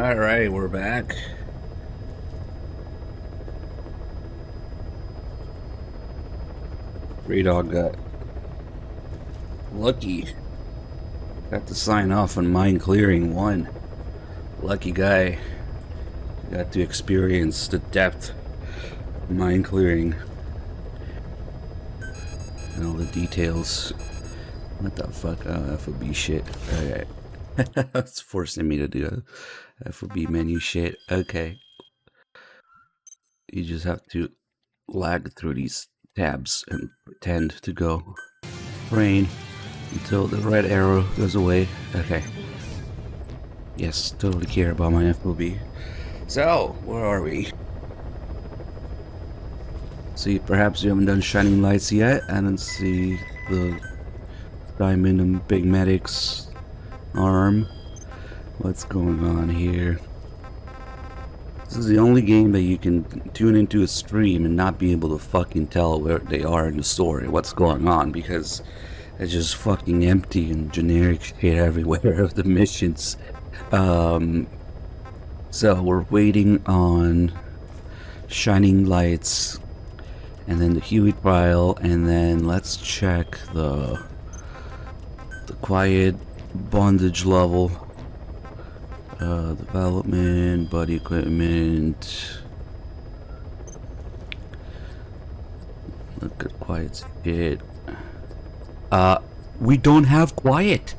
Alright, we're back. Grey Dog got lucky. Got to sign off on Mine Clearing 1. Lucky guy. Got to experience the depth of mine clearing. And all the details. What the fuck? Oh, FOB shit. Alright. It's forcing me to do a FOB menu shit. Okay. You just have to lag through these tabs and pretend to go rain until the red arrow goes away. Okay. Yes, totally care about my FOB. So, where are we? See, perhaps you haven't done Shining Lights yet. I don't see the Diamond and Big Medic's arm. What's going on here? This is the only game that you can tune into a stream and not be able to fucking tell where they are in the story, what's going on, because it's just fucking empty and generic shit everywhere of the missions. So we're waiting on Shining Lights, and then the Huey trial, and then let's check the quiet bondage level. Development, body equipment. Look at quiet shit. We don't have quiet.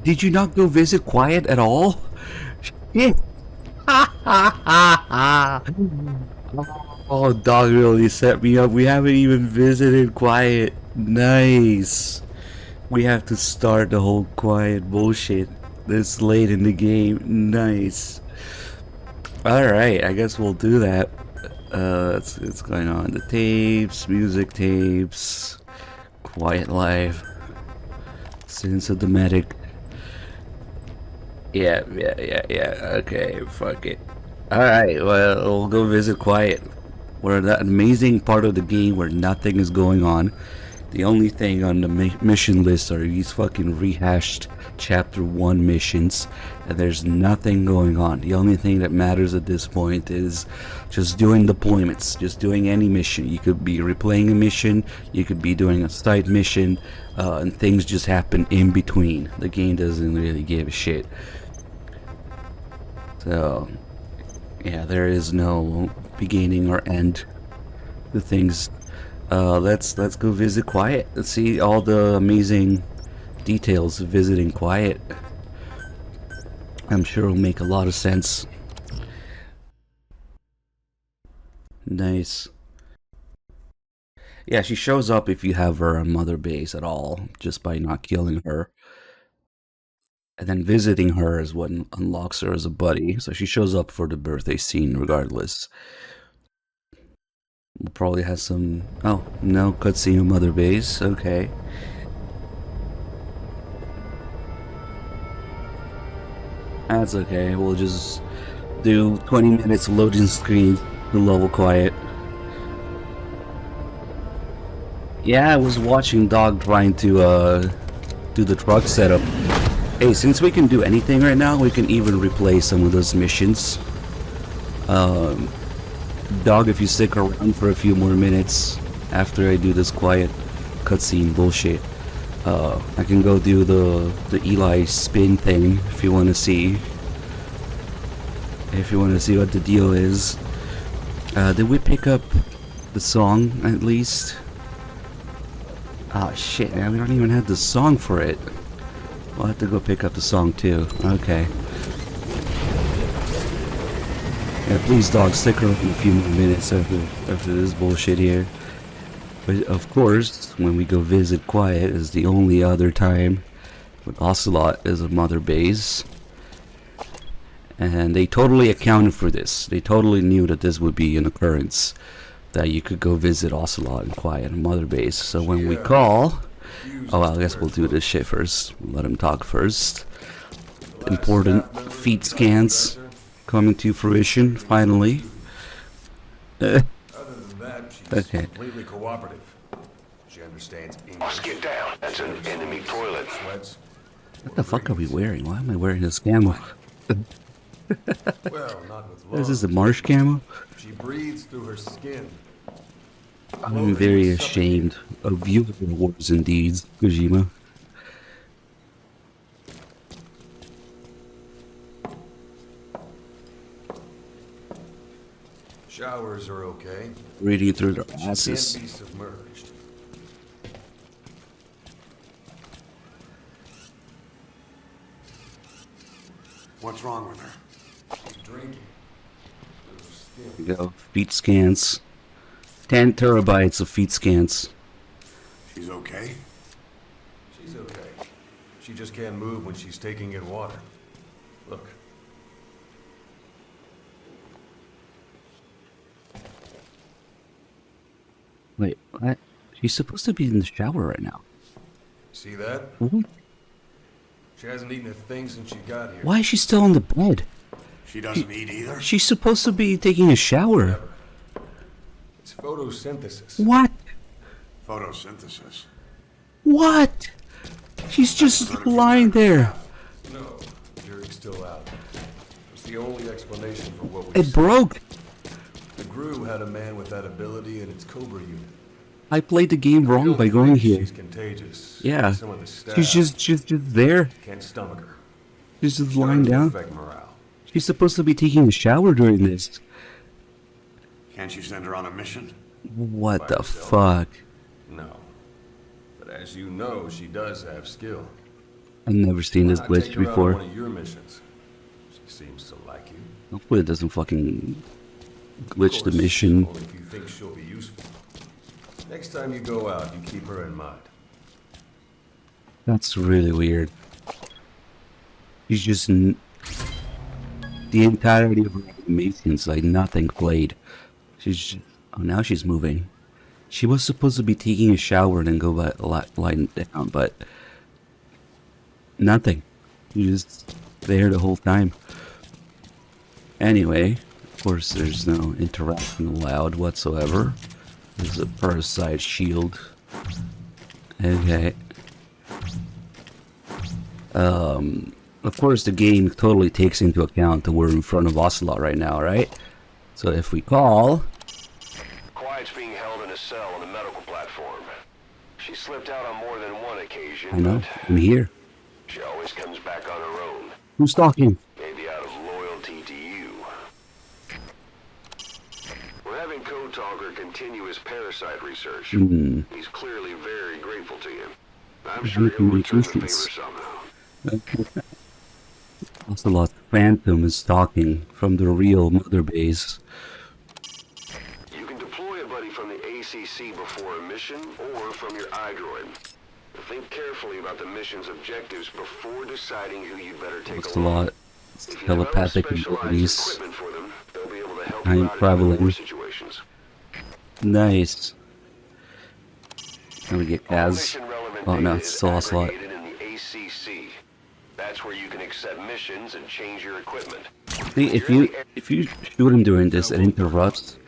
Did you not go visit quiet at all? Shit. Oh, dog really set me up. We haven't even visited quiet. Nice. We have to start the whole quiet bullshit this late in the game. Nice. Alright, I guess we'll do that. It's going on. The tapes, music tapes, Quiet Life, Sins of the Medic. Yeah. Okay, fuck it. Alright, well, we'll go visit Quiet. We're that amazing part of the game where nothing is going on. The only thing on the mission list are these fucking rehashed Chapter 1 missions, and there's nothing going on. The only thing that matters at this point is just doing deployments, just doing any mission. You could be replaying a mission, you could be doing a side mission, and things just happen in between. The game doesn't really give a shit. So, yeah, there is no beginning or end to things. Let's go visit Quiet. Let's see all the amazing details of visiting Quiet. I'm sure it'll make a lot of sense. Nice. Yeah, she shows up if you have her on Mother Base at all, just by not killing her. And then visiting her is what unlocks her as a buddy, so she shows up for the birthday scene regardless. We'll probably have some... Oh, no cutscene of Mother Base. Okay. That's okay. We'll just do 20 minutes loading screen to level Quiet. Yeah, I was watching Dog trying to do the truck setup. Hey, since we can do anything right now, we can even replay some of those missions. Dog, if you stick around for a few more minutes after I do this Quiet cutscene bullshit, I can go do the Eli spin thing if you want to see. If you want to see what the deal is. Did we pick up the song at least? Ah, shit, man, we don't even have the song for it. We'll have to go pick up the song too. Okay. Yeah, please, Dog, stick around a few more minutes after this bullshit here. But of course, when we go visit Quiet is the only other time with Ocelot as a Mother Base. And they totally accounted for this. They totally knew that this would be an occurrence. That you could go visit Ocelot and Quiet and Mother Base. So when we call... Oh, well, I guess we'll do this shit first. We'll let him talk first. Important feet scans coming to fruition, finally. Other than that, she's Okay. completely cooperative. She understands English. Must get down. That's an enemy toilet. Sweats. What the fuck are we wearing? Why am I wearing this camo? Well, not with This is lungs. the marsh camo. She breathes through her skin. I'm very ashamed of your words and deeds, Kojima. Showers are okay. Reading through their She asses. can't be submerged. What's wrong with her? She's drinking. Through her skin. There you go. Feet scans. 10 terabytes of feet scans. She's okay? She's okay. She just can't move when she's taking in water. Look. Wait, what? She's supposed to be in the shower right now. See that? What? She hasn't eaten a thing since she got here. Why is she still on the bed? She doesn't eat either? She's supposed to be taking a shower. Never. It's photosynthesis. What? Photosynthesis. What? She's just lying there. No, the jury's still out. It's the only explanation for what we It broke. The GRU had a man with that ability in its Cobra unit. I played the game We wrong don't by going think here. She's contagious. Yeah. Some of the staff She's just there. can't stomach her. She's just Starting lying to down. affect morale. She's supposed to be taking a shower during this. Can't you send her on a mission? What By the herself. fuck? No. But as you know, she does have skill. I've never seen this Why not glitch take her out on before. one of your missions? She seems to like you. Hopefully it doesn't fucking Of glitch the course, mission. Only if you think she'll be useful. Next time you go out, you keep her in mind. That's really weird. She's just the entirety of her animations, like nothing played. She's just, oh, now she's moving. She was supposed to be taking a shower and then go lying down, but nothing. She's just there the whole time. Anyway, of course, there's no interaction allowed whatsoever. There's a parasite shield. Okay. Of course, the game totally takes into account that we're in front of Ocelot right now, right? So if we call, Quiet's being held in a cell on the medical platform. She slipped out on more than one occasion, I know, but I'm here. she always comes back on her own. Who's talking? Maybe out of loyalty to you. We're having Code Talker continue his parasite research. Hmm. He's clearly very grateful to you. I'm sure he'll return the favor somehow. Ocelot Phantom is talking from the real mother base. You can deploy a buddy from the ACC before a mission or from your iDroid. Think carefully about the mission's objectives before deciding who you'd better take along. Ocelot If you develop telepathic specialized abilities. equipment for them, they'll be able to help Time you out in traveling. war situations. Nice. Can we get All Kaz? mission-relevant Oh no, data it's is still Ocelot. aggregated in the ACC. That's where you can accept missions and change your equipment. See, if you shoot him during this, it interrupts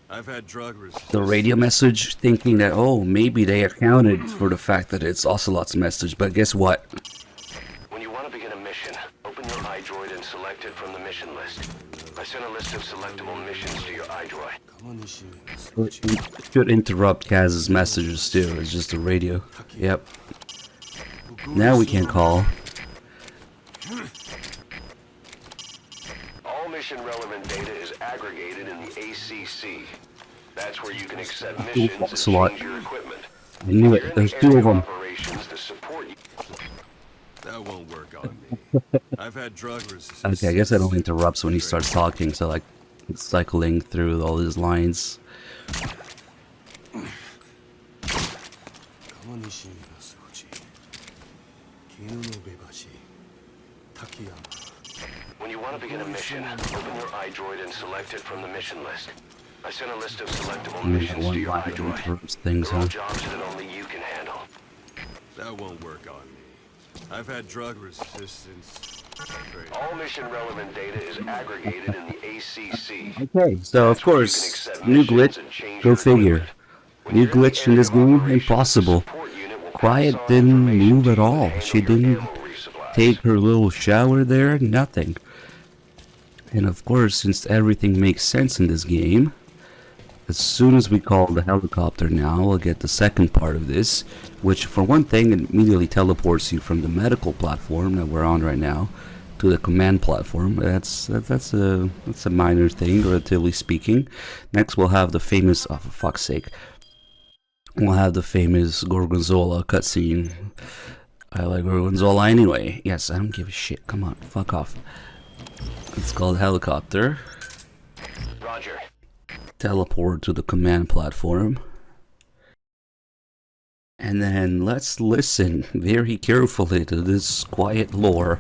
I've had drug resistance. the radio message, thinking that, oh, maybe they accounted for the fact that it's Ocelot's message. But guess what? When you want to begin a mission, open your iDroid and select it from the mission list. I sent a list of selectable missions to your iDroid. It should interrupt Kaz's messages too. It's just the radio. Yep. Now we can call. All mission-relevant data is aggregated in the ACC. That's where you can accept missions and Ocelot. change your equipment. I knew You're it. in There's the two area of them. operations to support you. That won't work on me. I've had drug resistance. Okay, I guess it only interrupts when he starts talking, so like it's cycling through all his lines. When you want to begin a mission, open your iDroid and select it from the mission list. I sent a list of selectable Only missions to one your line that iDroid. interrupts things, They're all huh? jobs that only you can handle. That won't work on me. I've had drug resistance. All mission-relevant data is aggregated in the ACC. Okay, so of course, new glitch. Go figure. New glitch in this game, impossible. Quiet didn't move at all. She didn't take her little shower there, nothing. And of course, since everything makes sense in this game, as soon as we call the helicopter now, we'll get the second part of this, which for one thing, it immediately teleports you from the medical platform that we're on right now to the command platform. That's a minor thing, relatively speaking. Next, we'll have the famous, oh for fuck's sake, we'll have the famous Gorgonzola cutscene. I like Gorgonzola anyway. Yes, I don't give a shit. Come on, fuck off. It's called helicopter. Roger. Teleport to the command platform. And then let's listen very carefully to this quiet lore.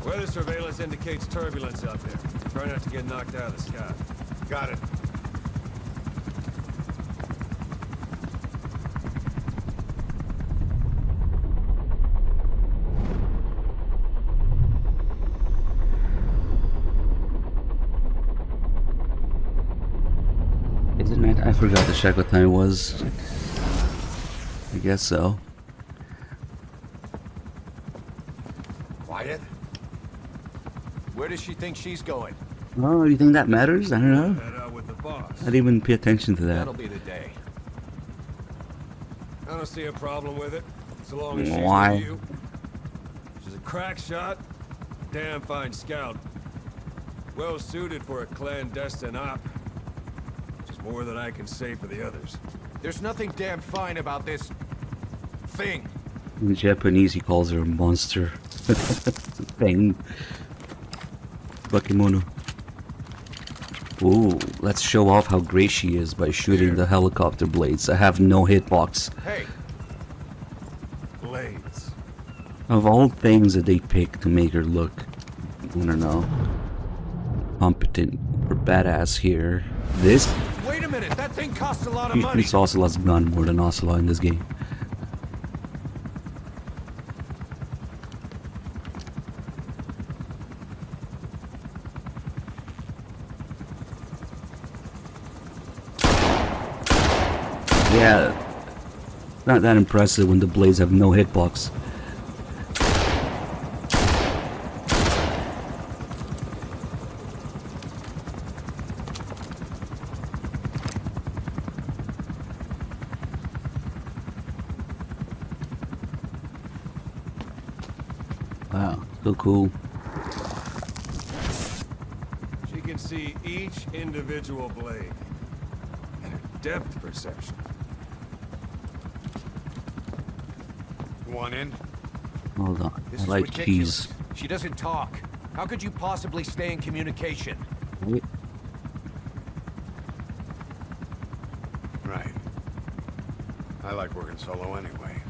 Weather surveillance indicates turbulence out there. Try not to get knocked out of the sky. Got it. Isn't it? I forgot to check what time it was. I guess so. Quiet. Where does she think she's going? Oh, you think that matters? I don't know. Head out with the boss. I didn't even pay attention to that. That'll be the day. I don't see a problem with it, so long as she's Why? with you. She's a crack shot, damn fine scout. Well suited for a clandestine op. Which is more than I can say for the others. There's nothing damn fine about this thing. In Japanese, he calls her a monster. Thing. Bakemono. Ooh, let's show off how great she is by shooting the helicopter blades. I have no hitbox. Hey, Blades. Of all things that they pick to make her look, I don't know, competent or badass here, this wait a minute. That thing costs a lot of money. shoots Ocelot's gun more than Ocelot in this game. Yeah, not that impressive when the blades have no hitbox. Wow, so cool. She can see each individual blade. And her depth perception. You want in? Hold on, This I is like ridiculous. cheese. She doesn't talk. How could you possibly stay in communication? Wait. Right. I like working solo anyway.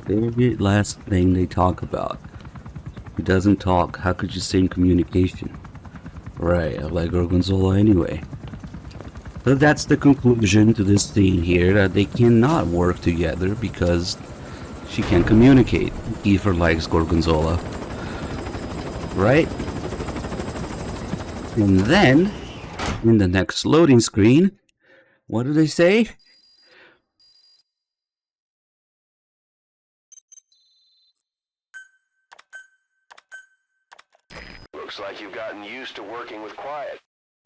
Very last thing they talk about. He doesn't talk. How could you stay in communication? Right, I like Gorgonzola anyway. So that's the conclusion to this scene here, that they cannot work together because she can't communicate. Kiefer likes Gorgonzola. Right? And then, in the next loading screen, what do they say? Looks like you've gotten used to working with Quiet.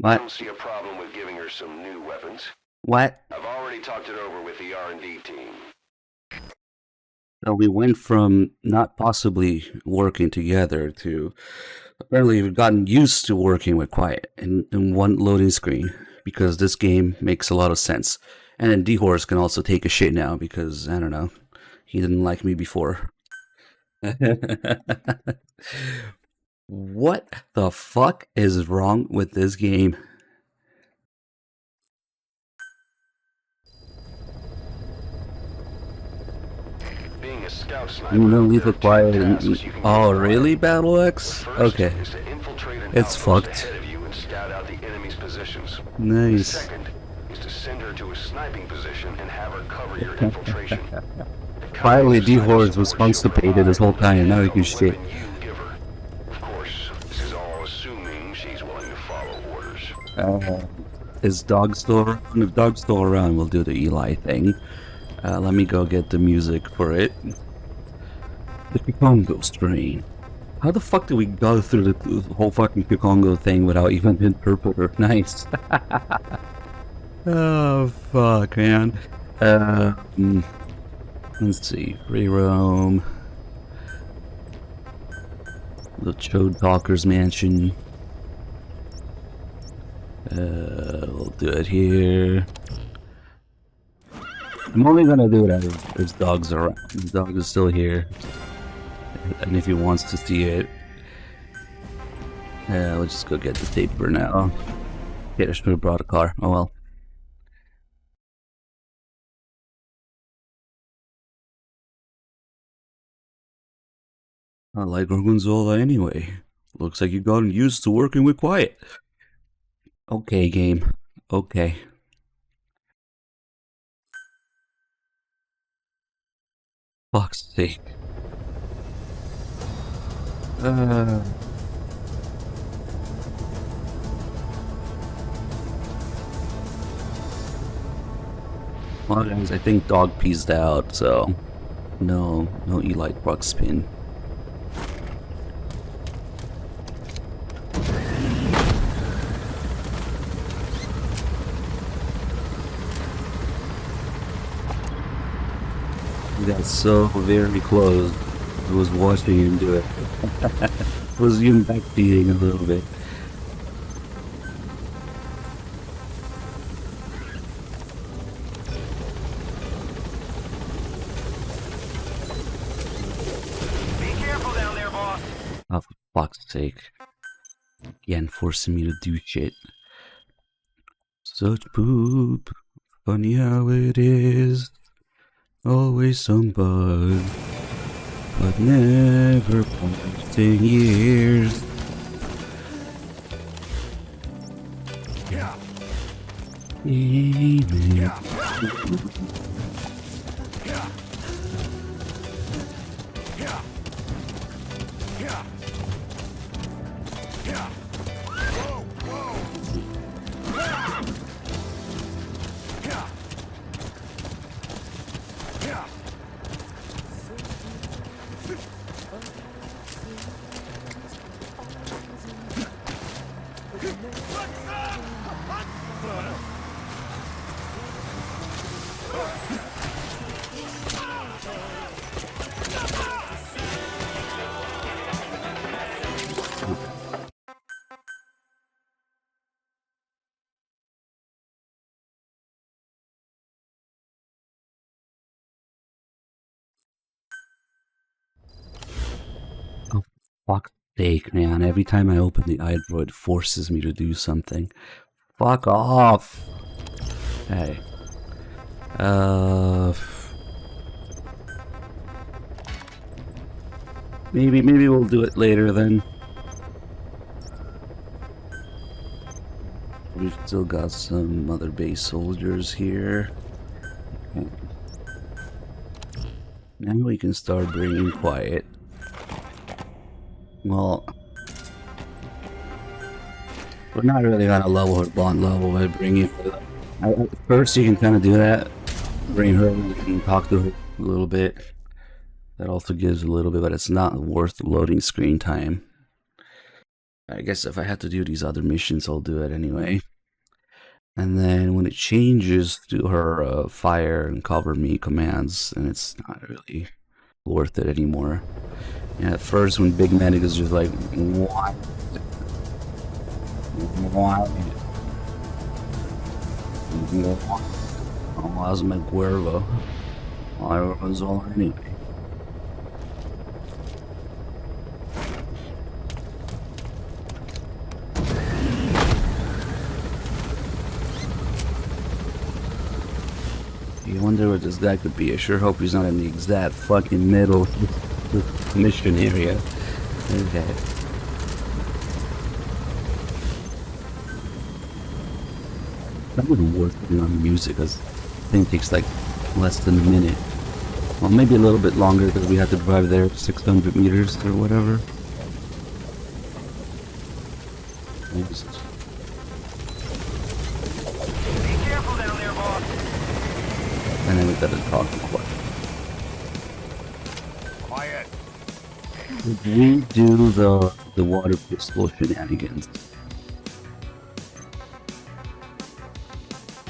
I What? don't see a problem with giving her some new weapons. What? I've already talked it over with the R&D team. So we went from not possibly working together to apparently we've gotten used to working with Quiet in one loading screen because this game makes a lot of sense. And then D-Horse can also take a shit now because, I don't know, he didn't like me before. What the fuck is wrong with this game? Being a scout sniper, You know, leave there it are quiet. two tasks you can Oh, do. really, Battle X? First Okay. is to infiltrate an It's outpost fucked. ahead of you and scout out the enemy's positions. Nice. Second is to send her to a sniping position and have her cover your infiltration. Finally, Covering the D-Horse sniper was supports constipated your this whole time, and now he reliability can of the shit. weapon you give her. Of course, this is all assuming she's willing to follow orders. Is Dog still around? If Dog's still around, we'll do the Eli thing. Let me go get the music for it. The Kikongo strain. How the fuck did we go through the whole fucking Kikongo thing without even an interpreter? Nice. Oh, fuck, man. Let's see. Free roam. The Chode Talker's mansion. We'll do it here. I'm only gonna do it as his dog's around. His dog is still here. And if he wants to see it. We'll just go get the tape for now. Yeah, I should have brought a car. Oh well. I like Gorgonzola anyway. Looks like you've gotten used to working with Quiet. Okay, game. Okay. Fuck's sake. Well, guys, I think dog peased out, so no Eli Buck spin. We got so very close. I was watching him do it. I was even backbeating a little bit. Be careful down there, boss. Oh, for fuck's sake. Again, forcing me to do shit. Such poop. Funny how it is. Always some bug. But never punched in years. Yeah. Amen. Yeah. Yeah. Yeah. Yeah. Yeah. Whoa, whoa. Yeah. Yeah. Yeah. Oh, fuck's sake, man. Every time I open the iDroid, it forces me to do something. Fuck off! Hey. Maybe we'll do it later then. We've still got some other base soldiers here. Okay. Now we can start bringing Quiet. Well, we're not really gonna level her bond level by bringing her. At first, you can kind of do that. Bring her and talk to her a little bit. That also gives a little bit, but it's not worth the loading screen time. I guess if I had to do these other missions, I'll do it anyway. And then when it changes to her fire and cover me commands, then it's not really worth it anymore. And at first, when Big Medic is just like, what? What? Oh, that's my Cuervo. I was all anyway. You wonder what this guy could be. I sure hope he's not in the exact fucking middle of the mission area. Okay. That wouldn't work on music, because the thing takes like less than a minute. Well, maybe a little bit longer because we had to drive there 600 meters or whatever. Be careful down there, boss. And then we gotta talk to Quiet. Quiet. we do the water pistol shenanigans.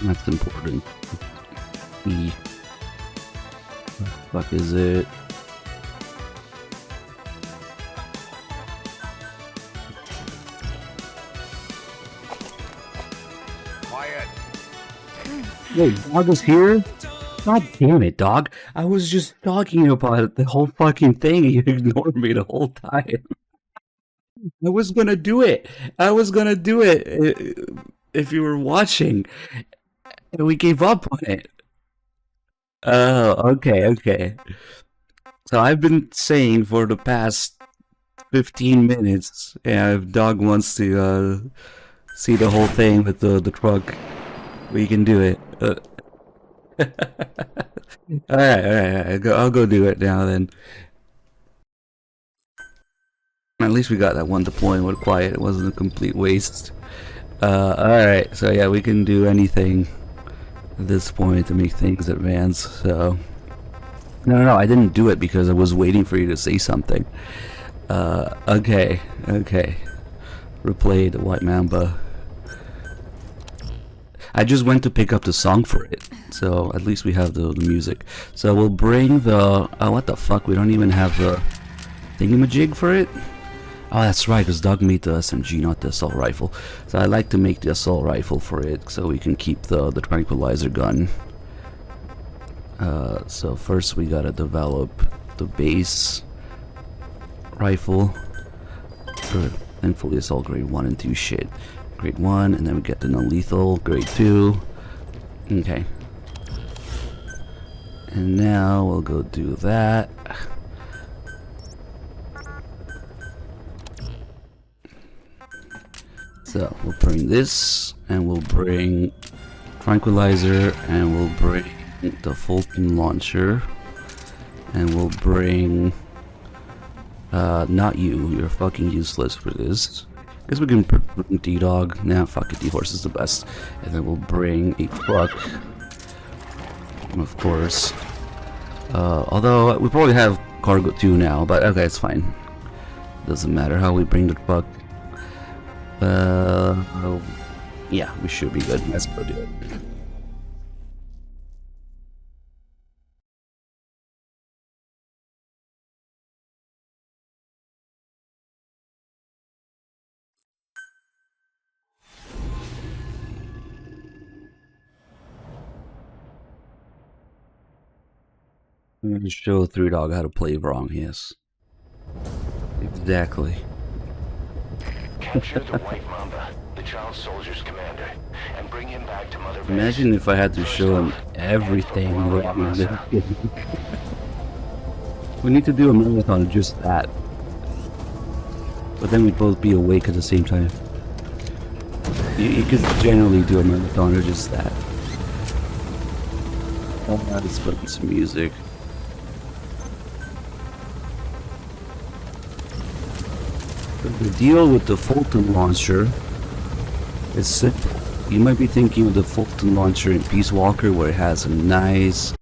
That's important. E. What the fuck is it? Quiet. Wait, dog is here? God damn it, dog. I was just talking about it the whole fucking thing and you ignored me the whole time. I was gonna do it. I was gonna do it if you were watching. And we gave up on it. Oh, okay, okay. So I've been saying for the past 15 minutes, yeah, if dog wants to see the whole thing with the truck, we can do it. Alright, I'll go do it now then. At least we got that one deployment with quiet. It wasn't a complete waste. Alright, so yeah, we can do anything at this point to make things advance, so... No, I didn't do it because I was waiting for you to say something. Okay. Replay the White Mamba. I just went to pick up the song for it, so at least we have the music. So we'll bring the... Oh, what the fuck, we don't even have the thingamajig for it? Oh, that's right, because Doug made the SMG, not the assault rifle. So I like to make the assault rifle for it, so we can keep the tranquilizer gun. So first we gotta develop the base rifle. Thankfully it's all grade 1 and 2 shit. Grade 1, and then we get the non-lethal, grade 2. Okay. And now we'll go do that. So we'll bring this, and we'll bring tranquilizer, and we'll bring the Fulton launcher, and we'll bring not you, you're fucking useless for this. Guess we can bring D-Dog. Nah, fuck it, D-Horse is the best. And then we'll bring a truck, of course. Although we probably have cargo too now, but okay, it's fine. Doesn't matter how we bring the truck. Yeah, we should be good. Let's go do it. I'm gonna show 3-Dog how to play wrong, yes. Exactly. Capture the White Mamba, the child soldier's commander, and bring him back to Mother Base. Imagine if I had to show him everything wrong in this game. We need to do a marathon of just that. But then we'd both be awake at the same time. You could generally do a marathon of just that. Let's put in some music. The deal with the Fulton launcher is simple. You might be thinking of the Fulton launcher in Peace Walker, where it has a nice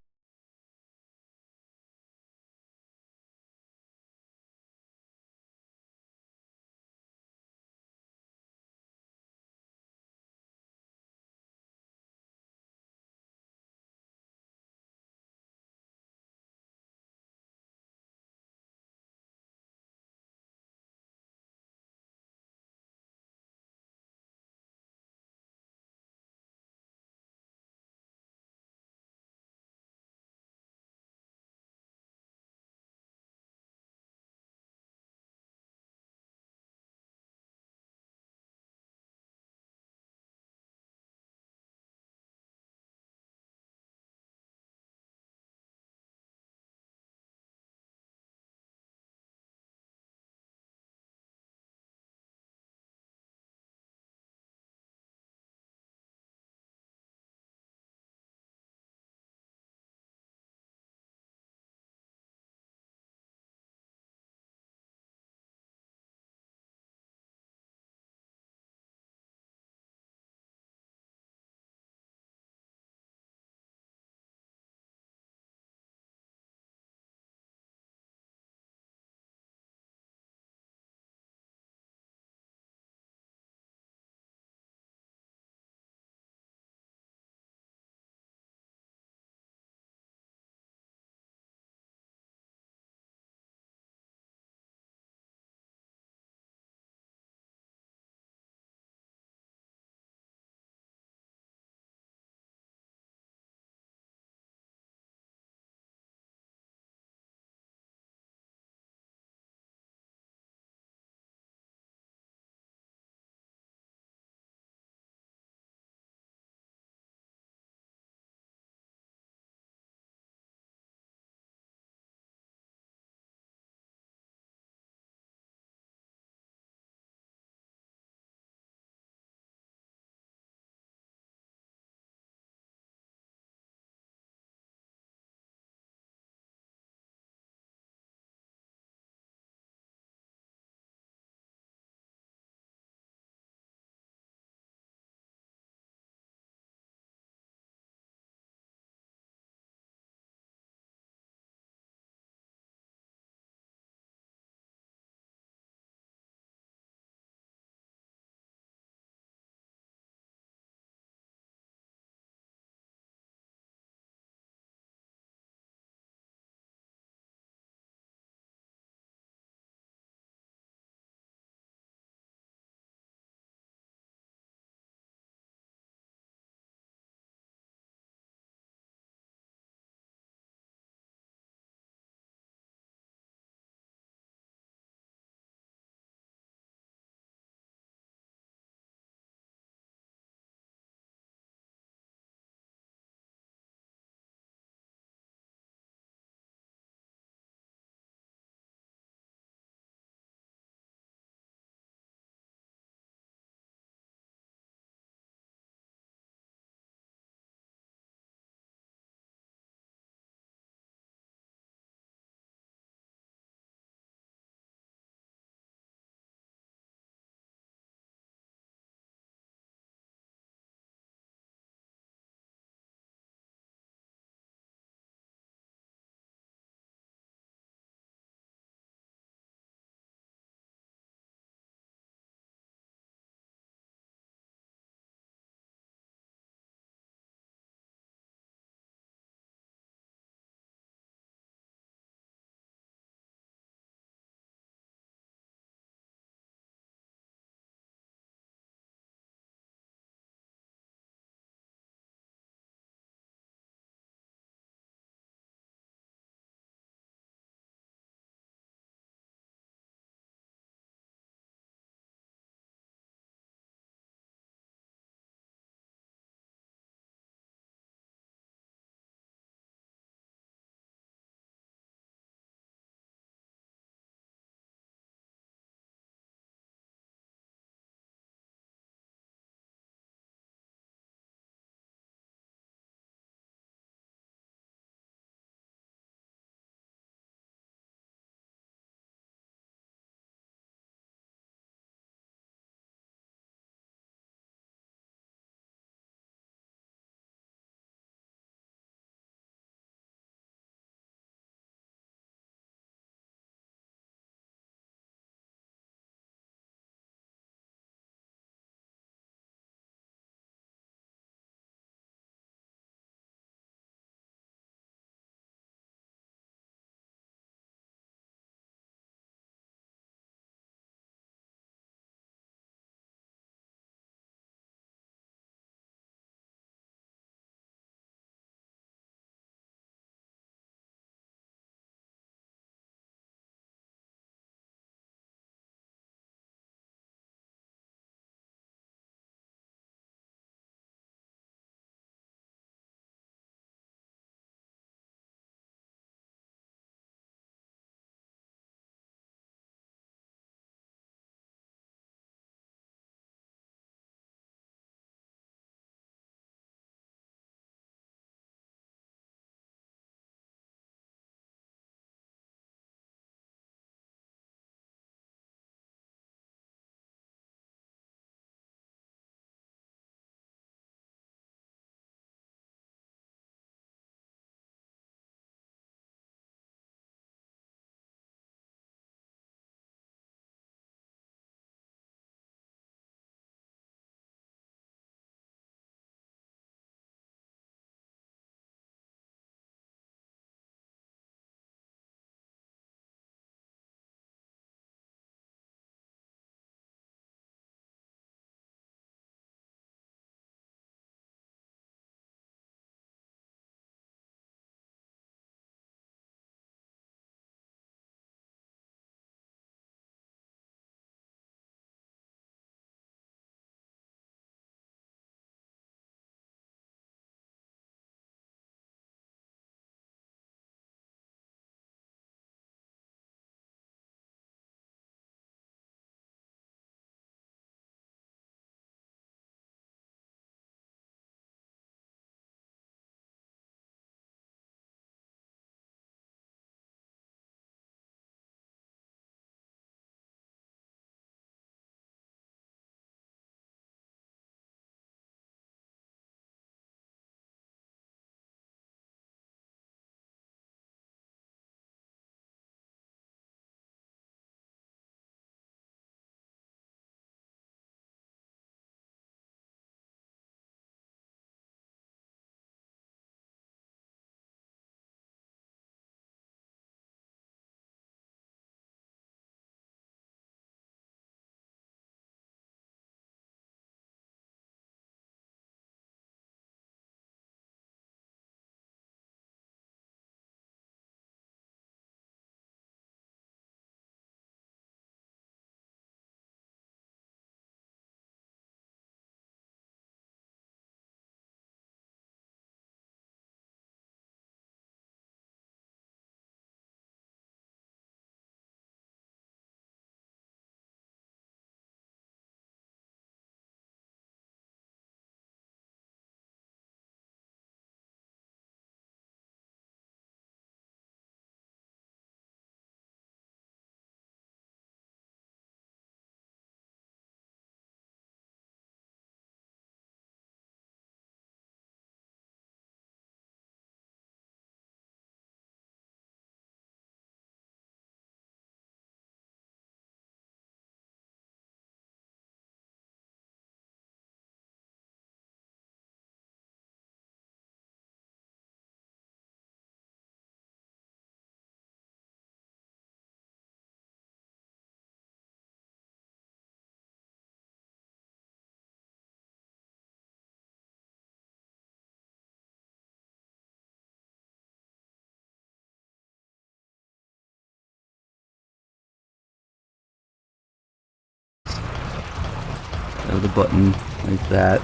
with a button like that.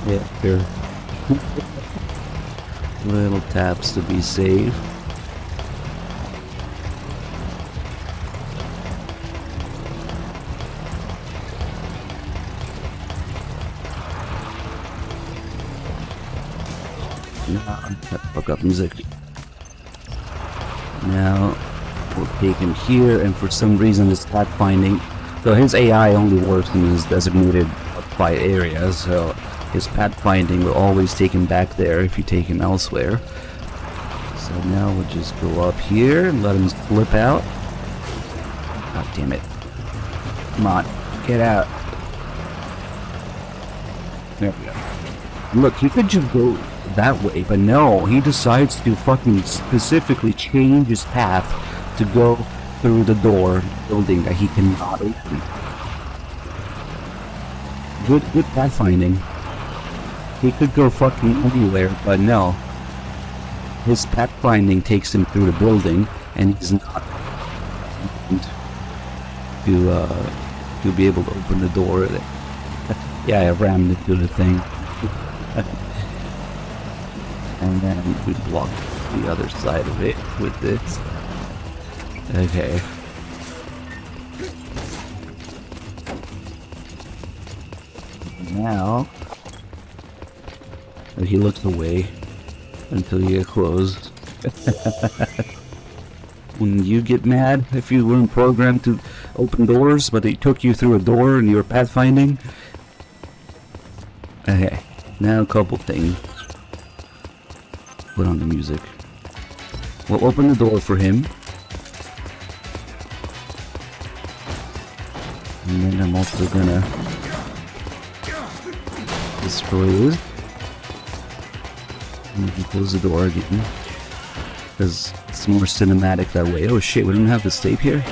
Yeah, here. Little taps to be safe. Fuck up music. Now we'll take him here, and for some reason his pathfinding. So his AI only works in his designated quiet areas. So his pathfinding will always take him back there if you take him elsewhere. So now we'll just go up here and let him flip out. God damn it! Come on, get out. There we go. Look, he could just go that way, but no, he decides to fucking specifically change his path to go through the door building that he cannot open. Good pathfinding. He could go fucking anywhere, but no. His pathfinding takes him through the building, and he's not to be able to open the door. Yeah, I rammed into the thing. And then we block the other side of it with this. Okay. Now, he looks away until you get close. When you get mad if you weren't programmed to open doors, but they took you through a door and you were pathfinding. Okay, now a couple things. Put on the music. We'll open the door for him. And then I'm also gonna destroy this. And we can close the door again. Because it's more cinematic that way. Oh shit, we don't have this tape here?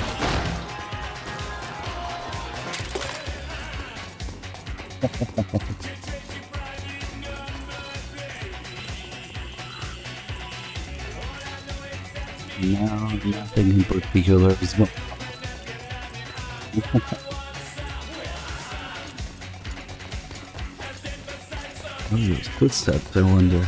No, nothing in particular is going. What are those footsteps, I wonder?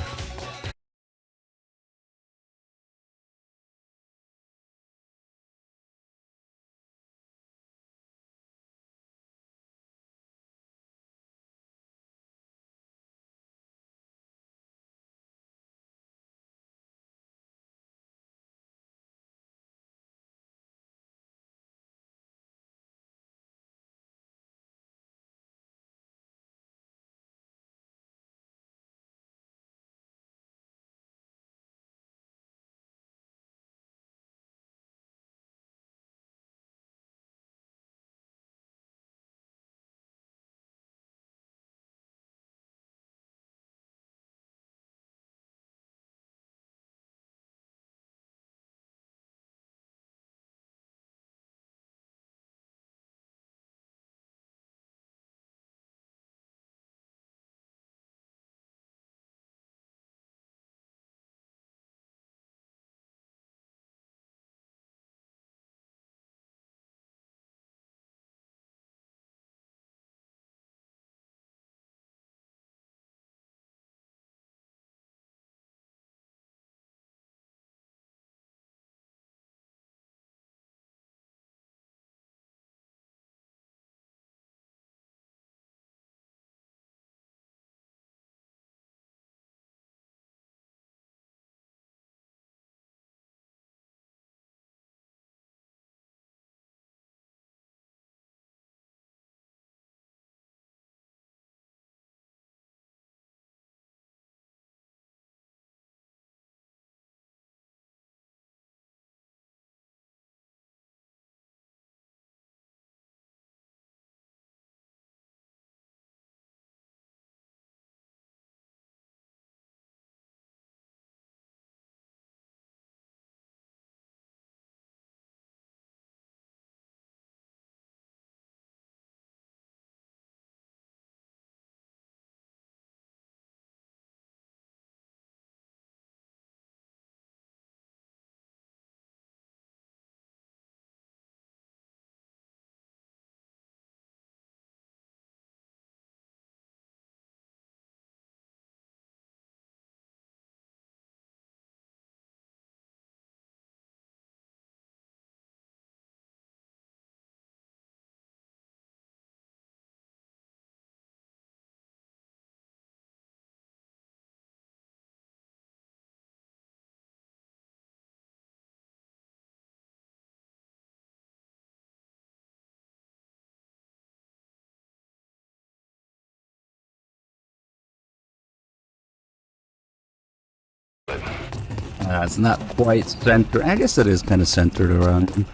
It's not quite centered. I guess it is kind of centered around him.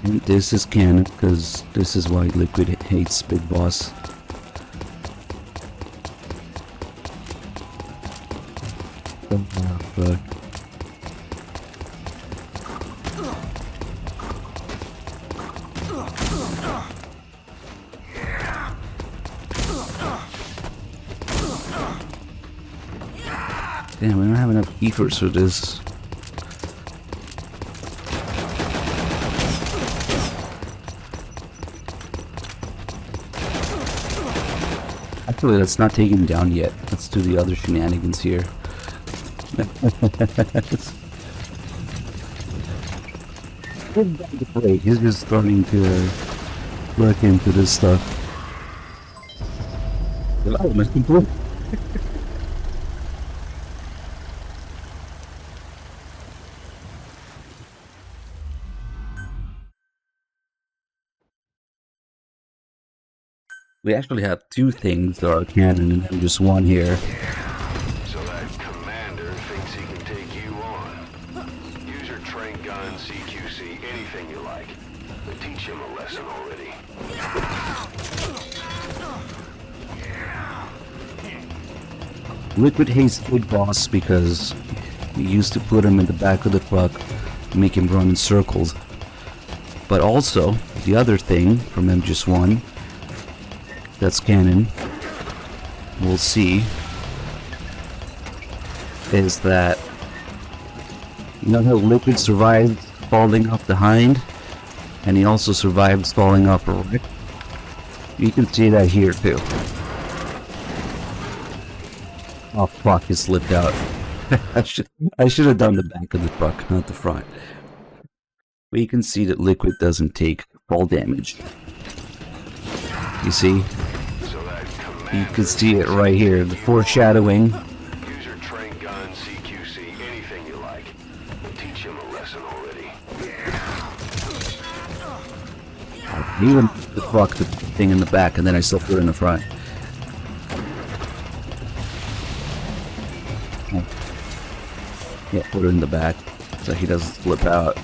And this is canon, because this is why Liquid hates Big Boss. Oh, fuck. Damn, we don't have enough ethers for this. Actually, let's not take him down yet. Let's do the other shenanigans here. Wait, he's just starting to look into this stuff. Development complete. We actually have two things that are canon and then just one here. So that commander thinks he can take you on. Use your trank gun, CQC, anything you like. But teach him a lesson already. Liquid hates Big Boss because we used to put him in the back of the truck, make him run in circles. But also, the other thing from MGS1 that's canon, we'll see, is that, you know how Liquid survived falling off the hind, and he also survived falling off a wreck? You can see that here too. Oh fuck, he slipped out. I should have done the back of the truck, not the front. But you can see that Liquid doesn't take fall damage. You see? You can see it right here, the foreshadowing. Use your trank gun, CQC, anything you like. But teach him a lesson already. Even the fuck the thing in the back, and then I still put it in the front. Yeah, put it in the back so he doesn't flip out.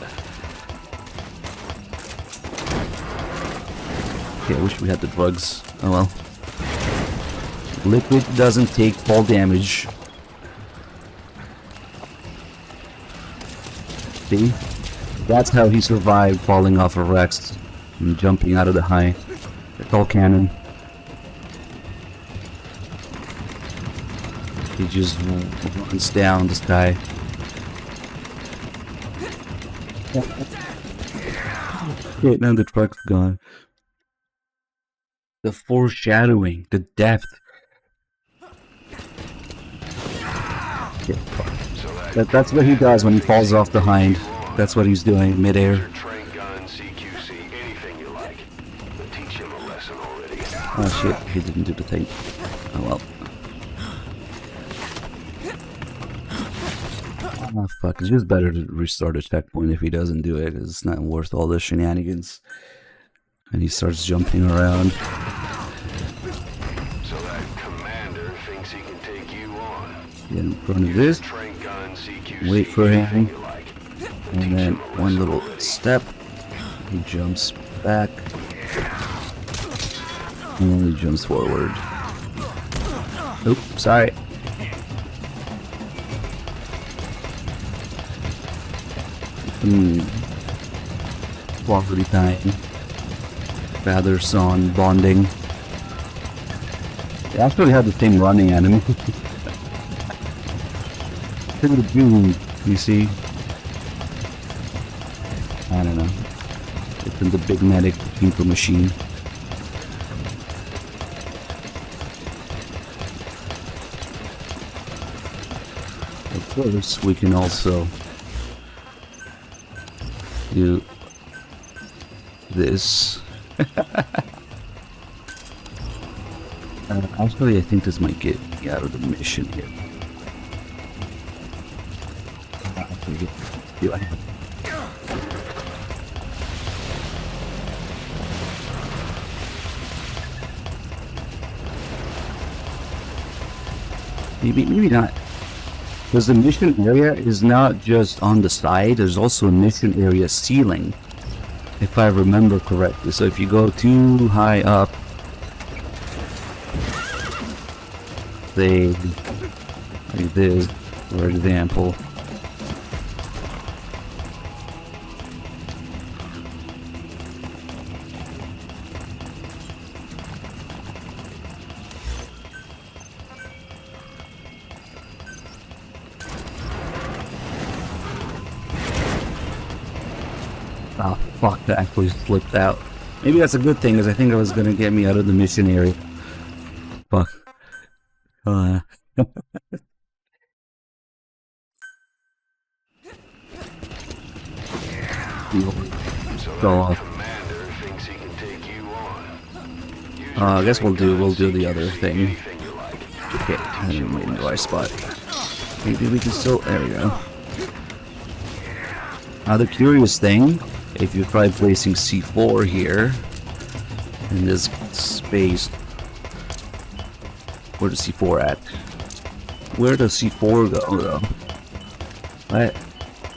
Okay, I wish we had the drugs. Oh well. Liquid doesn't take fall damage. See? That's how he survived falling off of Rex and jumping out of the high. It's all canon. He just runs down this guy. Okay, now the truck's gone. The foreshadowing, the depth. Yeah, that's what he does when he falls off the hind. That's what he's doing midair. Oh shit, he didn't do the thing. Oh well. Oh fuck, it's just better to restart a checkpoint if he doesn't do it. It's not worth all the shenanigans. And he starts jumping around. So that commander thinks he can take you on. Get in front of this. Wait for him. And then one little step. He jumps back. And then he jumps forward. Oops, sorry. Quality time. Father-son bonding. They actually have the same running enemy. Look at the boom, you see? I don't know. It's in the Big Medic Inco machine. Of course, we can also do this. Actually, I think this might get me out of the mission here. Do I have? Maybe not. Because the mission area is not just on the side, there's also a mission area ceiling, if I remember correctly. So if you go too high up, say, like this, for example. Oh, fuck, that actually slipped out. Maybe that's a good thing, because I think it was gonna get me out of the mission area. Fuck. Go off. Commander thinks he can take you on. I guess we'll do the other thing. Anything you like. Okay, I didn't wait in the right spot. Maybe we can still. There we go. Now the curious thing, if you try placing C4 here in this space, where's the C4 at? Where does C4 go though? Right.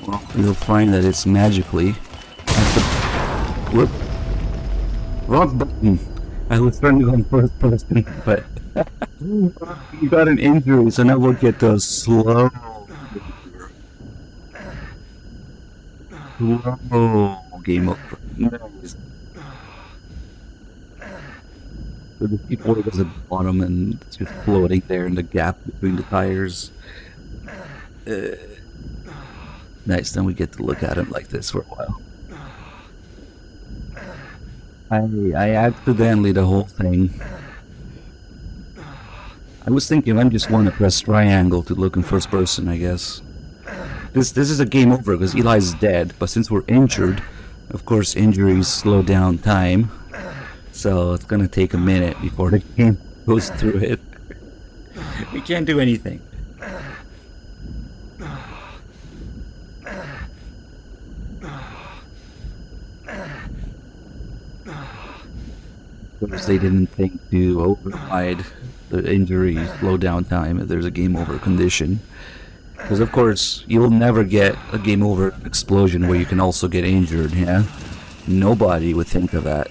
Well, you'll find that it's magically at the. Whoop. Wrong button. I was trying to go in first person, but you got an injury, so now we'll get the slow. Game over. Nice. So the C4 goes at the bottom and it's just floating there in the gap between the tires. Nice, then we get to look at him like this for a while. I accidentally the whole thing. I was thinking I just want to press triangle to look in first person, I guess. This is a game over because Eli's dead, but since we're injured, of course injuries slow down time. So it's gonna take a minute before the game goes through it. We can't do anything. Because they didn't think to override the injury slow down time if there's a game over condition. Because of course you'll never get a game over explosion where you can also get injured, yeah? Nobody would think of that.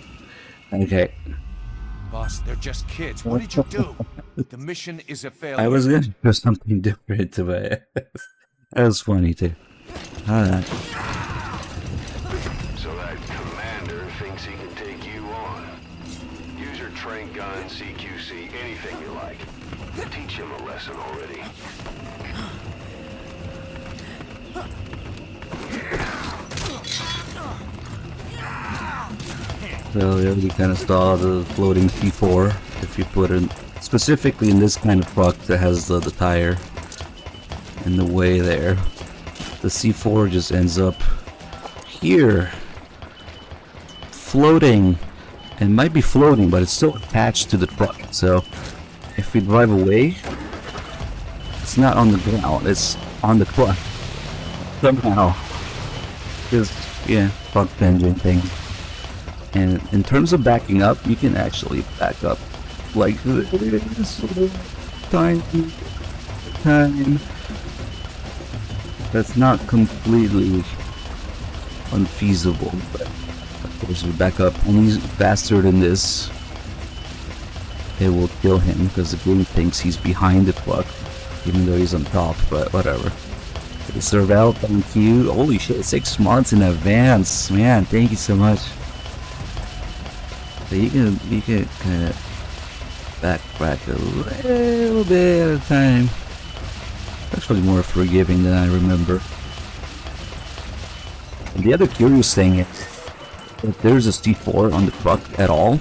Okay. Boss, they're just kids. What did you do? The mission is a failure. I was gonna do something different, but that was funny too. Alright. So that commander thinks he can take you on. Use your trank gun, CQC, anything you like. Teach him a lesson already. So yeah, we kind of saw the floating C4. If you put it specifically in this kind of truck that has the tire in the way there, the C4 just ends up here, floating. It might be floating, but it's still attached to the truck. So if we drive away, it's not on the ground; it's on the truck somehow. Just yeah, truck engine thing. And in terms of backing up, you can actually back up like this. Time. That's not completely unfeasible, but of course we back up only faster than this. It will kill him because the game thinks he's behind the truck, even though he's on top, but whatever. Serval, thank you. Holy shit, 6 months in advance. Man, thank you so much. So you can kind of backtrack a little bit at a time. Actually more forgiving than I remember. And the other curious thing is, if there's a C4 on the truck at all,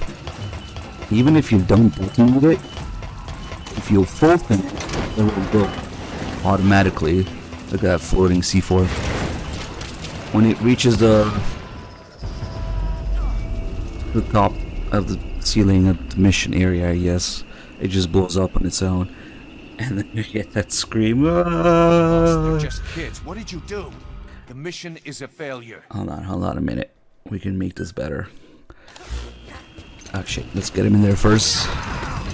even if you don't detonate it, if you open it, it will go automatically. Look at that floating C4. When it reaches the top of the ceiling of the mission area, yes, it just blows up on its own. And then you get that scream. They're just kids. What did you do? The mission is a failure. Hold on a minute. We can make this better. Oh shit, let's get him in there first.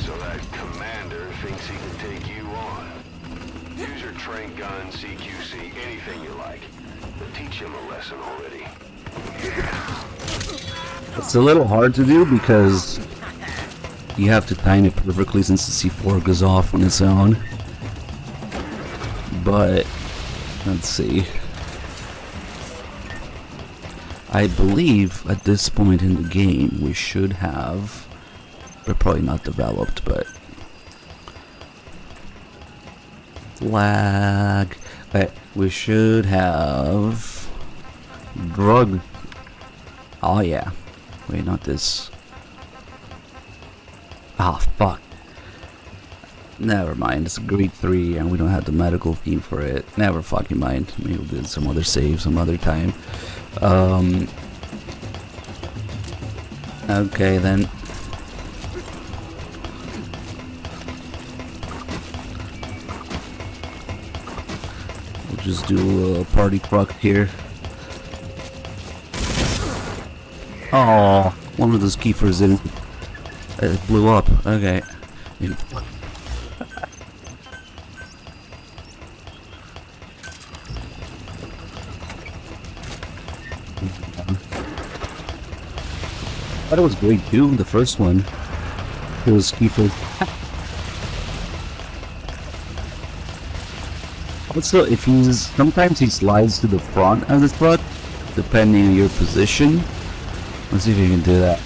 So that commander thinks he can take you on. teach him a lesson already. It's a little hard to do because you have to time it perfectly since the C4 goes off on its own. But let's see. I believe at this point in the game we should have, they're probably not developed, but lag. We should have drug. Oh yeah. Wait, not this. Ah, fuck. Never mind. It's a grade 3 and we don't have the medical theme for it. Never fucking mind. Maybe we'll do some other save some other time. Okay then. We'll just do a party truck here. Oh, one of those keepers didn't. It blew up. Okay. I thought it was grade 2, the first one. It was keepers. Also, if he's sometimes he slides to the front of the truck, depending on your position. Let's see if you can do that.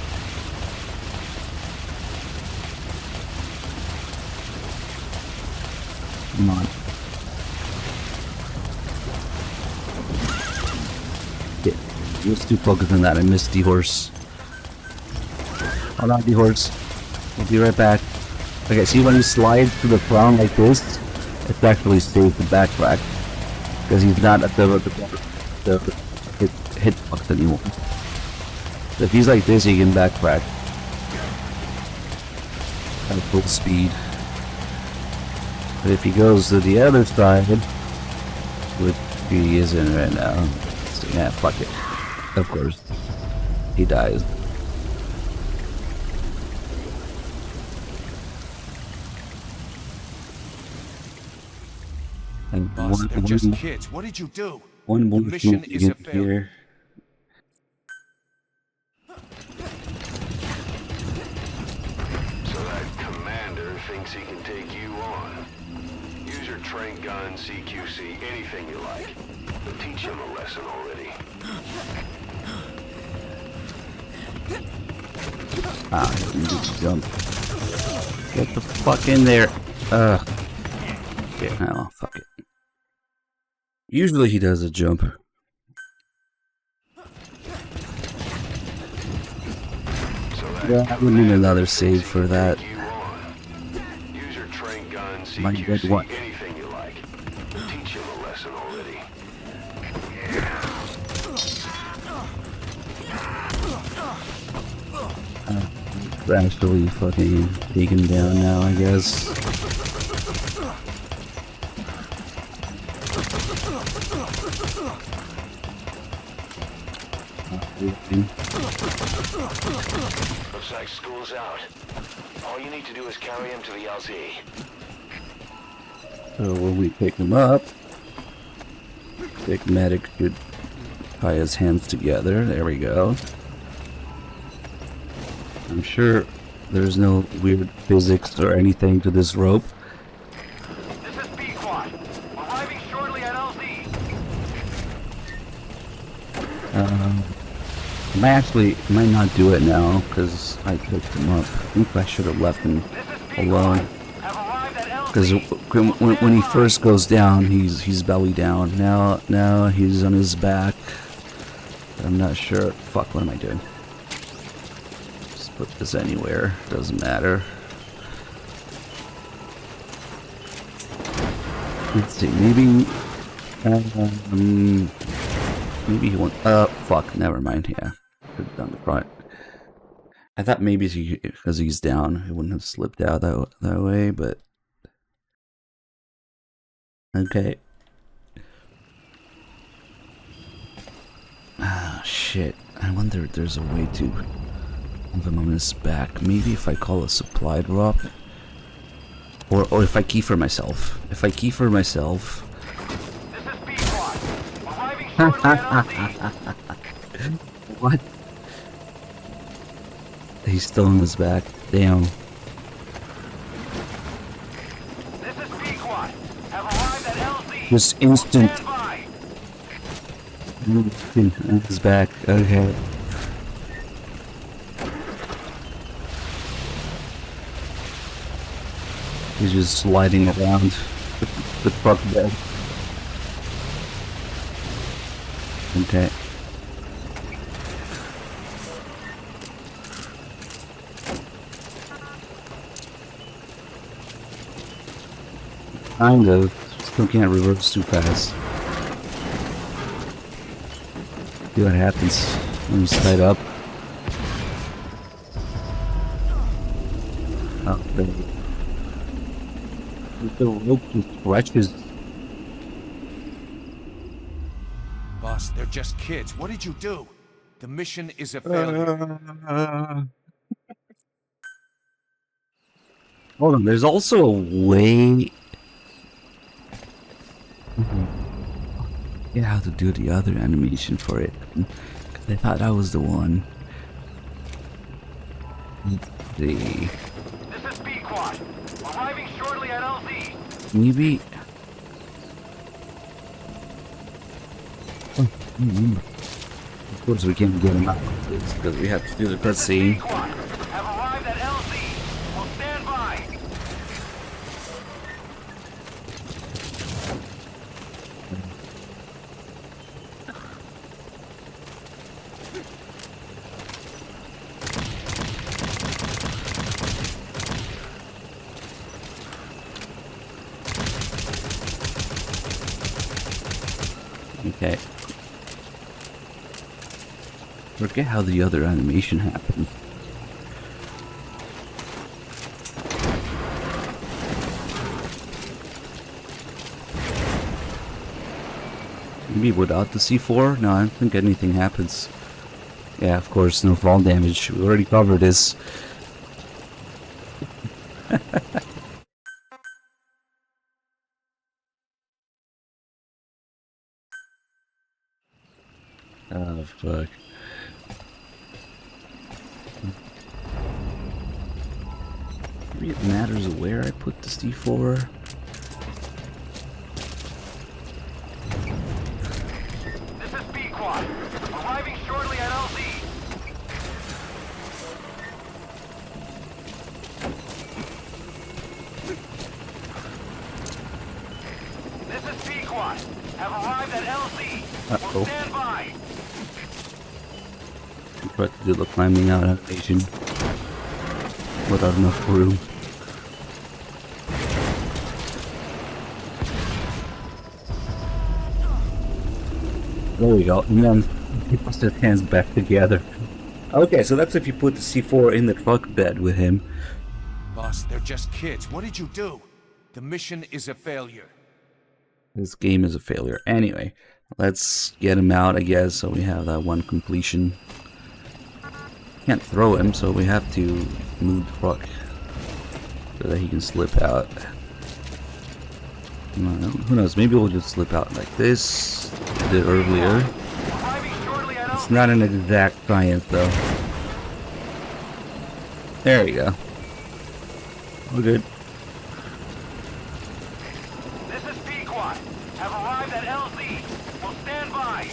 Come on. Yeah, he was too focused on that. I missed the horse. Hold on, the horse. We'll be right back. Okay, see when he slides to the front like this, it actually stays the backtrack because he's not at the hitbox anymore. So if he's like this, he can backtrack at full speed. But if he goes to the other side, which he isn't right now, so yeah, fuck it. Of course, he dies. And Boss, they're just kids. What did you do? One more The mission thing is a to get failure. here. So that commander thinks he can take you on. Use your trank gun, CQC, anything you like. But teach him a lesson already. Ah, you just jump. Get the fuck in there. Okay, now fuck it. Usually he does a jump. Yeah, I would need another save for that. Use your trank gun, My dead CQC, what? anything you like. But teach him a lesson already. Actually fucking take him down now, I guess. Looks like school's out. All you need to do is carry him to the LZ. So when we pick him up, Big Medic should tie his hands together. There we go. I'm sure there's no weird physics or anything to this rope. This is B-Quad. Arriving shortly at LZ. I might not do it now because I picked him up. I think I should have left him alone. Have arrived at LZ. Because when he first goes down, he's belly down. Now he's on his back. I'm not sure. Fuck, what am I doing? Just put this anywhere. Doesn't matter. Let's see. Maybe he won't. Fuck. Never mind. Yeah, could have done the front. I thought maybe because he's down, he wouldn't have slipped out that way, but okay. Ah, shit. I wonder if there's a way to have him on his back. Maybe if I call a supply drop, or if I key for myself. If I key for myself, This is B-Quad. Arriving shortly at LZ. What? He's still on his back. Damn. This is Pequod. Have arrived at LZ. Just instant. Stand by. On his back. Okay. He's just sliding around the truck bed. Okay. Kind of. Still can't reverse too fast. See what happens when you slide up. Oh, the rope just stretches. Boss, they're just kids. What did you do? The mission is a failure. Hold on, there's also a way. Yeah, how to do the other animation for it. I thought that was the one. The This is Pequod. Arriving shortly at LZ. maybe. Of course, we can't get him out because we have to do the cutscene. Pequod. Have arrived at LZ. Will stand by. Okay. Forget how the other animation happened. Maybe without the C4? No, I don't think anything happens. Yeah, of course, no fall damage. We already covered this. Oh, fuck. Maybe it matters where I put the C4. This is Pequod. Arriving shortly at LZ. This is Pequod. Have arrived at LZ. Uh-oh. Will stand by. Try to do the climbing out animation without enough room. There we go, and then he puts his hands back together. Okay, so that's if you put the C4 in the truck bed with him. Boss, they're just kids. What did you do? The mission is a failure. This game is a failure. Anyway, let's get him out, I guess, so we have that one completion. Can't throw him, so we have to move the truck so that he can slip out. Who knows, maybe we'll just slip out like this. We did earlier. Arriving shortly at It's LZ. not an exact science, though. There you go. We're good. This is Pequod. Have arrived at LZ. Will stand by.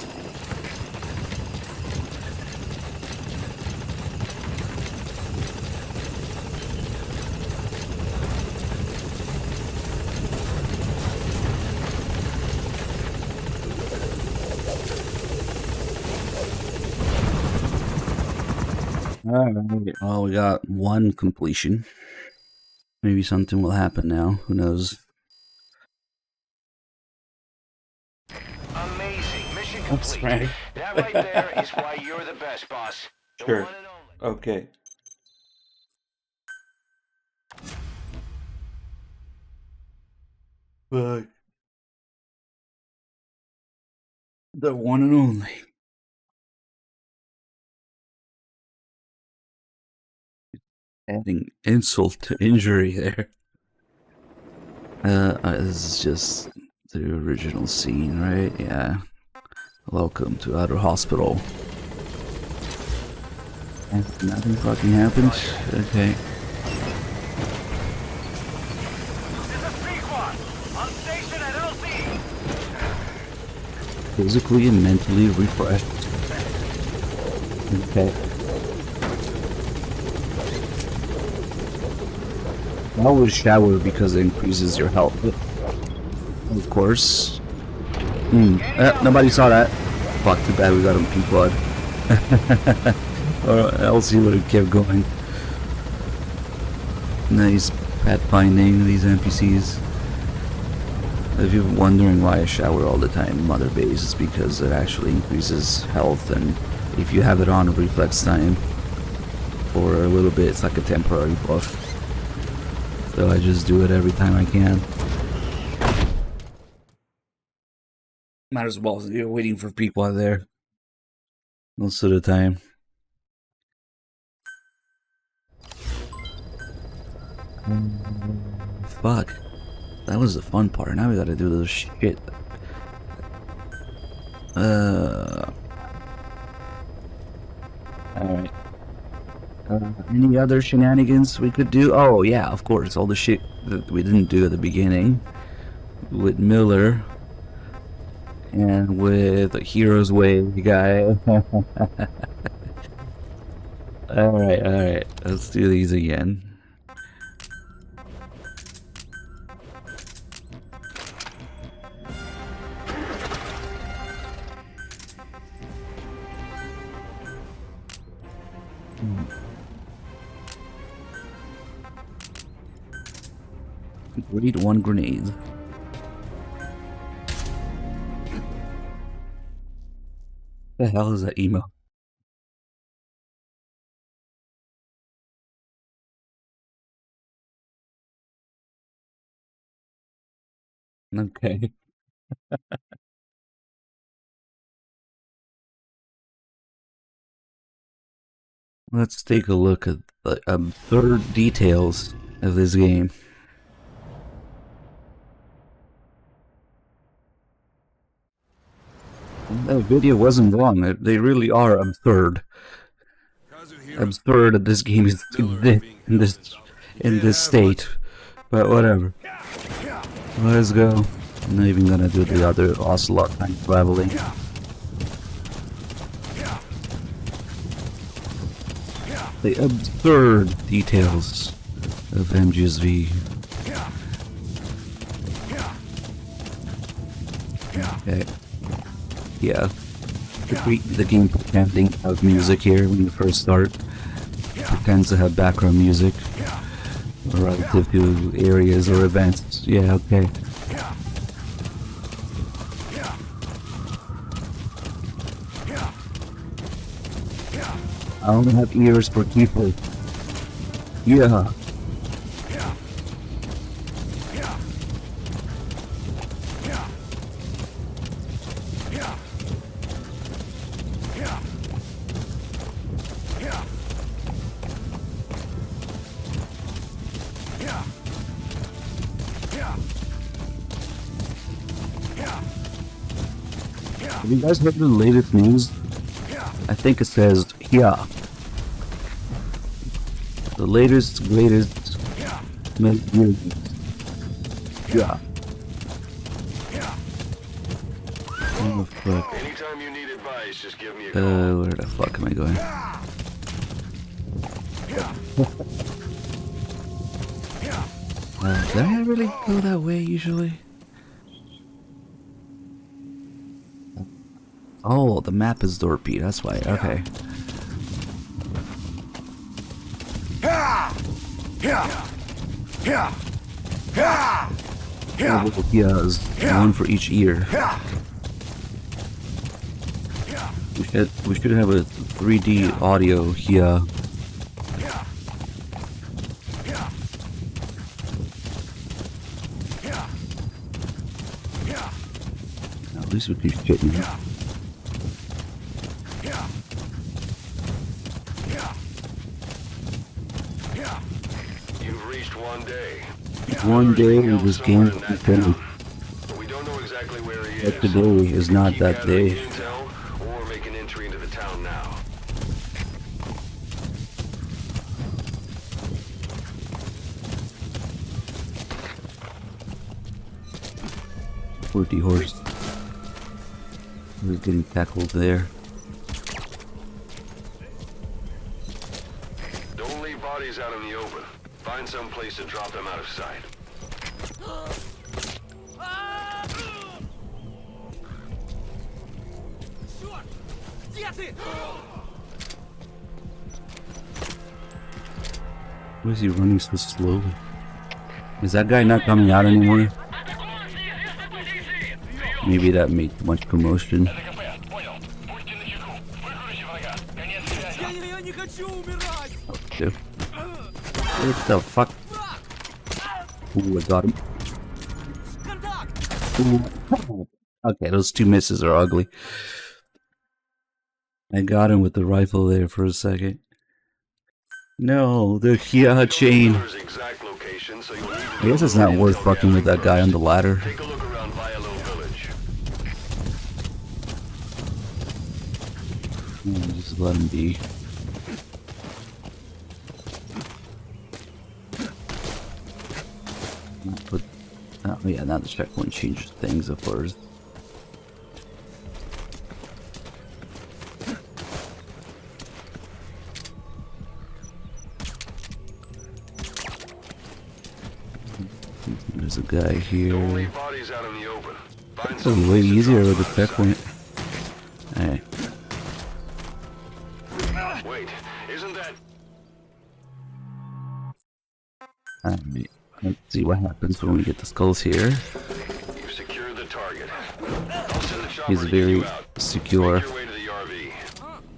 Alright, well, we got one completion. Maybe something will happen now. Who knows? Amazing. Mission That's complete. right. That right there is why you're the best, boss. The Sure. one and only. Okay. But the one and only. Adding insult to injury there. This is just the original scene, right? Yeah. Welcome to Outer Hospital. And nothing fucking happened? Okay. This is Pequod. On station at LZ. Physically and mentally refreshed. Okay. Always shower because it increases your health. Of course. Nobody saw that. Fuck, too bad we got him Pequod. Or else he would have kept going. Nice pathfinding these NPCs. If you're wondering why I shower all the time in Mother Base, it's because it actually increases health, and if you have it on reflex time for a little bit, it's like a temporary buff. So I just do it every time I can. Might as well, you're waiting for Pequod there. Most of the time. Fuck. That was the fun part. Now we gotta do this shit. Alright. Any other shenanigans we could do? Oh, yeah, of course. All the shit that we didn't do at the beginning. With Miller. And with the Hero's Way guy. Alright. Let's do these again. Read one grenade. The hell is that emo? Okay. Let's take a look at the absurd details of this game. That video wasn't wrong. They really are absurd. Absurd that this game is in this state. But whatever. Let's go. I'm not even gonna do the other Ocelot time traveling. The absurd details of MGSV. Okay. Yeah. The game pretending to have music here when you first start. Pretends to have background music relative to areas or events. Yeah, okay. I only have ears for people. Yeah. Have you guys heard the latest news? I think it says, yeah. The latest, greatest news. Yeah. Oh, fuck. Anytime you need advice, just give me a call. Where the fuck am I going? Did I really go that way usually? Oh, the map is Dorpy, that's why, okay. Oh, yeah, there's one for each ear. We should have a 3D audio here. At least we keep getting it. You've reached one day. One day this game will be finished. We don't know exactly where he But is. today is not Keep that gathering day. intel, Poor D-Horse. He was getting tackled there. Don't leave bodies out in the open. Find some place to drop them out of sight. Why is he running so slowly? Is that guy not coming out anymore? Maybe that made too much commotion. Dude. What the fuck? Ooh, I got him. Ooh. Okay, those two misses are ugly. I got him with the rifle there for a second. No, the Kia chain. Exact location, so you'll need to I guess it's not worth fucking with that guy on the ladder. take a look around Vialo Village. Just let him be. Put, oh yeah, now the checkpoint changes things of course. There's a guy here. Don't leave bodies out in the open. Find It's some way place to easier drop with them the out of checkpoint. Hey. sight. Wait, isn't that... Alright, let's see what happens when we get the skulls here. You've secured the target. I'll send the chopper He's to get very you out. secure. Make your way to the RV.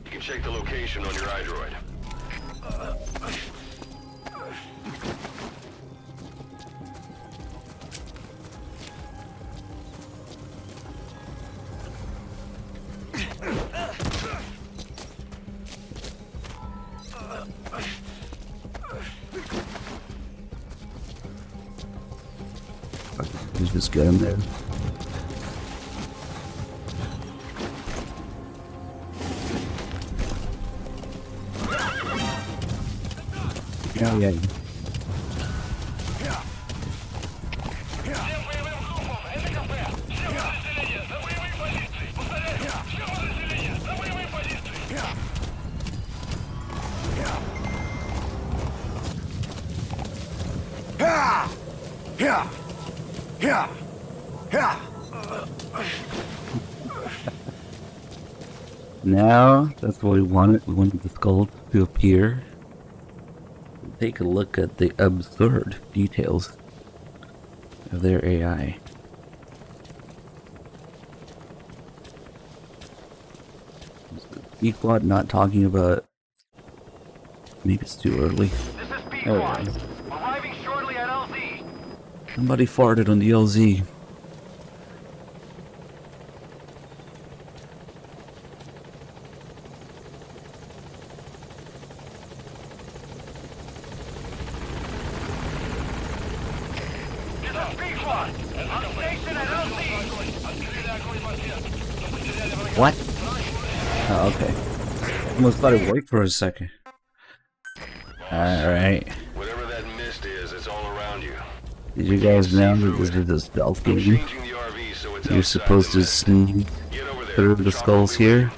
You can check the location on your iDroid. Let's just get him there. Oh yeah. Now, that's what we wanted. We wanted the skull to appear. Take a look at the absurd details of their AI. Equad not talking about... Maybe it's too early. This is B Oh, Squad. yeah. Arriving shortly at LZ. Somebody farted on the LZ. This is B Squad. On station at LZ. What? Oh, okay. Almost thought it worked for a second. Alright. Whatever that mist is, it's all around you. Did you guys know that this is a stealth game? Changing the RV so it's You're outside supposed the to sneak Get over there. through the Chopper skulls will be here.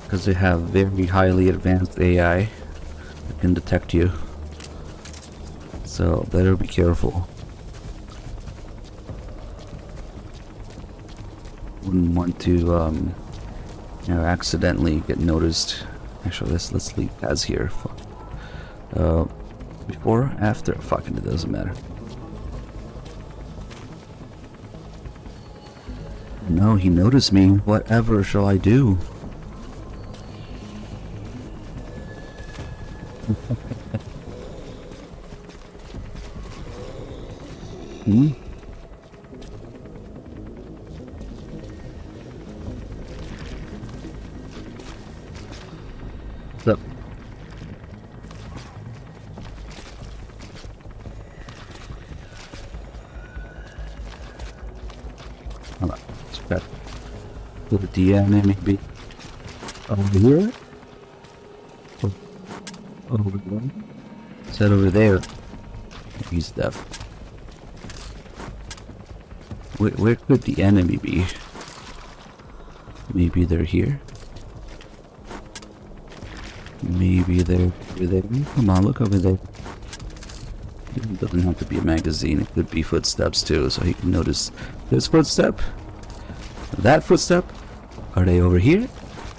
Because they have very highly advanced AI that can detect you. So better be careful. Wouldn't want to you know, accidentally get noticed. Actually, let's leave Kaz here. Before, after, fucking it doesn't matter. No, he noticed me. Whatever shall I do? Hmm? What's up? Hold on. Let's back to the DM maybe. Over here? Or over there? Is that over there? He's deaf. Where could the enemy be? Maybe they're here. Maybe they're over there. Come on, look over there. It doesn't have to be a magazine. It could be footsteps too, so you can notice this footstep, that footstep. Are they over here?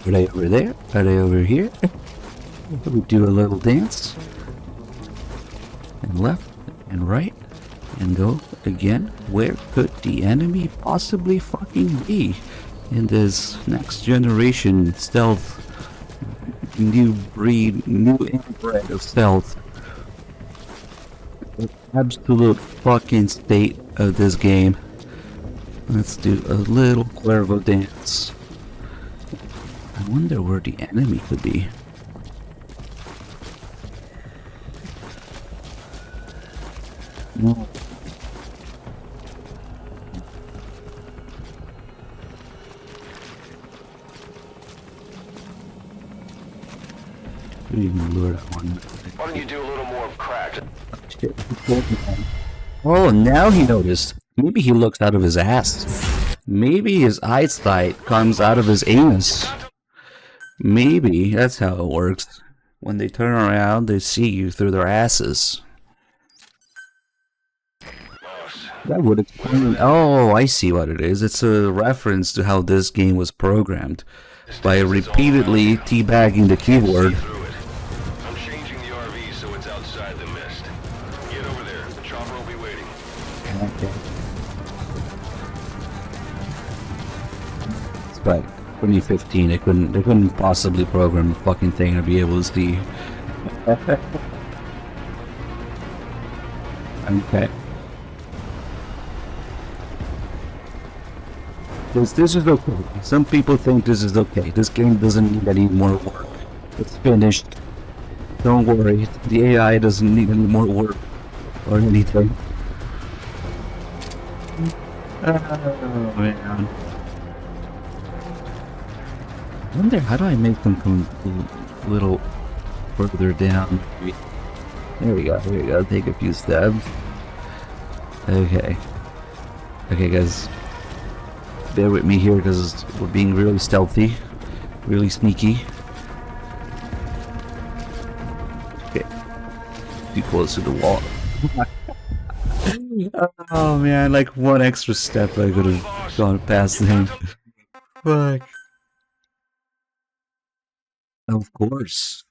Are they over there? Are they over here? We do a little dance. And left and right and go again. Where could the enemy possibly fucking be in this next generation stealth, new breed, new inbred of stealth? The absolute fucking state of this game. Let's do a little Cuervo dance. I wonder where the enemy could be. No. Even lure that one. Why don't you do a little more crack? Shit, oh, now he noticed. Maybe he looks out of his ass. Maybe his eyesight comes out of his anus. Maybe that's how it works. When they turn around, they see you through their asses. That would explain. Oh, I see what it is. It's a reference to how this game was programmed. By repeatedly teabagging the keyboard. I'm changing the RV so it's outside the mist. Get over there. The chopper will be waiting. Okay. It's like 2015. They couldn't possibly program a fucking thing to be able to see. Okay. This is okay. Some people think this is okay. This game doesn't need any more work. It's finished. Don't worry. The AI doesn't need any more work or anything. Oh man. I wonder how do I make them come a little further down? There we go. Here we go. Take a few steps. Okay. Okay, guys. Bear with me here because we're being really stealthy, really sneaky. Okay, too close to the wall. Oh man, like one extra step I could have gone past him. Fuck. Of course.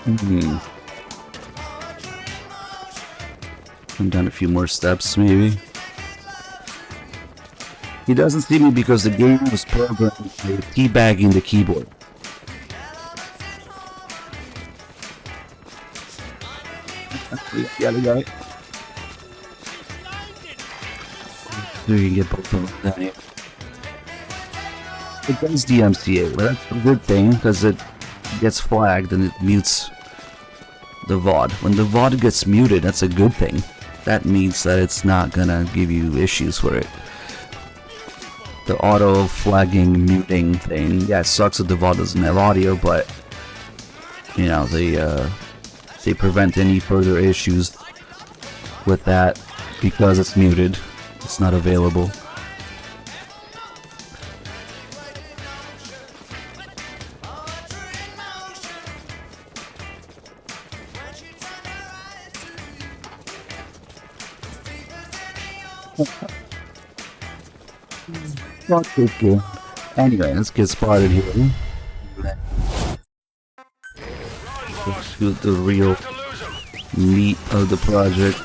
Come down a few more steps, maybe. He doesn't see me because the game was programmed by teabagging the keyboard. Yeah, got it. So you can get both of them down here. It does DMCA, but that's a good thing because it gets flagged and it mutes the VOD. When the VOD gets muted, that's a good thing. That means that it's not gonna give you issues for it. The auto flagging muting thing, yeah, it sucks that the VOD doesn't have audio, but you know, they prevent any further issues with that because it's muted. It's not available. Okay. Anyway, let's get started here. Let's shoot the real meat of the project,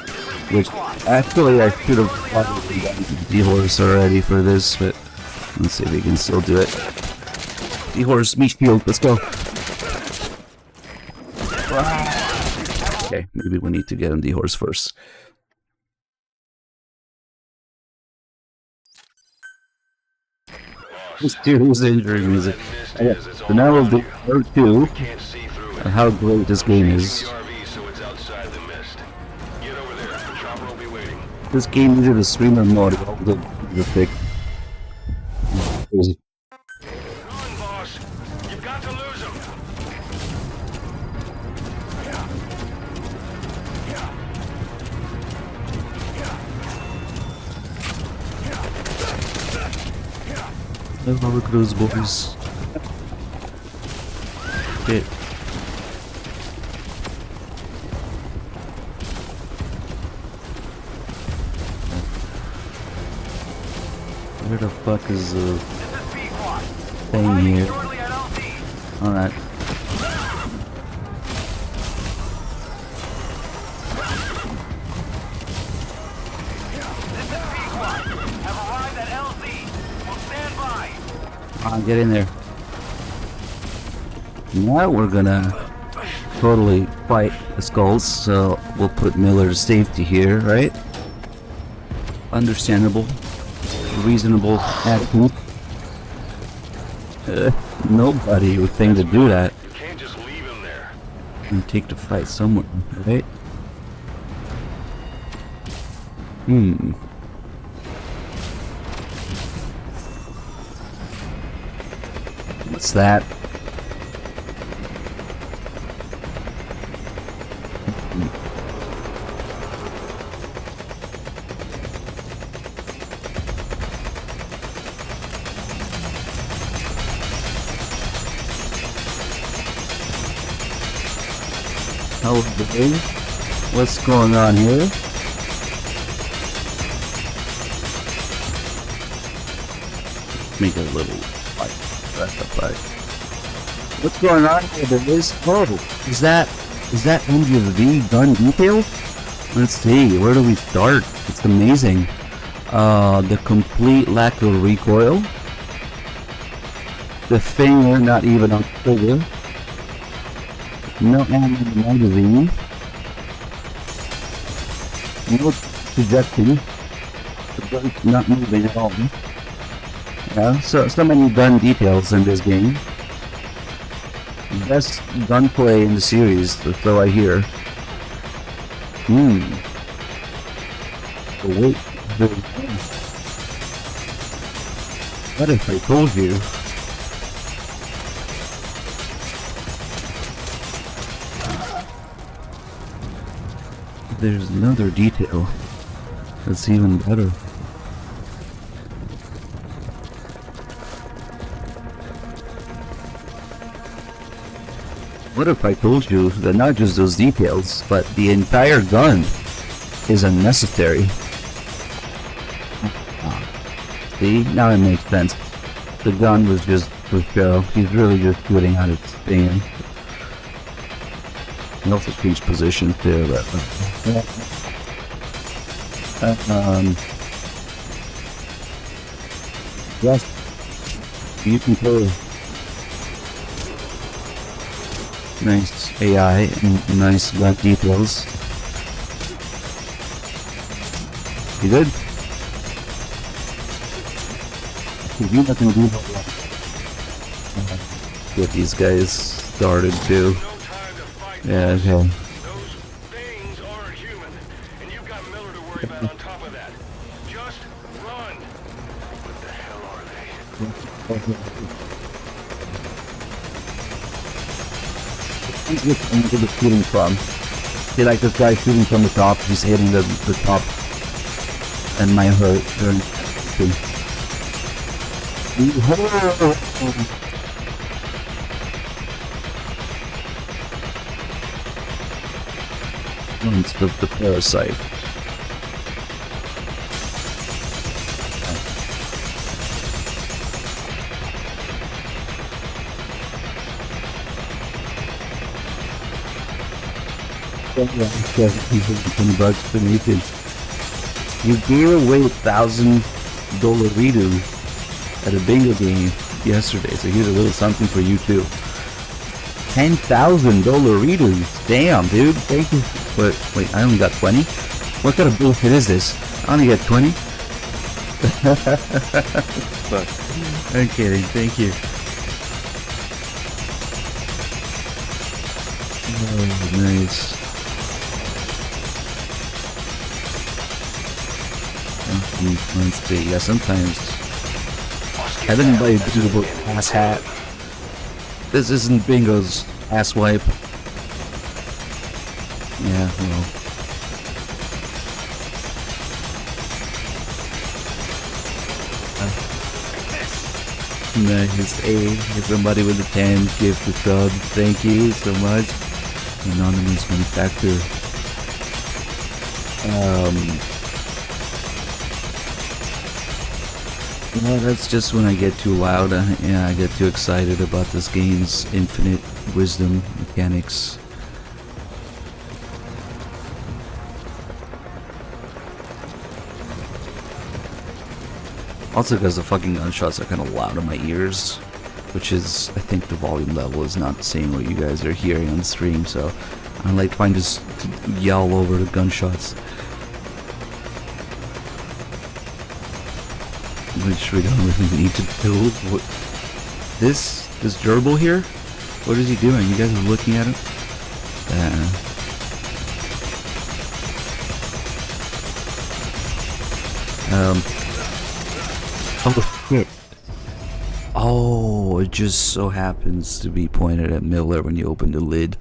which actually I should have probably done D-Horse already for this, but let's see if we can still do it. D-Horse, meat shield, let's go. Okay, maybe we need to get him D-Horse first. Serious injury music. Okay, so now we'll do part 2 of how great this game is. This game needed a streamer mode of all the thick. Crazy. Oh, look at those boys. Shit. Where the fuck is the thing here? Alright. Get in there. Now we're gonna totally fight the skulls, so we'll put Miller to safety here, right? Understandable. Reasonable attitude. Nobody would think to do that. You can't just leave him there. And take the fight somewhere, right? What's that? Okay, what's going on here? Make it a little fight. That's the fight. What's going on here? There is. Oh, is that MGV gun detail? Let's see. Where do we start? It's amazing. The complete lack of recoil. The finger not even on trigger. No ammo in the magazine. No trajectory. The gun's not moving at all. Yeah, so many gun details in this game. Best gunplay in the series, so I hear. But wait, what if I told you? There's another detail that's even better. What if I told you that not just those details, but the entire gun is unnecessary? See, now it makes sense. The gun was just for show. He's really just shooting out its thing. can also change position too. But, yes, you can play. Nice AI and nice gun details. You good? You nothing to do but get these guys started too. Yeah, okay. Those things aren't human, and you've got Miller to worry about on top of that. Just run. What the hell are they? He's into the shooting from. See, like this guy shooting from the top, he's hitting the top, and my hurt. It's the parasite. $20 beneath it. You gave away $1,000 redo at a bingo game yesterday, so here's a little something for you too. $10,000 redos. Damn, dude. Thank you. Wait, I only got 20? What kind of bullshit is this? I only got 20? Fuck. I'm kidding. Thank you. Oh, nice. Let's see. Yeah, sometimes I didn't buy a beautiful ass hat. This isn't Bingo's ass wipe. Yeah, well. Nice. Hey, somebody with a 10 gift the sub. Thank you so much. Anonymous manufacturer. Well, that's just when I get too loud. Yeah, I get too excited about this game's infinite wisdom mechanics. Also because the fucking gunshots are kind of loud in my ears, which is, I think the volume level is not the same what you guys are hearing on the stream, so I'm like trying to just yell over the gunshots. Which we don't really need to do. What, this gerbil here? What is he doing? You guys are looking at him? Oh shit. Oh, it just so happens to be pointed at Miller when you open the lid.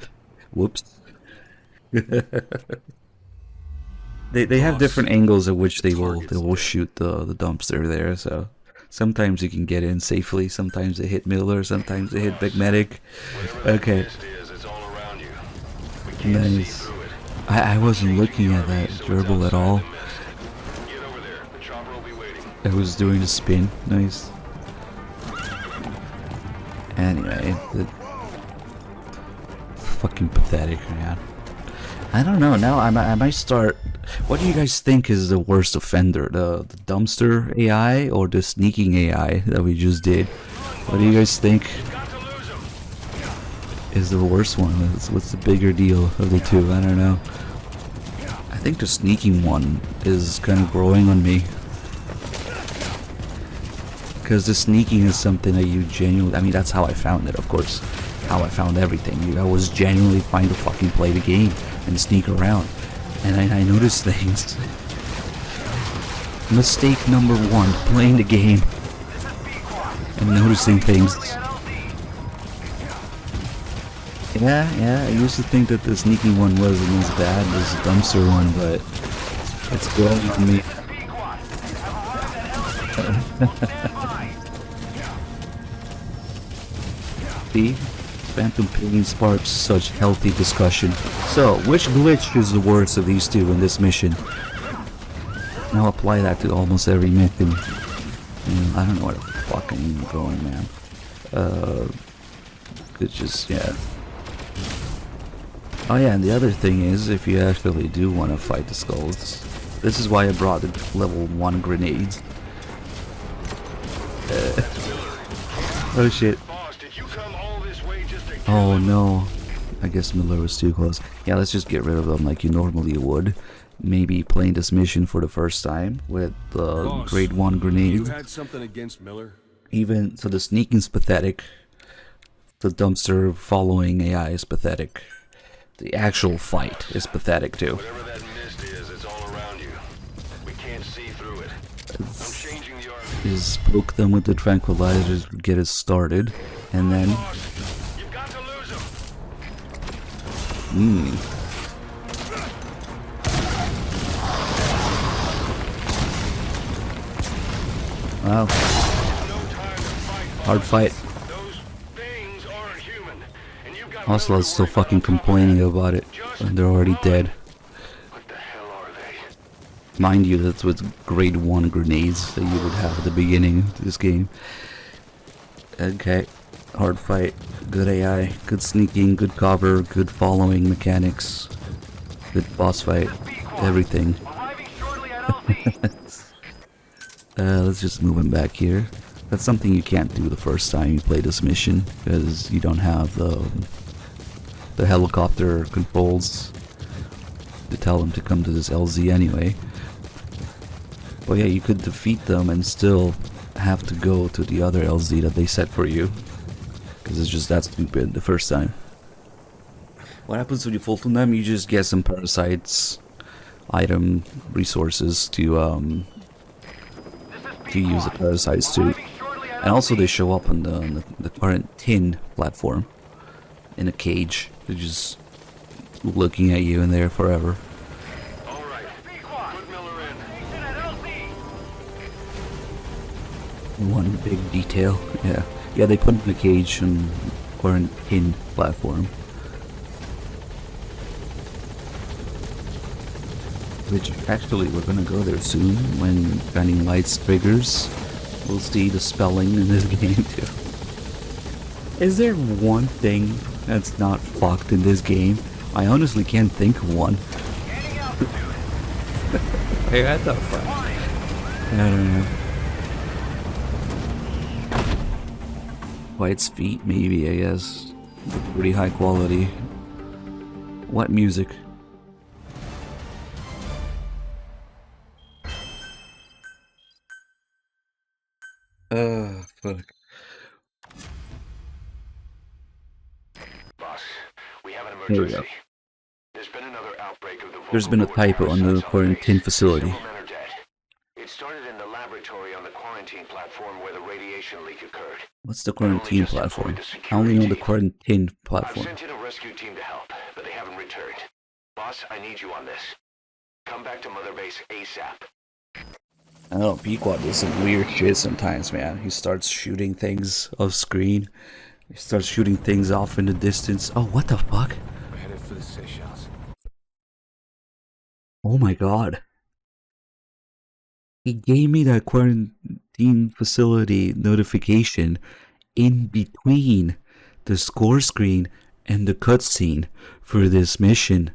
Whoops. They have different angles at which they will shoot the dumpster there, so sometimes you can get in safely, sometimes they hit Miller, sometimes they hit Big Medic. Okay. Nice. I wasn't looking at that gerbil at all. I was doing a spin. Nice. Anyway, fucking pathetic, man. I don't know, now I might start... What do you guys think is the worst offender? The dumpster AI or the sneaking AI that we just did? What do you guys think is the worst one? What's the bigger deal of the two? I don't know. I think the sneaking one is kind of growing on me. Because the sneaking is something that you genuinely... I mean, that's how I found it, of course. How I found everything. I was genuinely trying to fucking play the game and sneak around. And I noticed things. Mistake number one, playing the game and noticing things. Yeah, I used to think that the sneaking one wasn't as bad as the dumpster one, but it's growing on me. See? Phantom Pain sparks such healthy discussion. So, which glitch is the worst of these two in this mission? Now apply that to almost every mission. I don't know where the fuck I'm even going, man. It's just, yeah. Oh yeah, and the other thing is, if you actually do want to fight the skulls, this is why I brought the level 1 grenades. Oh shit. Boss, did you come all this way just to Oh no. I guess Miller was too close. Yeah, let's just get rid of them like you normally would. Maybe playing this mission for the first time with the Boss, grade 1 grenade. You had something against Miller? Even so, the sneaking's pathetic. The dumpster following AI is pathetic. The actual fight is pathetic too. Whatever that mist is, it's all around you. We can't see through it. I'm changing the RV. Is poke them with the tranquilizers to get it started, and then Boss, you've got to lose him. Wow, No time to fight, boss. hard fight. Those things aren't human. And you've got Also, Miller I'm to still worry about fucking on top of complaining that. about it, Just and they're already run. dead. What the hell are they? Mind you, that's with grade 1 grenades that you would have at the beginning of this game. Okay, hard fight, good AI, good sneaking, good cover, good following mechanics, good boss fight, everything. Arriving shortly at LZ. Let's just move him back here. That's something you can't do the first time you play this mission, because you don't have the helicopter controls to tell them to come to this LZ anyway. But yeah, you could defeat them and still have to go to the other LZ that they set for you, because it's just that stupid the first time. What happens when you Fulton them? You just get some parasites, item, resources to use the parasites too. And also they show up on the quarantine platform in a cage. They're just looking at you in there forever. All right. Put Miller in. Station at LZ. One big detail. Yeah, they put him in a cage on quarantine platform. Which actually we're gonna go there soon when Shining Lights triggers. We'll see the spelling in this game too. Is there one thing that's not fucked in this game? I honestly can't think of one. Gaining altitude. Hey, what the fuck? I don't know. White's feet, maybe, I guess. Pretty high quality. What music? Fuck. Boss, we have an Here we emergency. go. There's been another outbreak of the There's been a vocal typo on the parasites quarantine base. facility. Several men are dead. It started in the laboratory on the quarantine platform where the radiation leak occurred. What's the quarantine platform? I only know the quarantine I've platform. sent in a rescue team to help, but they haven't returned. Boss, I need you on this. Come back to Mother Base ASAP. I know, Pequod does some weird shit sometimes, man. He starts shooting things off screen. He starts shooting things off in the distance. Oh, what the fuck? We're headed for the Seychelles. Oh my god. He gave me that quarantine facility notification in between the score screen and the cutscene for this mission.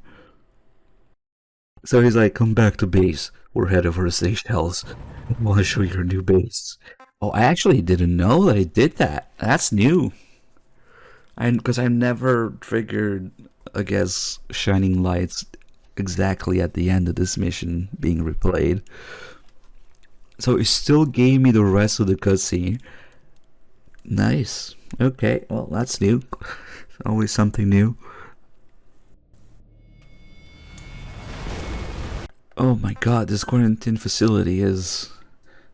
So he's like, come back to base. We're headed for the Seychelles. I want to show you our new base. Oh, I actually didn't know that it did that. That's new. And because I've never triggered, I guess, Shining Lights exactly at the end of this mission being replayed. So it still gave me the rest of the cutscene. Nice. Okay, well, that's new. Always something new. Oh my god, this quarantine facility is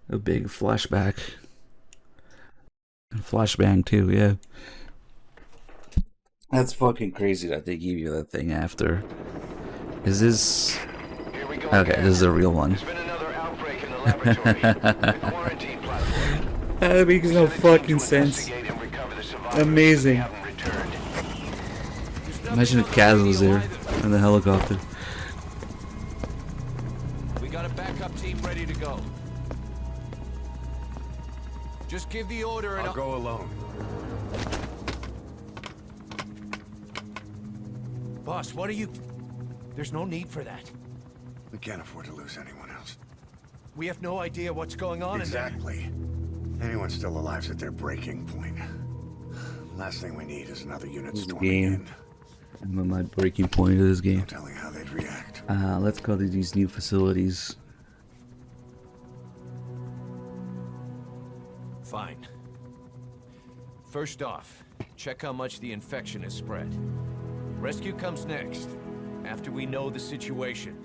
a big flashback. And flashbang too, yeah. That's fucking crazy that they give you that thing after. Is this... Here we go. Okay, again. this is a real one. There's been another outbreak in the laboratory. The quarantine platform. That makes no Sent a team fucking to sense. investigate and recover the survivors. Amazing. They haven't returned. Imagine if Kaz was there in the helicopter. We got a backup team ready to go. Just give the order and I'll go alone. Boss, what are you... There's no need for that. We can't afford to lose anyone else. We have no idea what's going on in there. Exactly. Anyone still alive's at their breaking point. Last thing we need is another unit storming Game. in. I'm at my breaking point of this game. No telling how they'd react. Let's go to these new facilities. Fine. First off, check how much the infection has spread. Rescue comes next, after we know the situation.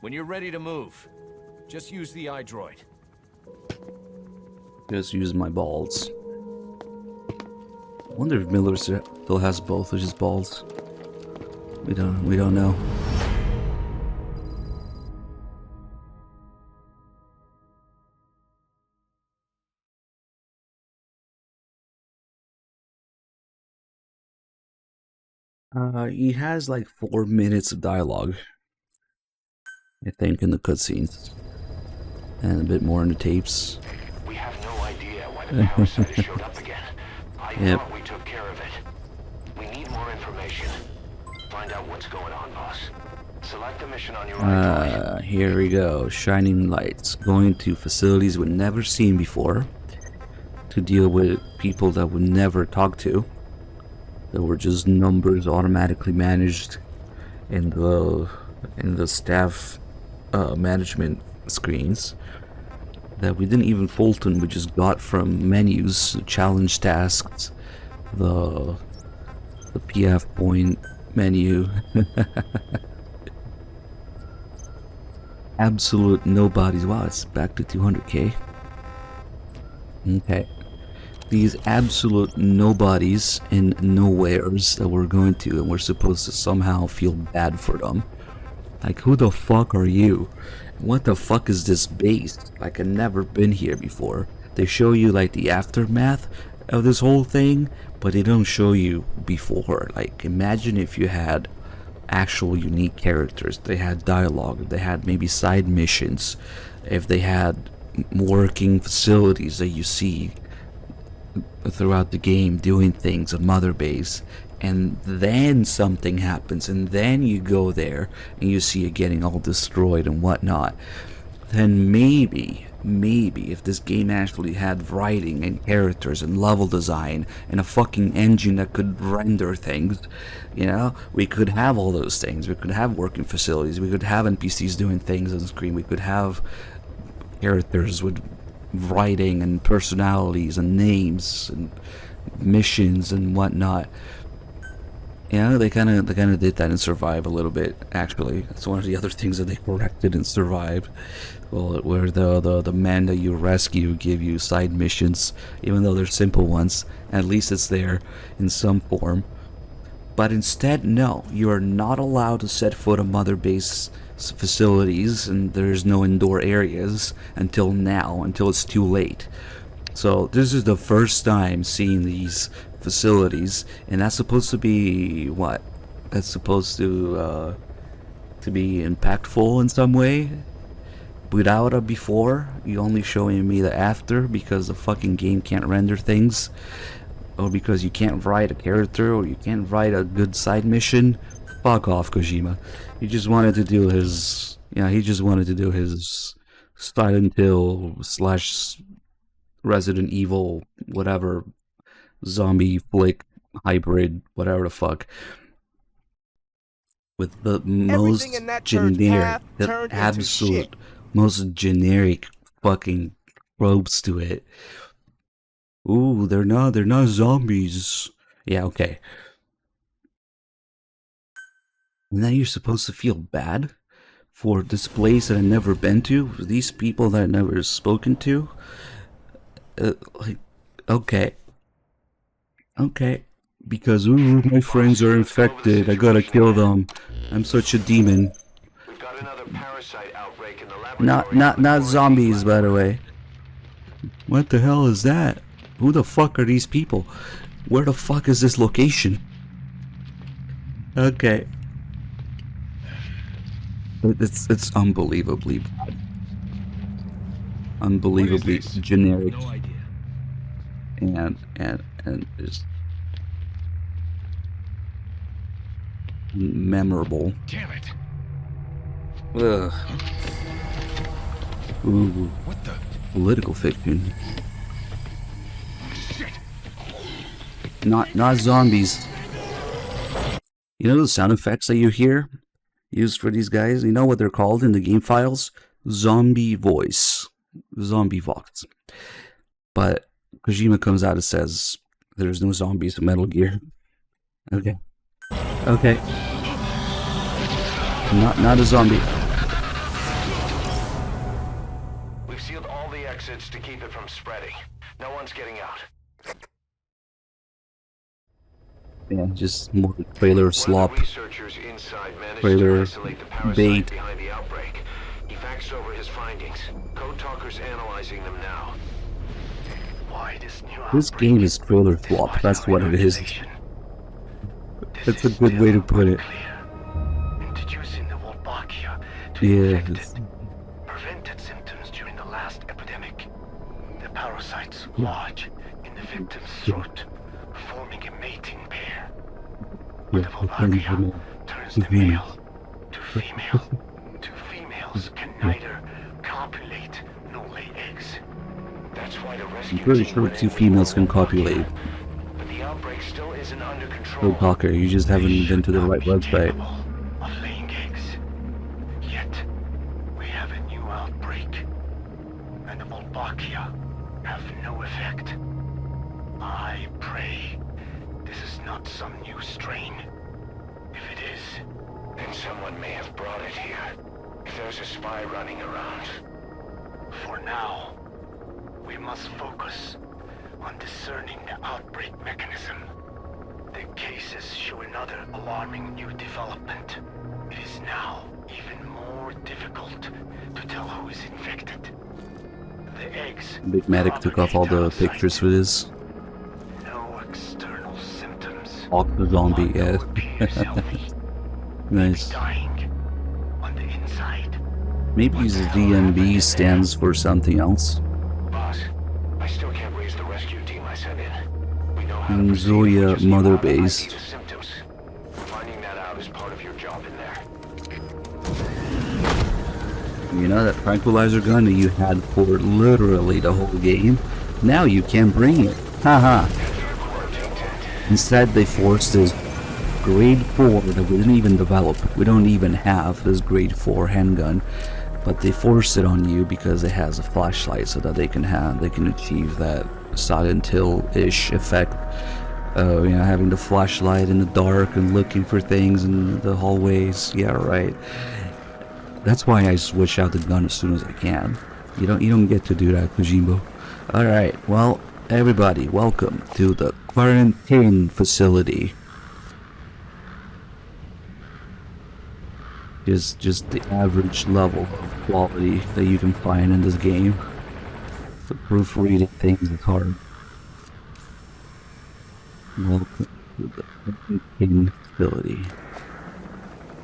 When you're ready to move, just use the iDroid. Just use my balls. I wonder if Miller still has both of his balls. We don't know. He has like 4 minutes of dialogue, I think, in the cutscenes, and a bit more in the tapes. We have no idea why the parasite has showed up again. I thought we took care of it. We need more information. Find out what's going on, boss. Select the mission on your iDroid. Here we go. Shining lights. Going to facilities we've never seen before to deal with people that we never talk to. That were just numbers automatically managed in the staff management screens that we didn't even Fulton. We just got from menus, challenge tasks, the PF point menu. Absolute nobodies. Wow, it's back to 200k. Okay. These absolute nobodies and nowheres that we're going to, and we're supposed to somehow feel bad for them. Like, who the fuck are you? What the fuck is this base? Like, I've never been here before. They show you like the aftermath of this whole thing, but they don't show you before. Like, imagine if you had actual unique characters, they had dialogue, they had maybe side missions, if they had working facilities that you see throughout the game doing things on Mother Base, and then something happens, and then you go there and you see it getting all destroyed and whatnot. Then maybe if this game actually had writing and characters and level design and a fucking engine that could render things, you know, we could have all those things. We could have working facilities, we could have NPCs doing things on screen, we could have characters with writing and personalities and names and missions and whatnot. You know, they kind of did that in Survive a little bit. Actually, that's one of the other things that they corrected in Survive. Well, where the men that you rescue give you side missions, even though they're simple ones. At least it's there in some form. But instead, no, you are not allowed to set foot on Mother Base facilities, and there's no indoor areas until now, until it's too late. So this is the first time seeing these facilities, and that's supposed to be what? That's supposed to be impactful in some way. Without a before, you only showing me the after because the fucking game can't render things, or because you can't write a character, or you can't write a good side mission. Fuck off, Kojima. He just wanted to do his, he just wanted to do his Silent Hill / Resident Evil, whatever, zombie flick hybrid, whatever the fuck, with the most generic, the absolute most generic fucking tropes to it. Ooh, they're not zombies. Yeah, okay. And then you're supposed to feel bad for this place that I've never been to, for these people that I've never spoken to. Like, okay, because ooh, my friends are infected, I gotta kill them, I'm such a demon. We've got another parasite outbreak in the laboratory. Not zombies, by the way. What the hell is that? Who the fuck are these people? Where the fuck is this location? Okay. It's unbelievably bad. Unbelievably generic. No idea. And just memorable. Damn it! Ugh. Ooh, What the political fiction. shit? Not zombies. You know the sound effects that you hear used for these guys? You know what they're called in the game files? Zombie voice. Zombie vox. But Kojima comes out and says there's no zombies in Metal Gear. Okay. Okay. Not a zombie. We've sealed all the exits to keep it from spreading. No one's getting out. Yeah, just more trailer slop. One of the researchers inside managed Trailer to isolate the parasite bait. behind the outbreak. He faxed over his findings. Code Talker's analyzing them now. Why this new This outbreak? game is trailer flop. That's what it is. That's a good way to put it. Introducing the Wolbachia to Yeah. infected, prevented symptoms during the last epidemic. The parasites lodge in the victim's throat, forming a mating pair. Yeah, The Wolbachia turns the male to female. Two females can neither copulate nor lay eggs. That's why the rescue I'm pretty team sure went in two with females can Wolbachia. copulate. But the outbreak still isn't under control. Oh, Talker, you just haven't been to the right website. Of laying eggs. Yet, we have a new outbreak. And the Wolbachia have no effect. I pray this is not some new strain. If it is, then someone may have brought it here. If there's a spy running around. For now, we must focus on discerning the outbreak mechanism. The cases show another alarming new development. It is now even more difficult to tell who is infected. The eggs Big Medic took off all the propagate pictures for this. no external symptoms. Octo zombie, yeah. One who appears healthy, Nice. dying on the inside. Maybe ZMB stands for something else. Boss, I still can't raise the rescue team I sent in. We know how to Mm, proceed, Zoya we just need Mother to ID Base. the symptoms. Finding that out is part of your job in there. You know that tranquilizer gun that you had for literally the whole game? Now you can't bring it. Haha. Instead, they forced this grade 4 that we didn't even develop. We don't even have this grade 4 handgun. But they force it on you because it has a flashlight so that they can achieve that Silent Hill-ish effect. You know, having the flashlight in the dark and looking for things in the hallways. Yeah, right. That's why I switch out the gun as soon as I can. You don't get to do that, Kojima. Alright, well, everybody, welcome to the quarantine facility. Just the average level of quality that you can find in this game. The proofreading things is hard. Welcome to the quarantine facility.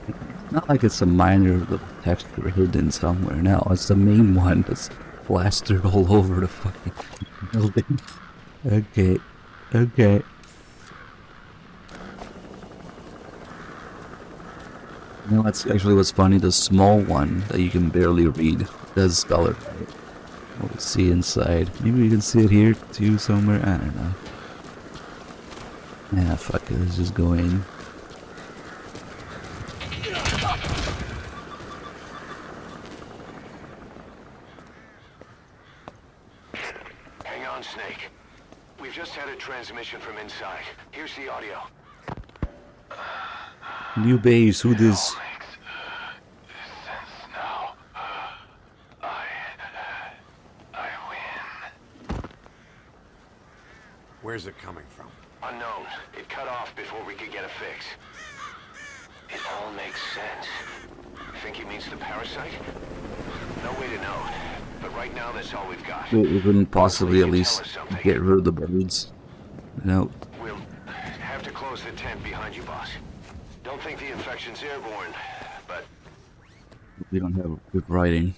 It's not like it's a minor little texture hidden somewhere. No, it's the main one that's plastered all over the fucking building. Okay. Okay. You know, that's actually what's funny. The small one that you can barely read does spell it right. Let's see inside. Maybe we can see it here too somewhere. I don't know. Yeah, fuck it. Let's just go in. Hang on, Snake. We've just had a transmission from inside. Here's the audio. New base, who this? Where's it coming from? Unknown. It cut off before we could get a fix. It all makes sense. Think he means the parasite? No way to know. But right now, that's all we've got. We couldn't possibly at Hopefully you least can tell us something. get rid of the birds. No. We'll have to close the tent behind you, boss. Don't think the infection's airborne, but We don't have good writing.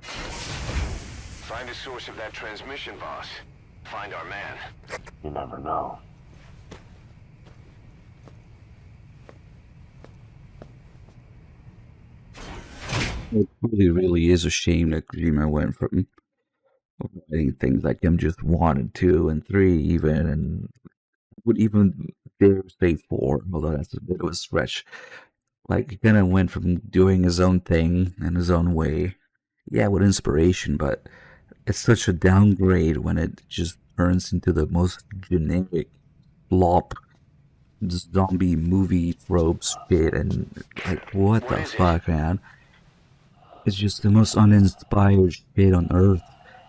find a source of that transmission, boss. Find our man. You never know. It really is a shame that Kojima went from writing things like MGS1 and 2 and 3 even, and would even dare say 4, although that's a bit of a stretch. Like, he kind of went from doing his own thing in his own way, yeah, with inspiration, but it's such a downgrade when it just turns into the most generic flop zombie movie tropes shit, and like, what the fuck, man? It's just the most uninspired shit on earth.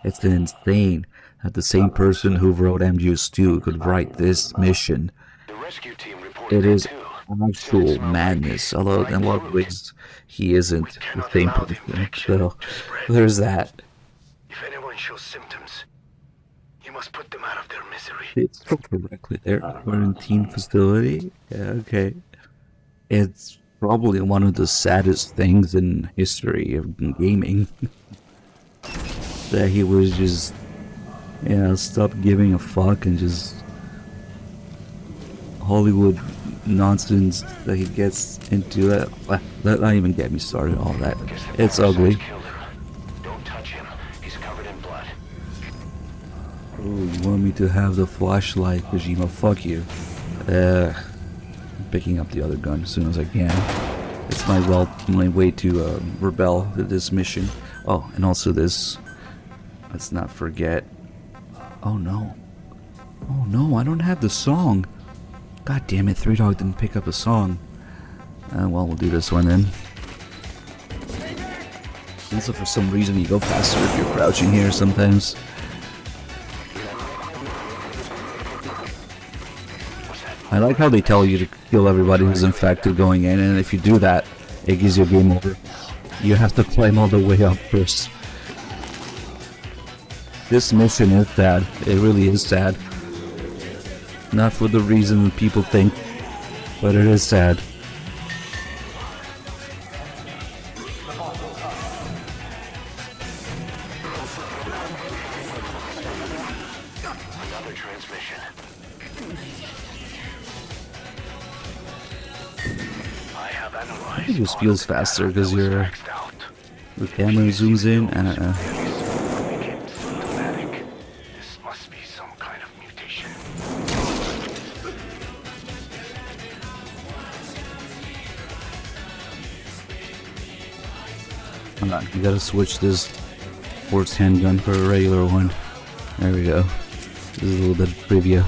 It's insane that the same person who wrote MGS2 could write this mission. The rescue team reported It is that too. actual madness, although in a lot of ways he isn't the same person. So there's that. If anyone shows symptoms, you must put them out of their misery. It's so correctly there. Quarantine facility? Yeah, okay. It's probably one of the saddest things in history of gaming. That he was just, stop giving a fuck and just Hollywood nonsense that he gets into. Let not even get me started on all that. It's ugly. Don't touch him. He's covered in blood. Oh, you want me to have the flashlight, Kojima? Fuck you. I'm picking up the other gun as soon as I can. It's my way to rebel to this mission. Oh, and also this. Let's not forget. Oh no. Oh no, I don't have the song. God damn it, Three Dog didn't pick up a song. Well, we'll do this one then. Also, for some reason, you go faster if you're crouching here sometimes. I like how they tell you to kill everybody who's infected going in, and if you do that, it gives you a game over. You have to climb all the way up first. This mission is sad. It really is sad. Not for the reason people think, but it is sad. Another transmission. I have analyzed. It just feels faster because the camera zooms in. I don't know. This must be some kind of mutation. Hold on, you gotta switch this sports handgun for a regular one. There we go. This is a little bit of preview.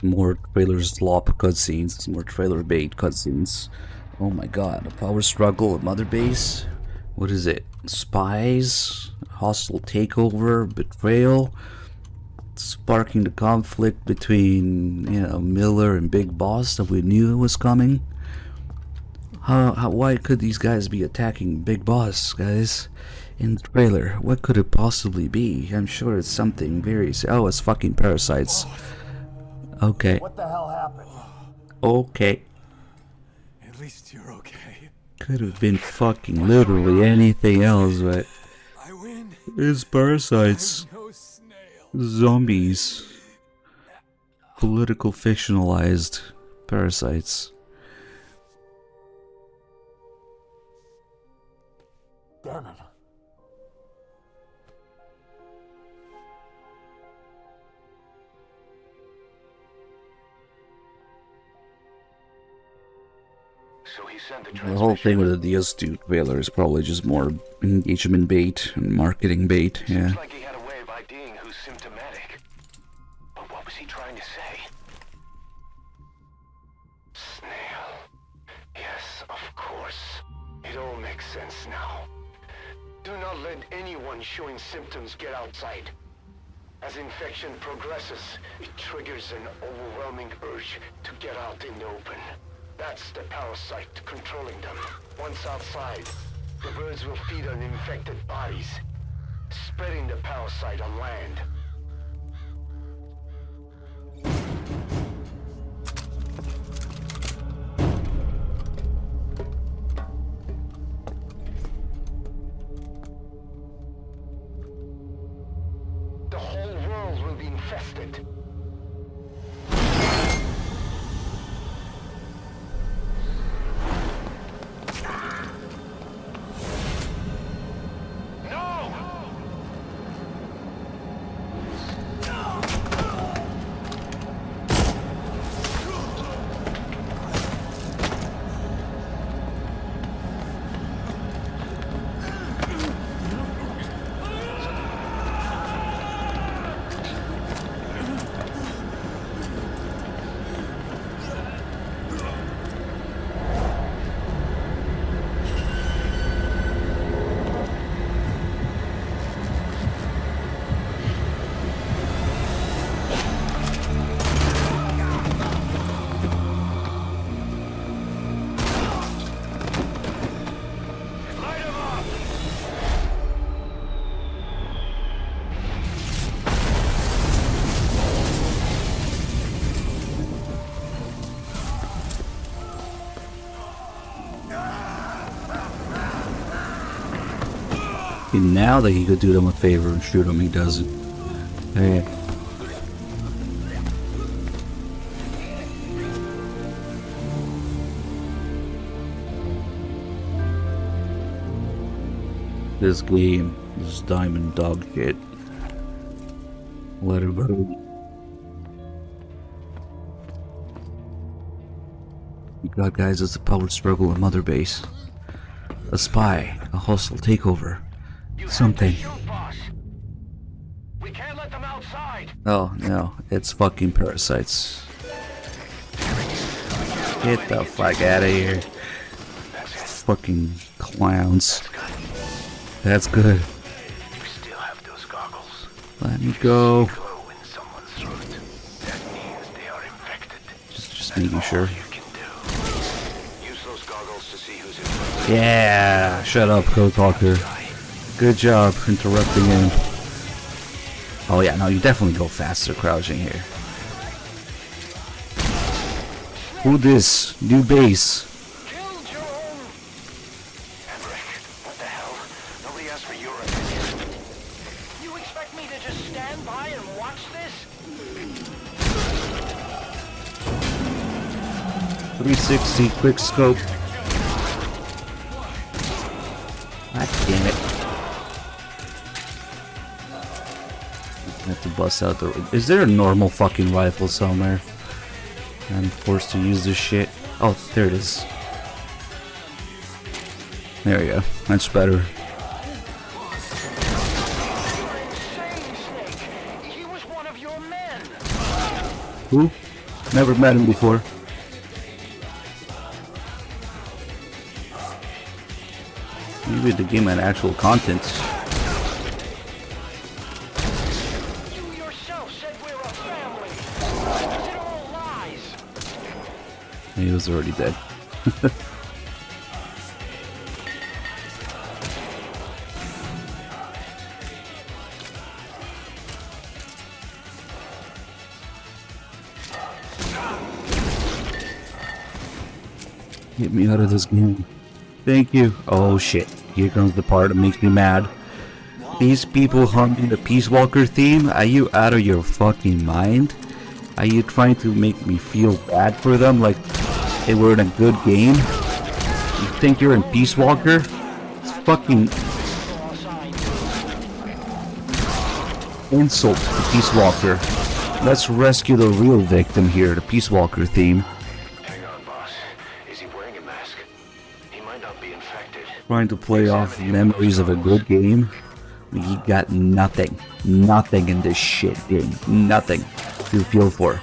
More trailer slop cutscenes, more trailer bait cutscenes. Oh my god, a power struggle at Mother Base? What is it? Spies? Hostile takeover? Betrayal? Sparking the conflict between, Miller and Big Boss that we knew was coming? Why could these guys be attacking Big Boss, guys? In the trailer, what could it possibly be? I'm sure it's something very... Oh, it's fucking parasites. Okay. What the hell happened? Okay. At least you're okay. Could have been fucking literally anything else, but I win. it's parasites. No snail. Zombies. Political fictionalized parasites. Damn it. So he sent the The whole thing with the DS2 trailer is probably just more engagement bait and marketing bait, yeah. Seems like he had a way of IDing who's symptomatic. But what was he trying to say? Snail. Yes, of course. It all makes sense now. Do not let anyone showing symptoms get outside. As infection progresses, it triggers an overwhelming urge to get out in the open. That's the parasite controlling them. Once outside, the birds will feed on infected bodies, Spreading the parasite on land. The whole world will be infested. And now that he could do them a favor and shoot him, he doesn't. Hey. This game is diamond dog shit. Let it go. You got guys, it's a power struggle in Mother Base. A spy, a hostile takeover. Something. We can't let them outside. Oh no, it's fucking parasites. Get the fuck out of here. Fucking clowns. That's good. You still have those goggles. Let me go. Glow in someone's throat. That means they are infected. Just making sure. You can do. Use those goggles to see who's infected. Yeah, shut up, Code Talker. Good job interrupting him. Oh yeah, no, you definitely go faster crouching here. Who this? New base. Killed your own. Emmerich, what the hell? Nobody asked for your opinion. You expect me to just stand by and watch this? 360 quick scope. God damn it. I have to bust out the... Is there a normal fucking rifle somewhere? I'm forced to use this shit. Oh, there it is. There we go. That's better. Insane, Snake. He was one of your men. Who? Never met him before. Maybe the game had actual content. You yourself said we're a family. Is it all lies? He was already dead. Get me out of this game. Thank you. Oh shit. Here comes the part that makes me mad. These people humming the Peace Walker theme? Are you out of your fucking mind? Are you trying to make me feel bad for them like they were in a good game? You think you're in Peace Walker? It's fucking insult to Peace Walker. Let's rescue the real victim here, the Peace Walker theme. Hang on, boss. Is he wearing a mask? He might not be infected. Trying to play off memories of a good game. We got nothing. Nothing in this shit game. Nothing to feel for.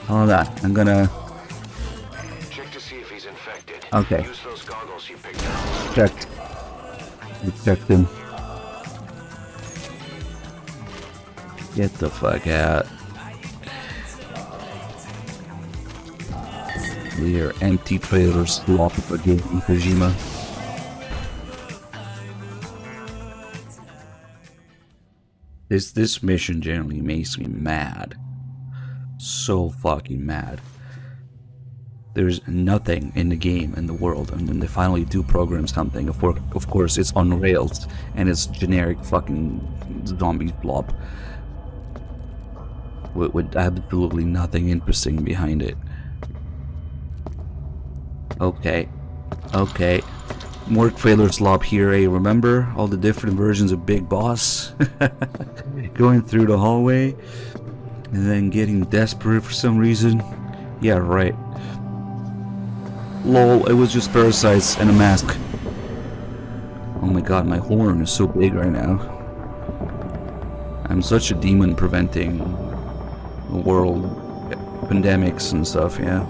Hold on. I'm gonna... Check to see if he's infected. Okay. Use those goggles you picked up. Checked. We checked him. Get the fuck out. We are empty trailers slop of a game in Kojima. This mission generally makes me mad. So fucking mad. There's nothing in the game, in the world, and then they finally do program something. Of course, it's on rails, and it's generic fucking zombie blob. With absolutely nothing interesting behind it. Okay. More trailer slop here, eh? Remember all the different versions of Big Boss? Going through the hallway, and then getting desperate for some reason? Yeah, right. Lol, it was just parasites and a mask. Oh my god, my horn is so big right now. I'm such a demon preventing the world pandemics and stuff, yeah.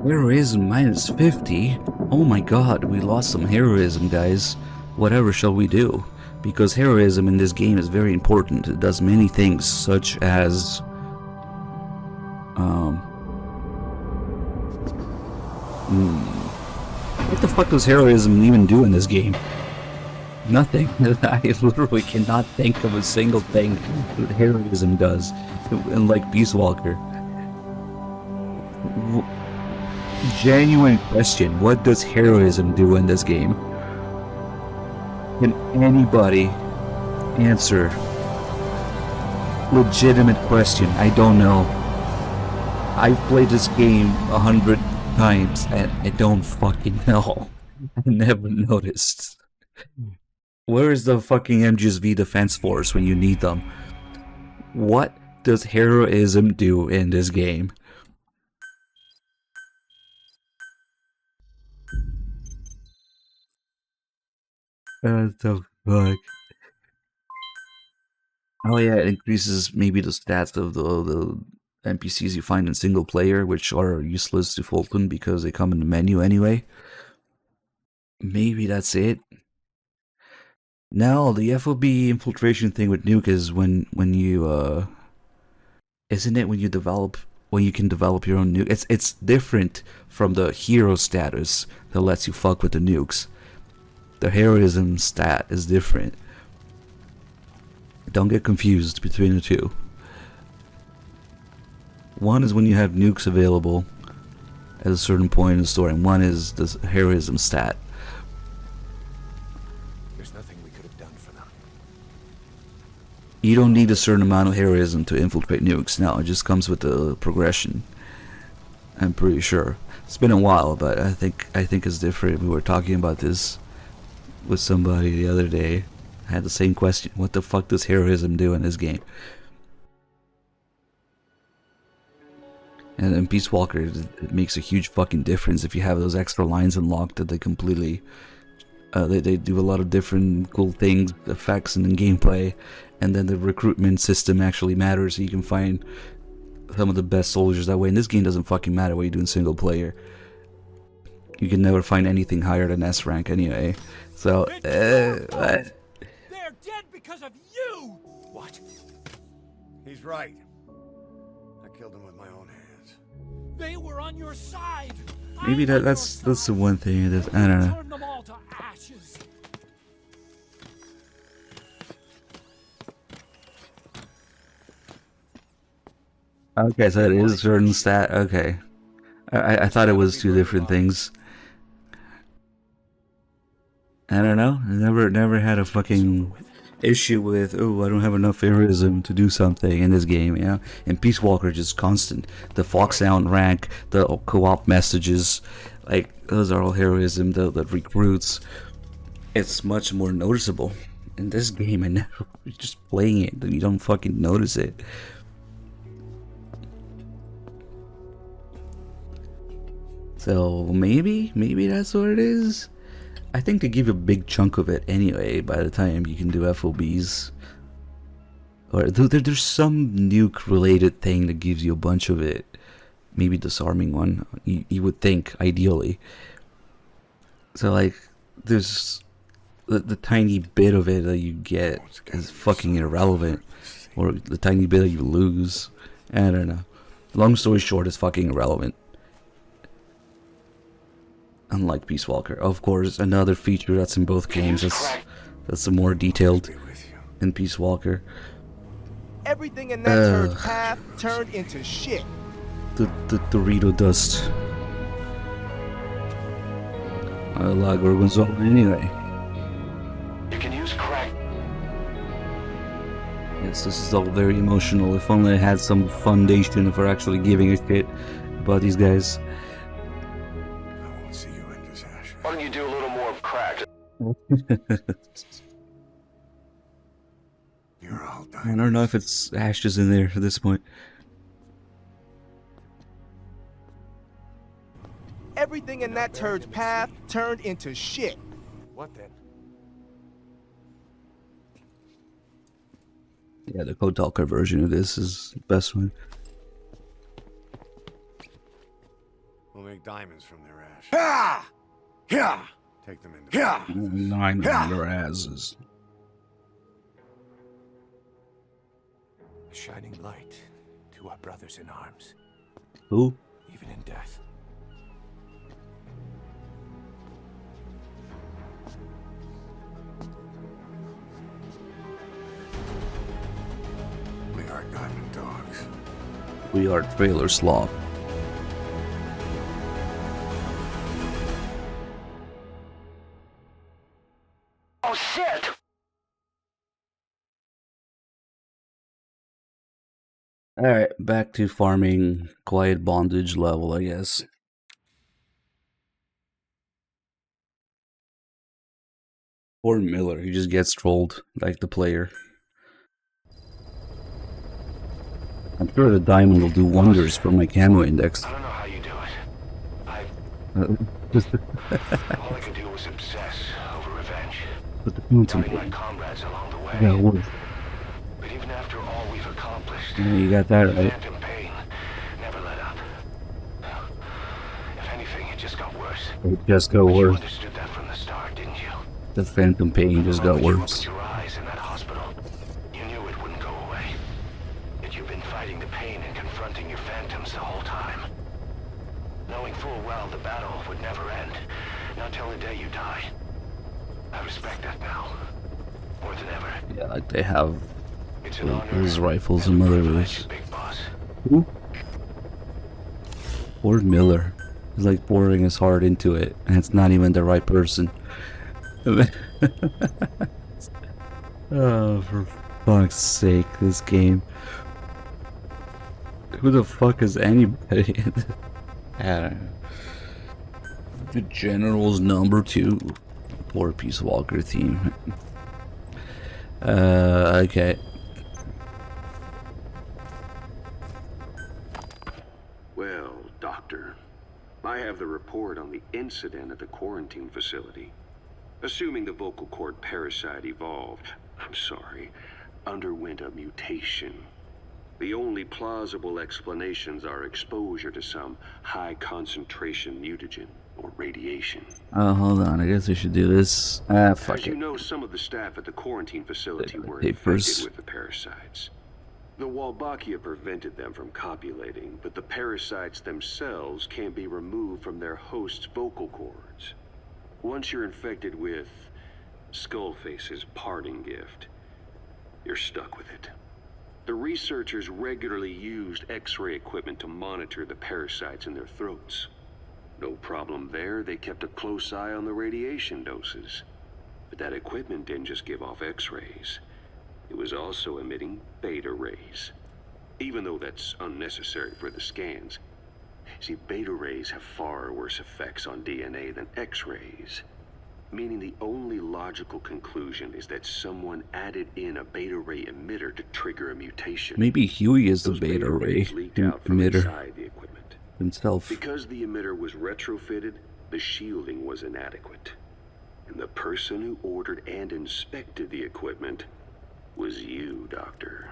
Heroism minus 50? Oh my god, we lost some heroism, guys. Whatever shall we do? Because heroism in this game is very important. It does many things, such as what the fuck does heroism even do in this game? Nothing. I literally cannot think of a single thing that heroism does. Like Peace Walker. Genuine question, what does heroism do in this game? Can anybody answer? Legitimate question, I don't know. I've played this game 100 times and I don't fucking know. I never noticed. Where is the fucking MGSV Defense Force when you need them? What does heroism do in this game? What the fuck? Oh yeah, it increases maybe the stats of the NPCs you find in single player, which are useless to Fulton because they come in the menu anyway. Maybe that's it. Now the FOB infiltration thing with Nuke is when you isn't it when you can develop your own nuke? It's different from the hero status that lets you fuck with the nukes. The heroism stat is different. Don't get confused between the two. One is when you have nukes available at a certain point in the story, and one is the heroism stat. There's nothing we could have done for them. You don't need a certain amount of heroism to infiltrate nukes. No, it just comes with the progression. I'm pretty sure. It's been a while, but I think it's different. We were talking about this with somebody the other day. I had the same question. What the fuck does heroism do in this game? And in Peace Walker, it makes a huge fucking difference if you have those extra lines unlocked that they completely... they do a lot of different cool things, effects, and gameplay. And then the recruitment system actually matters, so you can find some of the best soldiers that way. And this game doesn't fucking matter what you do in single player. You can never find anything higher than S rank anyway. So, what? They're dead because of you! What? He's right. I killed him with my own hands. They were on your side! Maybe that's the one thing that I don't know. Turn them all to ashes. Okay, so it is a certain stat. Okay, I thought it was two different things. I don't know. I never had a fucking issue with, oh, I don't have enough heroism to do something in this game, you know? And Peace Walker is just constant. The Foxhound rank, the co-op messages, like, those are all heroism, the recruits. It's much more noticeable. In this game, I never, just playing it, you don't fucking notice it. So, maybe that's what it is? I think they give a big chunk of it anyway by the time you can do FOBs. Or there's some nuke related thing that gives you a bunch of it. Maybe disarming one, you would think, ideally. So like, there's the tiny bit of it that you get is fucking irrelevant. Or the tiny bit that you lose. I don't know. Long story short, it's fucking irrelevant. unlike Peace Walker. Of course, another feature that's in both games that's more detailed in Peace Walker. Everything in that turn's path turned into shit. The Dorito dust. La Gorgonzola anyway. You can use crack. Yes, this is all very emotional. If only I had some foundation for actually giving a shit about these guys. I won't see you in this ashes. Why don't you do a little more crack? You're all I dying. don't know if it's ashes in there at this point. Everything in that turd's path turned into shit. What then? Yeah, the Code Talker version of this is the best one. We'll make diamonds from their ash. Ah! Yeah! Take them into yeah! 9 on their asses. A shining light to our brothers in arms, Who? even in death. We are diamond dogs. We are trailer slop. Oh shit! Alright, back to farming quiet bondage level, I guess. Poor Miller, he just gets trolled like the player. I'm sure the diamond will do wonders for my camo index. I don't know how you do it. Just All I could do was obsess over revenge. put the fountain Counting my pain. comrades along the way. Yeah, worse. But even after all we've accomplished, Yeah, you got that right. phantom pain never let up. If anything, it just got worse. It just got But you worse. understood that from the start, didn't you? The phantom pain just got The moment you worse. opened your eyes in that hospital, you knew it wouldn't go away. Yet you've been fighting the pain and confronting your phantoms the whole time. Knowing full well the battle would never end, not till the day you die. I respect that now, more than ever. Yeah, like they have It's an honor his rifles and and a mother privilege, was. Big Boss. Who? Poor Miller. He's like pouring his heart into it, and it's not even the right person. Oh, for fuck's sake, this game. Who the fuck is anybody? I don't know. The General's number 2. Poor Peace Walker theme. Okay. Well, Doctor, I have the report on the incident at the quarantine facility. Assuming the vocal cord parasite underwent a mutation. The only plausible explanations are exposure to some high-concentration mutagen or radiation. Oh, hold on. I guess we should do this. Fuck As it. you know, some of the staff at the quarantine facility were Papers. infected with the parasites. The Wolbachia prevented them from copulating, but the parasites themselves can't be removed from their host's vocal cords. Once you're infected with Skullface's parting gift, you're stuck with it. The researchers regularly used X-ray equipment to monitor the parasites in their throats. No problem there, they kept a close eye on the radiation doses. But that equipment didn't just give off X-rays. It was also emitting beta rays. Even though that's unnecessary for the scans. See, beta rays have far worse effects on DNA than X-rays. Meaning the only logical conclusion is that someone added in a beta ray emitter to trigger a mutation. Maybe Huey is the Those beta ray rays leaked out from emitter inside the equipment. himself. Because the emitter was retrofitted, the shielding was inadequate. And the person who ordered and inspected the equipment was you, Doctor.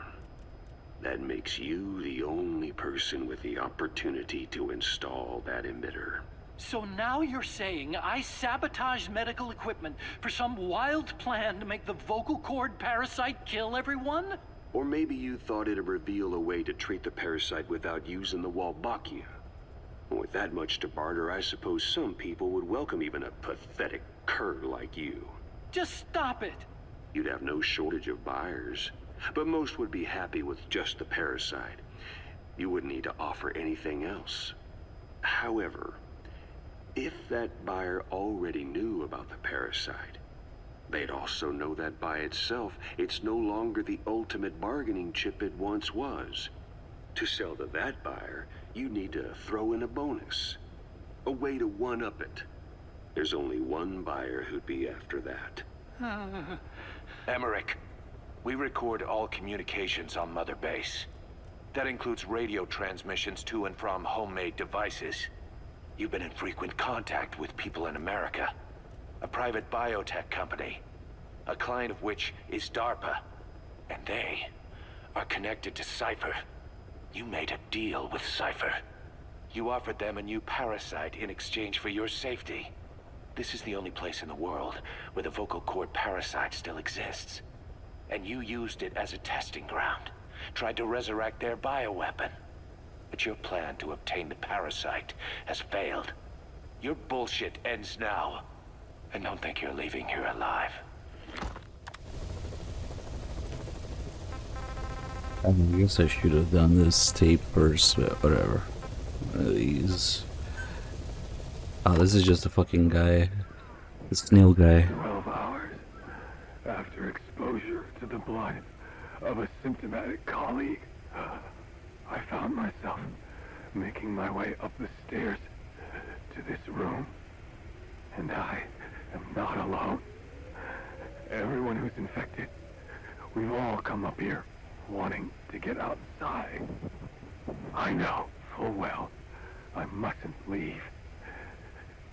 That makes you the only person with the opportunity to install that emitter. So now you're saying I sabotaged medical equipment for some wild plan to make the vocal cord parasite kill everyone? Or maybe you thought it'd reveal a way to treat the parasite without using the Wolbachia. With that much to barter, I suppose some people would welcome even a pathetic cur like you. Just stop it. You'd have no shortage of buyers, but most would be happy with just the parasite. You wouldn't need to offer anything else. However, if that buyer already knew about the parasite, they'd also know that by itself, it's no longer the ultimate bargaining chip it once was. To sell to that buyer, you need to throw in a bonus. A way to one-up it. There's only one buyer who'd be after that. Emmerich, we record all communications on Mother Base. That includes radio transmissions to and from homemade devices. You've been in frequent contact with people in America. A private biotech company. A client of which is DARPA. And they are connected to Cypher. You made a deal with Cypher. You offered them a new parasite in exchange for your safety. This is the only place in the world where the vocal cord parasite still exists. And you used it as a testing ground. Tried to resurrect their bioweapon. But your plan to obtain the parasite has failed. Your bullshit ends now. And don't think you're leaving here alive. I guess I should have done this tape first, but whatever. One of these. Oh, this is just a fucking guy. The snail guy. 12 hours after exposure to the blood of a symptomatic colleague, I found myself making my way up the stairs to this room. And I am not alone. Everyone who's infected, we've all come up here wanting to get outside. I know full well I mustn't leave,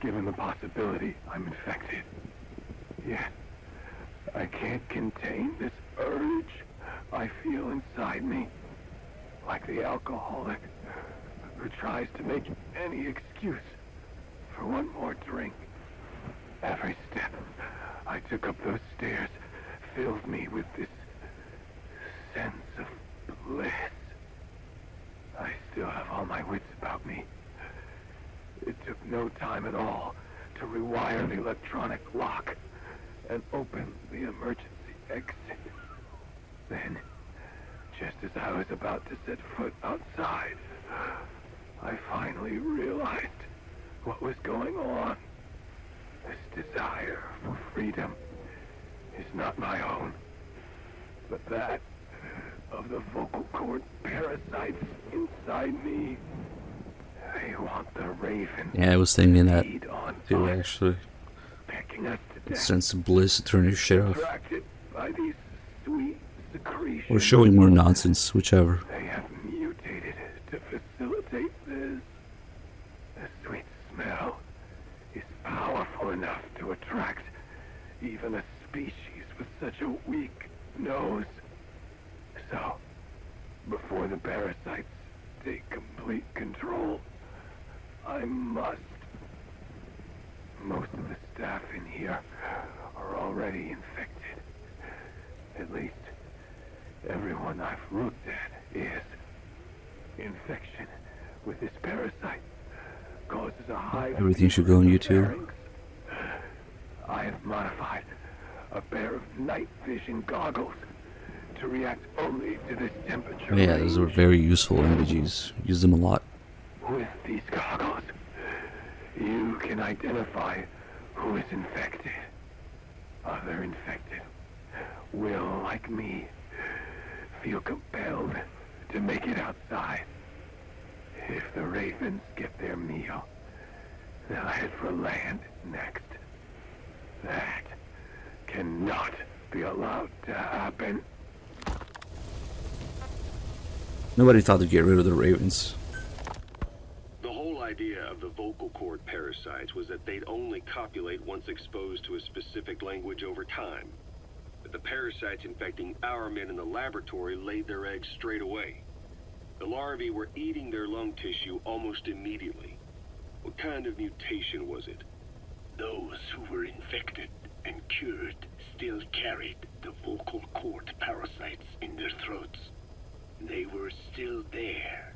given the possibility I'm infected. Yet, I can't contain this urge I feel inside me, like the alcoholic who tries to make any excuse for one more drink. Every step I took up those stairs filled me with this sense of bliss. I still have all my wits about me. It took no time at all to rewire the electronic lock and open the emergency exit. Then, just as I was about to set foot outside, I finally realized what was going on. This desire for freedom is not my own, but that of the vocal cord parasites inside me. They want the Raven. Yeah, I was thinking that too, fire, actually. pecking us to death. Sense of bliss to turn your shit off. Attracted by these sweet secretions. Or showing more nonsense, whichever. They have mutated to facilitate this. The sweet smell is powerful enough to attract even a species with such a weak nose. So, before the parasites take complete control, I must. Most of the staff in here are already infected. At least, everyone I've looked at is. Infection with this parasite causes a high... Everything should go on YouTube. Larynx. I have modified a pair of night vision goggles to react only to this temperature. Yeah, those were very useful MVGs. Use them a lot. With these goggles, you can identify who is infected. Other infected will, like me, feel compelled to make it outside. If the Ravens get their meal, they'll head for land next. That cannot be allowed to happen. Nobody thought to get rid of the Ravens. The whole idea of the vocal cord parasites was that they'd only copulate once exposed to a specific language over time. But the parasites infecting our men in the laboratory laid their eggs straight away. The larvae were eating their lung tissue almost immediately. What kind of mutation was it? Those who were infected and cured still carried the vocal cord parasites in their throats. They were still there,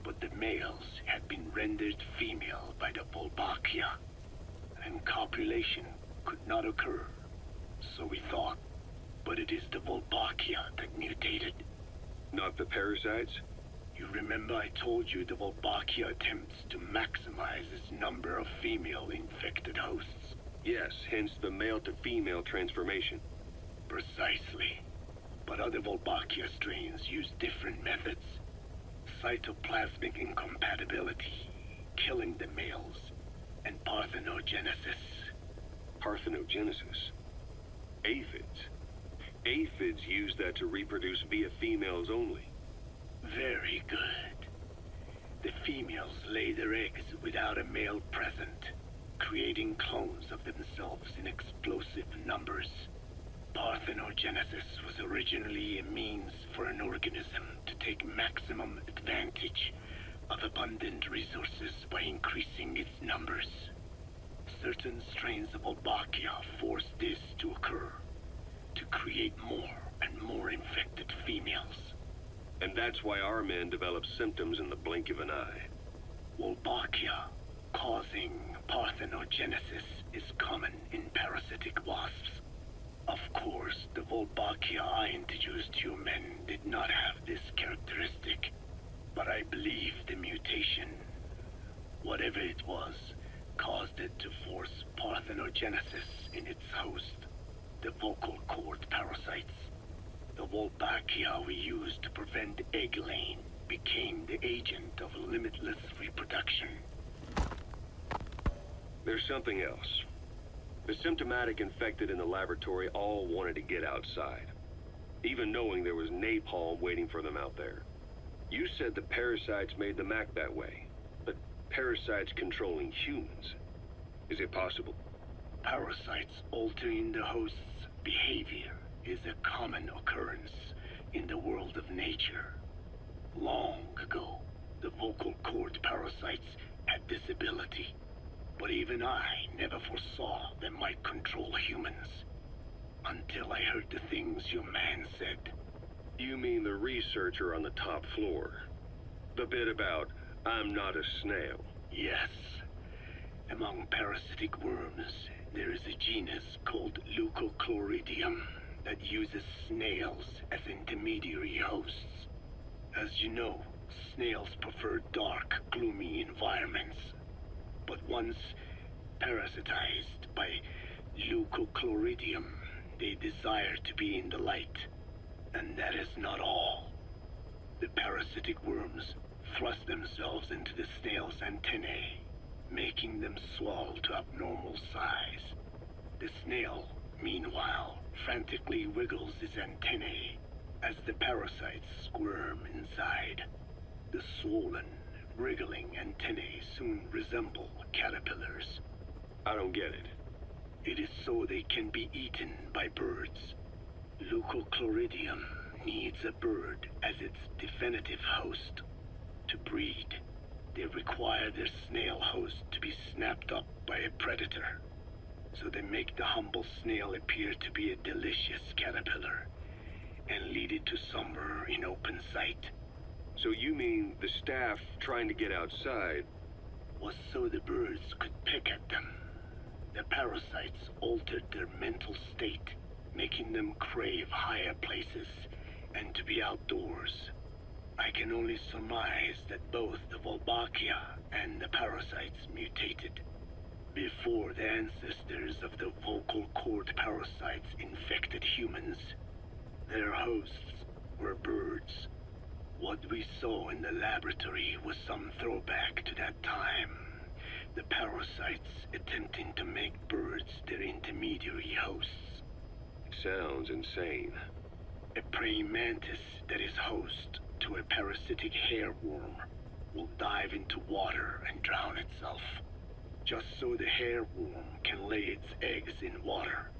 but the males had been rendered female by the Volbachia, and copulation could not occur. So we thought, but it is the Volbachia that mutated. Not the parasites? You remember I told you the Volbachia attempts to maximize its number of female infected hosts? Yes, hence the male-to-female transformation. Precisely. But other Volbachia strains use different methods. Cytoplasmic incompatibility, killing the males, and parthenogenesis. Parthenogenesis? Aphids? Aphids use that to reproduce via females only. Very good. The females lay their eggs without a male present, creating clones of themselves in explosive numbers. Parthenogenesis was originally a means for an organism to take maximum advantage of abundant resources by increasing its numbers. Certain strains of Volbachia force this to occur, to create more and more infected females. And that's why our men develop symptoms in the blink of an eye. Wolbachia, causing parthenogenesis, is common in parasitic wasps. Of course, the Wolbachia I introduced to you men did not have this characteristic, but I believe the mutation, whatever it was, caused it to force parthenogenesis in its host, the vocal cord parasites. The Wolbachia we used to prevent egg laying became the agent of limitless reproduction. There's something else. The symptomatic infected in the laboratory all wanted to get outside, even knowing there was napalm waiting for them out there. You said the parasites made them act that way, but parasites controlling humans. Is it possible? Parasites altering the host's behavior is a common occurrence in the world of nature. Long ago, the vocal cord parasites had this ability, but even I never foresaw they might control humans. Until I heard the things your man said. You mean the researcher on the top floor? The bit about, I'm not a snail? Yes. Among parasitic worms, there is a genus called Leucochloridium that uses snails as intermediary hosts. As you know, snails prefer dark, gloomy environments. But once parasitized by Leucochloridium, they desire to be in the light. And that is not all. The parasitic worms thrust themselves into the snail's antennae, making them swell to abnormal size. The snail, meanwhile, frantically wiggles his antennae as the parasites squirm inside. The swollen, wriggling antennae soon resemble caterpillars. I don't get it. It is so they can be eaten by birds. Leucochloridium needs a bird as its definitive host. To breed, they require their snail host to be snapped up by a predator. So they make the humble snail appear to be a delicious caterpillar and lead it to somewhere in open sight. So you mean the staff trying to get outside was so the birds could pick at them. The parasites altered their mental state, making them crave higher places and to be outdoors. I can only surmise that both the Wolbachia and the parasites mutated before the ancestors of the vocal cord parasites infected humans. Their hosts were birds. What we saw in the laboratory was some throwback to that time. The parasites attempting to make birds their intermediary hosts. It sounds insane. A praying mantis that is host to a parasitic hairworm will dive into water and drown itself, just so the hairworm can lay its eggs in water.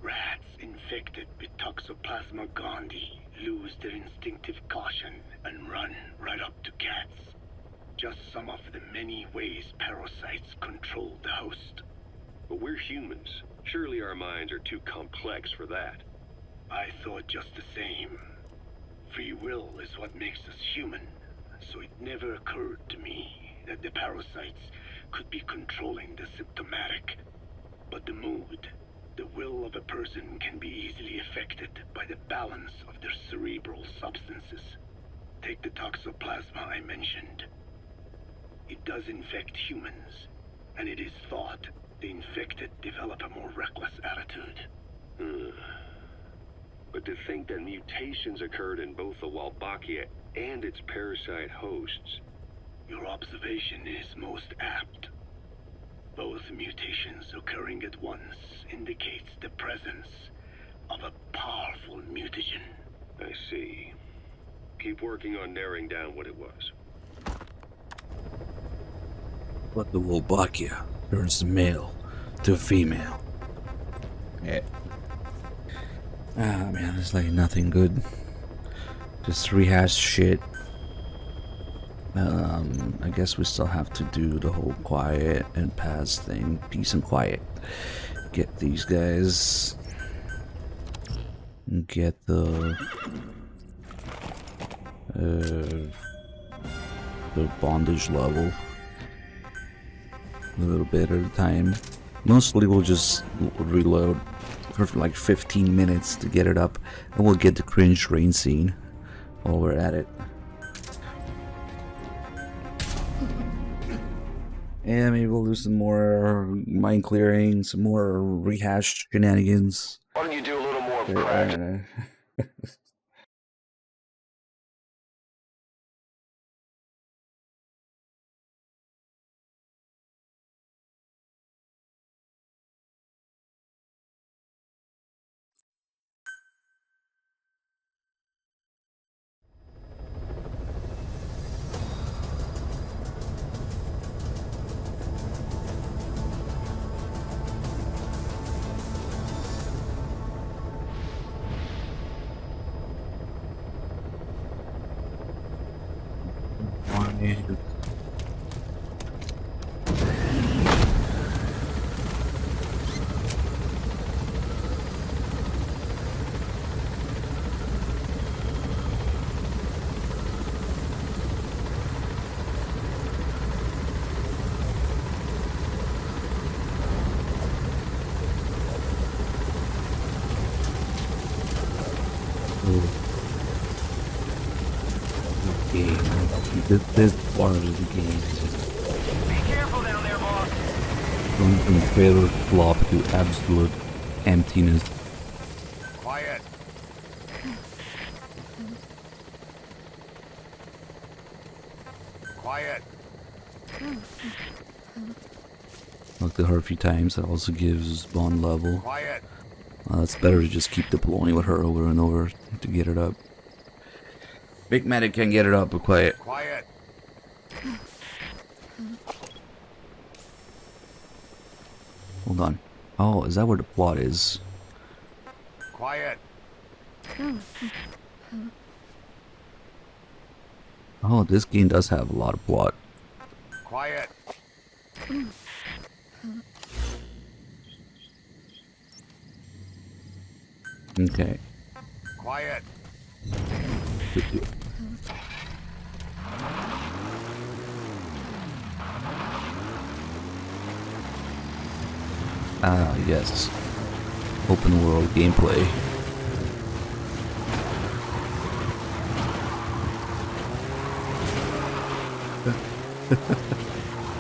Rats infected with Toxoplasma gondii lose their instinctive caution and run right up to cats. Just some of the many ways parasites control the host. But we're humans. Surely our minds are too complex for that. I thought just the same. Free will is what makes us human, so it never occurred to me that the parasites could be controlling the symptomatic. But the mood, the will of a person can be easily affected by the balance of their cerebral substances. Take the toxoplasma I mentioned. It does infect humans, and it is thought the infected develop a more reckless attitude. But to think that mutations occurred in both the Wolbachia and its parasite hosts... Your observation is most apt. Both mutations occurring at once indicates the presence of a powerful mutagen. I see. Keep working on narrowing down what it was. What the Wolbachia turns the male to a female. Yeah. Ah man, there's like nothing good. Just rehash shit. I guess we still have to do the whole quiet and Paz thing. Peace and quiet. Get these guys. Get the bondage level. A little bit at a time. Mostly we'll just reload for like 15 minutes to get it up, and we'll get the cringe rain scene while we're at it. And maybe we'll do some more mind clearing, some more rehashed shenanigans. Why don't you do a little more practice? This part of the game is just be careful down there, boss. Going from trailer flop to absolute emptiness. Quiet. Quiet. Looked at her a few times. That also gives bond level. Quiet. It's better to just keep deploying with her over and over to get it up. Big Medic can get it up, but quiet. Quiet. Hold on. Oh, is that where the plot is? Quiet. Oh, this game does have a lot of plot. Quiet. Okay. Quiet. Ah, yes. Open world gameplay.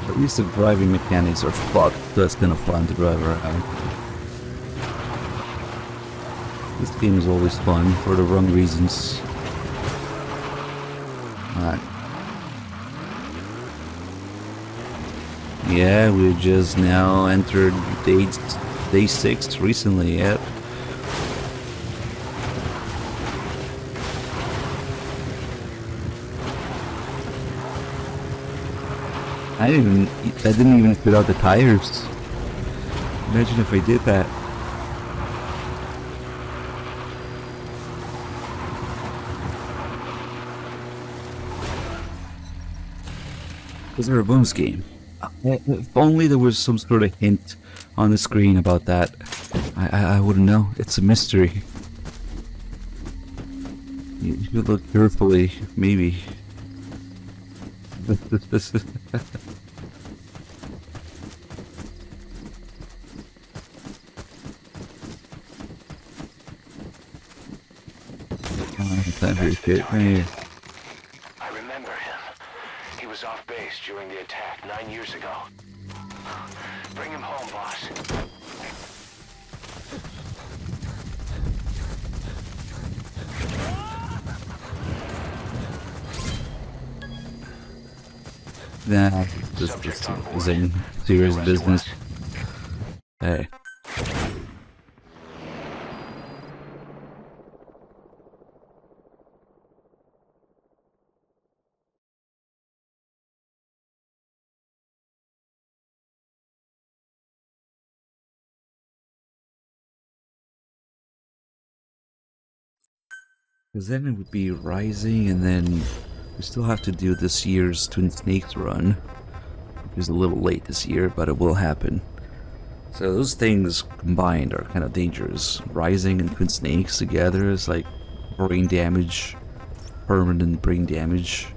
At least the driving mechanics are fucked. That's kind of fun to drive around. This game is always fun for the wrong reasons. Alright. Yeah, we just now entered day 6 recently, yep. I didn't even fit out the tires. Imagine if I did that. This is a Boom's game. If only there was some sort of hint on the screen about that. I wouldn't know. It's a mystery. You should look carefully, maybe. I remember him. He was off base during the attack 9 years ago. Bring him home, boss. Nah, this is in serious business. Hey. Because then it would be Rising, and then we still have to do this year's Twin Snakes run. It's a little late this year, but it will happen. So those things combined are kind of dangerous. Rising and Twin Snakes together is like brain damage, permanent brain damage.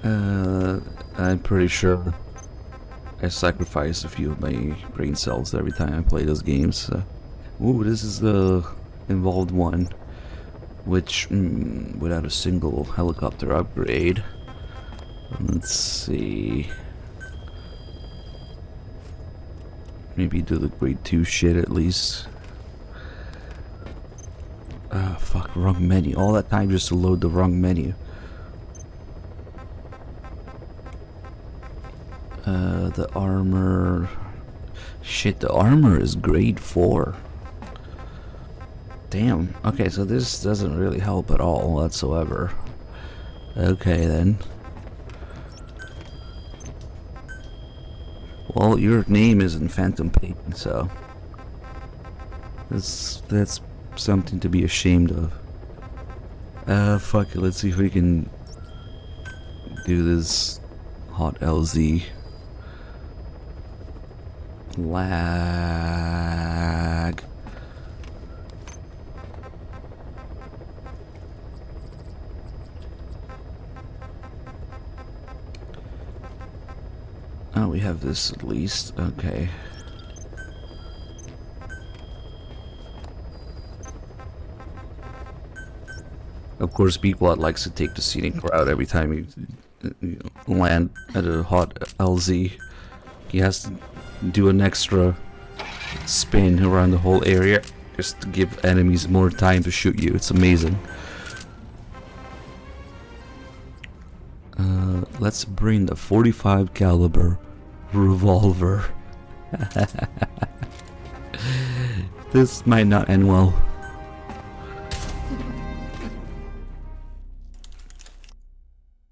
I'm pretty sure I sacrifice a few of my brain cells every time I play those games. Ooh, this is the involved one, which without a single helicopter upgrade. Let's see. Maybe do the grade 2 shit at least. Ah, fuck, wrong menu. All that time just to load the wrong menu. The armor. Shit, the armor is grade 4. Damn. Okay, so this doesn't really help at all whatsoever. Okay then. Well, your name isn't Phantom Pain, so that's something to be ashamed of. Fuck it. Let's see if we can do this hot LZ. Lag. Oh, we have this at least. Okay. Of course, Beatwad likes to take the scenic route every time you land at a hot LZ. He has to do an extra spin around the whole area just to give enemies more time to shoot you. It's amazing. Let's bring the 45 caliber revolver. This might not end well.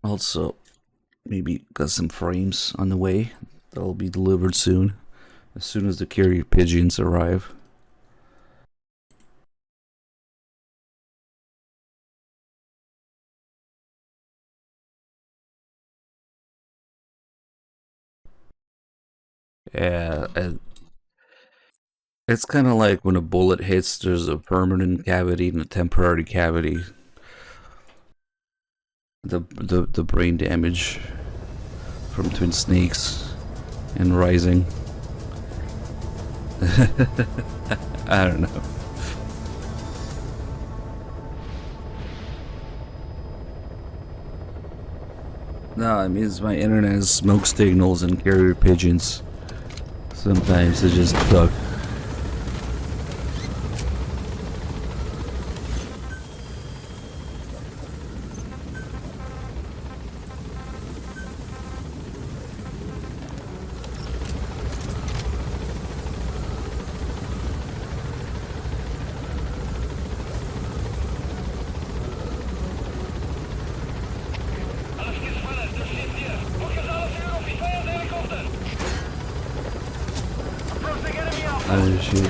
Also, maybe got some frames on the way. That'll be delivered soon, as soon as the carrier pigeons arrive. Yeah, it's kind of like when a bullet hits, there's a permanent cavity and a temporary cavity. The brain damage from Twin Snakes and Rising. I don't know. No, it means my internet has smoke signals and carrier pigeons. Sometimes they just suck. Oh shit.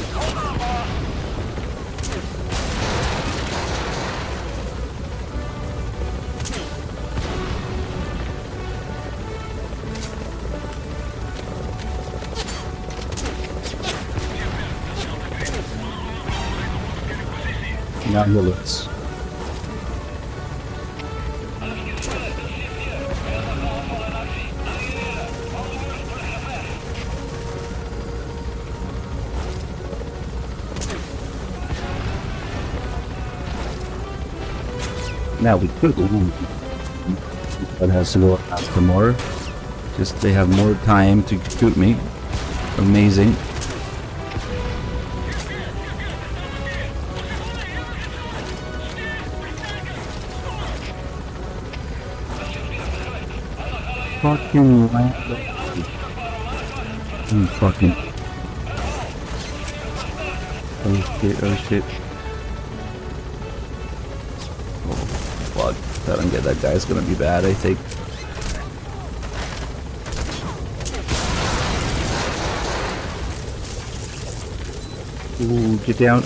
Now bullets. Now we could, but has to go ask for more. Just they have more time to shoot me. Amazing. Fucking land. Fucking. Oh shit, oh shit. Oh fuck. If I don't get that guy, it's gonna be bad, I think. Ooh, get down.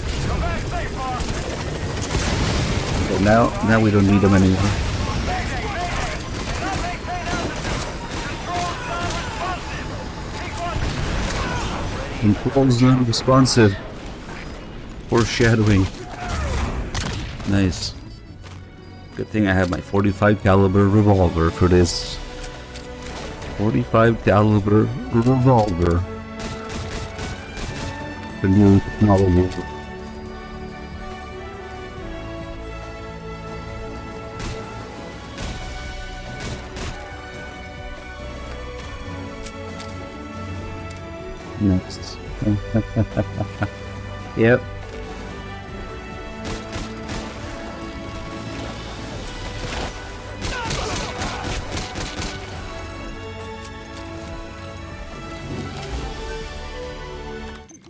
Okay, now we don't need them anymore. Controls non-responsive. Foreshadowing. Nice. Good thing I have my 45 caliber revolver for this. 45 caliber revolver. The new technology. Next. Yep.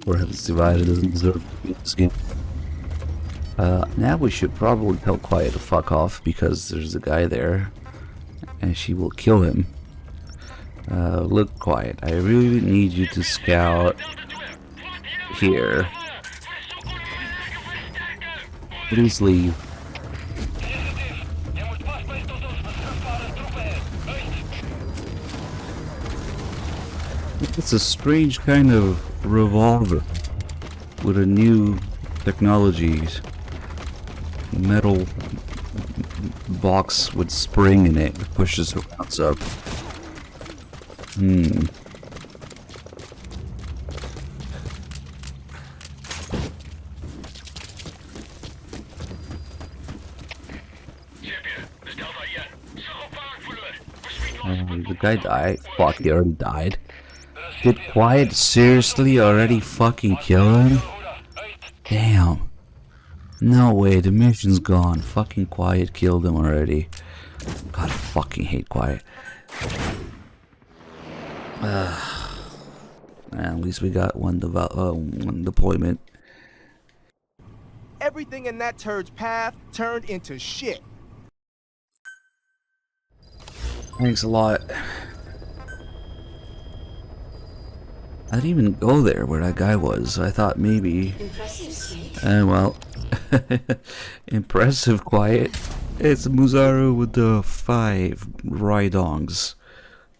Or Heaven's Divided doesn't deserve to be in this game. Now we should probably tell Quiet to fuck off because there's a guy there and she will kill him. Look, Quiet, I really need you to scout here. Please leave. It's a strange kind of revolver with a new technology. Metal box with spring in it that pushes rounds up. The guy died. Fuck, he already died. Did Quiet seriously already fucking kill him? Damn. No way, the mission's gone. Fucking Quiet killed him already. God, I fucking hate Quiet. At least we got one deployment. Everything in that turd's path turned into shit. Thanks a lot. I didn't even go there where that guy was. I thought maybe. Well, impressive, Quiet. It's Muzaru with the 5 Rydongs.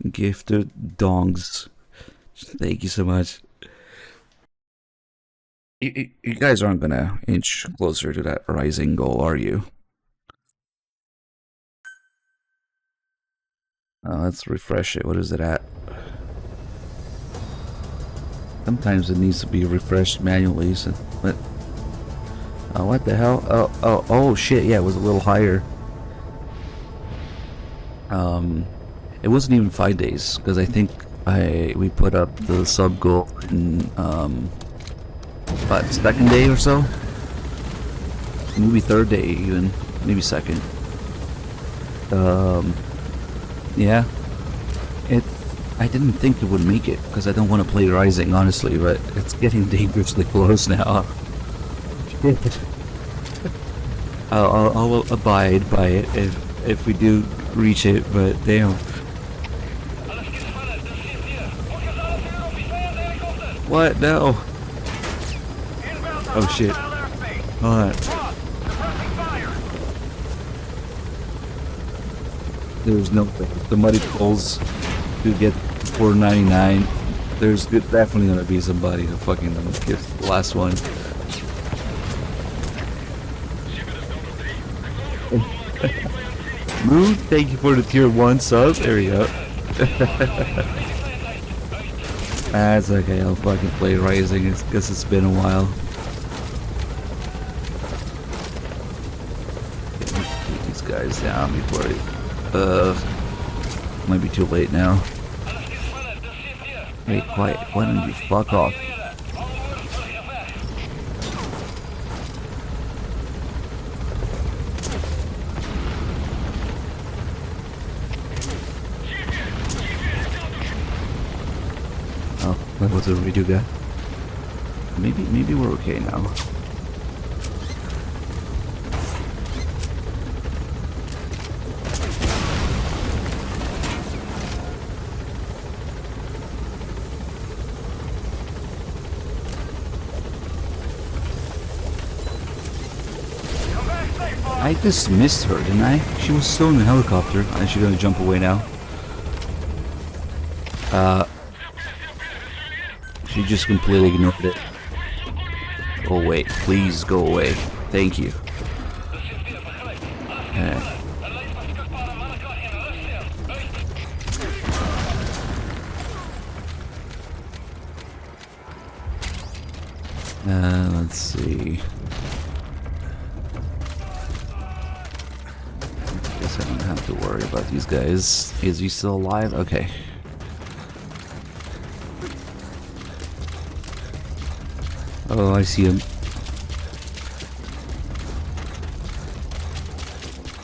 Gifted dongs. Thank you so much. You guys aren't gonna inch closer to that rising goal, are you? Let's refresh it. What is it at? Sometimes it needs to be refreshed manually. So, but what the hell? Oh shit! Yeah, it was a little higher. It wasn't even 5 days because I think we put up the sub goal in what, second day or so? Maybe third day even, maybe second. Yeah. I didn't think it would make it because I don't want to play Rising, honestly, but it's getting dangerously close now. I'll abide by it if we do reach it, but damn. What? No. Oh shit. Hold on. There's no way. The muddy poles to get 499. There's definitely gonna be somebody to fucking get the last one. Mood, thank you for the tier 1 sub. There we go. That's okay, I'll fucking play Rising because it's been a while. Get these guys down before might be too late now. Hey, quiet. Why don't you fuck off? Oh, that was a radio guy. Maybe we're okay now. I just missed her, didn't I? She was still in the helicopter. Is she gonna jump away now? She just completely ignored it. Oh wait, please go away. Thank you. Let's see. Guess I don't have to worry about these guys. Is he still alive? Okay. Oh, I see him.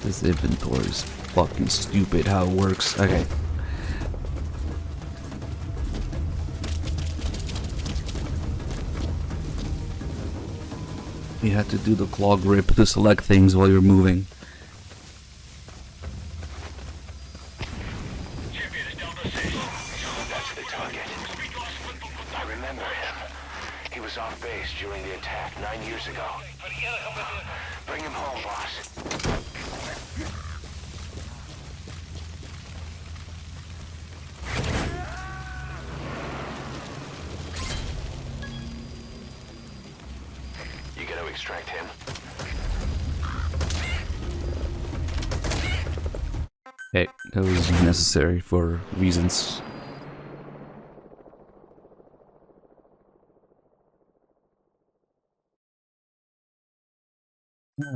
This inventory is fucking stupid how it works. Okay. You have to do the claw grip to select things while you're moving. That's the target. I remember him. He was off base during the attack 9 years ago. Bring him home, boss. You gotta extract him. Okay, that was necessary for reasons.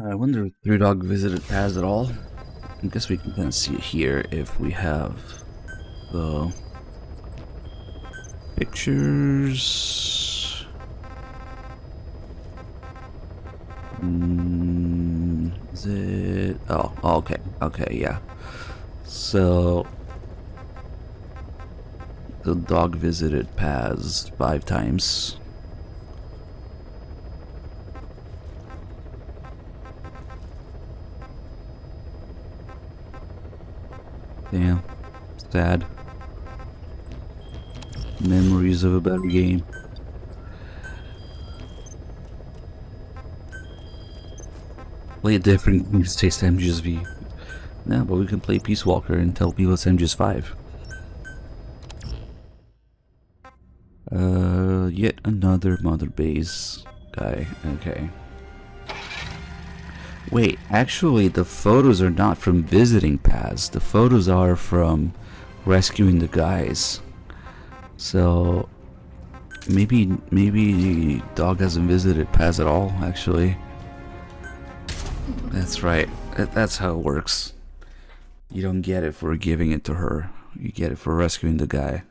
I wonder if Three Dog visited Paz at all. I guess we can kind of see it here if we have the pictures. Is it? Oh, okay. Okay, yeah. So the dog visited Paz 5 times. Damn. Sad. Memories of a better game. Play a different taste MGSV. No, but we can play Peace Walker and tell people it's MGS5. Yet another Mother Base guy. Okay. Wait, actually the photos are not from visiting Paz. The photos are from rescuing the guys. So maybe Dog hasn't visited Paz at all, actually. That's right. That's how it works. You don't get it for giving it to her. You get it for rescuing the guy.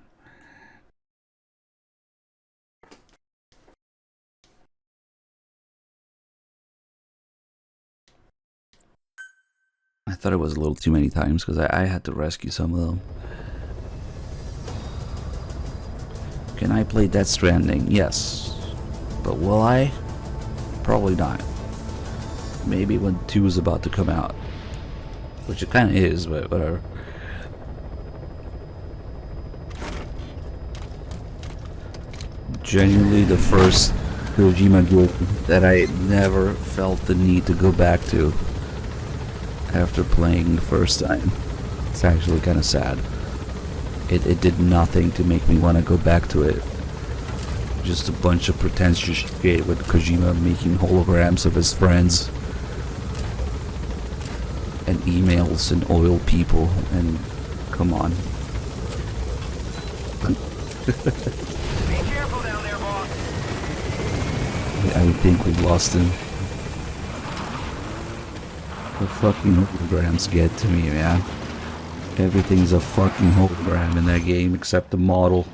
I thought it was a little too many times because I had to rescue some of them. Can I play Death Stranding? Yes. But will I? Probably not. Maybe when 2 is about to come out. Which it kind of is, but whatever. Genuinely the first Kojima game that I never felt the need to go back to after playing the first time. It's actually kind of sad. It did nothing to make me want to go back to it. Just a bunch of pretentious shit with Kojima making holograms of his friends. And emails and oil people, and come on. Be careful down there, boss. I think we lost him. The fucking holograms get to me, man. Everything's a fucking hologram in that game except the model.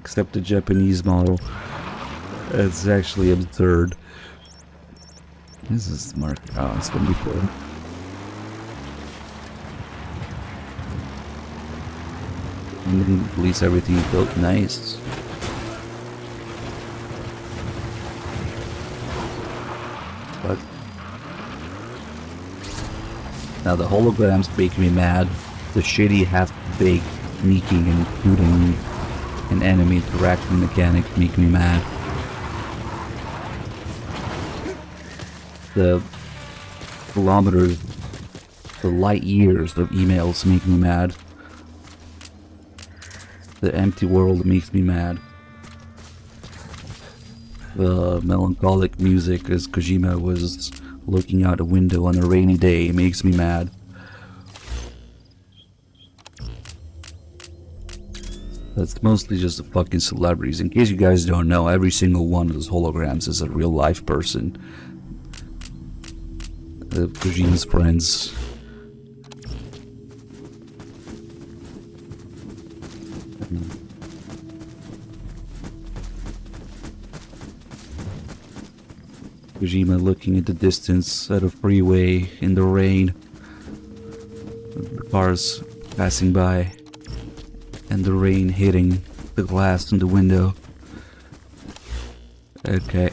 Except the Japanese model. It's actually absurd. This is Mark. Oh, it's been before. And then at least everything is built nice. But now the holograms make me mad. The shitty half-baked sneaking and shooting and enemy interaction mechanics make me mad. The kilometers, the light years of emails make me mad. The empty world makes me mad. The melancholic music as Kojima was looking out a window on a rainy day makes me mad. That's mostly just the fucking celebrities. In case you guys don't know, every single one of those holograms is a real life person. Kojima's friends. Kojima looking at the distance at a freeway in the rain. The cars passing by. And the rain hitting the glass in the window. Okay.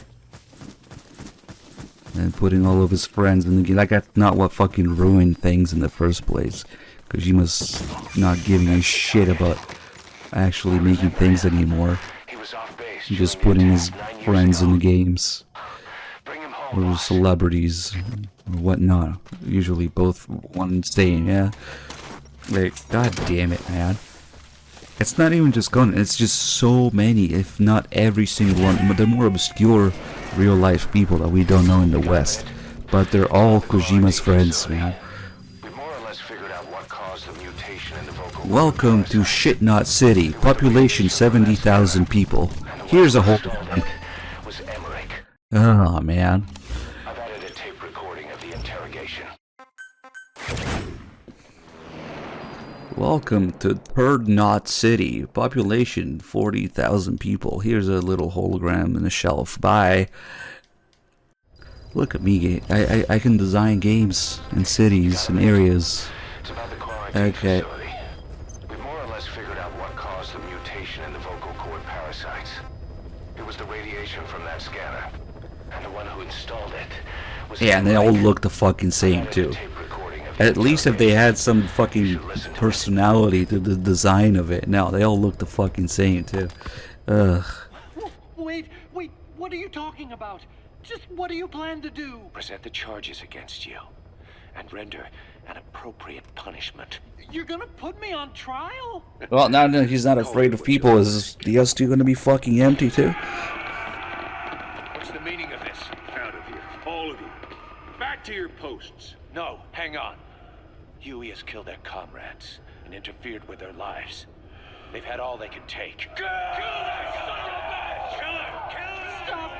And putting all of his friends in the game. Like, that's not what fucking ruined things in the first place. Kojima's not giving a shit about actually making things anymore. He's just putting his friends in the games. Or celebrities. Or whatnot. Usually both one and same, yeah? Like, god damn it, man. It's not even just Conan, it's just so many, if not every single one. But they're more obscure real-life people that we don't know in the West. But they're all Kojima's friends, man. Welcome to Shitnot City, population 70,000 people. Here's a whole... Oh, man. I've added a tape recording of the interrogation. Welcome to Third Knot City, population 40,000 people. Here's a little hologram in a shelf. Bye. Look at me, I can design games and cities and areas. Okay. We've more or less figured out what caused the mutation in the vocal cord parasites. It was the radiation from that scanner. And the one who installed it was... Yeah, and they all look the fucking same too. At least if they had some fucking personality to the design of it. No, they all look the fucking same too. Ugh. Wait, what are you talking about? Just what do you plan to do? Present the charges against you and render an appropriate punishment. You're gonna put me on trial? Well, now that he's not afraid of people, is the S2 gonna be fucking empty too? What's the meaning of this? Out of here. All of you. Back to your posts. No, hang on. Huey has killed their comrades and interfered with their lives. They've had all they can take. Stop!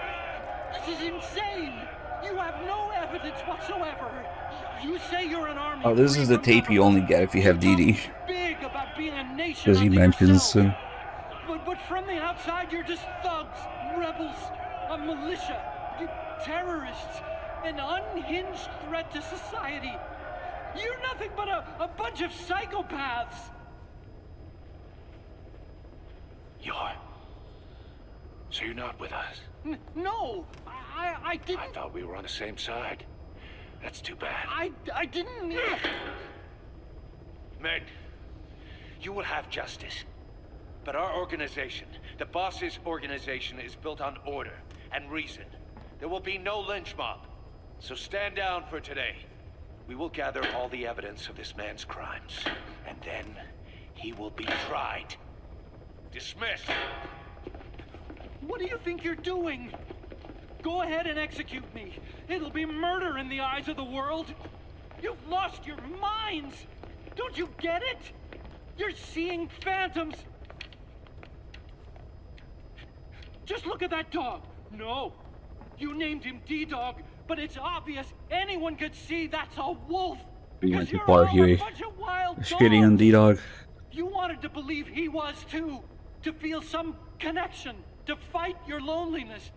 This is insane! You have no evidence whatsoever. You say you're an army. Oh, this is the tape you only get if you have DD. Big about being a nation. Because he mentions him. But from the outside, you're just thugs, rebels, a militia, terrorists, an unhinged threat to society. You're nothing but a bunch of psychopaths. So you're not with us? No, I didn't. I thought we were on the same side. That's too bad. I didn't. Men, you will have justice. But our organization, the boss's organization, is built on order and reason. There will be no lynch mob. So stand down for today. We will gather all the evidence of this man's crimes. And then he will be tried. Dismissed. What do you think you're doing? Go ahead and execute me. It'll be murder in the eyes of the world. You've lost your minds. Don't you get it? You're seeing phantoms. Just look at that dog. No. You named him D-Dog, but it's obvious. Anyone could see that's a wolf. You went Because too you're far, all Huey. a bunch of wild You're shitting on dogs. D-Dog. You wanted to believe he was too, to feel some connection, to fight your loneliness.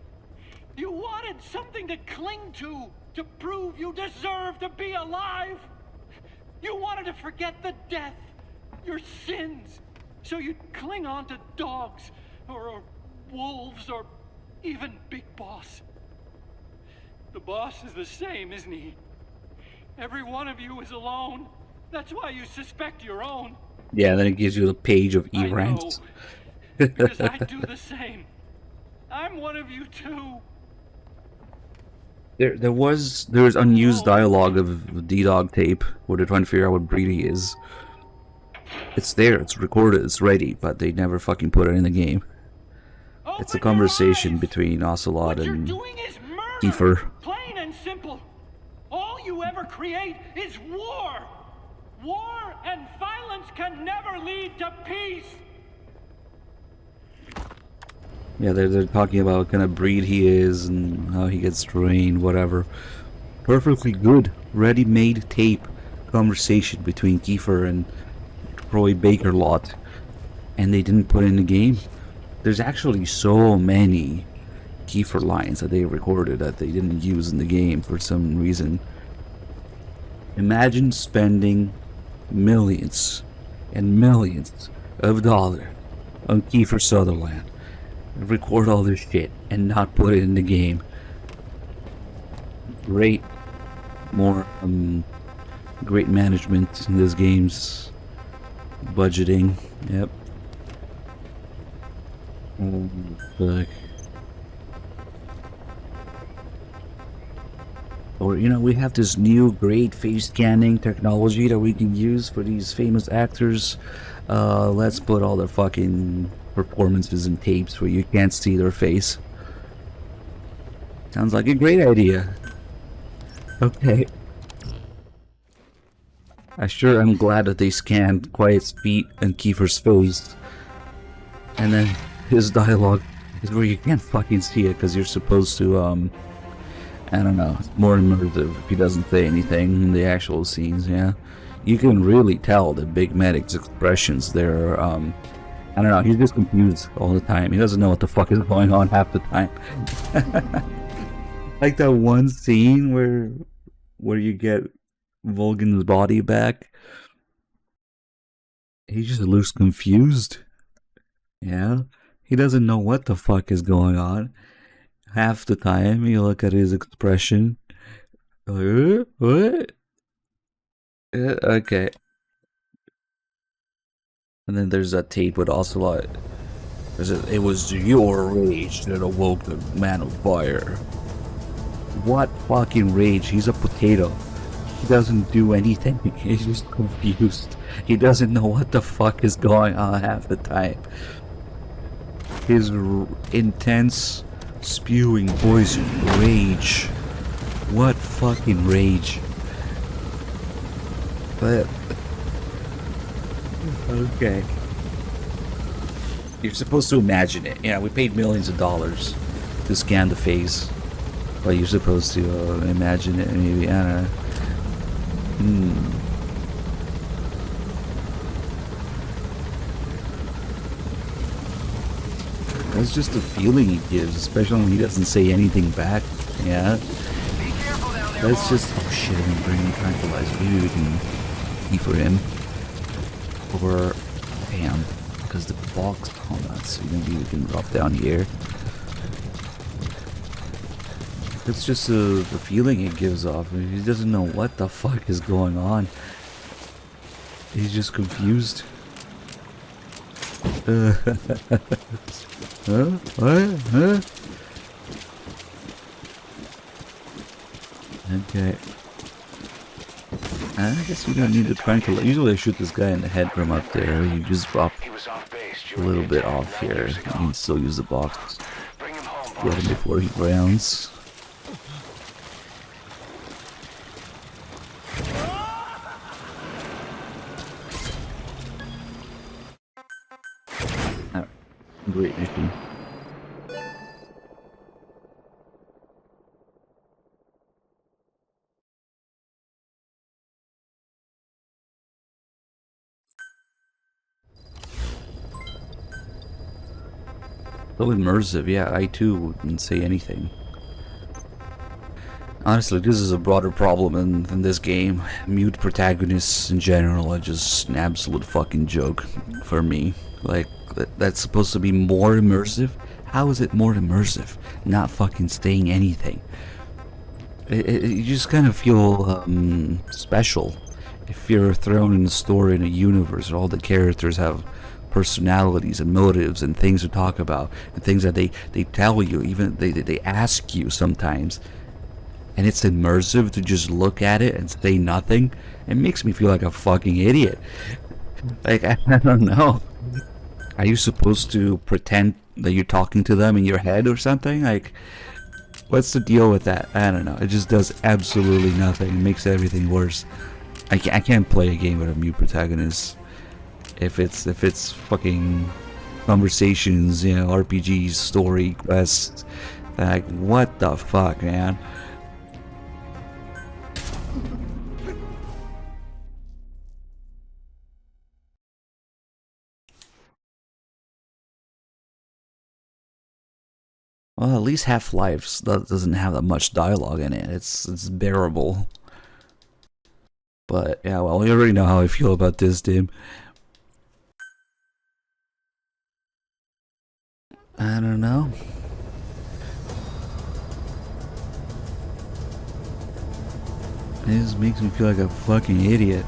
You wanted something to cling to prove you deserve to be alive. You wanted to forget the death, your sins, so you'd cling on to dogs, or wolves, or even Big Boss. The boss is the same, isn't he? Every one of you is alone. That's why you suspect your own. Yeah, then it gives you the page of I E-ranks. know, because I do the same. I'm one of you too. There was unused dialogue of the D-Dog tape where they're trying to figure out what breed he is. It's there, it's recorded, it's ready, but they never fucking put it in the game. It's a conversation between Ocelot and Kiefer. Plain and simple. All you ever create is war. War and violence can never lead to peace. Yeah, they're talking about what kind of breed he is and how he gets trained, whatever. Perfectly good, ready-made tape conversation between Kiefer and Troy Bakerlot, and they didn't put it in the game. There's actually so many Kiefer lines that they recorded that they didn't use in the game for some reason. Imagine spending millions and millions of dollars on Kiefer Sutherland, record all this shit, and not put it in the game. Great, great management in this game's budgeting. Yep. Oh, fuck. Or, you know, we have this new great face scanning technology that we can use for these famous actors. Let's put all their fucking performances in tapes where you can't see their face. Sounds like a great idea. Okay. I'm glad that they scanned Quiet's feet and Kiefer's face. And then his dialogue is where you can't fucking see it because you're supposed to, I don't know, it's more immersive if he doesn't say anything in the actual scenes, yeah. You can really tell the Big Medic's expressions there. I don't know, he's just confused all the time. He doesn't know what the fuck is going on half the time. Like that one scene where you get Vulcan's body back. He just looks confused. Yeah? He doesn't know what the fuck is going on. Half the time, you look at his expression. Like, what? Okay. And then there's that tape with Ocelot. It was your rage that awoke the Man of Fire. What fucking rage? He's a potato. He doesn't do anything. He's just confused. He doesn't know what the fuck is going on half the time. His intense, spewing poison rage. What fucking rage? But okay, you're supposed to imagine it. Yeah, we paid millions of dollars to scan the face, but you're supposed to imagine it. Maybe, I don't know. That's just the feeling he gives, especially when he doesn't say anything back. Yeah. That's just, oh shit, I'm gonna bring in tranquilizer. Maybe we can key for him. Or, damn, because the box, hold on, so maybe we can drop down here. It's just the feeling it gives off. He doesn't know what the fuck is going on. He's just confused. Huh? What? Huh? Okay. I guess we don't need to tranquilize. Usually I shoot this guy in the head from up there. You just drop a little bit off here. You can still use the box. Get him before he drowns. Great mission. So immersive, yeah, I too wouldn't say anything. Honestly, this is a broader problem in this game. Mute protagonists in general are just an absolute fucking joke for me. Like, that's supposed to be more immersive? How is it more immersive? Not fucking saying anything. You just kind of feel special if you're thrown in a story in a universe where all the characters have personalities and motives and things to talk about and things that they tell you, even they ask you sometimes. And it's immersive to just look at it and say nothing. It makes me feel like a fucking idiot. Like, I don't know. Are you supposed to pretend that you're talking to them in your head or something? Like, what's the deal with that? I don't know. It just does absolutely nothing. It makes everything worse. I can't play a game with a mute protagonist. If it's fucking conversations, you know, RPGs, story quests. Like, what the fuck, man? Well, at least Half-Life doesn't have that much dialogue in it. It's bearable. But yeah, well, you already know how I feel about this, Dim. I don't know. It just makes me feel like a fucking idiot.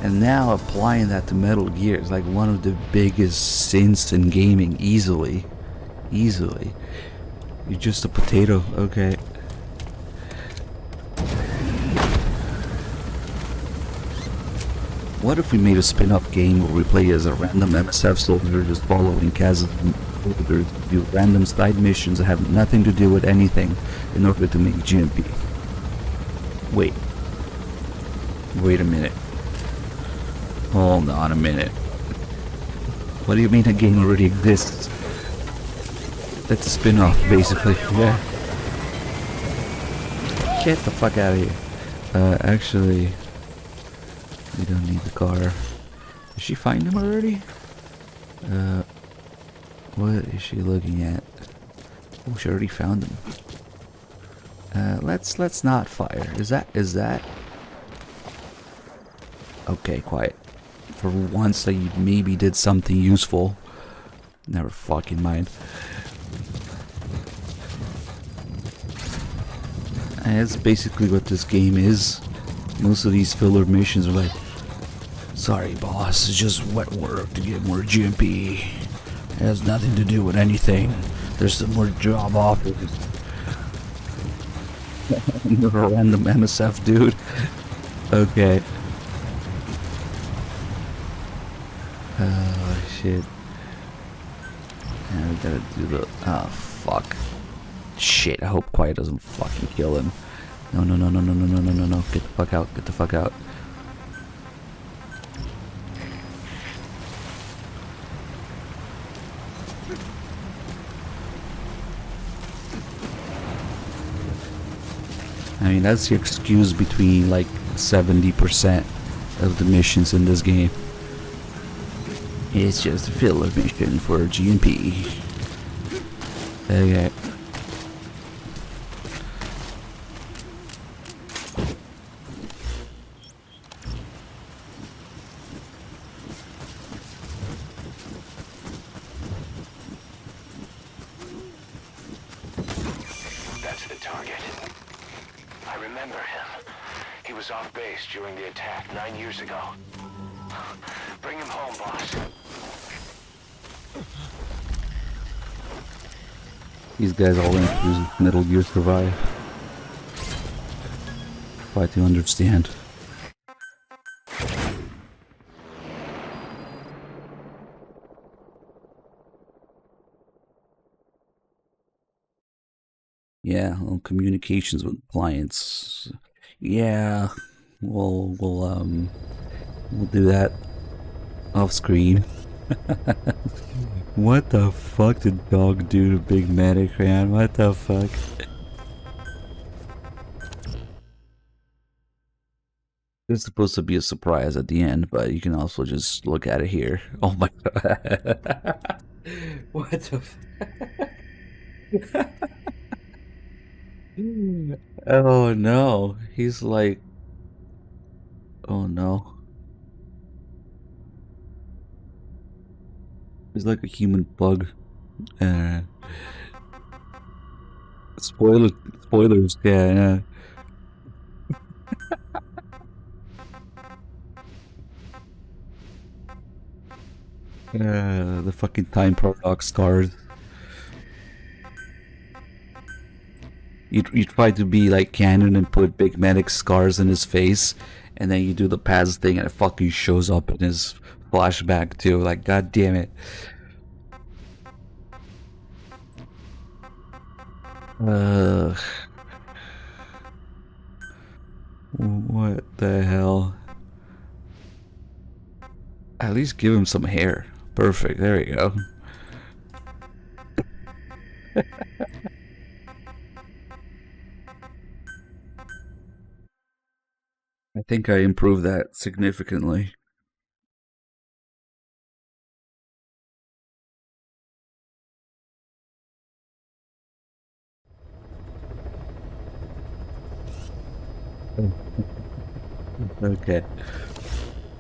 And now applying that to Metal Gear is like one of the biggest sins in gaming, easily. Easily. You're just a potato, okay. What if we made a spin-off game where we play as a random MSF soldier just following Kaz's orders, do random side missions that have nothing to do with anything in order to make GMP? Wait a minute. Hold on a minute. What do you mean a game already exists? That's a spin-off, basically. Yeah. Get the fuck out of here. Actually, we don't need the car. Did she find him already? What is she looking at? Oh, she already found him. Let's not fire. Is that? Okay, quiet. For once, I maybe did something useful. Never fucking mind. And that's basically what this game is. Most of these filler missions are like, sorry boss, it's just wet work to get more GMP. It has nothing to do with anything. There's some more job offers. You're a random MSF dude. Okay. Oh shit. Now we gotta do the... oh fuck. Shit, I hope Quiet doesn't fucking kill him. No. Get the fuck out. Get the fuck out. I mean, that's the excuse between like 70% of the missions in this game. It's just a filler mission for GMP. Okay. That's the target. I remember him. He was off base during the attack 9 years ago. Bring him home, boss. These guys all went through Metal Gear Survive. Try to understand. Yeah, well, communications with clients. Yeah, we'll do that off screen. What the fuck did dog do to Big Medic, man? What the fuck? It's supposed to be a surprise at the end, but you can also just look at it here. Oh my god. What the fuck? Oh no. He's like... Oh no. He's like a human bug. Spoilers, yeah. The fucking time paradox card. You try to be like canon and put big medic scars in his face, and then you do the Paz thing and it fucking shows up in his flashback too. Like, god damn it. What the hell? At least give him some hair. Perfect, there you go. I think I improved that significantly. Okay.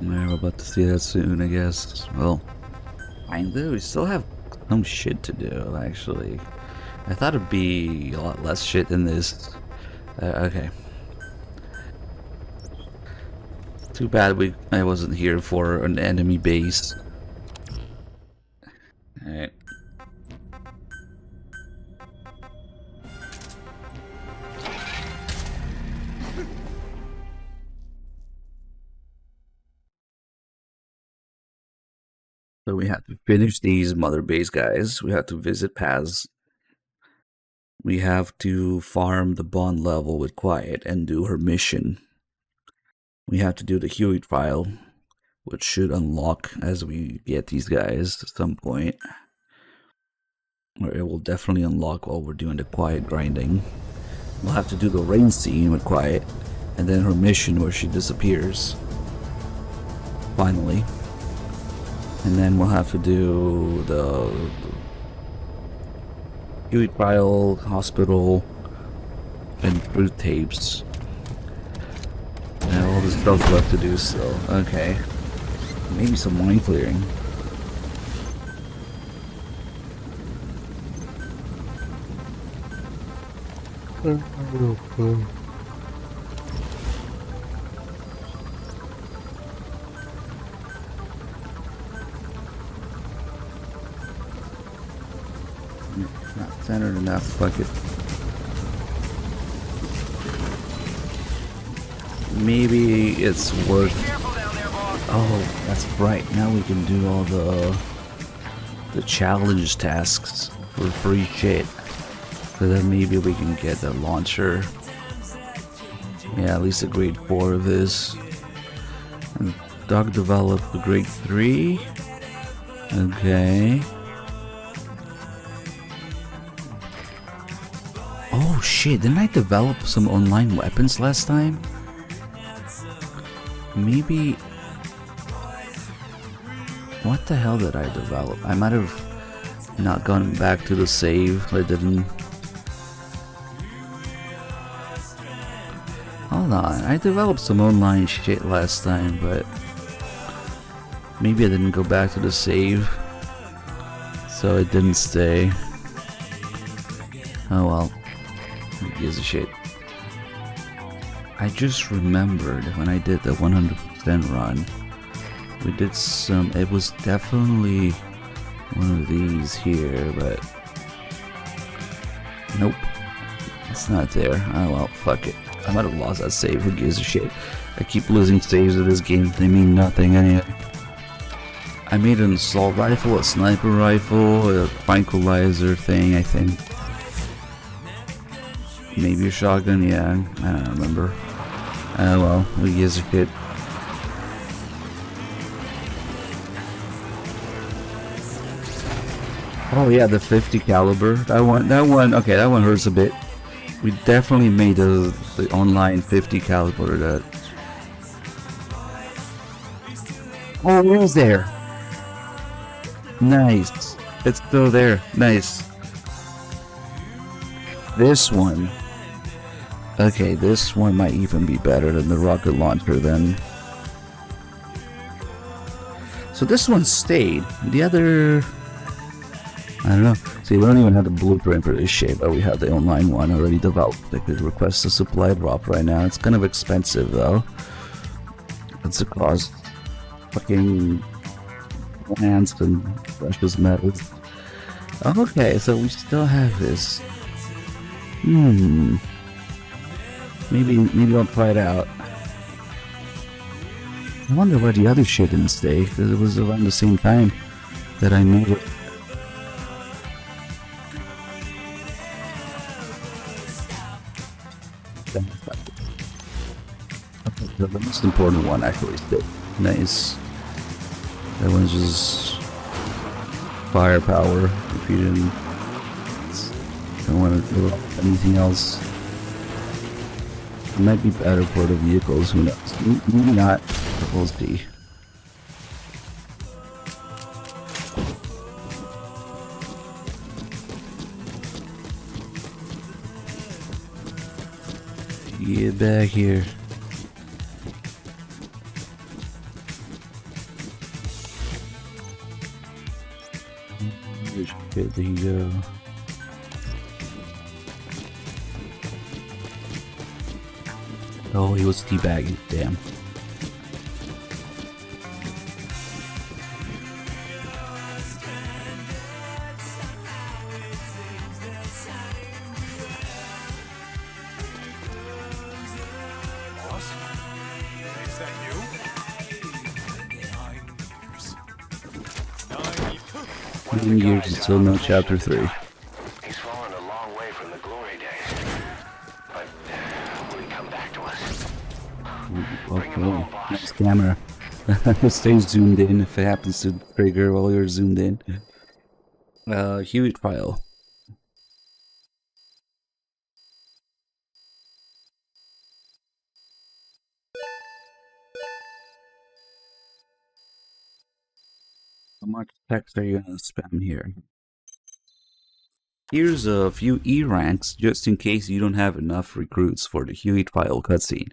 We're about to see that soon, I guess. Well, kinda. We still have some shit to do, actually. I thought it'd be a lot less shit than this. Okay. Too bad I wasn't here for an enemy base. Alright. So we have to finish these mother base guys. We have to visit Paz. We have to farm the bond level with Quiet and do her mission. We have to do the Huey trial, which should unlock as we get these guys at some point. Or it will definitely unlock while we're doing the Quiet grinding. We'll have to do the rain scene with Quiet, and then her mission where she disappears. Finally. And then we'll have to do the Huey trial, hospital, and truth tapes. And all this stuff left to do still. Okay. Maybe some wine clearing. Not centered enough, fuck it. Maybe it's worth... Oh, that's right. Now we can do all the challenge tasks for free shit. So then maybe we can get the launcher. Yeah, at least a grade 4 of this. And Doug developed a grade 3. Okay. Oh shit, didn't I develop some online weapons last time? Maybe... What the hell did I develop? I might have not gone back to the save. I didn't... Hold on, I developed some online shit last time, but... Maybe I didn't go back to the save. So it didn't stay. Oh well. Who gives a shit? I just remembered when I did the 100% run, we did some, it was definitely one of these here, but nope, it's not there. Oh well, fuck it. I might have lost that save, who gives a shit? I keep losing saves of this game, they mean nothing anyway. I made an assault rifle, a sniper rifle, a tranquilizer thing, I think. Maybe a shotgun, yeah, I don't remember. Oh well, who gives a shit? Oh yeah, the 50 caliber. That one, okay, that one hurts a bit. We definitely made the online 50 caliber that... Oh, it was there. Nice. It's still there. Nice. This one. Okay, this one might even be better than the rocket launcher then. So this one stayed. The other... I don't know. See, we don't even have the blueprint for this shape, but we have the online one already developed. I could request a supply drop right now. It's kind of expensive though. What's the cost? Fucking plants and precious metals. Okay, so we still have this. Maybe I'll try it out. I wonder why the other shit didn't stay, because it was around the same time that I made it. Okay, so the most important one actually stayed. Nice. That one's just firepower. If you don't want to do anything else, it might be better for the vehicles. Who knows? Maybe not. But we'll see. Get back here. There you go. Oh, he was teabagging. Damn. Is that you? 9 years and still no chapter 3. He's fallen a long way from the glory days. But will he come back to us? Okay, nice camera. Stay zoomed in if it happens to trigger while you're zoomed in. Hewitt file. How much text are you gonna spam here? Here's a few E ranks just in case you don't have enough recruits for the Hewitt file cutscene.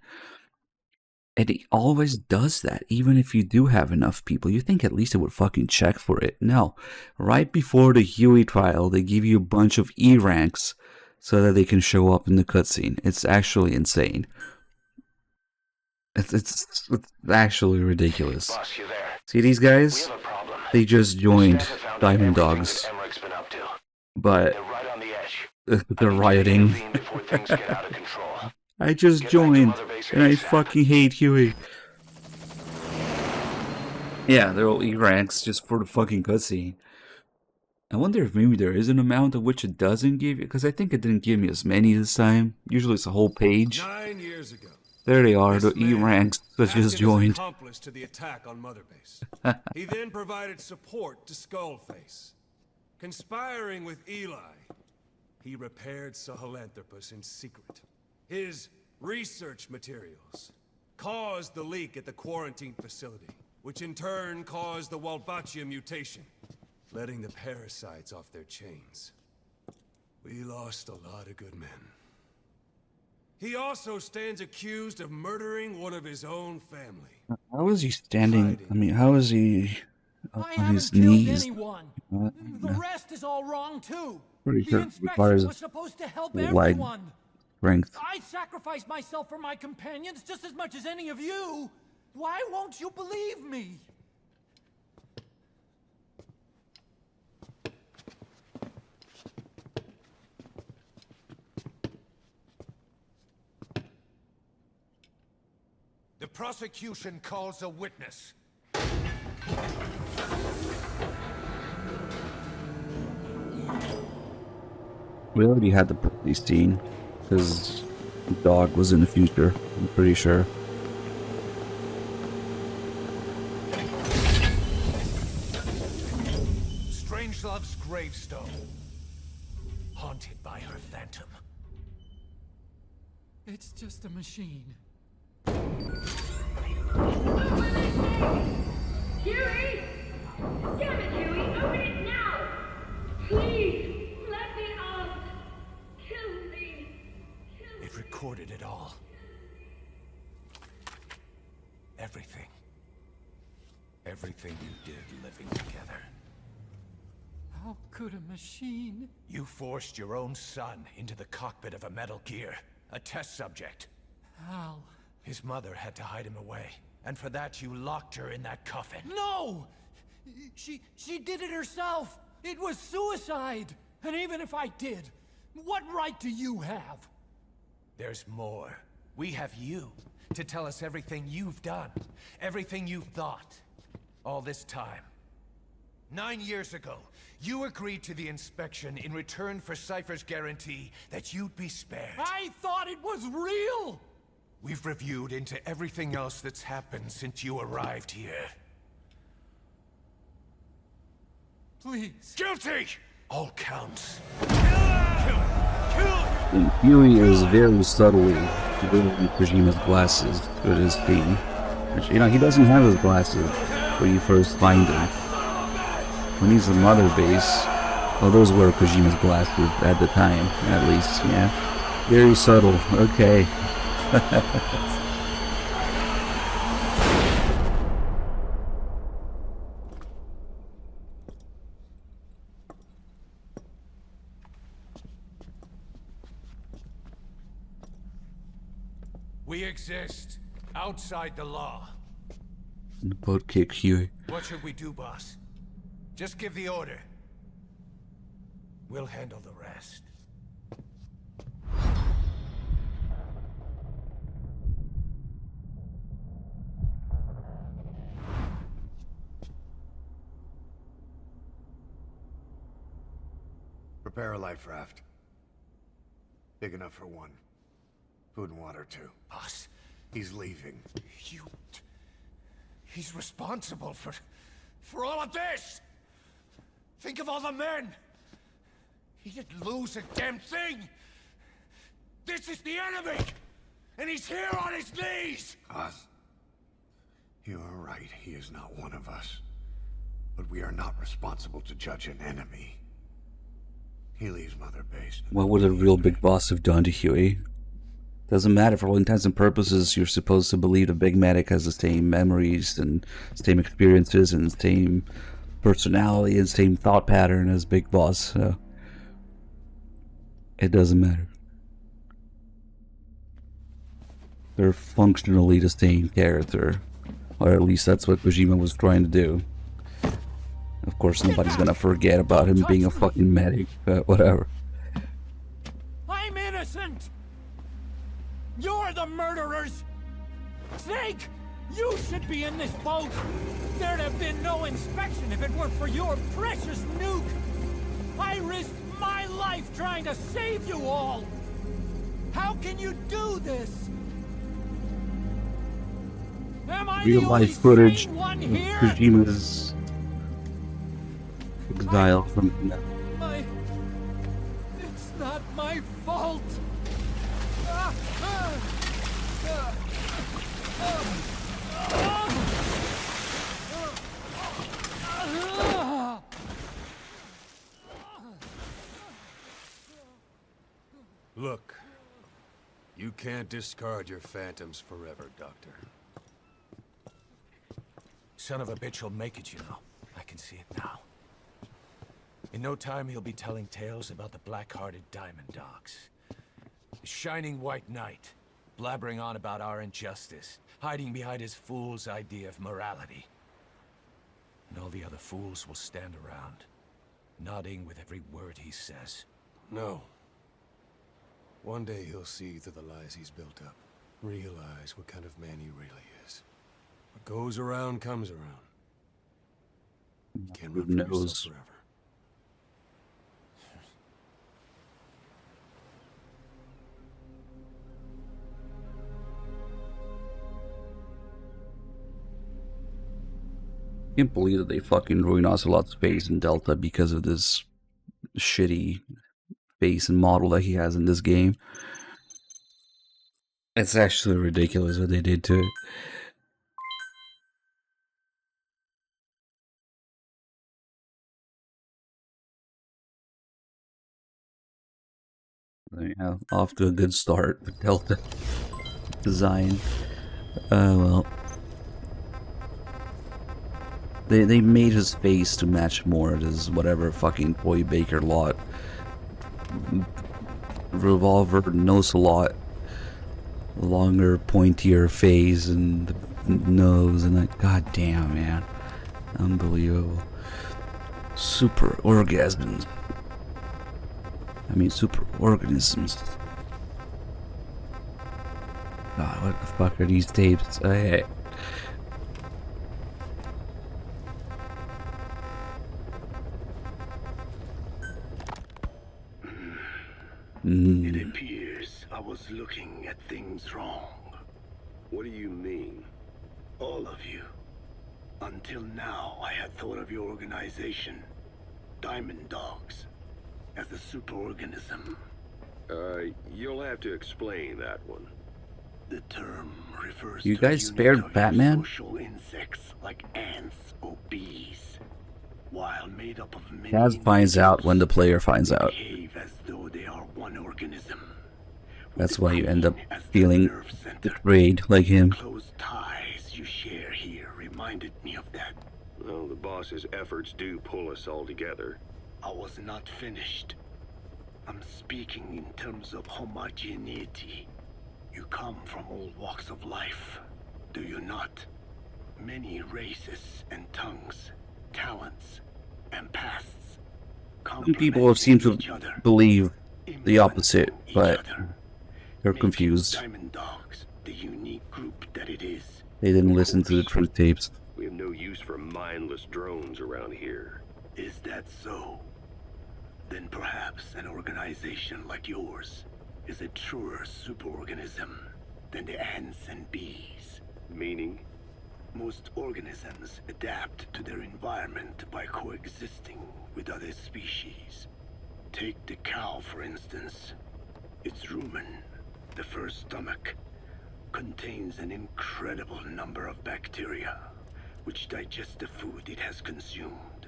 And it always does that, even if you do have enough people. You think at least it would fucking check for it. No. Right before the Hewitt file, they give you a bunch of E ranks so that they can show up in the cutscene. It's actually insane. It's actually ridiculous. Boss, you there? See these guys? They just joined Diamond Dogs. But they're rioting. I just joined, and I fucking hate Huey. Yeah, they're all E ranks just for the fucking cutscene. I wonder if maybe there is an amount of which it doesn't give you, because I think it didn't give me as many this time. Usually it's a whole page. 9 years ago. There they are, the E ranks that just joined. Accomplice to the attack on Mother Base. He then provided support to Skullface. Conspiring with Eli, he repaired Sahelanthropus in secret. His research materials caused the leak at the quarantine facility, which in turn caused the Walbachia mutation, letting the parasites off their chains. We lost a lot of good men. He also stands accused of murdering one of his own family. How is he standing? I mean, how is he on his knees? The rest is all wrong too. Pretty sure The it inspection requires was supposed to help leg everyone. strength. I sacrificed myself for my companions just as much as any of you. Why won't you believe me? The prosecution calls a witness. We already had the police scene, because the dog was in the future, I'm pretty sure. Strangelove's gravestone. Haunted by her phantom. It's just a machine. Huey! Damn it, Huey! Open it now! Everything you did living together. How could a machine? You forced your own son into the cockpit of a Metal Gear, a test subject. How? His mother had to hide him away, and for that you locked her in that coffin. No! She did it herself! It was suicide! And even if I did, what right do you have? There's more. We have you to tell us everything you've done, everything you've thought, all this time. 9 years ago, you agreed to the inspection in return for Cypher's guarantee that you'd be spared. I thought it was real! We've reviewed into everything else that's happened since you arrived here. Please. Guilty! All counts. And Huey is very subtly removing Kojima's glasses with his feet. Which, you know, he doesn't have his glasses when you first find him. When he's in Mother Base, well, those were Kojima's glasses at the time, at least, yeah. Very subtle, okay. We exist outside the law. Butt kick Huey. What should we do, boss? Just give the order. We'll handle the rest. Prepare a life raft. Big enough for one. Food and water, too. Boss, He's leaving. he's responsible for all of this! Think of all the men! He didn't lose a damn thing! This is the enemy! And he's here on his knees! Us. You are right, he is not one of us. But we are not responsible to judge an enemy. He leaves Mother Base. What would a real big boss have done to Huey? Doesn't matter, for all intents and purposes, you're supposed to believe the Big Medic has the same memories and same experiences and same personality and same thought pattern as Big Boss, so it doesn't matter. They're functionally the same character, or at least that's what Kojima was trying to do. Of course, nobody's gonna forget about him being a fucking medic, but whatever. I'm innocent! You're the murderers! Snake! You should be in this boat! There'd have been no inspection if it weren't for your precious nuke! I risked my life trying to save you all! How can you do this? Am I Real the life only footage sane of one here? Kojima's exile from It's not my fault! Look, you can't discard your phantoms forever, Doctor. Son of a bitch will make it, you know. I can see it now. In no time, he'll be telling tales about the black-hearted Diamond Dogs. The Shining White Knight, blabbering on about our injustice, hiding behind his fool's idea of morality. And all the other fools will stand around, nodding with every word he says. No. One day he'll see through the lies he's built up. Realize what kind of man he really is. What goes around comes around. You can't run from yourself forever. I can't believe that they fucking ruined Ocelot's face in Delta because of this shitty face and model that he has in this game. It's actually ridiculous what they did to it. Yeah, off to a good start with Delta design. Well. They made his face to match more his whatever fucking Toy Baker lot. Revolver nose a lot. Longer, pointier face and the nose and like, god damn, man. Unbelievable. Super orgasms. I mean, super organisms. God, what the fuck are these tapes? It appears I was looking at things wrong. What do you mean? All of you. Until now, I had thought of your organization, Diamond Dogs, as a superorganism. You'll have to explain that one. The term refers You to guys spared Batman? social insects like ants or bees, while made up of many Kaz finds out when the player finds out. behave as though they are one organism. That's why you end up feeling betrayed like him. Close ties you share here reminded me of that. Well, the boss's efforts do pull us all together. I was not finished. I'm speaking in terms of homogeneity. You come from all walks of life, do you not? Many races and tongues, talents and pasts. Some people seem to believe the opposite, but they're confused. Diamond Dogs, the unique group that it is. They didn't listen to the truth tapes. We have no use for mindless drones around here. Is that so? Then perhaps an organization like yours is a truer superorganism than the ants and bees. Meaning? Most organisms adapt to their environment by coexisting with other species. Take the cow, for instance. Its rumen, the first stomach, contains an incredible number of bacteria which digest the food it has consumed.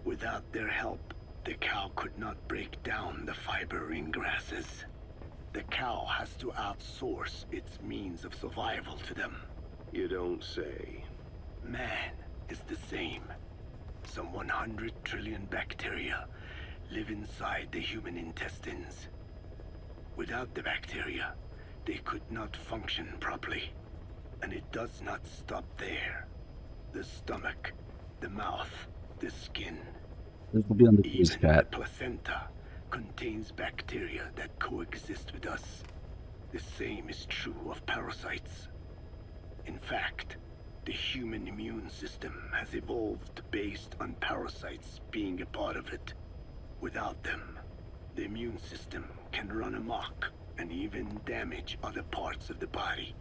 Without their help, the cow could not break down the fiber in grasses. The cow has to outsource its means of survival to them. You don't say. Man is the same. Some 100 trillion bacteria live inside the human intestines. Without the bacteria, they could not function properly. And it does not stop there. The stomach, the mouth, the skin, This will be on the news, even chat. the placenta contains bacteria that coexist with us. The same is true of parasites. In fact, the human immune system has evolved based on parasites being a part of it. Without them, the immune system can run amok and even damage other parts of the body.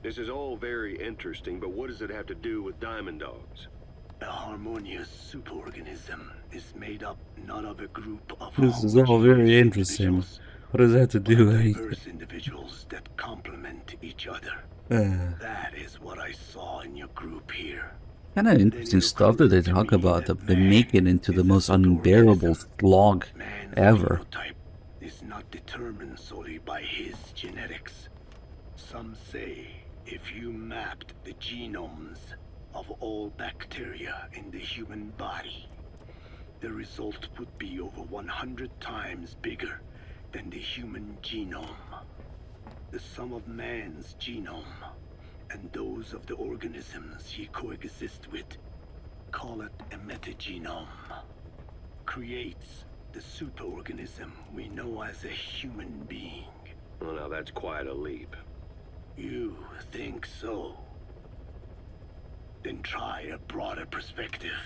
This is all very interesting, but what does it have to do with Diamond Dogs? A harmonious superorganism is made up not of a group of This is all very interesting. What does that have to do with anything? diverse individuals that complement each other. That is what I saw in your group here. Kind of interesting stuff that they talk about. That they make it into the most unbearable slog ever. Type is not determined solely by his genetics. Some say if you mapped the genomes of all bacteria in the human body, the result would be over 100 times bigger than the human genome. The sum of man's genome and those of the organisms he coexists with, call it a metagenome, creates the superorganism we know as a human being. Well, now that's quite a leap. You think so? Then try a broader perspective.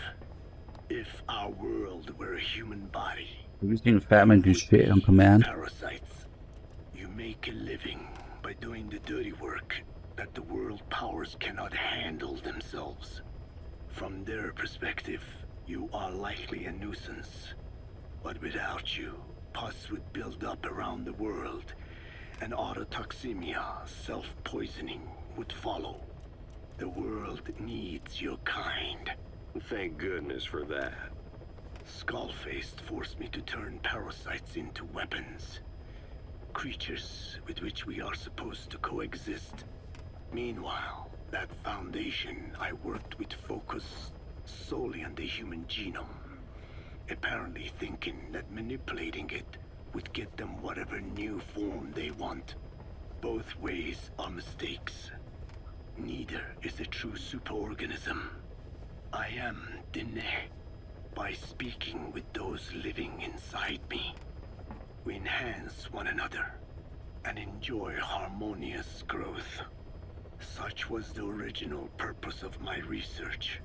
If our world were a human body, Do you think Fatman can shit on command? parasites, you make a living by doing the dirty work that the world powers cannot handle themselves. From their perspective, you are likely a nuisance. But without you, pus would build up around the world, and autotoxemia, self-poisoning, would follow. The world needs your kind. Thank goodness for that. Skullface forced me to turn parasites into weapons. Creatures with which we are supposed to coexist. Meanwhile, that foundation I worked with focused solely on the human genome, apparently thinking that manipulating it would get them whatever new form they want. Both ways are mistakes. Neither is a true superorganism. I am Dene. By speaking with those living inside me, we enhance one another and enjoy harmonious growth. Such was the original purpose of my research.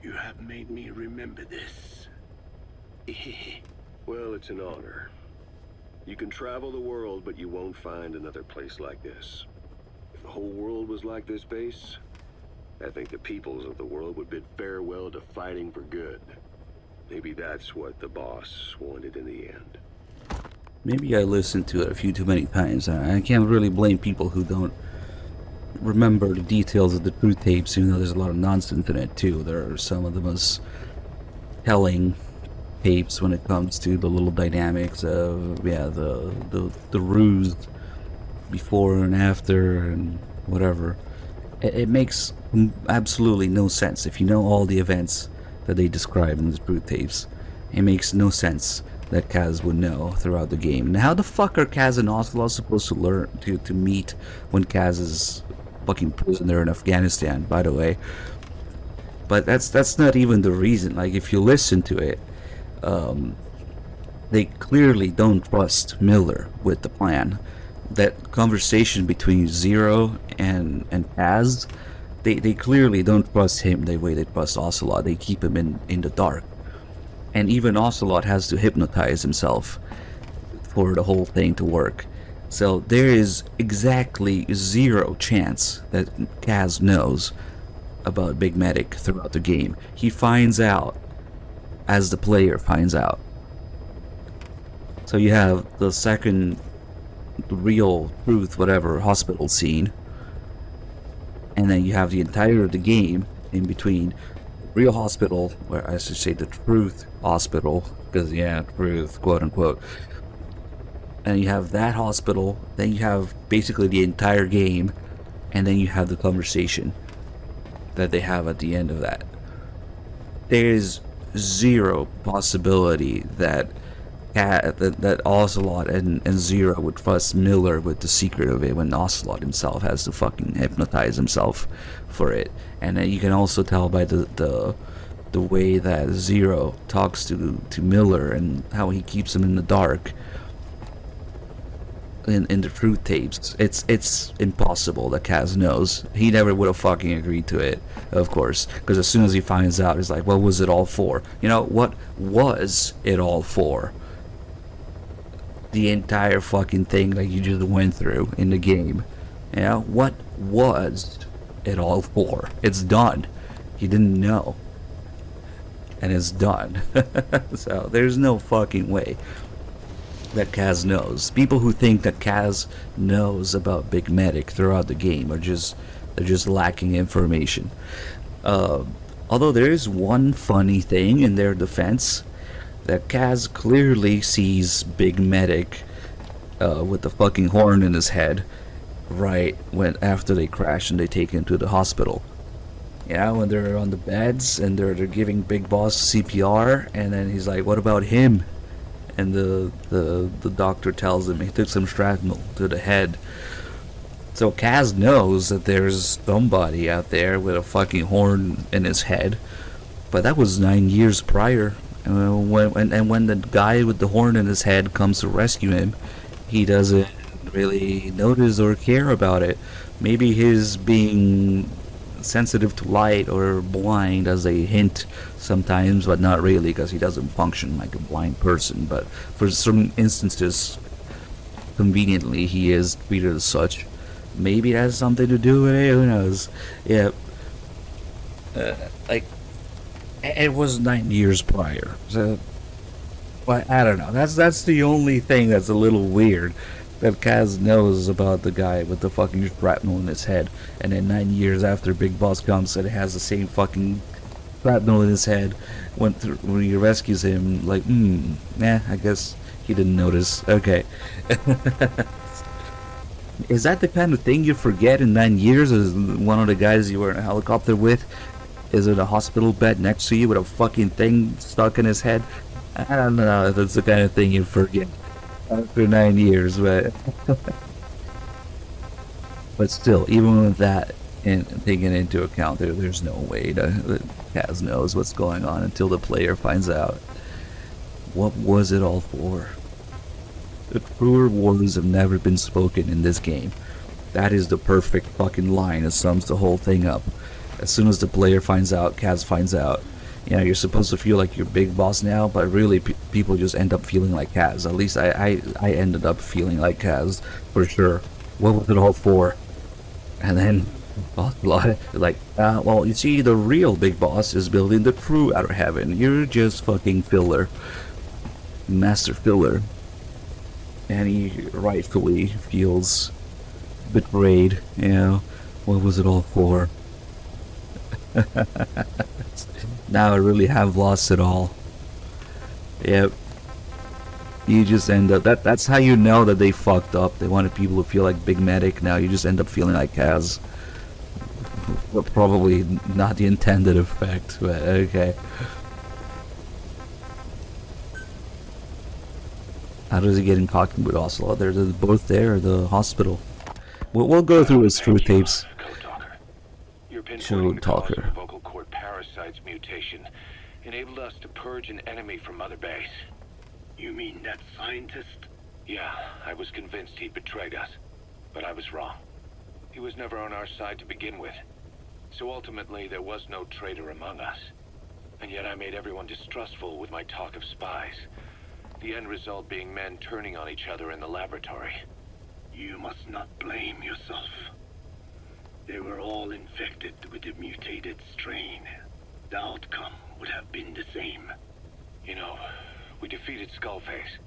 You have made me remember this. Well, it's an honor. You can travel the world, but you won't find another place like this. If the whole world was like this base, I think the peoples of the world would bid farewell to fighting for good. Maybe that's what the boss wanted in the end. Maybe I listened to it a few too many times. I can't really blame people who don't remember the details of the truth tapes, even though there's a lot of nonsense in it too. There are some of the most telling tapes when it comes to the little dynamics of the ruse before and after and whatever. It makes absolutely no sense if you know all the events that they describe in the truth tapes. It makes no sense that Kaz would know throughout the game. Now, how the fuck are Kaz and Ocelot supposed to learn to meet when Kaz is fucking prisoner in Afghanistan, by the way? But that's not even the reason. Like, if you listen to it, they clearly don't trust Miller with the plan. That conversation between Zero and Kaz, they clearly don't trust him the way they trust Ocelot. They keep him in the dark. And even Ocelot has to hypnotize himself for the whole thing to work. So there is exactly zero chance that Kaz knows about Big Medic throughout the game. He finds out as the player finds out. So you have the second real truth, whatever, hospital scene. And then you have the entire of the game in between real hospital, where I should say the truth hospital, because yeah, truth, quote unquote. And you have that hospital, then you have basically the entire game, and then you have the conversation that they have at the end of that. There is zero possibility that Ocelot and Zero would trust Miller with the secret of it when Ocelot himself has to fucking hypnotize himself for it. And then you can also tell by the way that Zero talks to Miller and how he keeps him in the dark in the truth tapes. It's impossible that Kaz knows. He never would have fucking agreed to it, of course, because as soon as he finds out, he's like, what was it all for? You know, what was it all for? The entire fucking thing that you just went through in the game. You know, what was it all for? It's done. You didn't know. And it's done. So there's no fucking way that Kaz knows. People who think that Kaz knows about Big Medic throughout the game they're just lacking information. Although there is one funny thing in their defense, that Kaz clearly sees Big Medic with the fucking horn in his head right when after they crash and they take him to the hospital. Yeah, when they're on the beds and they're giving Big Boss CPR, and then he's like, what about him? And the doctor tells him he took some shrapnel to the head. So Kaz knows that there's somebody out there with a fucking horn in his head, but that was 9 years prior. And when the guy with the horn in his head comes to rescue him, he doesn't really notice or care about it. Maybe his being sensitive to light or blind as a hint sometimes, but not really, because he doesn't function like a blind person. But for some instances, conveniently, he is treated as such. Maybe it has something to do with it, who knows. Yeah. It was 9 years prior, so I don't know. That's the only thing that's a little weird, that Kaz knows about the guy with the fucking shrapnel in his head, and then 9 years after Big Boss comes and has the same fucking shrapnel in his head when he rescues him. Like, I guess he didn't notice. Okay. Is that the kind of thing you forget in 9 years as one of the guys you were in a helicopter with is it a hospital bed next to you with a fucking thing stuck in his head? I don't know if that's the kind of thing you forget after 9 years, but but still, even with that taken into account, there's no way that Kaz knows what's going on until the player finds out. What was it all for? The truer words have never been spoken in this game. That is the perfect fucking line that sums the whole thing up. As soon as the player finds out, Kaz finds out. You know, you're supposed to feel like you're big boss now, but really people just end up feeling like Kaz. At least I ended up feeling like Kaz, for sure. What was it all for? And then, like, well, you see, the real big boss is building the true Outer Heaven. You're just fucking filler. Master filler. And he rightfully feels betrayed. You know, what was it all for? Now I really have lost it all. Yep. You just end up, that's how you know that they fucked up. They wanted people to feel like Big Medic. Now you just end up feeling like Kaz. But probably not the intended effect, but okay. How does he get in contact with Oslo? They're both there at the hospital. We'll go through his truth tapes. Code Talker. Vocal cord parasite's mutation enabled us to purge an enemy from Mother Base. You mean that scientist? Yeah, I was convinced he'd betrayed us, but I was wrong. He was never on our side to begin with. So ultimately, there was no traitor among us. And yet I made everyone distrustful with my talk of spies. The end result being men turning on each other in the laboratory. You must not blame yourself. They were all infected with the mutated strain. The outcome would have been the same. You know, we defeated Skullface,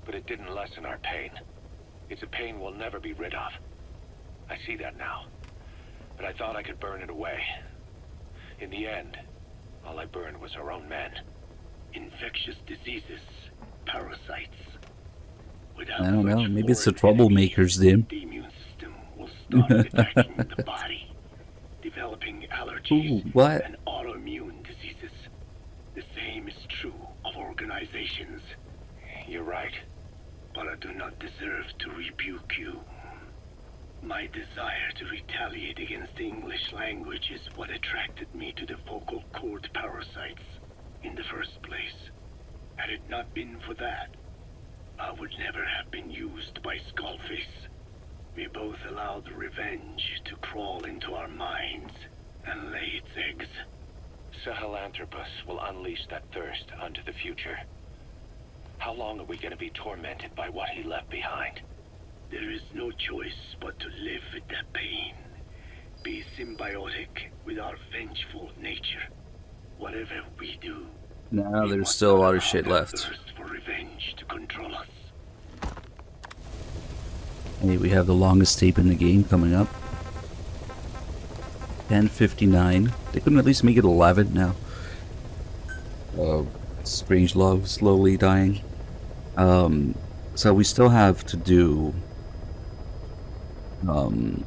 but it didn't lessen our pain. It's a pain we'll never be rid of. I see that now, but I thought I could burn it away. In the end, all I burned was our own men. Infectious diseases, parasites. Without I don't know, maybe it's the troublemakers, Dim. The immune system will start attacking the body, developing allergies and autoimmune diseases. The same is true of organizations. You're right. But I do not deserve to rebuke you. My desire to retaliate against the English language is what attracted me to the vocal cord parasites in the first place. Had it not been for that, I would never have been used by Skullface. We both allowed revenge to crawl into our minds and lay its eggs. Sahelanthropus will unleash that thirst onto the future. How long are we going to be tormented by what he left behind? There is no choice but to live with that pain. Be symbiotic with our vengeful nature. Whatever we do, now there's still a lot of shit left. thirst for revenge to control us. Hey, we have the longest tape in the game coming up. 10:59. They couldn't at least make it 11 now. Strange Love slowly dying. So we still have to do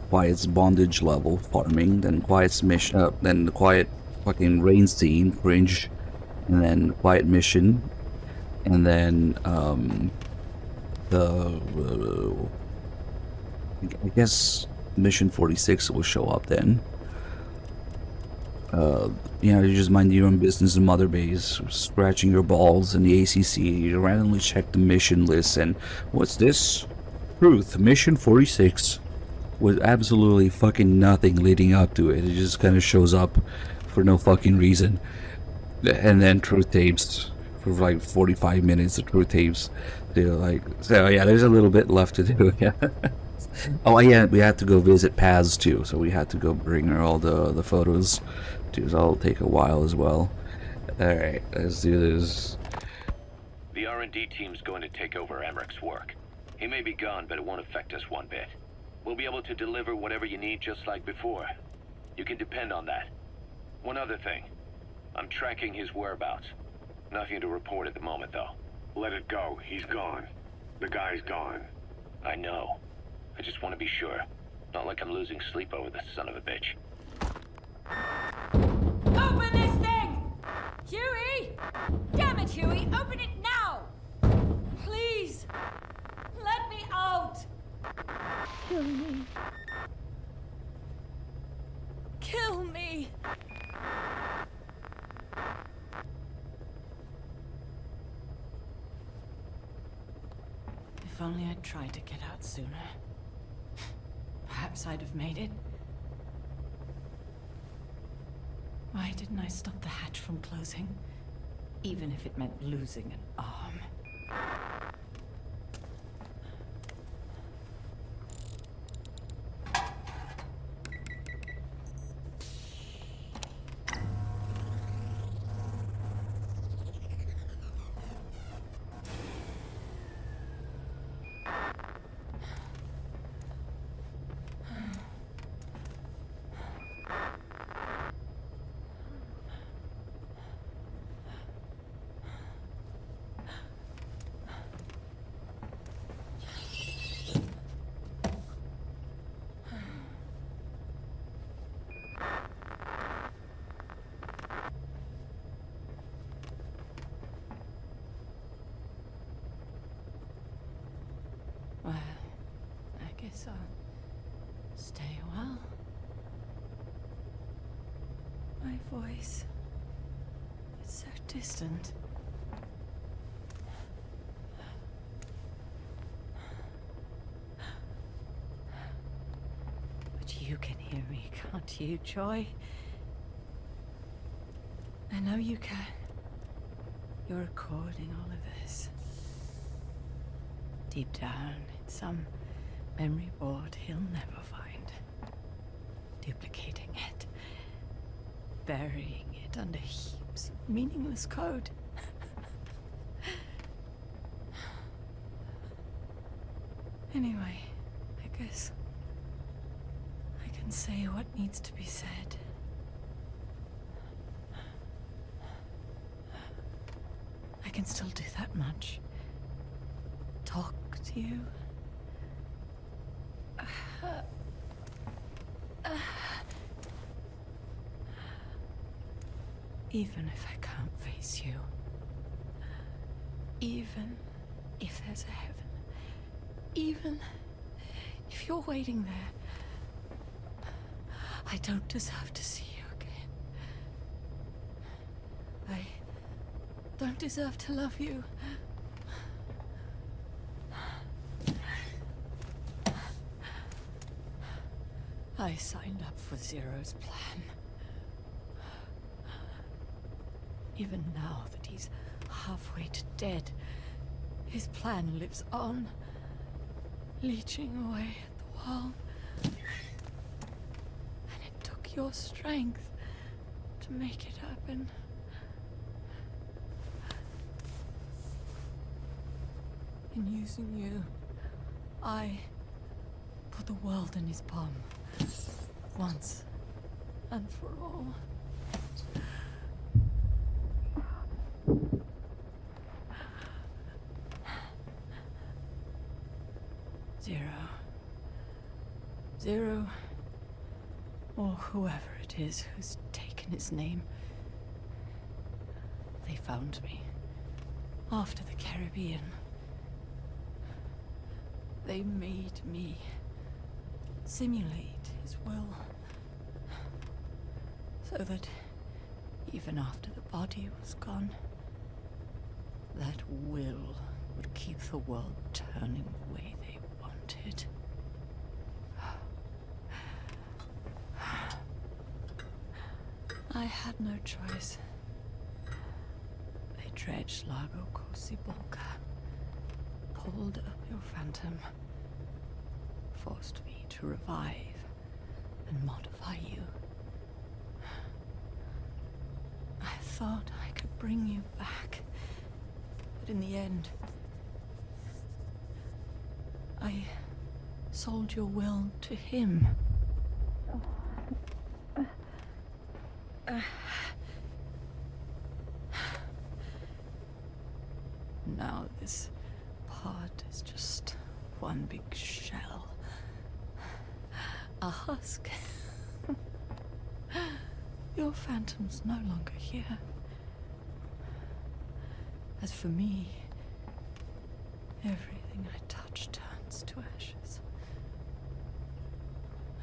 Quiet's bondage level farming, then Quiet's mission, then the Quiet fucking rain scene, cringe, and then Quiet mission, and then I guess mission 46 will show up then. You just mind your own business in Mother Base, scratching your balls in the ACC. You randomly check the mission list, and what's this? Truth, mission 46, with absolutely fucking nothing leading up to it. It just kind of shows up for no fucking reason. And then truth tapes for like 45 minutes of truth tapes. So yeah, there's a little bit left to do. Yeah. Oh yeah, we had to go visit Paz too, so we had to go bring her all the photos too, so that'll take a while as well. Alright, let's do this. The R&D team's going to take over Emmerich's work. He may be gone, but it won't affect us one bit. We'll be able to deliver whatever you need just like before. You can depend on that. One other thing. I'm tracking his whereabouts. Nothing to report at the moment, though. Let it go. He's gone. The guy's gone. I know. I just want to be sure. Not like I'm losing sleep over this son of a bitch. Go Huey. Open it now! Please! Let me out! Kill me. Kill me! If only I'd tried to get out sooner. Perhaps I'd have made it. Why didn't I stop the hatch from closing? Even if it meant losing an arm. Well, I guess I'll stay a while. My voice, it's so distant. But you can hear me, can't you, Joy? I know you can. You're recording all of this. Deep down in some memory board he'll never find. Duplicating it. Burying it under heaps of meaningless code. Anyway, I guess I can say what needs to be said. I can still do that much. Talk to you. Even if I can't face you. Even if there's a heaven. Even if you're waiting there. I don't deserve to see you again. I don't deserve to love you. I signed up for Zero's plan. Even now that he's halfway to dead, his plan lives on, leeching away at the world. And it took your strength to make it happen. In using you, I put the world in his palm. Once and for all. Zero, or whoever it is who's taken his name. They found me after the Caribbean. They made me simulate his will, so that even after the body was gone, that will would keep the world turning the way they wanted. I had no choice. They dredged Lago Cosibonca, pulled up your phantom, forced me to revive and modify you. I thought I could bring you back, but in the end, I sold your will to him. Now this part is just one big shell. A husk. Your phantom's no longer here. As for me, everything I touch turns to ashes.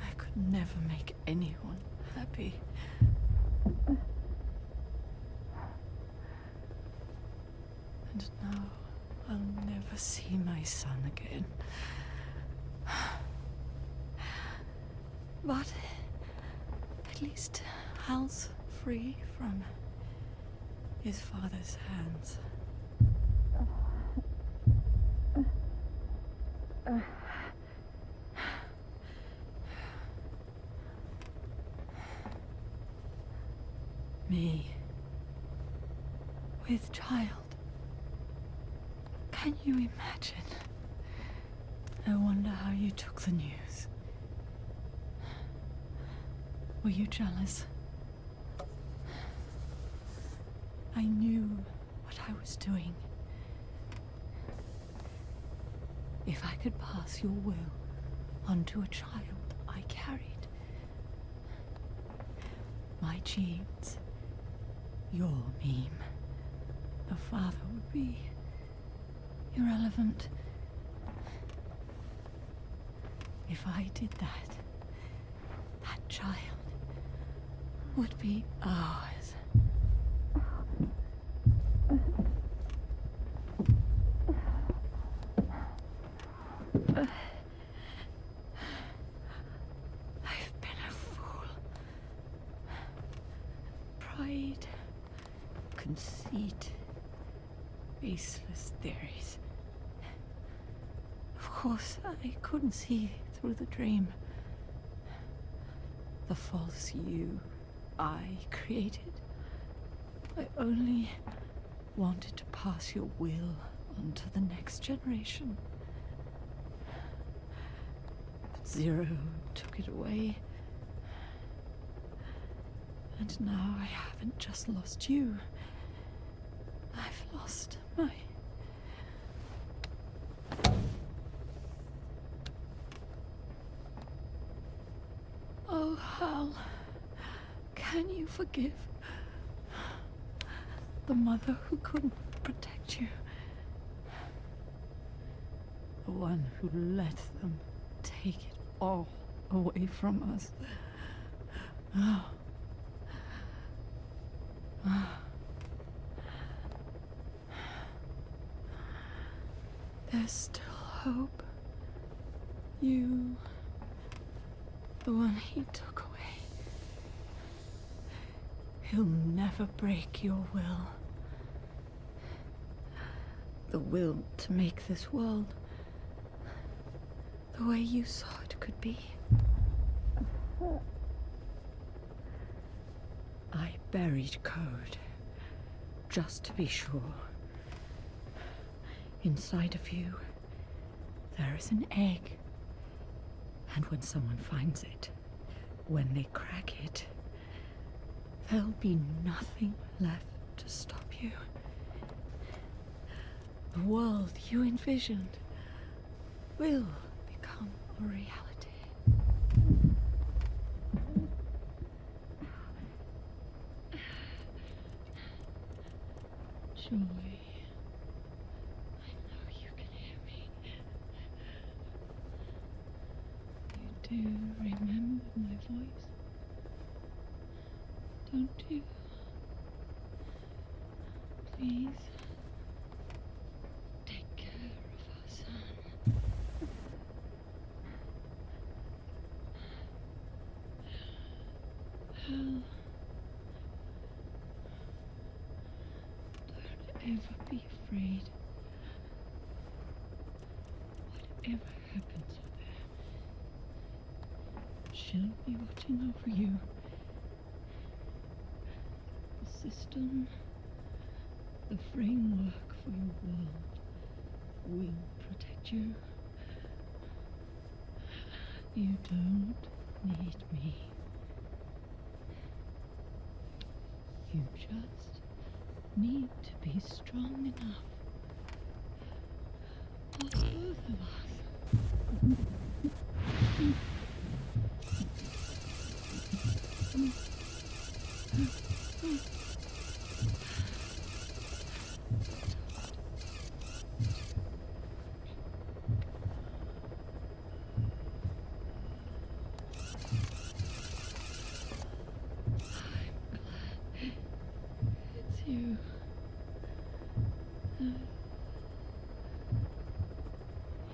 I could never make anyone happy. And now I'll never see my son again. But at least Hal's free from his father's hands. Me, with child. Can you imagine? I wonder how you took the news. Were you jealous? I knew what I was doing. If I could pass your will onto a child I carried, my genes, your meme, a father would be irrelevant. If I did that, that child would be ours. I've been a fool. Pride, conceit, baseless theories. Of course, I couldn't see through the dream. The false you I created. I only wanted to pass your will on to the next generation. But Zero took it away. And now I haven't just lost you. I've lost my... Oh, Hal. Can you forgive the mother who couldn't protect you? The one who let them take it all away from us. Oh. Oh. There's still hope. You, the one he took away. He'll never break your will. The will to make this world the way you saw it could be. I buried code, just to be sure. Inside of you, there is an egg. And when someone finds it, when they crack it, there'll be nothing left to stop you. The world you envisioned will become a reality. Joy. I know you can hear me. You do remember my voice, don't you? Please, take care of our son. Hal, don't ever be afraid. Whatever happens up there, she'll be watching over you. The system, the framework for your world will protect you. You don't need me. You just need to be strong enough for both of us. you.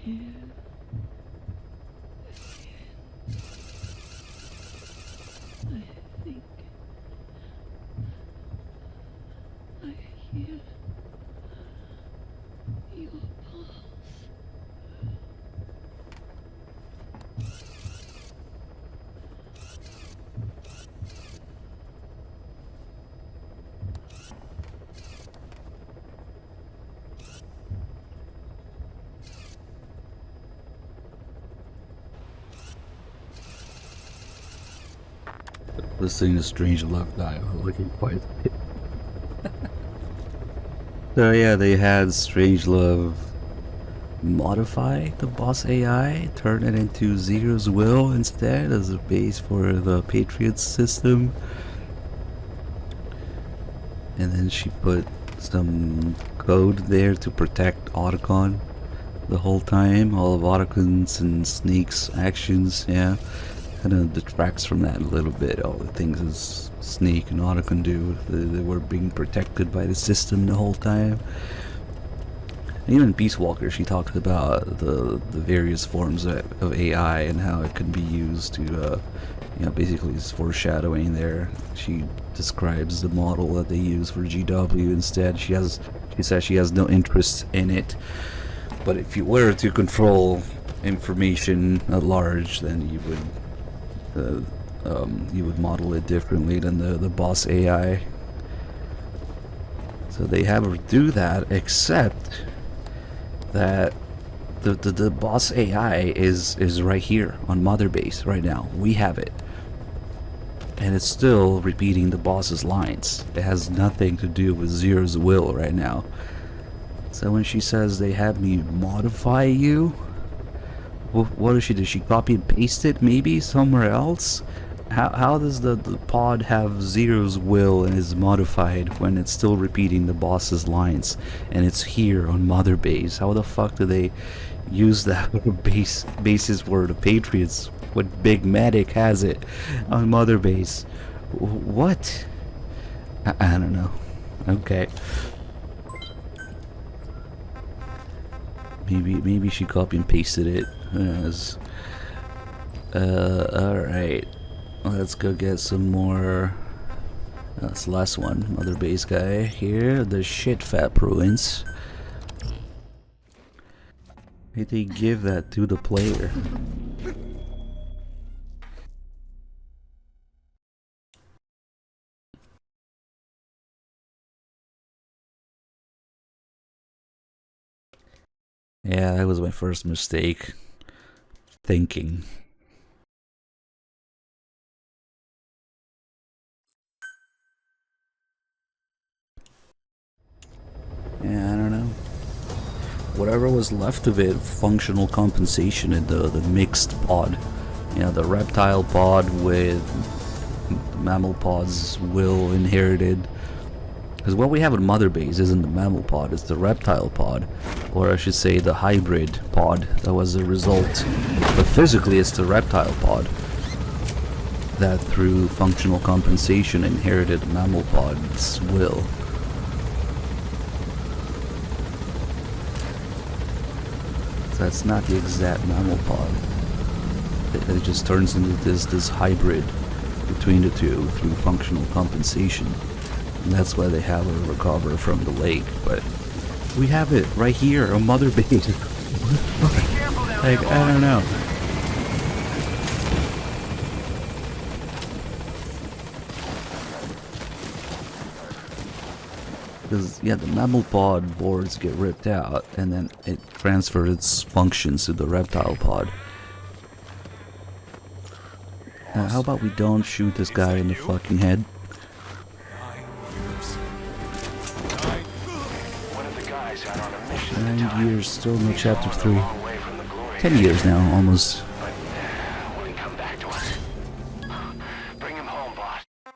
Here. I think I hear your pulse. Listening to Strange Love dialogue looking quite a bit. So yeah, they had Strange Love modify the boss AI, turn it into Zero's Will instead as a base for the Patriots system. And then she put some code there to protect Otacon the whole time. All of Otacon's and Snake's actions, yeah. Kind of detracts from that a little bit. All the things as Snake and Otacon do, they were being protected by the system the whole time. And even Peace Walker, she talked about the various forms of AI and how it can be used to, you know, basically it's foreshadowing there. She describes the model that they use for GW instead. She says she has no interest in it, but if you were to control information at large, then you would model it differently than the boss AI. So they have her do that, except that the boss AI is right here on Mother Base right now. We have it, and it's still repeating the boss's lines. It has nothing to do with Zero's will right now. So when she says they have me modify you, what does she do? She copy and paste it maybe somewhere else? How does the pod have Zero's will and is modified when it's still repeating the boss's lines and it's here on Mother Base? How the fuck do they use that basis for the Patriots when Big Medic has it on Mother Base? What? I don't know. Okay. Maybe she copy and pasted it. Alright. Let's go get some more. That's the last one. Mother Base guy here. The shit fat ruins. Maybe they give that to the player. Yeah, that was my first mistake. Thinking. Yeah, I don't know. Whatever was left of it, functional compensation in the mixed pod. You know, the reptile pod with the mammal pod's will inherited. Because what we have in Mother Base isn't the mammal pod, it's the reptile pod. Or I should say the hybrid pod that was the result. But physically it's the reptile pod that through functional compensation inherited mammal pod's will. So that's not the exact mammal pod. It just turns into this hybrid between the two through functional compensation. And that's why they have her recover from the lake, but we have it right here on Mother Base. Like, I don't know. Because, yeah, the mammal pod boards get ripped out, and then it transfers its functions to the reptile pod. How about we don't shoot this guy in the fucking head? 9 years, still no chapter 3. 10 years now, almost.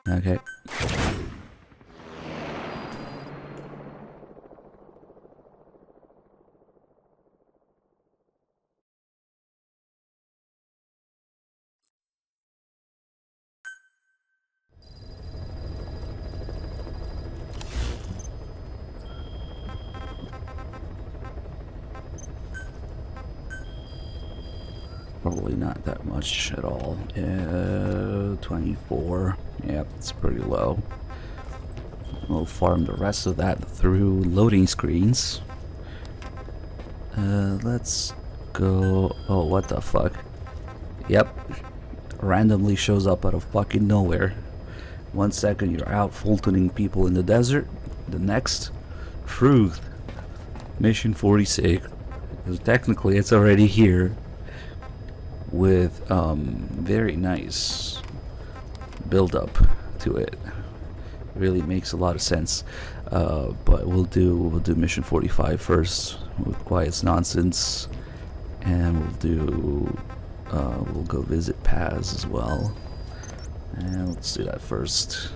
Okay. Probably not that much at all. 24. Yep, it's pretty low. We'll farm the rest of that through loading screens. Let's go. Oh, what the fuck? Yep. Randomly shows up out of fucking nowhere. 1 second you're out Fultoning people in the desert. The next, truth. Mission 46. Because technically it's already here. With very nice build up to it. Really makes a lot of sense. But we'll do mission 45 first with Quiet's nonsense, and we'll go visit Paz as well. And let's do that first.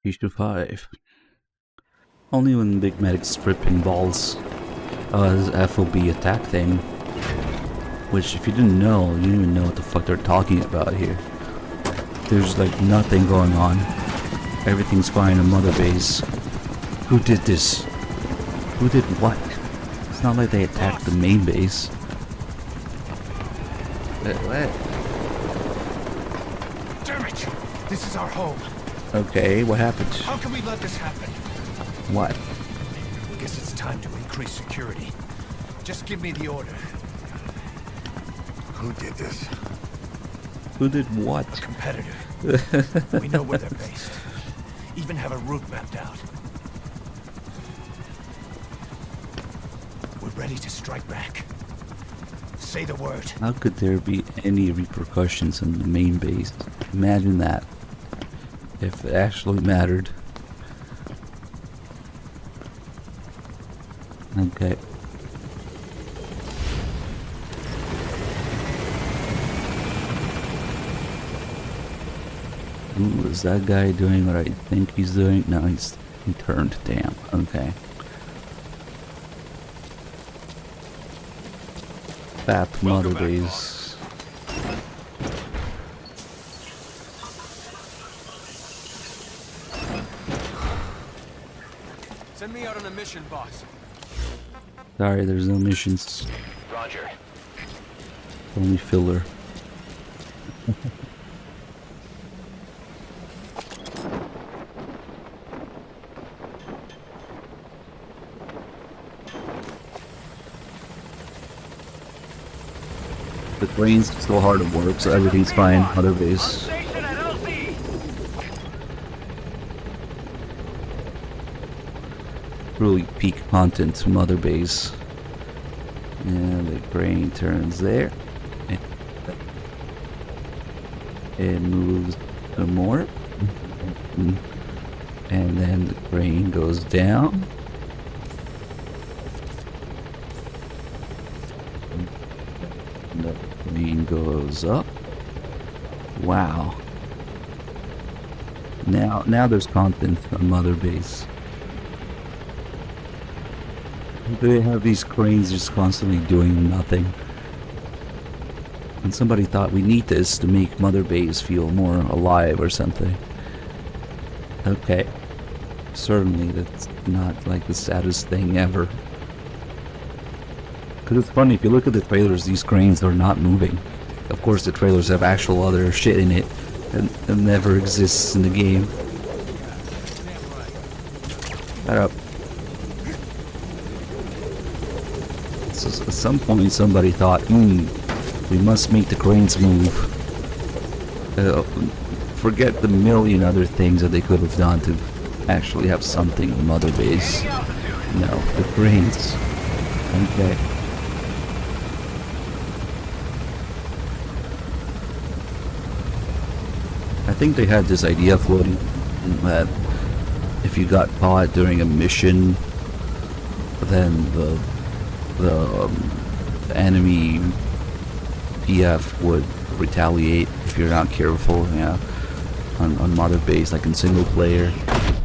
Issue 5. Only when Big Medic's stripping balls. This FOB attack thing. Which, if you didn't know, you don't even know what the fuck they're talking about here. There's like nothing going on. Everything's fine in Mother Base. Who did this? Who did what? It's not like they attacked the main base. What? Damn it! This is our home. Okay, what happened? How can we let this happen? What? Guess it's time to increase security. Just give me the order. Who did this? Who did what? A competitor. We know where they're based. Even have a route mapped out. We're ready to strike back. Say the word. How could there be any repercussions on the main base? Imagine that. If it actually mattered. Okay. Ooh, is that guy doing what I think he's doing? No, he turned. Damn. Okay. Fat Mother Base. Send me out on a mission, boss. Sorry, there's no missions. Roger. Only filler. The brain's still hard at work, so everything's fine. Mother Base. Really peak content Mother Base. And the brain turns there. It moves some more. And then the brain goes down. And the brain goes up. Wow. Now there's content on Mother Base. They have these cranes just constantly doing nothing. And somebody thought we need this to make Mother Base feel more alive or something. Okay. Certainly that's not like the saddest thing ever. Because it's funny, if you look at the trailers, these cranes are not moving. Of course the trailers have actual other shit in it that never exists in the game. Shut up. So at some point somebody thought, we must make the cranes move. Forget the million other things that they could have done to actually have something in Mother Base. No, the cranes. Okay. I think they had this idea floating that if you got caught during a mission, then the enemy PF would retaliate if you're not careful, yeah, on Mother Base, like in single player.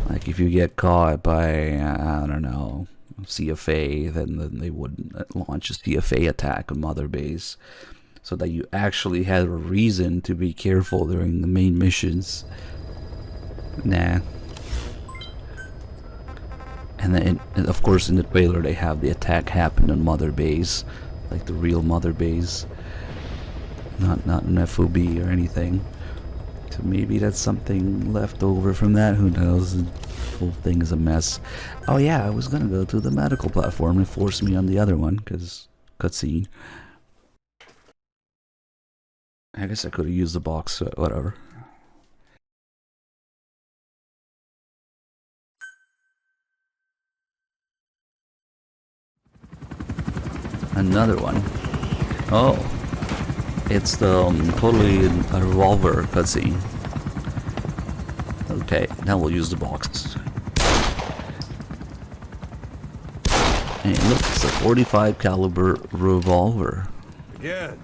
Like if you get caught by, I don't know, CFA, then they would launch a CFA attack on Mother Base. so that you actually had a reason to be careful during the main missions. Nah. And then, and of course, in the trailer they have the attack happen on Mother Base, like the real Mother Base, not an FOB or anything. So maybe that's something left over from that. Who knows? The whole thing is a mess. Oh yeah, I was gonna go to the medical platform and force me on the other one because cutscene. I guess I could have used the box. Whatever. Another one. Oh, it's the totally a revolver cutscene. Okay, now we'll use the box. And look, it's a 45 caliber revolver. Again.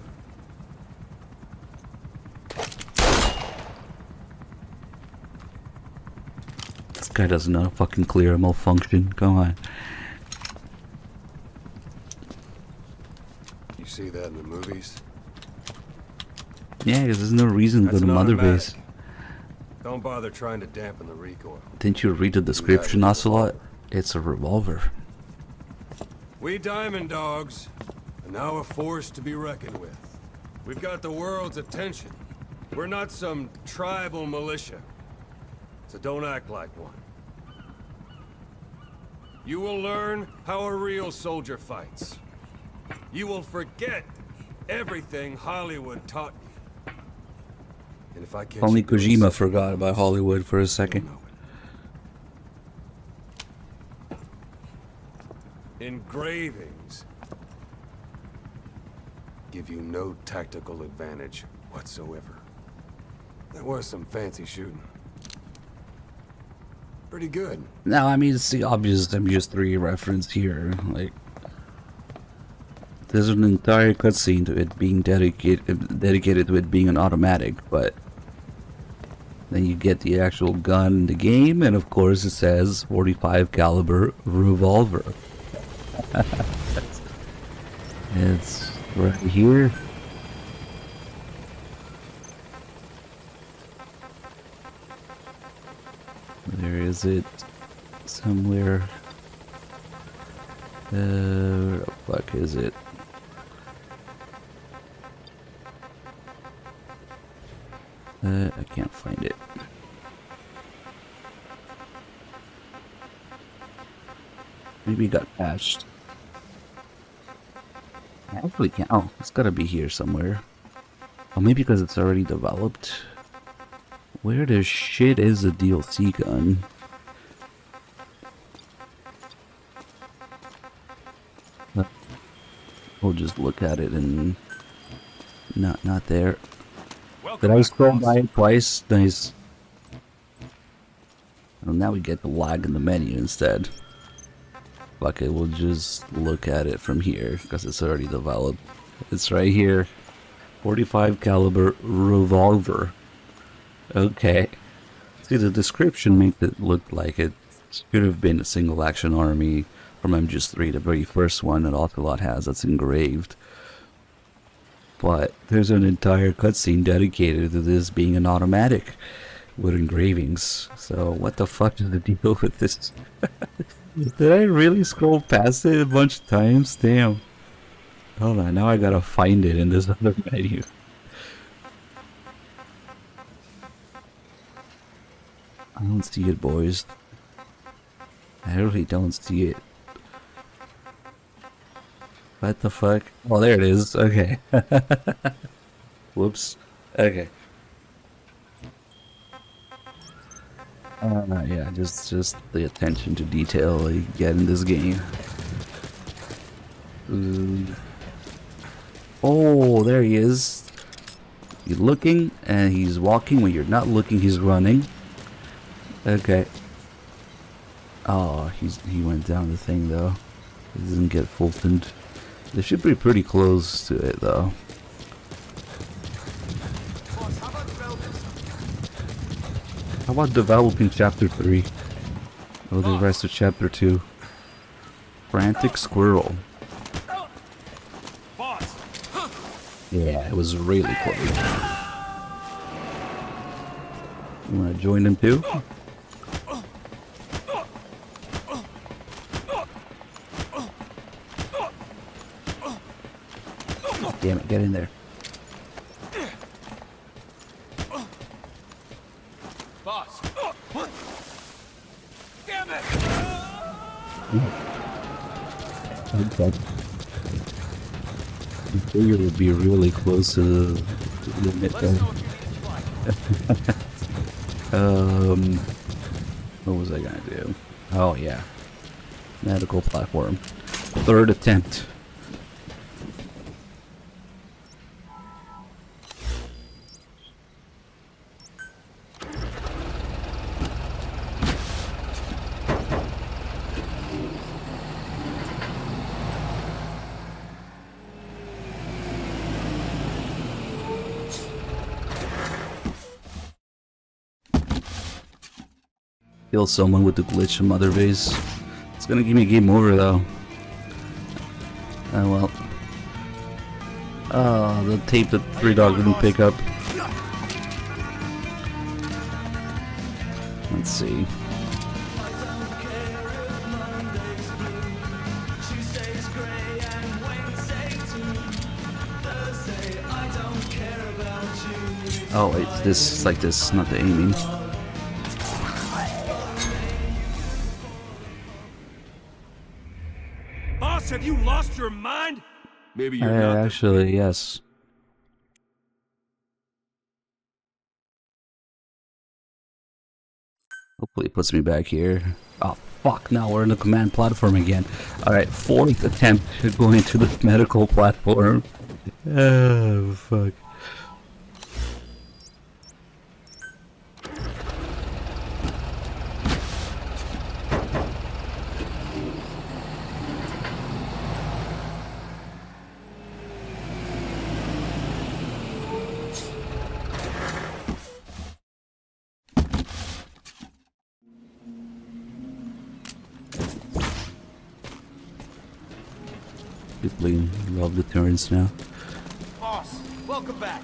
This guy doesn't know fucking clear a malfunction. Come on. You see that in the movies? Yeah, because there's no reason to go That's to an Mother automatic. Base. Don't bother trying to dampen the recoil. Didn't you read the description, Ocelot? It's a revolver. We Diamond Dogs are now a force to be reckoned with. We've got the world's attention. We're not some tribal militia, so don't act like one. You will learn how a real soldier fights. You will forget everything Hollywood taught you. And if I catch Only you doing Kojima something forgot about Hollywood for a second. engravings give you no tactical advantage whatsoever. That was some fancy shooting. Pretty good. No, I mean, it's the obvious MGS3 reference here. Like, there's an entire cutscene to it being dedicated to it being an automatic, but then you get the actual gun in the game, and of course it says 45 caliber revolver. It's right here. Where is it? Somewhere. Where the fuck is it? I can't find it. Maybe it got patched. I actually can't. Oh, it's gotta be here somewhere. Oh, maybe because it's already developed. Where the shit is the DLC gun? We'll just look at it and not there. Did I scroll by it twice? Nice. Well, now we get the lag in the menu instead. Fuck it, we'll just look at it from here because it's already developed. It's right here. 45 caliber revolver. Okay. See, the description makes it look like it should have been a single action army from MGS3, the very first one that Ocelot has that's engraved. But there's an entire cutscene dedicated to this being an automatic with engravings. So what the fuck is the deal with this? Did I really scroll past it a bunch of times? Damn. Hold on, now I gotta find it in this other menu. I don't see it, boys. I really don't see it. What the fuck? Oh, there it is. Okay. Whoops. Okay. Yeah, just the attention to detail you get in this game. Oh, there he is. You're looking, and he's walking. When you're not looking, he's running. Okay. Oh, he went down the thing though. He doesn't get Fultoned. They should be pretty close to it though. How about developing chapter 3? Oh, the rest of chapter 2. Frantic Squirrel. Yeah, it was really close. You wanna join them too? Damn it, get in there. Boss! Damn it! Okay. I figured it would be really close to the limit there. What was I gonna do? Oh yeah. Medical platform. Third attempt. Kill someone with the glitch in Mother Base. It's gonna give me game over though. Oh well. Oh, the tape that Three Dog didn't pick up. Let's see. Oh, it's like this, not the aiming. Boss, have you lost your mind? Maybe you're not. Actually, yes. Hopefully it puts me back here. Oh, fuck, now we're in the command platform again. Alright, fourth attempt to go into the medical platform. Oh, fuck. Deeply love the turns now. Boss, welcome back.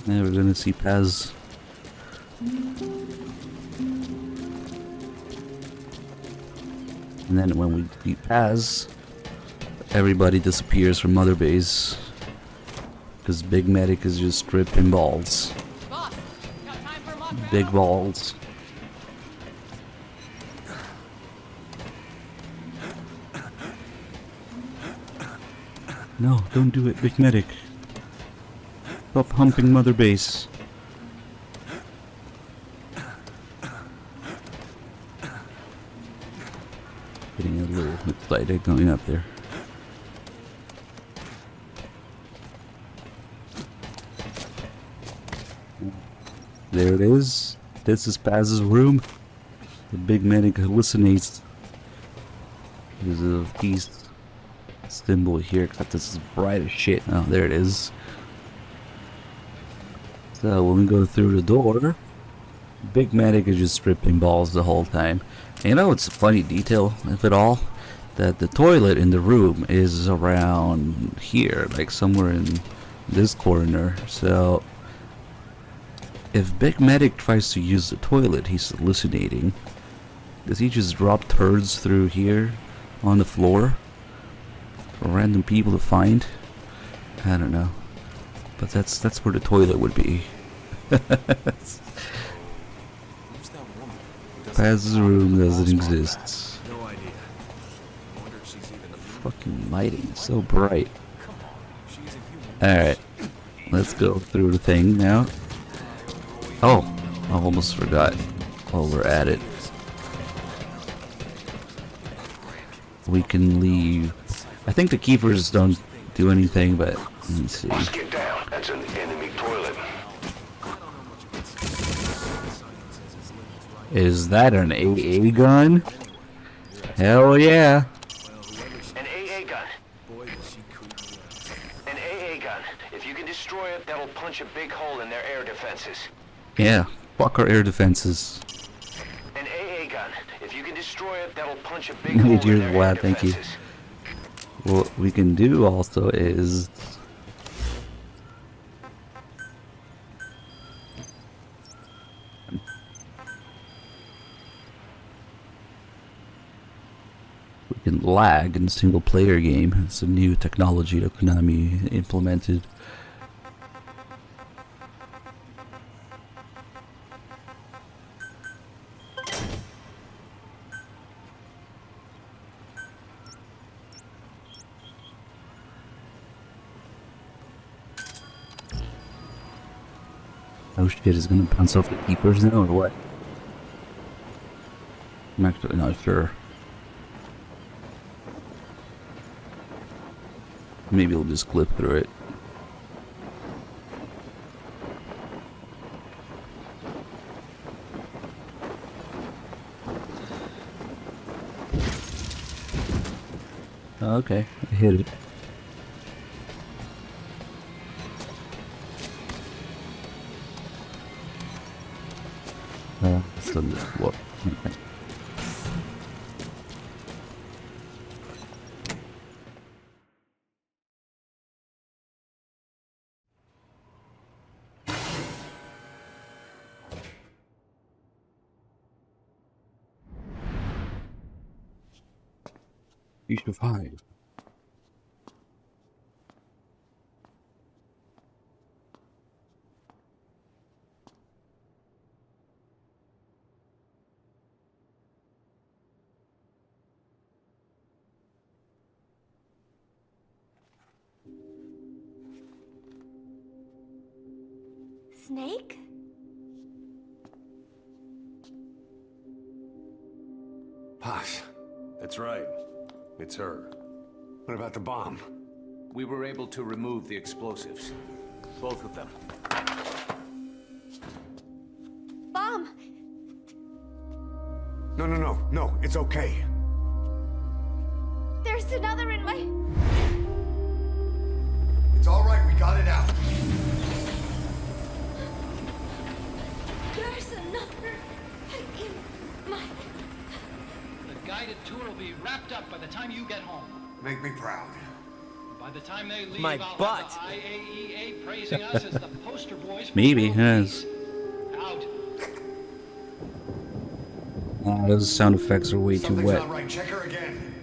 Now we're gonna see Paz. And then when we beat Paz, everybody disappears from Mother Base. Because Big Medic is just stripping balls. Boss, got time for a mock Big balls. No, don't do it, Big Medic. Stop humping Mother Base. Getting a little excited going up there. There it is. This is Paz's room. The Big Medic hallucinates. There's a piece symbol here, except this is bright as shit. Oh, there it is. So when we go through the door, Big Medic is just stripping balls the whole time. And you know, it's a funny detail, if at all, that the toilet in the room is around here, like somewhere in this corner. So if Big Medic tries to use the toilet, he's hallucinating. Does he just drop turds through here on the floor for random people to find? I don't know, but that's where the toilet would be. Paz's room doesn't exist. No idea. I wonder if she's even Fucking lighting is so bright. Alright, let's go through the thing now. Oh, I almost forgot while we're at it. We can leave. I think the keepers don't do anything, but let me see. Let's get down. That's an enemy toilet. Is that an AA gun? Hell yeah. An AA gun. An AA gun. If you can destroy it, that'll punch a big hole in their air defenses. Yeah, fuck our air defenses. An AA gun. If you can destroy it, that'll punch a big hole in You're their air glad, thank you. defenses. What we can do also is We can lag in a single player game. It's a new technology that Konami implemented. Oh shit, is gonna bounce off the keepers now or what? I'm actually not sure. Maybe we'll just clip through it. Okay, I hit it. So what? Okay. You should hide. Snake? Paz. That's right. It's her. What about the bomb? We were able to remove the explosives. Both of them. Bomb! No, it's okay. There's another in my... It's all right, we got it out. There's another in my... The guided tour will be wrapped up by the time you get home. Make me proud. By the time they leave, My I'll butt. have the IAEA praising us as the poster boys for Maybe, world yes. peace. Out. Those sound effects are way too Something's wet. not right. Check her again.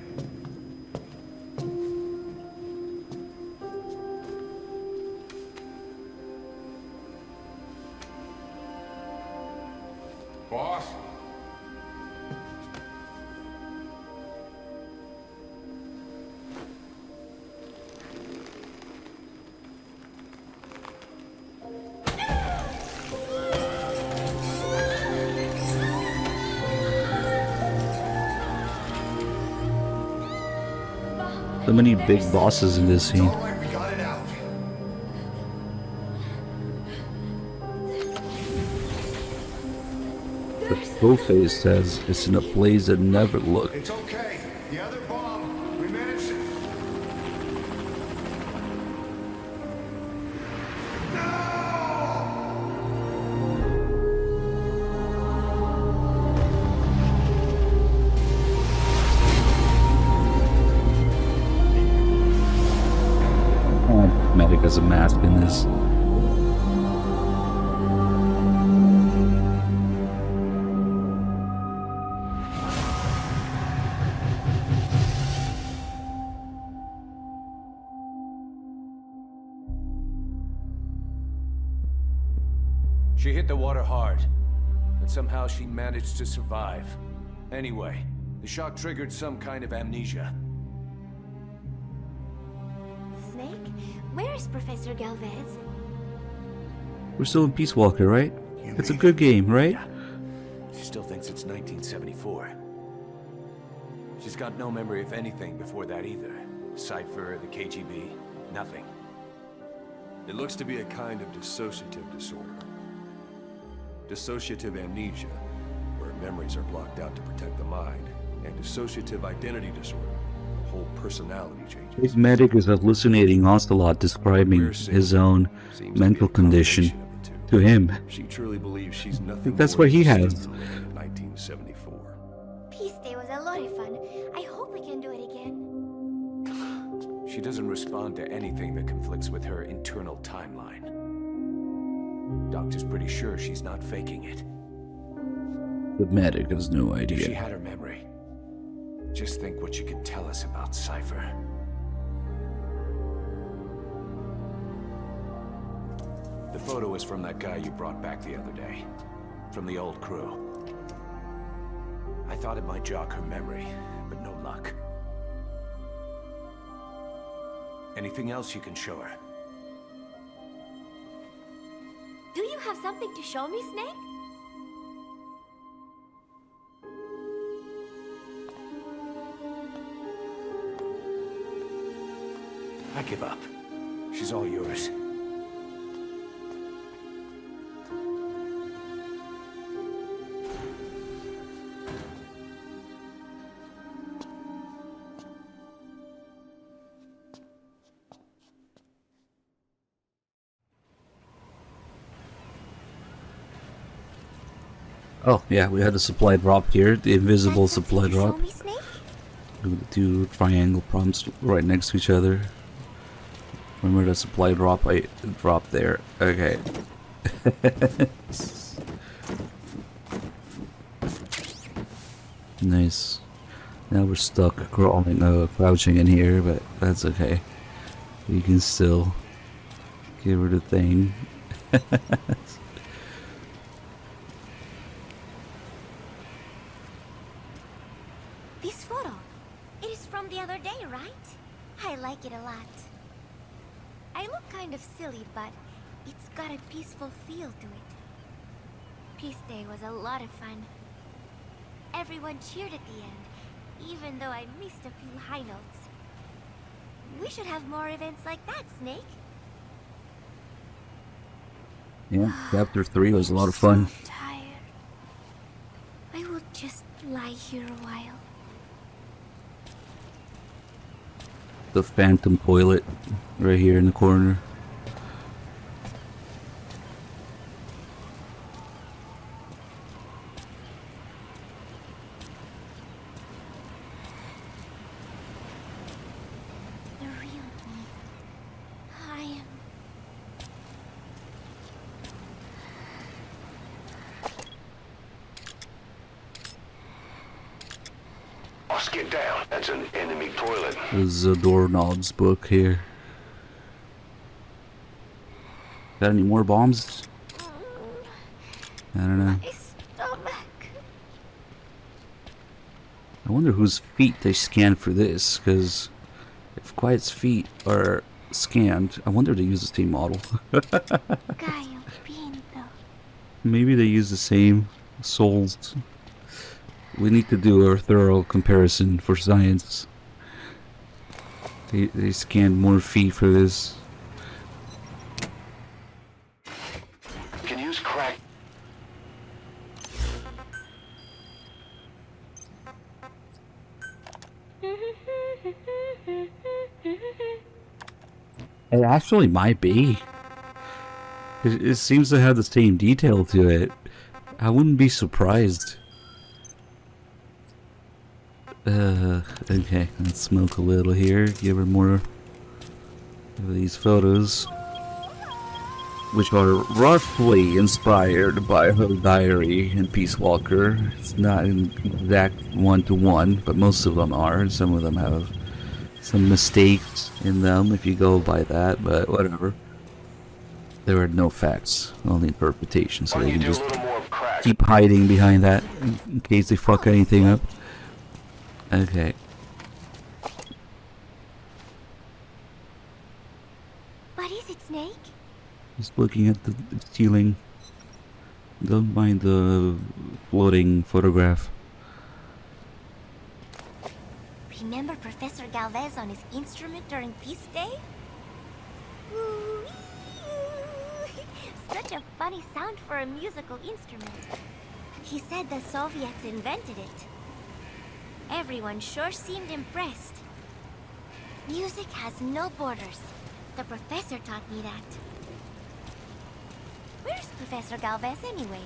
Boss? So many big bosses in this scene. All right, we got it out. The Skullface says it's in a place that never looked. It's okay. The other bomb, we managed it. Medic has a mask in this. She hit the water hard, but somehow she managed to survive. Anyway, the shock triggered some kind of amnesia. Snake? Where is Professor Galvez? We're still in Peace Walker, right? It's a good game, right? She still thinks it's 1974. She's got no memory of anything before that either. Cypher, the KGB, nothing. It looks to be a kind of dissociative disorder. Dissociative amnesia, where memories are blocked out to protect the mind, and dissociative identity disorder, the whole personality changes. His medic is hallucinating Ocelot describing his own mental condition to him. She truly believes she's nothing. I think that's more what he than has. Cicely in 1974. Peace Day was a lot of fun. I hope we can do it again. She doesn't respond to anything that conflicts with her internal timeline. Doctor's pretty sure she's not faking it. The medic has no If she idea. had her memory, Just think what you could tell us about Cypher. The photo is from that guy you brought back the other day. From the old crew. I thought it might jog her memory, but no luck. Anything else you can show her? Do you have something to show me, Snake? I give up. She's all yours. Oh, yeah, we had a supply drop here, the invisible supply drop. Two triangle prompts right next to each other. Remember the supply drop I dropped there? Okay. Nice. Now we're stuck crawling, crouching in here, but that's okay. We can still give her the thing. This photo, it is from the other day, right? I like it a lot. I look kind of silly, but it's got a peaceful feel to it. Peace Day was a lot of fun. Everyone cheered at the end, even though I missed a few high notes. We should have more events like that, Snake. Yeah, chapter 3 was a lot of fun. So tired. I will just lie here a while. The phantom toilet right here in the corner. The real me. I am. Boss, get down. That's an enemy toilet. There's a doorknobs book here. Got any more bombs? I don't know. My stomach. I wonder whose feet they scanned for this, because if Quiet's feet are scanned, I wonder if they use the same model. Maybe they use the same souls. We need to do a thorough comparison for science. They scanned more feet for this. Can use crack. It actually might be. It seems to have the same detail to it. I wouldn't be surprised. Okay, let's smoke a little here. Give her more of these photos, which are roughly inspired by her diary in Peace Walker. It's not an exact one-to-one, but most of them are. Some of them have some mistakes in them if you go by that, but whatever. There are no facts, only interpretation, so they can just keep hiding behind that in case they fuck anything up. Okay. What is it, Snake? Just looking at the ceiling. Don't mind the floating photograph. Remember Professor Galvez on his instrument during Peace Day? Woo-wee. Such a funny sound for a musical instrument. He said the Soviets invented it. Everyone sure seemed impressed. Music has no borders. The professor taught me that. Where's Professor Galvez anyway?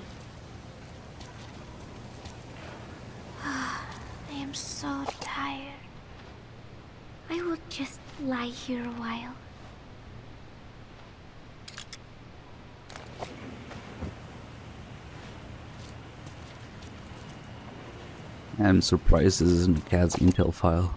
I am so tired. I will just lie here a while. I'm surprised this isn't Cat's intel file.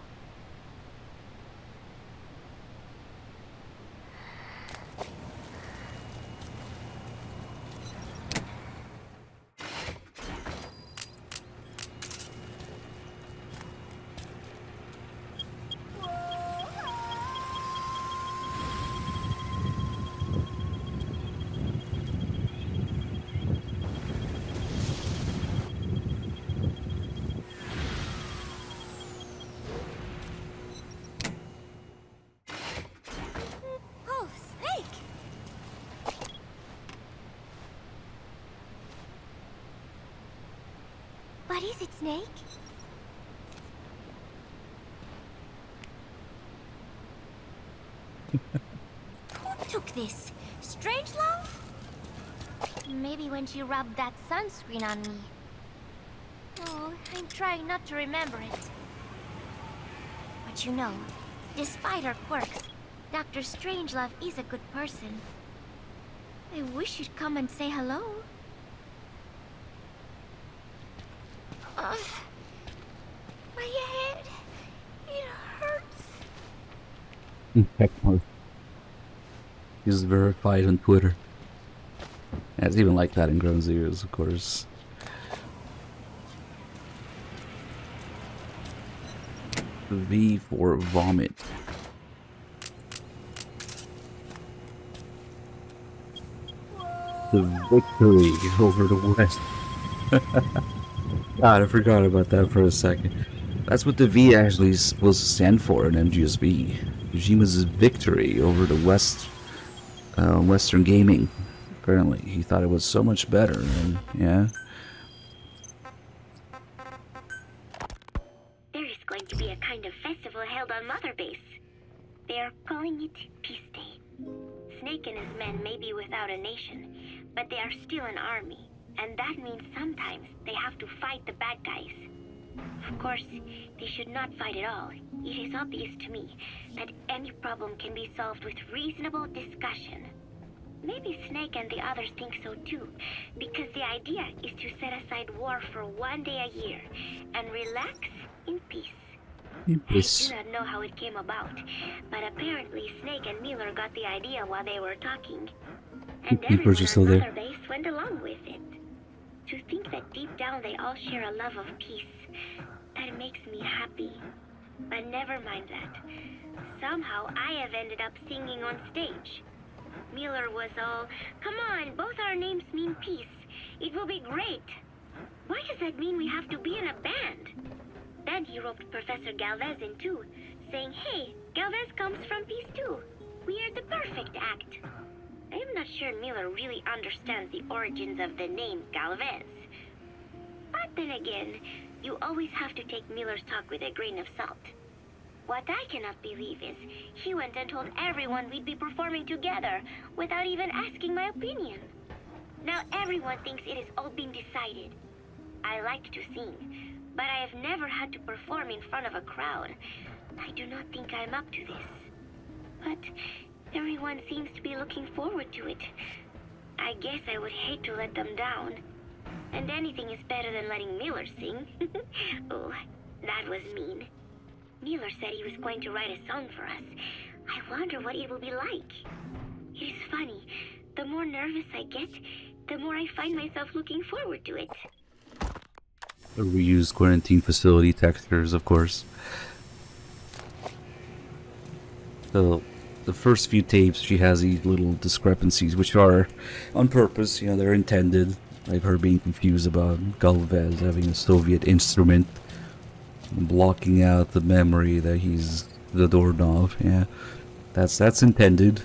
Oh, Snake! What is it, Snake? Who took this? Strangelove? Maybe when she rubbed that sunscreen on me. Oh, I'm trying not to remember it. But you know, despite her quirks, Dr. Strangelove is a good person. I wish you'd come and say hello. My head, it hurts. Heck no. He's verified on Twitter. Yeah, it's even like that in Ground Zeroes, of course. V for vomit. The victory over the West. God, I forgot about that for a second. That's what the V actually is supposed to stand for in MGSV. Kojima's victory over the West, Western gaming. Apparently, he thought it was so much better, and yeah. There is going to be a kind of festival held on Mother Base. They are calling it Peace Day. Snake and his men may be without a nation, but they are still an army, and that means sometimes they have to fight the bad guys. Of course, they should not fight at all. It is obvious to me that any problem can be solved with reasonable discussion. Maybe Snake and the others think so too, because the idea is to set aside war for one day a year and relax in peace. Yes. I do not know how it came about, but apparently Snake and Miller got the idea while they were talking, and everyone are still on there. Mother Base went along with it. To think that deep down they all share a love of peace, that makes me happy. But never mind that. Somehow I have ended up singing on stage. Miller was all, "Come on, both our names mean peace. It will be great." Why does that mean we have to be in a band? Then he roped Professor Galvez in too, saying, "Hey, Galvez comes from peace too. We are the perfect act." I am not sure Miller really understands the origins of the name Galvez. But then again, you always have to take Miller's talk with a grain of salt. What I cannot believe is he went and told everyone we'd be performing together without even asking my opinion. Now everyone thinks it is all been decided. I like to sing, but I have never had to perform in front of a crowd. I do not think I'm up to this. But everyone seems to be looking forward to it. I guess I would hate to let them down. And anything is better than letting Miller sing. Oh, that was mean. Miller said he was going to write a song for us. I wonder what it will be like. It is funny. The more nervous I get, the more I find myself looking forward to it. The reused quarantine facility textures, of course. So, the first few tapes, she has these little discrepancies, which are on purpose, you know, they're intended. Like her being confused about Galvez having a Soviet instrument, blocking out the memory that he's the doorknob. Yeah, that's intended.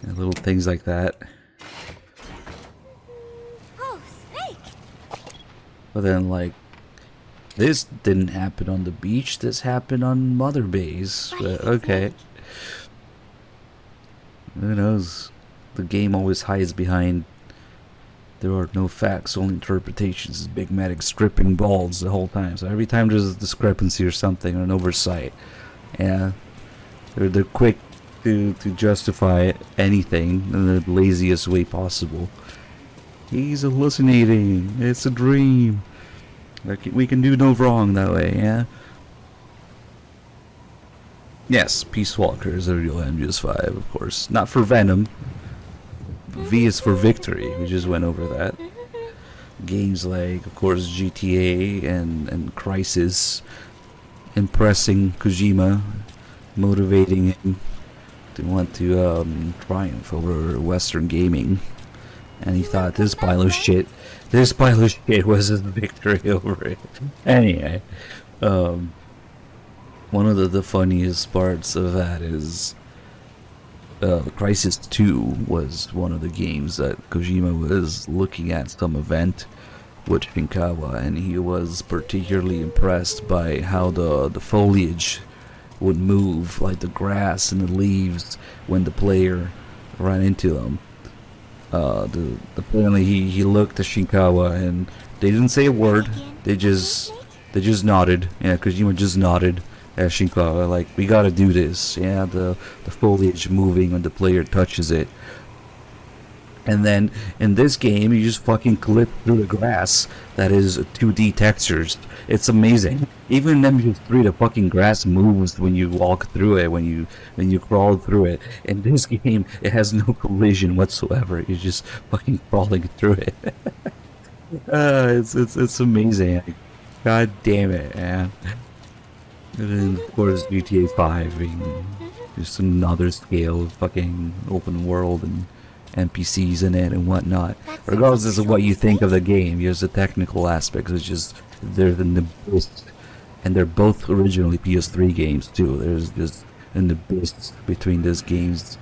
And little things like that. Oh, Snake! But then, like, this didn't happen on the beach. This happened on Mother Base. But, okay. Who knows? The game always hides behind. There are no facts, only interpretations. Big Matic stripping balls the whole time. So every time there's a discrepancy or something, or an oversight, yeah, they're quick to justify anything in the laziest way possible. He's hallucinating. It's a dream. Like, we can do no wrong that way, yeah? Yes, Peace Walker is a real MGS5, of course. Not for Venom. V is for Victory. We just went over that. Games like, of course, GTA and Crysis, impressing Kojima, motivating him to want to triumph over Western gaming. And he thought this pile of shit was his victory over it. Anyway, one of the funniest parts of that is Crysis 2 was one of the games that Kojima was looking at some event with Shinkawa, and he was particularly impressed by how the foliage would move, like the grass and the leaves, when the player ran into them. Apparently he looked at Shinkawa and they didn't say a word. They just nodded. Yeah, Kojima just nodded at Shinkawa, like, we gotta do this. Yeah, the foliage moving when the player touches it. And then in this game, you just fucking clip through the grass that is 2D textures. It's amazing. Even in MGS3, the fucking grass moves when you walk through it, when you crawl through it. In this game, it has no collision whatsoever. You're just fucking crawling through it. It's amazing. God damn it, man. And then, of course, GTA 5 being just another scale of fucking open world and NPCs in it and whatnot. Regardless of what you think of the game, there's the technical aspects, which is they're the best, and they're both originally PS3 games too. There's just an abyss between this game's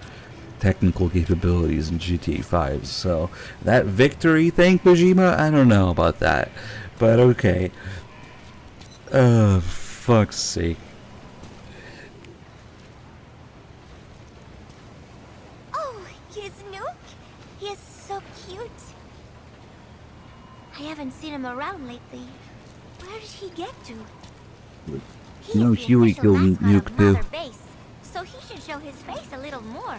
technical capabilities and GTA 5. So that victory thing, Kojima, I don't know about that, but okay. Fuck's sake. Oh, here's Nuke. He is so cute. I haven't seen him around lately. Where did he get to? You know Huey killed Nuke too. Base, so he should show his face a little more.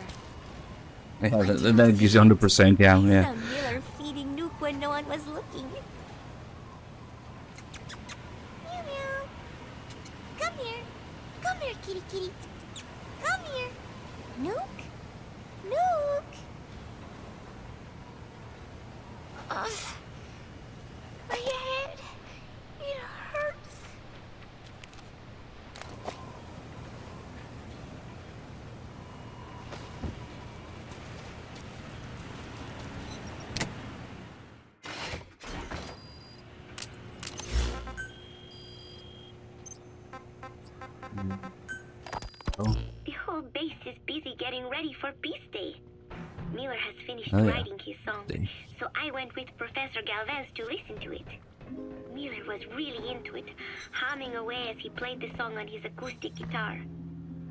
Yeah, that gives you 100% down, yeah. Miller feeding Nuke when no one was looking. Meow meow. Come here. Come here, kitty kitty. Come here. Nuke? Nuke? My head. It hurts. The whole base is busy getting ready for Peace Day. Miller has finished Oh, yeah. writing his song, so I went with Professor Galvez to listen to it. Miller was really into it, humming away as he played the song on his acoustic guitar.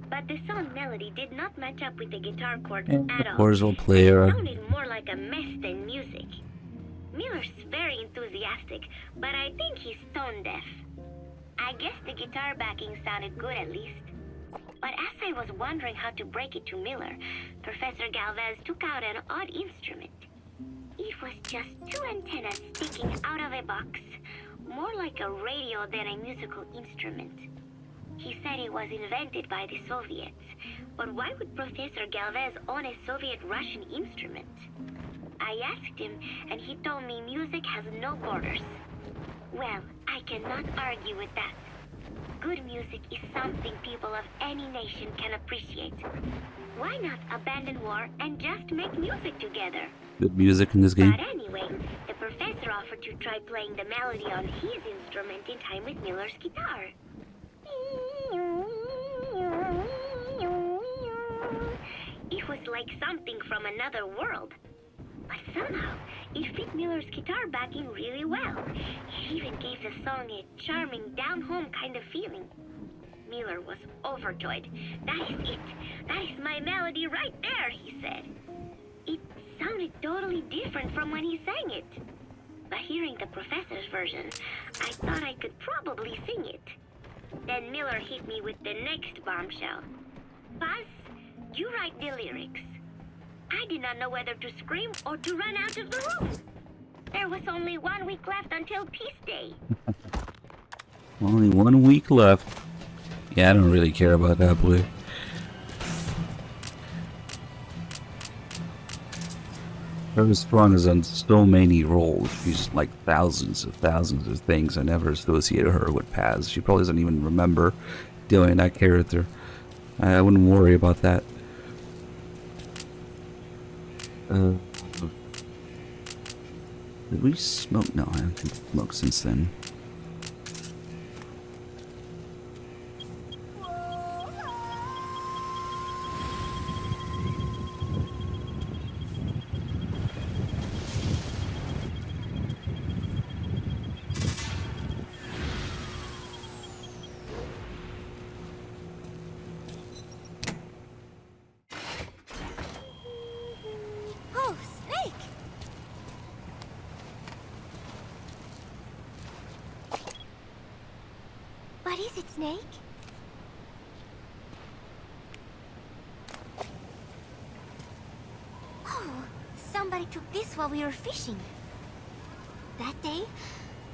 But the song melody did not match up with the guitar chords at all. Of course, we'll play It her. sounded more like a mess than music. Miller's very enthusiastic, but I think he's tone deaf. I guess the guitar backing sounded good at least. But as I was wondering how to break it to Miller, Professor Galvez took out an odd instrument. It was just two antennas sticking out of a box, more like a radio than a musical instrument. He said it was invented by the Soviets, but why would Professor Galvez own a Soviet-Russian instrument? I asked him, and he told me music has no borders. Well, I cannot argue with that. Good music is something people of any nation can appreciate. Why not abandon war and just make music together? Good music in this game. But anyway, the professor offered to try playing the melody on his instrument in time with Miller's guitar. It was like something from another world. But somehow, it fit Miller's guitar backing really well. It even gave the song a charming, down-home kind of feeling. Miller was overjoyed. That is it. That is my melody right there, he said. It sounded totally different from when he sang it. But hearing the professor's version, I thought I could probably sing it. Then Miller hit me with the next bombshell. Paz, you write the lyrics. I did not know whether to scream or to run out of the room. There was only 1 week left until Peace Day. Only 1 week left. Yeah, I don't really care about that boy. Her Strong is on so many roles. She's like thousands of things. I never associated her with Paz. She probably doesn't even remember doing that character. I wouldn't worry about that. Did we smoke? No, I haven't smoked since then. Oh, Snake! What is it, Snake? Oh, somebody took this while we were fishing. That day,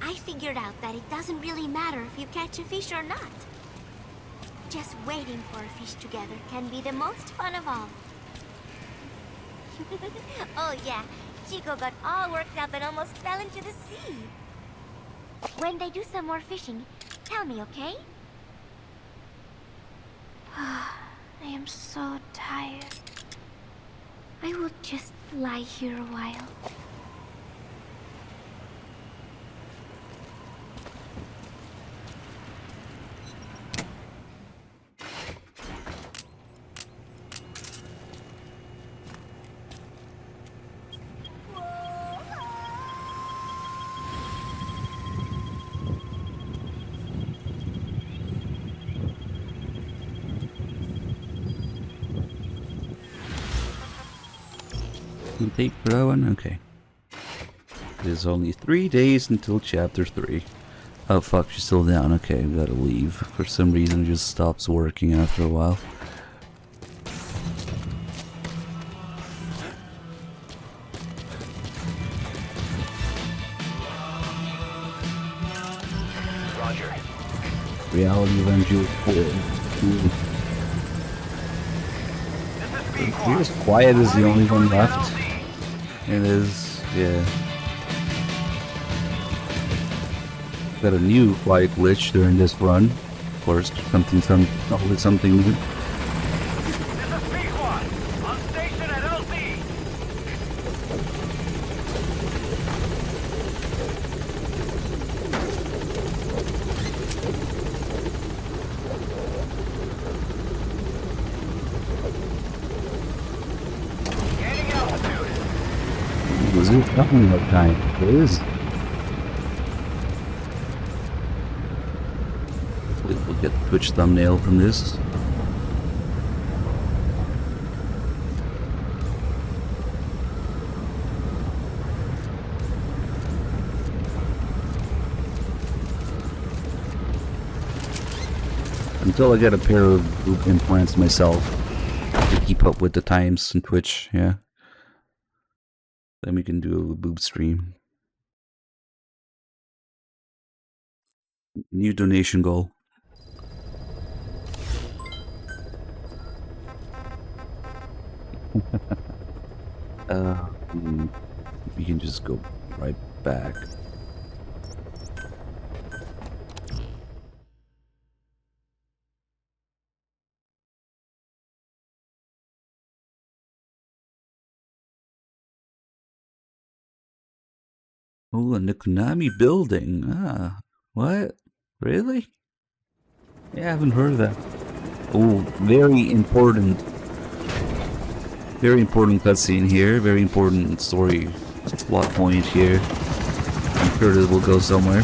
I figured out that it doesn't really matter if you catch a fish or not. Just waiting for a fish together can be the most fun of all. Oh yeah, Chico got all worked up and almost fell into the sea. When they do some more fishing, tell me, okay? I am so tired. I will just lie here a while. Take Rowan? Okay. It is only 3 days until chapter 3. Oh fuck, she's still down. Okay, we gotta leave. For some reason it just stops working after a while. Roger. Reality Avenger 4. Here's Quiet is the only one left. It is, yeah. Got a new Quiet glitch during this run. Of course, always something new. Was it nothing like time? It is. We'll get the Twitch thumbnail from this. Until I get a pair of boob implants myself to keep up with the times in Twitch, yeah. Then we can do a boob stream. New donation goal. We can just go right back. Oh, a Konami building. Ah, what? Really? Yeah, I haven't heard of that. Oh, very important cutscene here. Very important story plot point here. I'm sure this will go somewhere.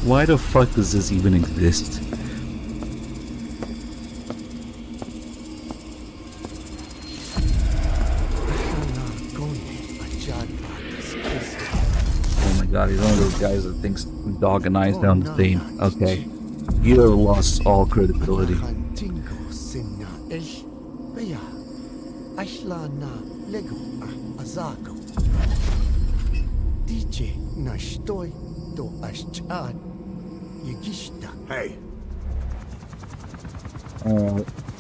Why the fuck does this even exist? God, he's one of those guys that thinks dog and eyes down the same. Okay. You have lost all credibility. Hey,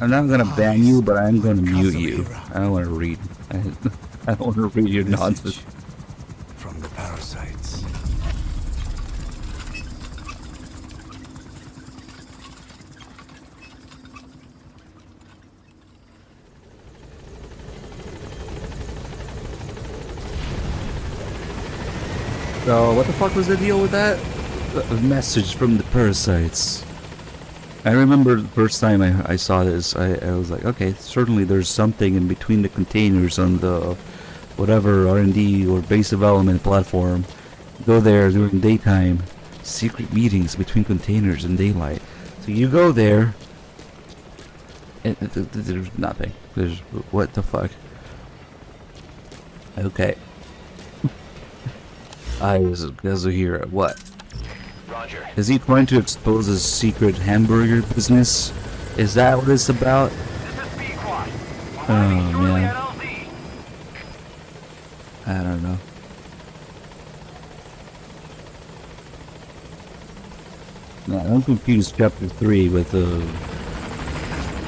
I'm not gonna ban you, but I'm gonna mute you. I don't want to read. I don't want to read your nonsense. From the parasites. So, what the fuck was the deal with that? A message from the parasites. I remember the first time I saw this, I was like, okay, certainly there's something in between the containers on the whatever R&D or base development platform. Go there during daytime, secret meetings between containers in daylight. So you go there, and there's nothing. There's, what the fuck? Okay. I was here. What? Roger. Is he trying to expose his secret hamburger business? Is that what it's about? Oh man. I don't know. No, don't confuse Chapter 3 with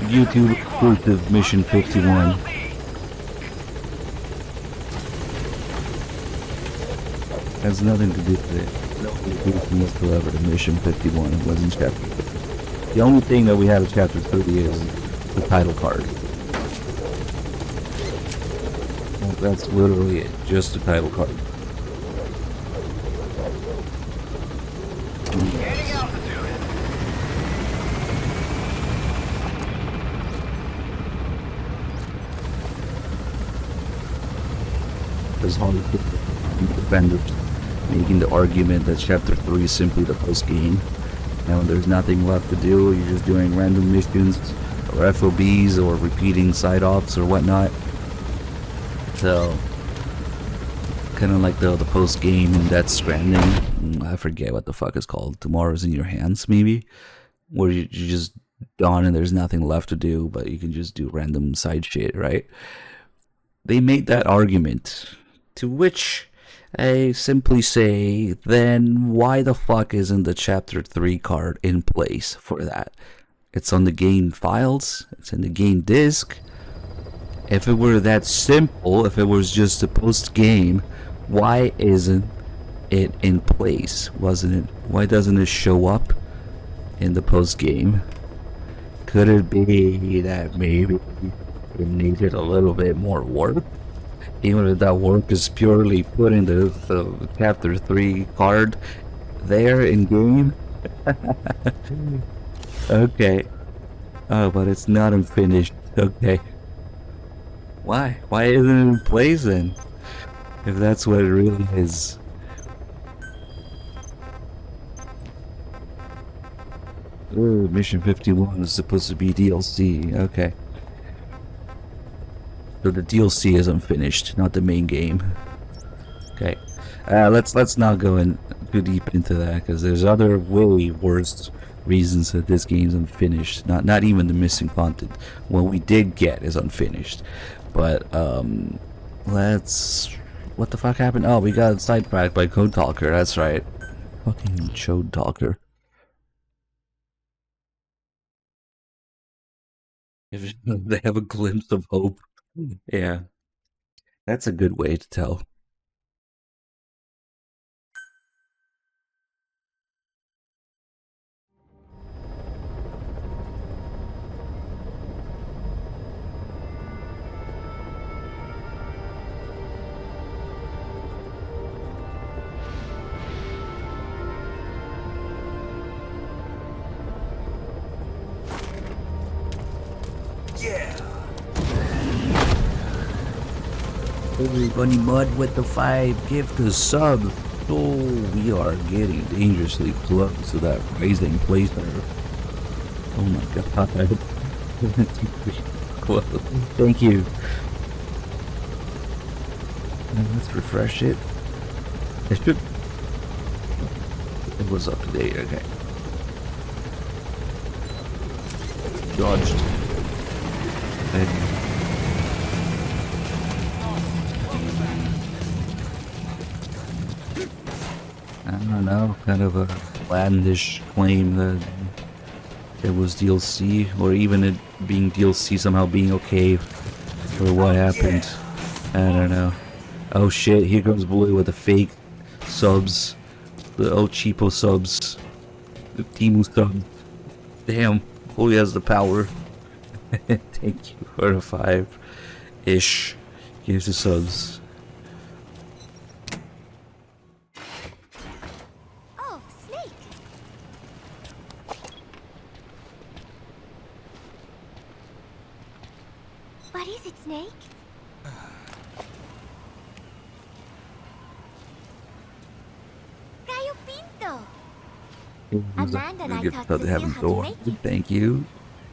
YouTube exclusive Mission 51. Has nothing to do with it. No relation whatsoever to Mission 51. It wasn't Chapter 3. The only thing that we have in Chapter 30 is the title card. Well, that's literally it. Just the title card. There's hardly defenders making the argument that Chapter 3 is simply the post-game. And when there's nothing left to do, you're just doing random missions, or FOBs, or repeating side-offs, or whatnot. So, kind of like the post-game in Death Stranding. I forget what the fuck it's called. Tomorrow's in Your Hands, maybe? Where you just done and there's nothing left to do, but you can just do random side shit, right? They made that argument, to which I simply say, then why the fuck isn't the Chapter 3 card in place for that? It's on the game files, it's in the game disc. If it were that simple, if it was just a post-game, why isn't it in place? Why doesn't it show up in the post-game? Could it be that maybe it needed a little bit more work? Even if that work is purely putting the Chapter 3 card there in game. Okay. Oh, but it's not unfinished. Okay. Why? Why isn't it in place then? If that's what it really is. Ooh, Mission 51 is supposed to be DLC. Okay. So the DLC is unfinished, not the main game. Okay, let's not go in too deep into that, because there's other way worse reasons that this game's unfinished. Not even the missing content. What we did get is unfinished. But what the fuck happened? Oh, we got sidetracked by Code Talker. That's right. Fucking Chode Talker. If they have a glimpse of hope. Yeah, that's a good way to tell. Everybody mud with the 5 gift a sub. Oh, we are getting dangerously close to that rising place there. Oh my god. Close. Thank you. Let's refresh it. It was up to date, okay. Dodged. And I don't know, kind of a outlandish claim that it was DLC, or even it being DLC somehow being okay for what happened. I don't know. Oh shit, here goes Blue with the fake subs. The El Cheapo subs. The Timu subs. Damn, Blue has the power. Thank you for the 5-ish. Here's the subs. Oh, Snake! What is it, Snake? Gallo Pinto! Amanda and I thought Cecile had to make it. Thank you.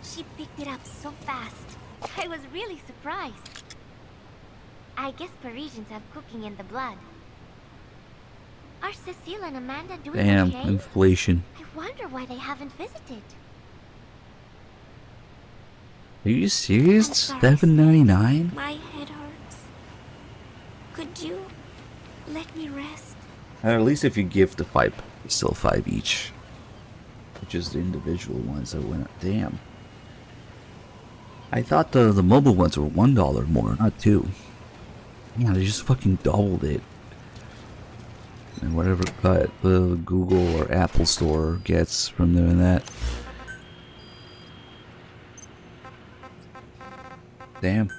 She picked it up so fast. I was really surprised. I guess Parisians have cooking in the blood. Are Cecile and Amanda doing Damn, okay? inflation. I wonder why they haven't visited. Are you serious? $7.99? My head hurts. Could you let me rest? At least if you give the 5, it's still 5 each. Which is the individual ones that went up. Damn. I thought the mobile ones were $1 more, not 2. Yeah, they just fucking doubled it. And whatever cut the Google or Apple store gets from doing that. Damn.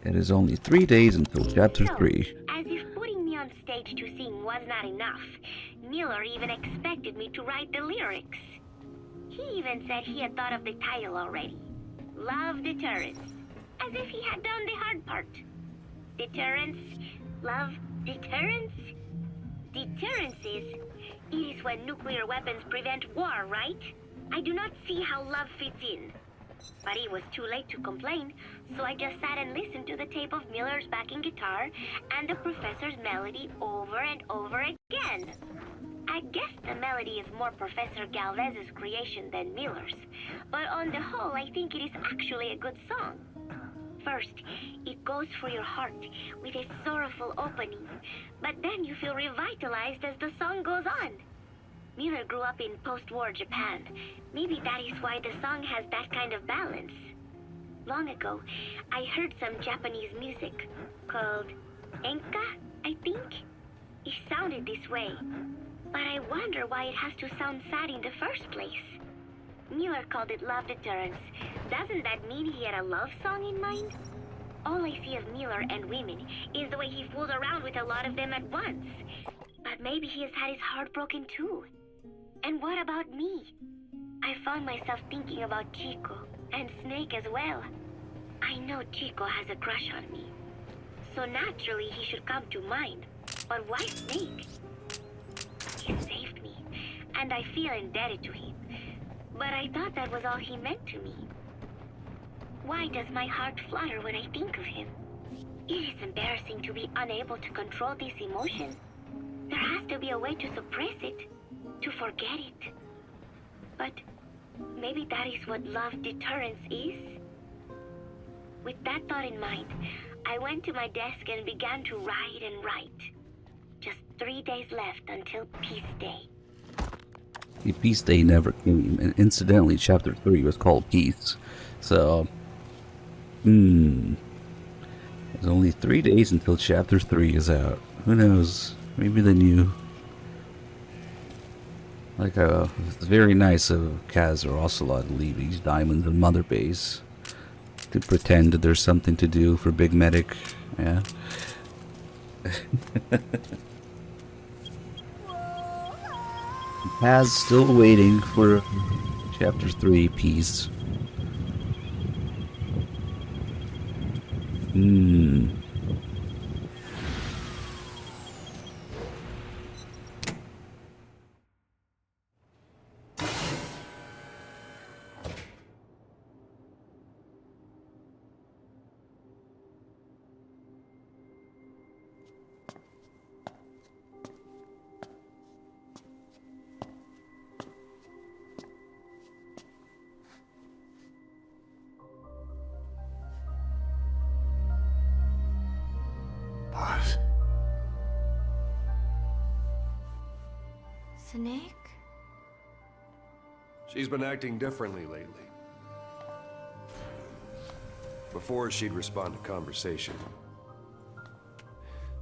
It is only 3 days until chapter 3. As if putting me on stage to sing was not enough, Miller even expected me to write the lyrics. He even said he had thought of the title already. Love Deterrence. As if he had done the hard part. Deterrence? Love? Deterrence? Deterrence it is when nuclear weapons prevent war, right? I do not see how love fits in. But it was too late to complain, so I just sat and listened to the tape of Miller's backing guitar and the professor's melody over and over again. I guess the melody is more Professor Galvez's creation than Miller's, but on the whole, I think it is actually a good song. First, it goes for your heart with a sorrowful opening, but then you feel revitalized as the song goes on. Miller grew up in post-war Japan. Maybe that is why the song has that kind of balance. Long ago, I heard some Japanese music called enka, I think. It sounded this way, but I wonder why it has to sound sad in the first place. Miller called it Love Deterrence. Doesn't that mean he had a love song in mind? All I see of Miller and women is the way he fools around with a lot of them at once. But maybe he has had his heart broken too. And what about me? I found myself thinking about Chico and Snake as well. I know Chico has a crush on me, so naturally he should come to mind. But why Snake? He saved me, and I feel indebted to him. But I thought that was all he meant to me. Why does my heart flutter when I think of him? It is embarrassing to be unable to control this emotion. There has to be a way to suppress it, to forget it. But maybe that is what love deterrence is? With that thought in mind, I went to my desk and began to write and write. Just 3 days left until Peace Day. The Peace Day never came, and incidentally, chapter 3 was called Peace. So, there's only 3 days until chapter 3 is out. Who knows? Maybe they knew. Like, it's very nice of Kaz or Ocelot to leave these diamonds in Mother Base to pretend that there's something to do for Big Medic. Yeah. Kaz still waiting for chapter 3 Peace. Snake? She's been acting differently lately. Before, she'd respond to conversation.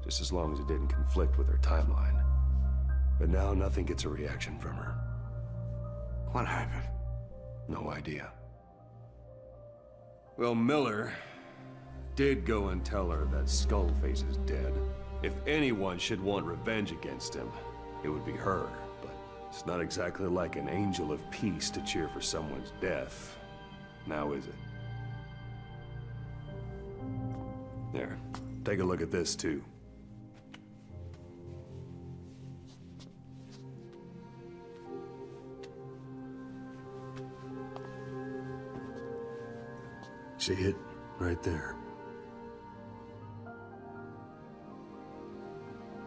Just as long as it didn't conflict with her timeline. But now nothing gets a reaction from her. What happened? No idea. Well, Miller did go and tell her that Skullface is dead. If anyone should want revenge against him, it would be her. But it's not exactly like an angel of peace to cheer for someone's death. Now is it? There, take a look at this too. See it? Right there.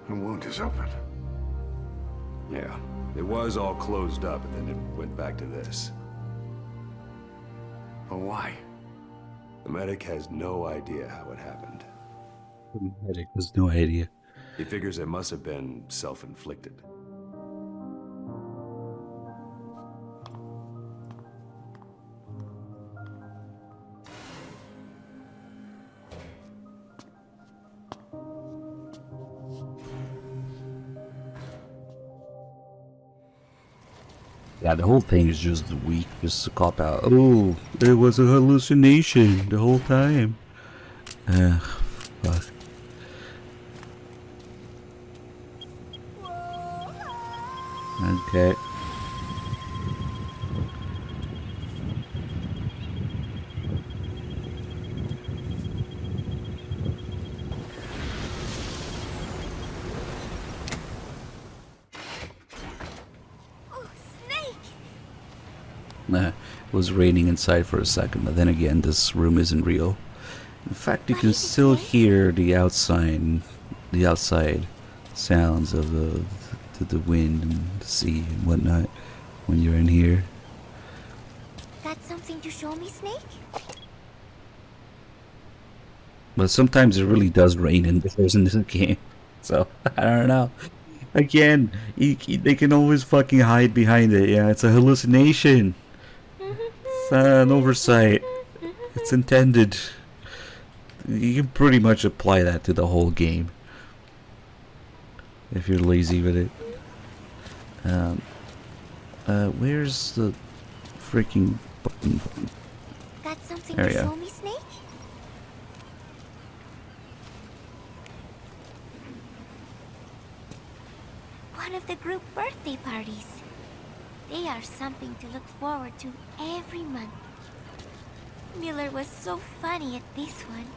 The wound is open. Yeah, it was all closed up and then it went back to this. But why? The medic has no idea how it happened. The medic has no idea. He figures it must have been self-inflicted. Yeah, the whole thing is just weak, just to cop out. Oh, it was a hallucination the whole time. Ugh, fuck. Okay. It was raining inside for a second, but then again, this room isn't real. In fact, you can still hear the outside sounds of the wind and the sea and whatnot when you're in here. That's something to show me, Snake? But sometimes it really does rain in this game, so I don't know. Again, they can always fucking hide behind it. Yeah, it's a hallucination. It's an oversight. It's intended. You can pretty much apply that to the whole game if you're lazy with it. Where's the freaking button? That's something There to you go. show me, Snake? One of the group birthday parties. They are something to look forward to every month. Miller was so funny at this one.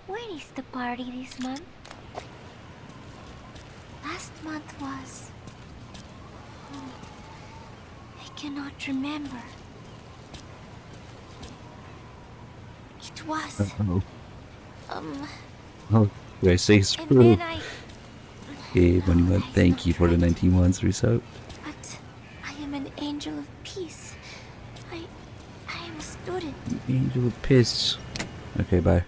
When is the party this month? Last month was... I cannot remember. It was... Uh-oh. Um... Did I say And screw? then I... Okay, Monument, thank you for the 19 months reset. But I am an angel of peace. I am a student. Angel of Piss. Okay, bye.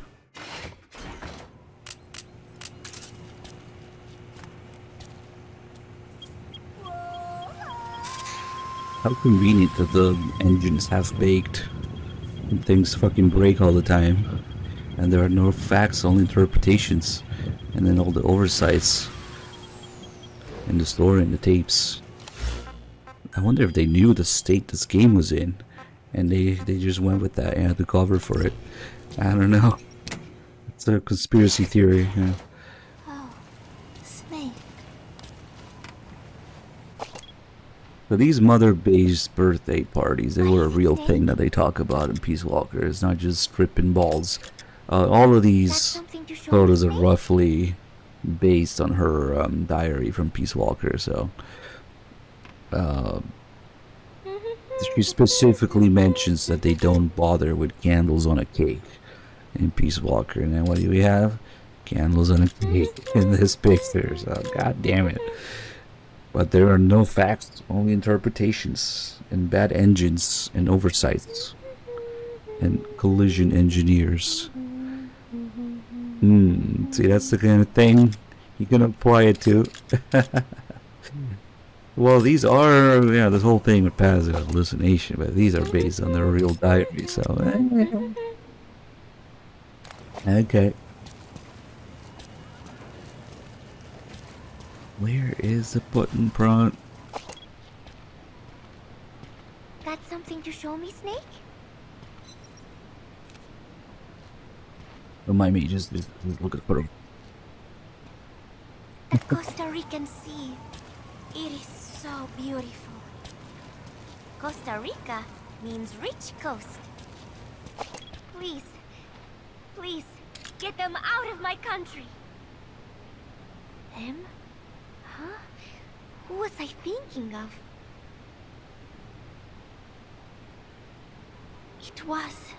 How convenient that the engine's half-baked and things fucking break all the time. And there are no facts, only interpretations. And then all the oversights in the story and the tapes. I wonder if they knew the state this game was in. And they just went with that and had to cover for it. I don't know. It's a conspiracy theory. Yeah. Oh, Snake. So these mother-based birthday parties, they were a real thing that they talk about in Peace Walker. It's not just stripping balls. All of these photos are roughly based on her diary from Peace Walker, so... she specifically mentions that they don't bother with candles on a cake in Peace Walker. And then what do we have? Candles on a cake in this picture. So, god damn it. But there are no facts, only interpretations, and bad engines, and oversights, and collision engineers. See, that's the kind of thing You can apply it to. Well, these are, yeah, this whole thing with Paz is a hallucination, but these are based on the real diary, so. Okay. Where is the button prompt? Got something to show me, Snake? Don't mind me, just look at the photo. The Costa Rican Sea. It is so beautiful. Costa Rica means rich coast. Please, please, get them out of my country. Them? Huh? Who was I thinking of? It was...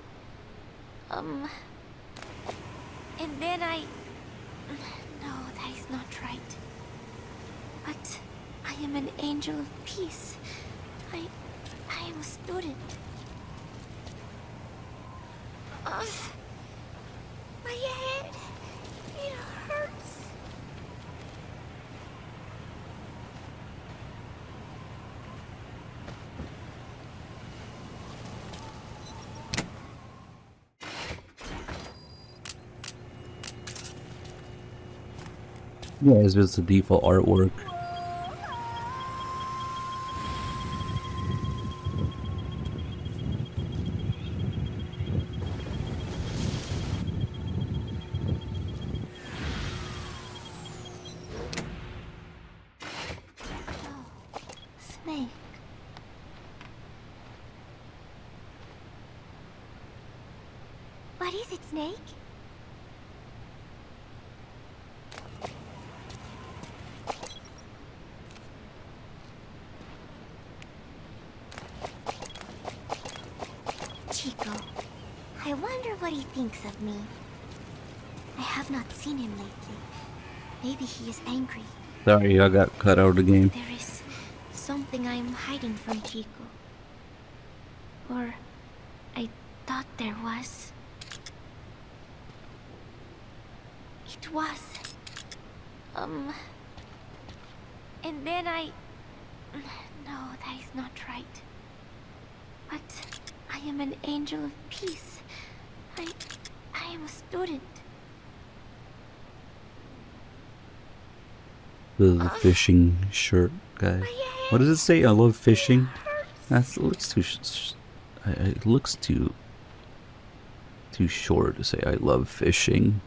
And then No, that is not right. But I am an angel of peace. I am a student. My head, it hurts. Yeah, it's just the default artwork. Snake. What is it, Snake? Chico. I wonder what he thinks of me. I have not seen him lately. Maybe he is angry. Sorry, I got cut out of the game. There is something I am hiding from Chico. Or I thought there was. It was. And then No, that is not right. But I am an angel of peace. I am a student. The fishing shirt guy. What does it say? I love fishing. That looks too. It looks too short to say I love fishing.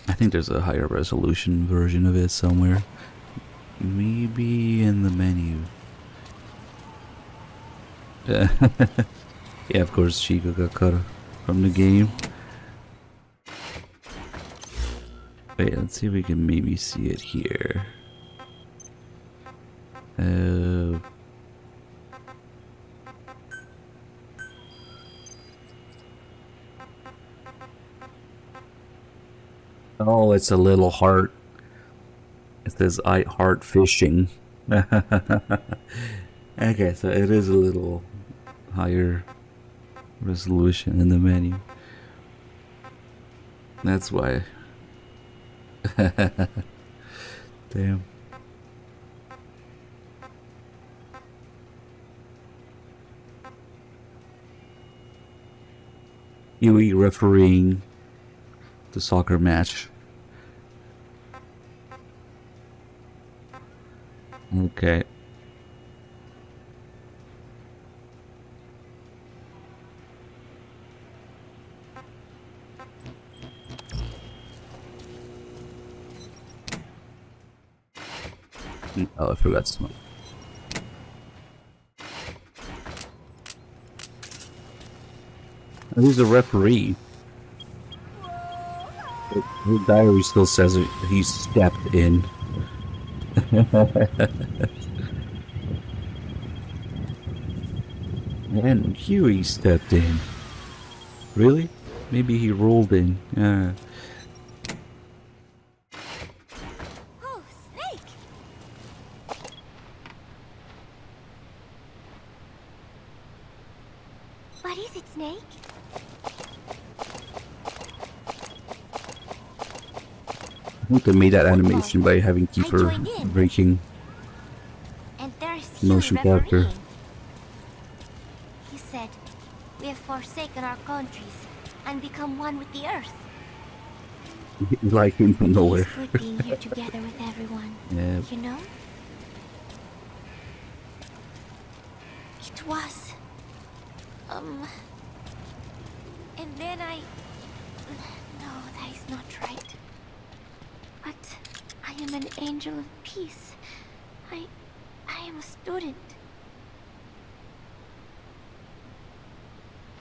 I think there's a higher resolution version of it somewhere. Maybe in the menu. Yeah, of course Chico got cut from the game. Wait, let's see if we can maybe see it here. Oh, it's a little heart. It says I heart fishing. Okay, so it is a little higher resolution in the menu. That's why. Damn. Huey refereeing the soccer match. Okay. Oh, I forgot to smoke. Who's the referee? His diary still says he stepped in. And Huey stepped in. Really? Maybe he rolled in. Oh, Snake! What is it, Snake? think they made that animation by having Kiefer breaking And there's motion Hugh capture. refereeing. He said, "We have forsaken our countries and become one with the earth." Like him from nowhere. It's good being here together with everyone. Yeah. You know? It was. And then No, that is not right. But I am an angel of peace. I am a student.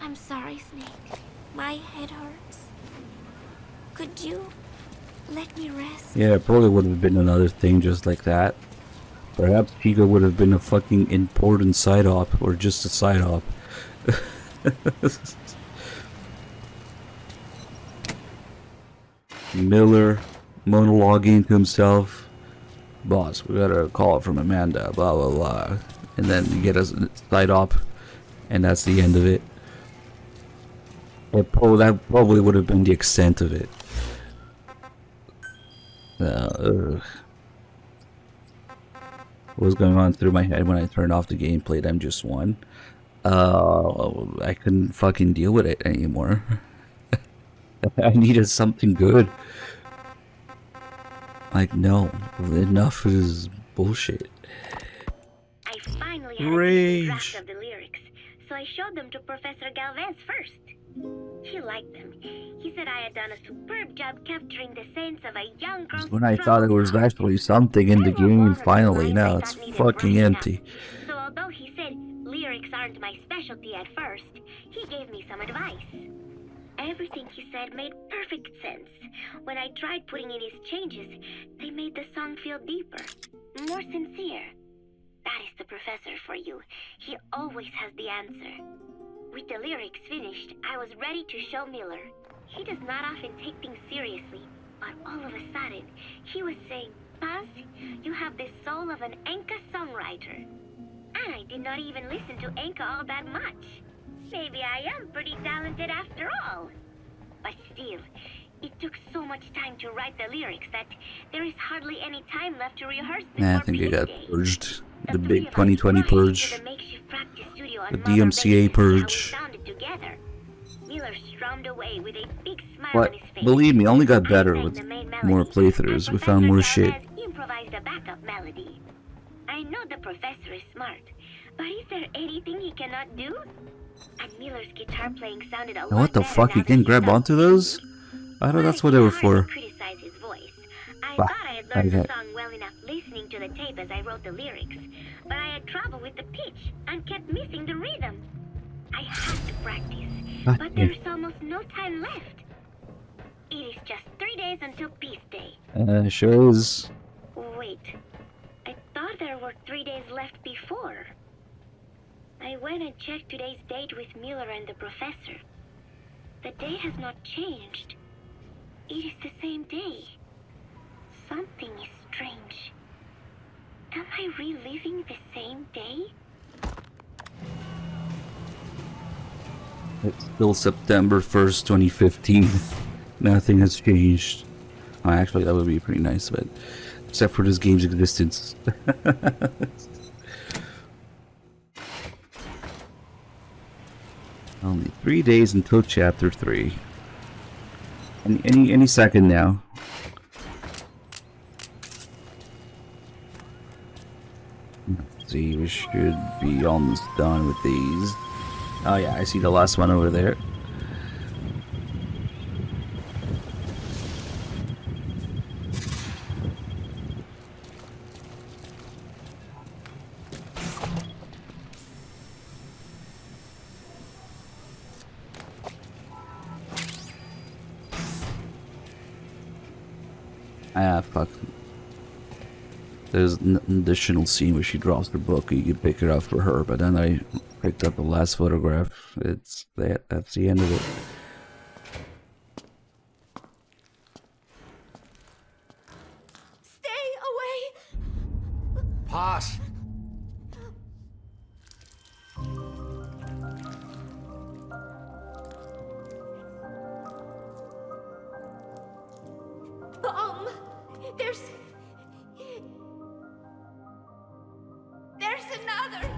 I'm sorry, Snake. My head hurts. Could you let me rest? Yeah, it probably would have been another thing just like that. Perhaps Chica would have been a fucking important side op, or just a side op. Miller monologuing to himself. "Boss, we got a call from Amanda, blah blah blah." And then you get a side op, and that's the end of it. That probably would have been the extent of it. What was going on through my head when I turned off the gameplay? I'm just one. I couldn't fucking deal with it anymore. I needed something good. Like, no, enough is bullshit. I finally had a draft of the lyrics, so I showed them to Professor Galvez first. He liked them. He said I had done a superb job capturing the sense of a young girl's When I thought there was actually something in the game, finally, now it's fucking empty. So although he said lyrics aren't my specialty at first, he gave me some advice. Everything he said made perfect sense. When I tried putting in his changes, they made the song feel deeper, more sincere. That is the professor for you. He always has the answer. With the lyrics finished, I was ready to show Miller. He does not often take things seriously, but all of a sudden, he was saying, "Paz, you have the soul of an Enka songwriter." And I did not even listen to Enka all that much. Maybe I am pretty talented after all. But still, it took so much time to write the lyrics that there is hardly any time left to rehearse before Nah, I think it got P-Day. purged. The big 2020 purge. The DMCA purge. Miller strummed away with a big smile But on his face. believe me, only got better with more playthroughs. We found more shit. Improvised a backup melody. I know the professor is smart, but is there anything he cannot do? And Miller's guitar playing sounded a Now lot what the better fuck? now You that can he grab stopped onto those? I thought that's what they were for. criticize his voice. I Bah, thought I had learned the okay. song well enough listening to the tape as I wrote the lyrics, but I had trouble with the pitch and kept missing the rhythm. I had to practice, but there's almost no time left. It is just 3 days until Peace Day. Sure is. Wait, I thought there were 3 days left before. I went and checked today's date with Miller and the professor. The date has not changed. It is the same day. Something is strange. Am I reliving the same day? It's still September 1st, 2015. Nothing has changed. Oh, actually, that would be pretty nice, but except for this game's existence. Only 3 days until chapter 3. Any second now. Let's see, we should be almost done with these. Oh yeah, I see the last one over there. Ah, fuck. There's an additional scene where she drops her book. You can pick it up for her, but then I picked up the last photograph. It's that. That's the end of it. Stay away! Paz! another.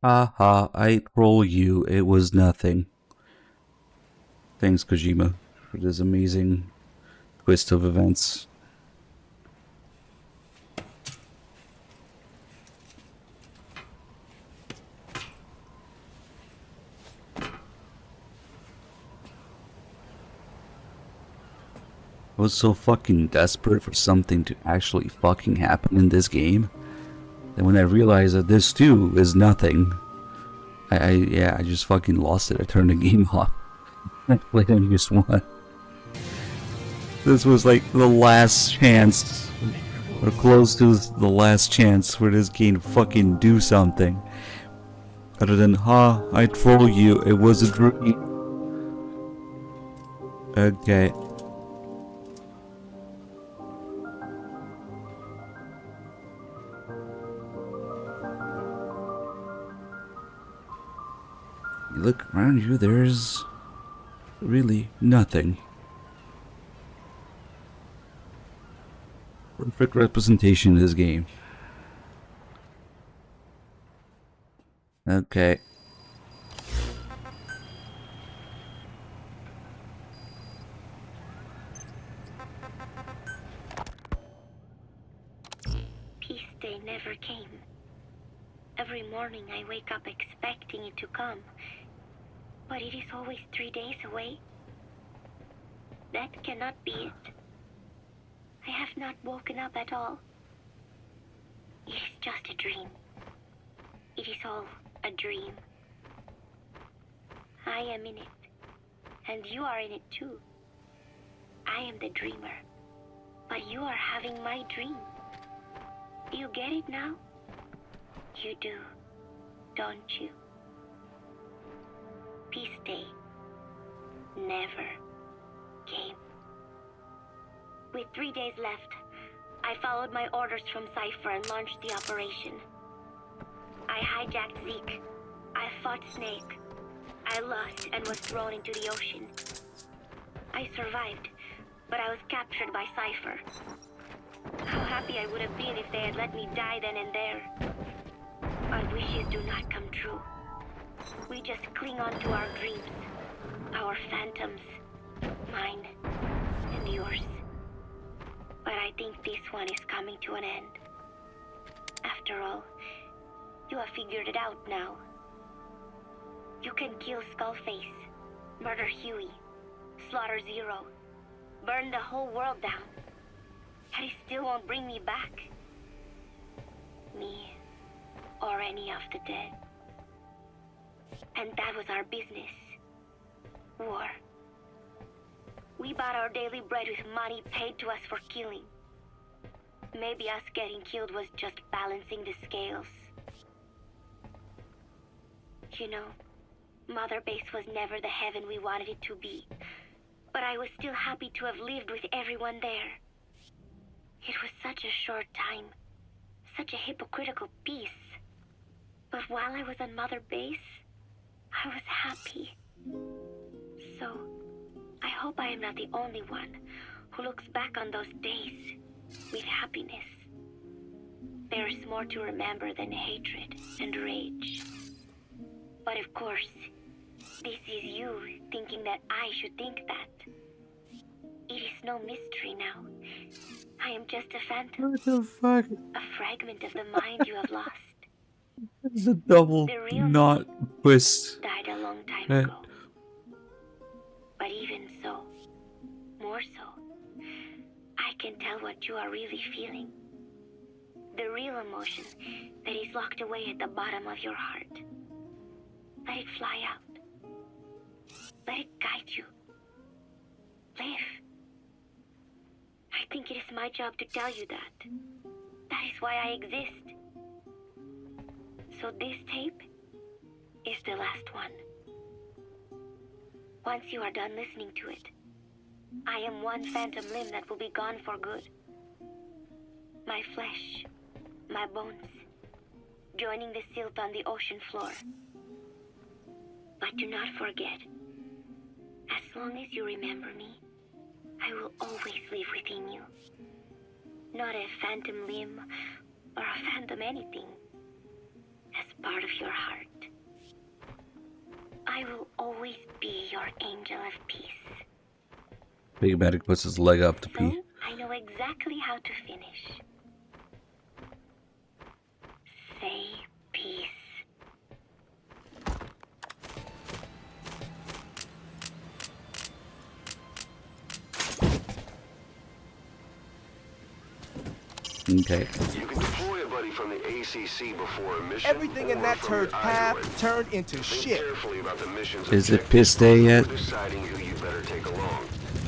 Haha, I troll you. It was nothing. Thanks, Kojima, for this amazing twist of events. I was so fucking desperate for something to actually fucking happen in this game. And when I realized that this too is nothing, I just fucking lost it. I turned the game off. I played on just one. This was like the last chance, or close to the last chance for this game to fucking do something. Other than, I troll you, it was a dream. Okay. You look around you, there's really nothing. Perfect representation of this game. Okay. Peace Day never came. Every morning I wake up expecting it to come. But it is always 3 days away. That cannot be it. I have not woken up at all. It is just a dream. It is all a dream. I am in it. And you are in it too. I am the dreamer. But you are having my dream. Do you get it now? You do, don't you? Peace Day never came. With 3 days left, I followed my orders from Cypher and launched the operation. I hijacked Zeke. I fought Snake. I lost and was thrown into the ocean. I survived, but I was captured by Cypher. How happy I would have been if they had let me die then and there. Our wishes do not come true. We just cling on to our dreams, our phantoms, mine and yours. But I think this one is coming to an end. After all, you have figured it out now. You can kill Skullface, murder Huey, slaughter Zero, burn the whole world down, and it still won't bring me back. Me, or any of the dead. And that was our business. War. We bought our daily bread with money paid to us for killing. Maybe us getting killed was just balancing the scales. You know, Mother Base was never the heaven we wanted it to be. But I was still happy to have lived with everyone there. It was such a short time. Such a hypocritical peace. But while I was on Mother Base, I was happy. So, I hope I am not the only one who looks back on those days with happiness. There is more to remember than hatred and rage. But of course, this is you thinking that I should think that. It is no mystery now. I am just a phantom. What the fuck? A fragment of the mind you have lost. It's a double not twist. Died a long time ago. But even so, more so, I can tell what you are really feeling. The real emotion that is locked away at the bottom of your heart. Let it fly out. Let it guide you. Live. I think it is my job to tell you that. That is why I exist. So this tape is the last one. Once you are done listening to it, I am one phantom limb that will be gone for good. My flesh, my bones, joining the silt on the ocean floor. But do not forget, as long as you remember me, I will always live within you. Not a phantom limb or a phantom anything, as part of your heart. I will always be your angel of peace. Big Medic puts his leg up to pee. So, I know exactly how to finish. Say peace. Okay. You can deploy a buddy from the ACC before a mission. Everything in that turd's path turned into Think shit. carefully about the mission's Is it piss day yet? deciding who you better take along.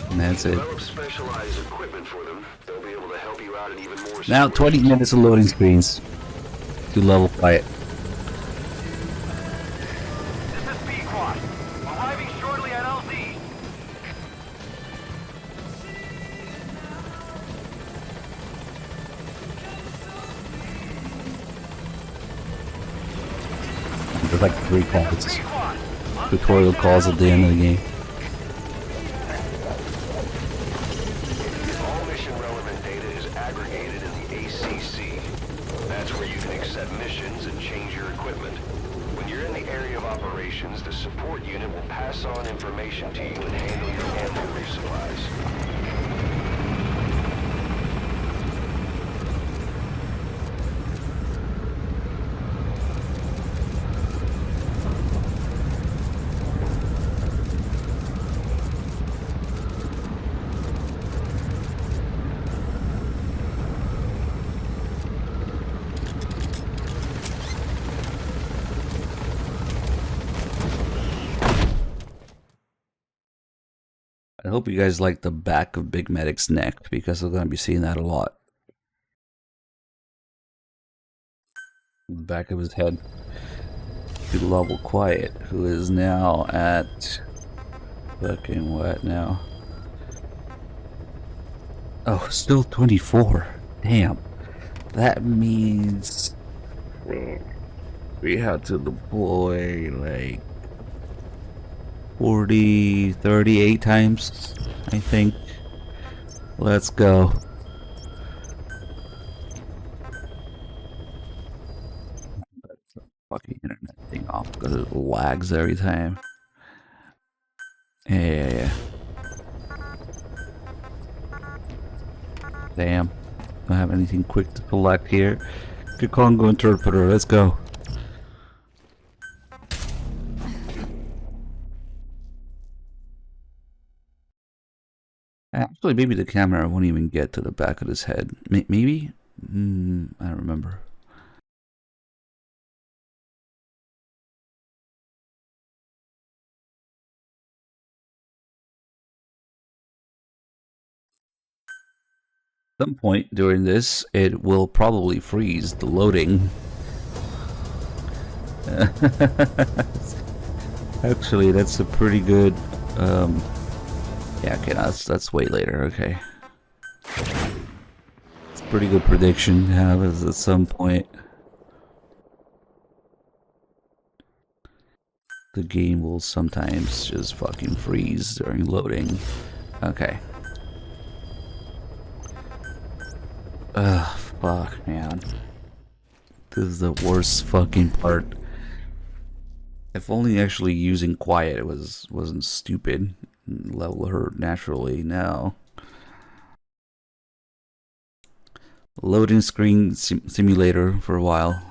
And that's it. Develop specialized equipment for them. They'll be able to help you out in even more Now 20 minutes of loading screens. To level quiet. This is B-Quad. Arriving shortly at LZ. There's like 3 calls. Tutorial calls at the end of the game. All mission-relevant data is aggregated in the ACC. That's where you can accept missions and change your equipment. When you're in the area of operations, the support unit will pass on information to you and handle your ammo resupplies. I hope you guys like the back of Big Medic's neck, because we're going to be seeing that a lot. The back of his head. To level quiet, who is now at fucking what now? Oh, still 24. Damn. That means we have to deploy like 40, 38 times, I think. Let's go. That's the fucking internet thing off because it lags every time. Yeah. Damn. Don't have anything quick to select here. Good Congo interpreter, let's go. Actually, maybe the camera won't even get to the back of his head. Maybe? I don't remember. At some point during this, it will probably freeze the loading. Actually, that's a pretty good... yeah, okay, no, that's way later, okay. It's a pretty good prediction to have at some point. The game will sometimes just fucking freeze during loading. Okay. Ugh, fuck, man. This is the worst fucking part. If only actually using quiet wasn't stupid. Level her naturally now. Loading screen simulator for a while.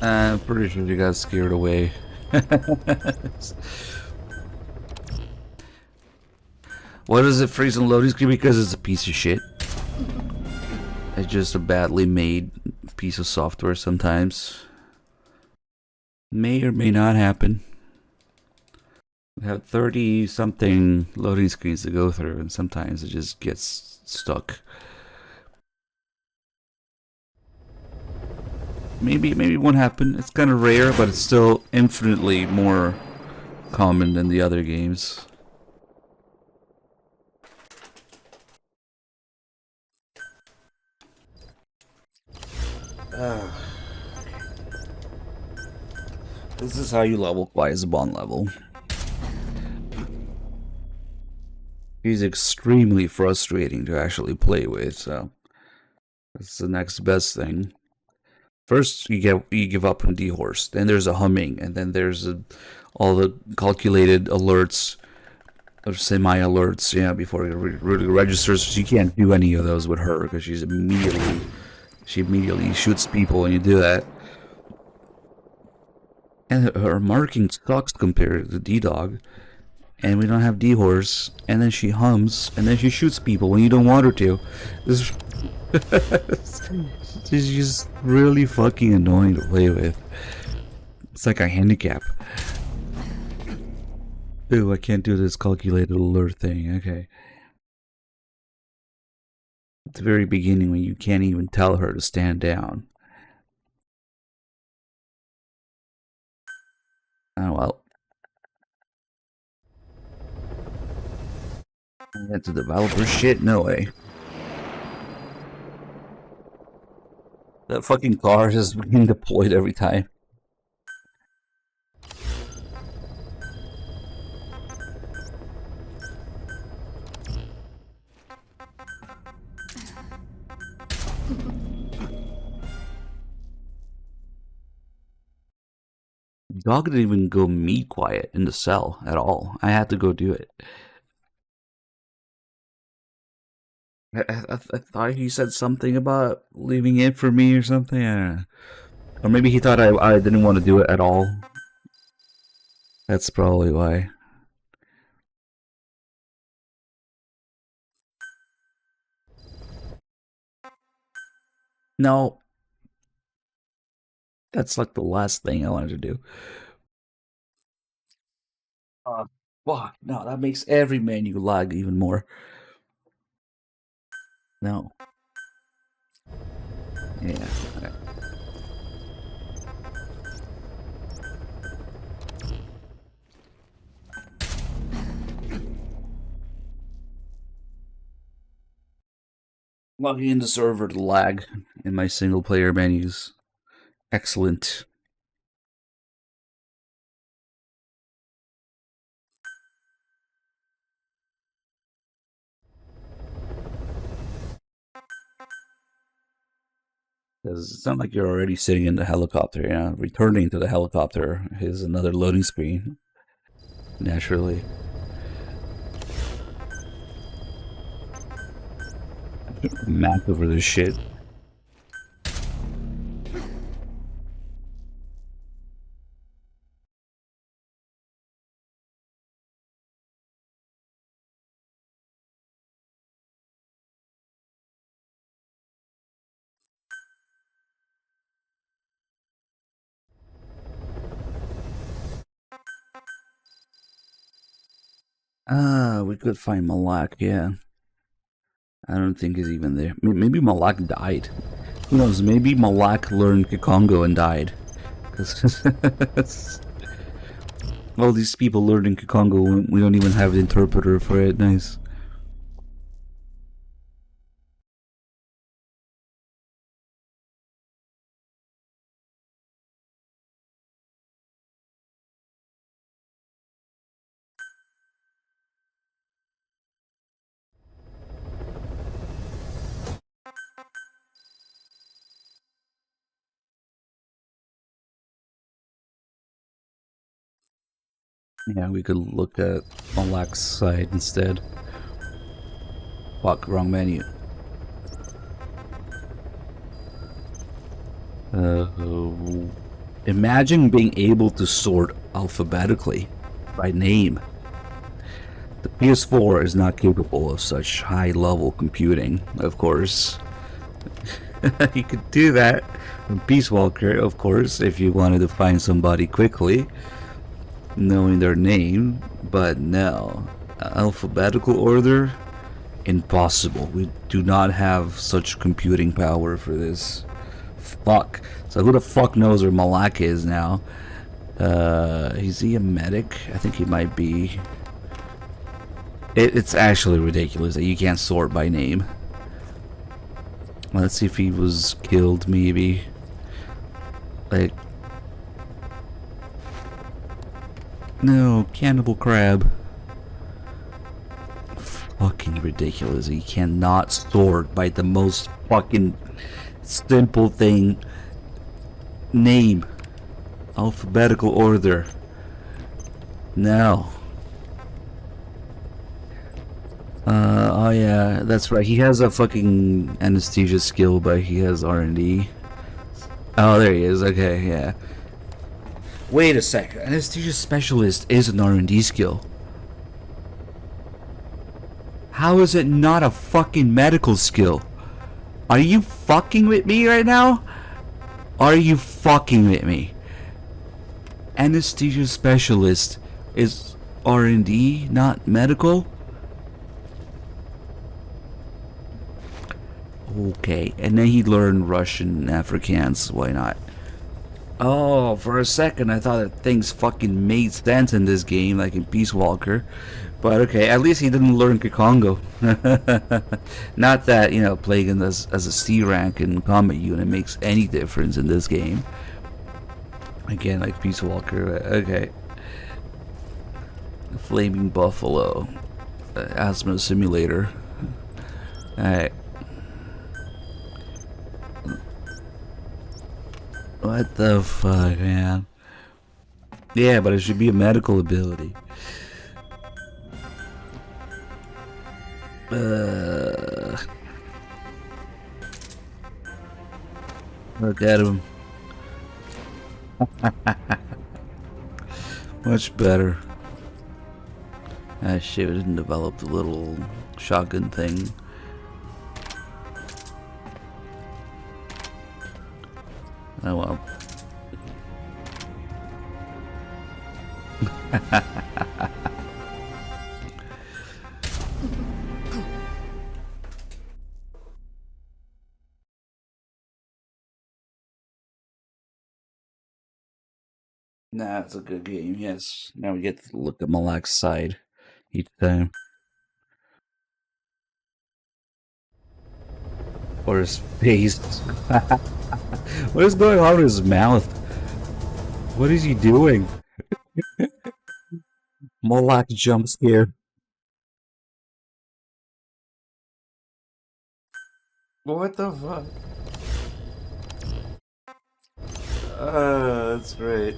I'm pretty sure you got scared away. What does it freeze and loading screen? Because it's a piece of shit. It's just a badly made piece of software sometimes. May or may not happen. We have 30 something loading screens to go through, and sometimes it just gets stuck. Maybe it won't happen. It's kind of rare, but it's still infinitely more common than the other games. This is how you level Quiet Bond level. He's extremely frustrating to actually play with, so that's the next best thing. First, you give up on D-Horse, then there's a humming, and then there's all the calculated alerts, or semi-alerts, yeah, before it really registers. You can't do any of those with her because she immediately shoots people when you do that. And her marking sucks compared to D-Dog, and we don't have D-Horse, and then she hums, and then she shoots people when you don't want her to. She's just really fucking annoying to play with. It's like a handicap. Ooh, I can't do this calculated alert thing. Okay. At the very beginning when you can't even tell her to stand down. Oh well. That's a developer shit? No way. That fucking car is being deployed every time. Dog didn't even go meet Quiet in the cell at all. I had to go do it. I thought he said something about leaving it for me or something. I don't know. Or maybe he thought I didn't want to do it at all. That's probably why. No. That's like the last thing I wanted to do. Fuck. No, that makes every menu lag even more. No. Yeah. Okay. Logging in the server to lag in my single player menus. Excellent. Because it's not like you're already sitting in the helicopter, you know? Returning to the helicopter is another loading screen. Naturally. Map over this shit. We could find Malak, yeah. I don't think he's even there. Maybe Malak died. Who knows, maybe Malak learned Kikongo and died. Because all these people learning Kikongo, we don't even have an interpreter for it. Nice. Yeah, we could look at Malak's side instead. Fuck, wrong menu. Imagine being able to sort alphabetically by name. The PS4 is not capable of such high-level computing, of course. You could do that in Peace Walker, of course, if you wanted to find somebody quickly, knowing their name, but no. Alphabetical order? Impossible. We do not have such computing power for this. Fuck. So who the fuck knows where Malak is now? Is he a medic? I think he might be. It's actually ridiculous that you can't sort by name. Let's see if he was killed, maybe. Like... No, Cannibal Crab. Fucking ridiculous. You cannot sort by the most fucking simple thing. Name. Alphabetical order. No. Oh yeah, that's right. He has a fucking anesthesia skill, but he has R&D. Oh, there he is. Okay, yeah. Wait a sec. Anesthesia specialist is an R&D skill. How is it not a fucking medical skill? Are you fucking with me right now? Are you fucking with me? Anesthesia specialist is R&D, not medical? Okay, and then he learned Russian and Afrikaans, why not? Oh, for a second I thought that things fucking made sense in this game, like in Peace Walker. But okay, at least he didn't learn Kikongo. Not that, you know, playing as a C rank in combat unit makes any difference in this game. Again, like Peace Walker, okay. Flaming Buffalo. Asthma Simulator. Alright. What the fuck, man? Yeah, but it should be a medical ability. Look at him. Much better. Ah shit, we didn't develop the little shotgun thing. Oh well. Nah, it's a good game, yes. Now we get to look at Malak's side each time. Or his face. What is going on with his mouth? What is he doing? Malak jump scare. What the fuck? That's great.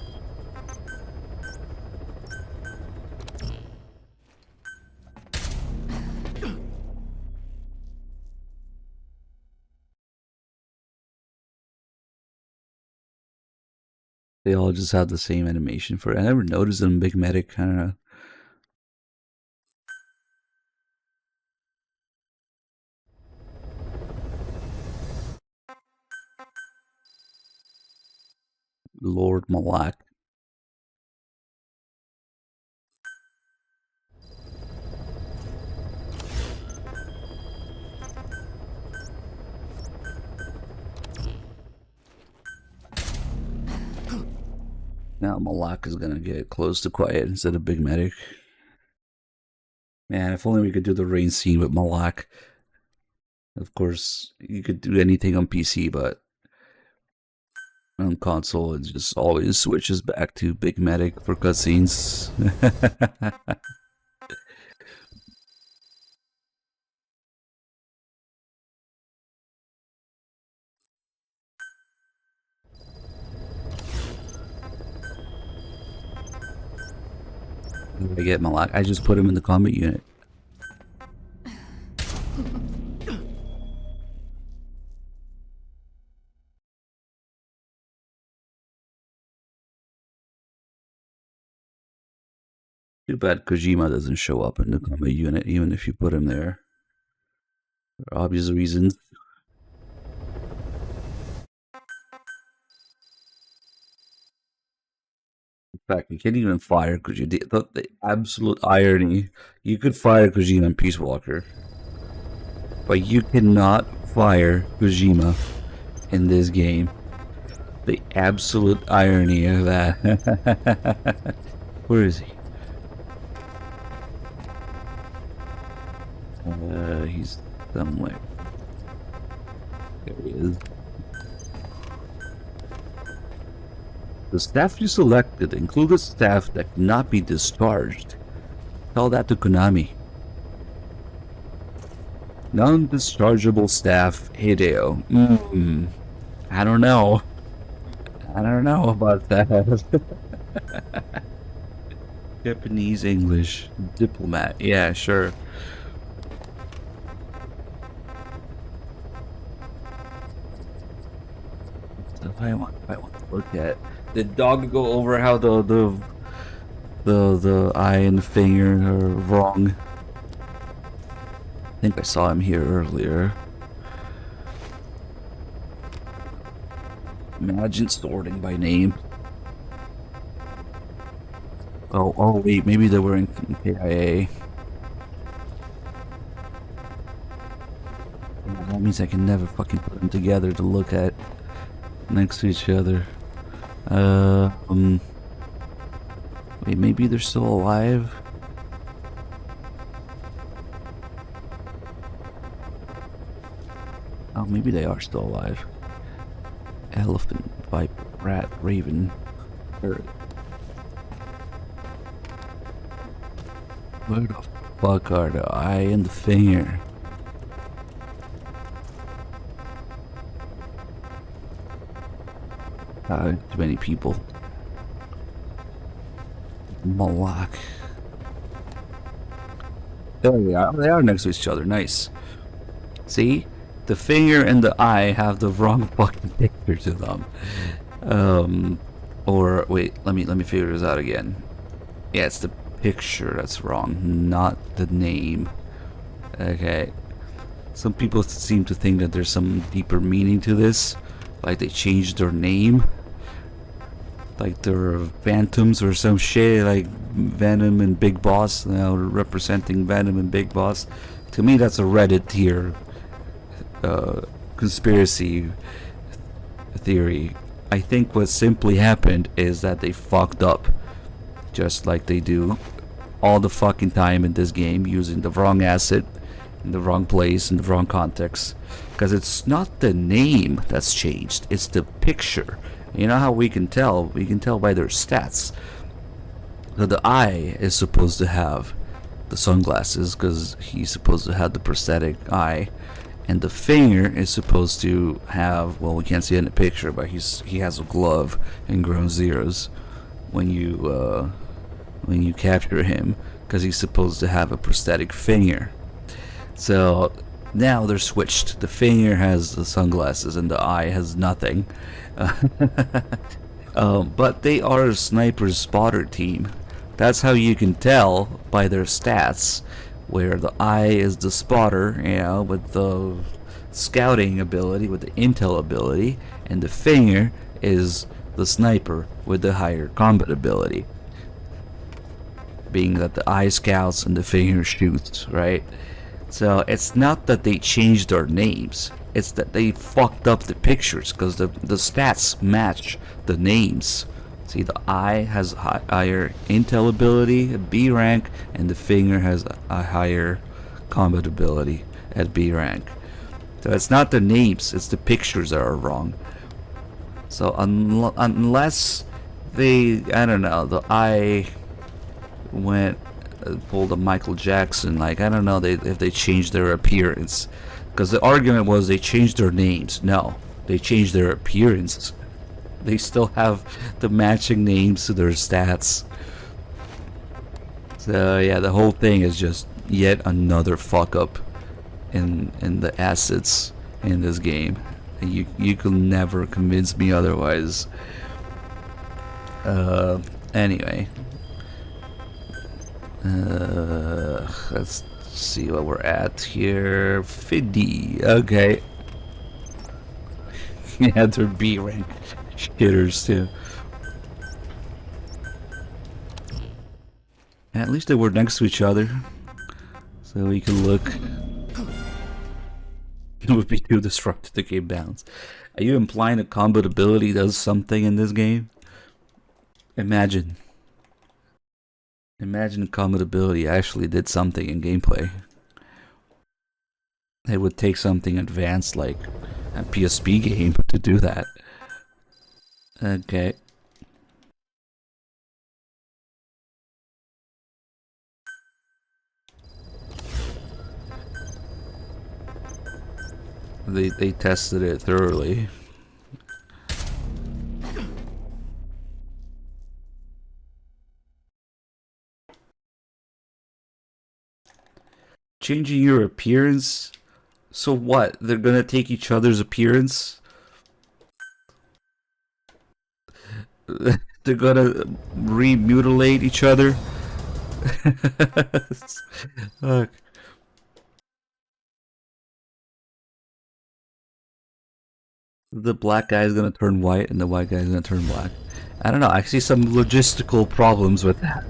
They all just have the same animation for it. I never noticed them in Big Medic, I don't know. Lord Malak. Now Malak is gonna get close to quiet instead of Big Medic. Man, if only we could do the rain scene with Malak. Of course, you could do anything on PC, but on console it just always switches back to Big Medic for cutscenes. I get Malak. I just put him in the combat unit. Too bad Kojima doesn't show up in the combat unit, even if you put him there. For obvious reasons. In fact, you can't even fire Kojima. The absolute irony. You could fire Kojima in Peace Walker, but you cannot fire Kojima in this game. The absolute irony of that. Where is he? He's somewhere. There he is. The staff you selected included staff that cannot be discharged. Tell that to Konami. Non-dischargeable staff, Hideo. I don't know. I don't know about that. Japanese, English, diplomat. Yeah, sure. So I want to look at. Did Dog go over how the eye and the finger are wrong? I think I saw him here earlier. Imagine sorting by name. Oh wait, maybe they were in KIA. That means I can never fucking put them together to look at next to each other. Wait, maybe they're still alive? Oh, maybe they are still alive. Elephant, viper, rat, raven, bird. Where the fuck are the eye and the finger? Too many people. Malak. There we are. They are next to each other. Nice. See? The finger and the eye have the wrong fucking picture to them. Or wait, let me figure this out again. Yeah, it's the picture that's wrong, not the name. Okay. Some people seem to think that there's some deeper meaning to this, like they changed their name, like they're phantoms or some shit, like Venom and Big Boss, now representing Venom and Big Boss. To me, that's a Reddit tier conspiracy theory. I think what simply happened is that they fucked up, just like they do all the fucking time in this game, using the wrong asset in the wrong place in the wrong context. Because it's not the name that's changed, it's the picture. You know how we can tell? We can tell by their stats. So the eye is supposed to have the sunglasses because he's supposed to have the prosthetic eye, and the finger is supposed to have, well, we can't see it in the picture, but he has a glove and ground zeros when you capture him, because he's supposed to have a prosthetic finger. So now they're switched. The finger has the sunglasses and the eye has nothing. But they are a sniper spotter team. That's how you can tell by their stats, where the eye is the spotter, you know, with the scouting ability, with the intel ability, and the finger is the sniper with the higher combat ability, being that the eye scouts and the finger shoots, right? So it's not that they changed their names, it's that they fucked up the pictures, because the stats match the names. See, the eye has higher intel ability at B rank, and the finger has a higher combat ability at B rank. So it's not the names, it's the pictures that are wrong. So unless they, I don't know, the eye went pulled a Michael Jackson, like, I don't know if they changed their appearance, because the argument was they changed their names. No, they changed their appearance. They still have the matching names to their stats. So yeah, the whole thing is just yet another fuck up in the assets in this game. You can never convince me otherwise. Anyway, Let's see what we're at here. 50. Okay. Yeah, they're B rank shitters too. At least they were next to each other, so we can look. It would be too disruptive to game balance. Are you implying that combat ability does something in this game? Imagine combat ability actually did something in gameplay. It would take something advanced like a PSP game to do that. Okay. They tested it thoroughly. Changing your appearance? So what? They're gonna take each other's appearance? They're gonna remutilate each other? Fuck. The black guy is gonna turn white and the white guy is gonna turn black. I don't know, I see some logistical problems with that.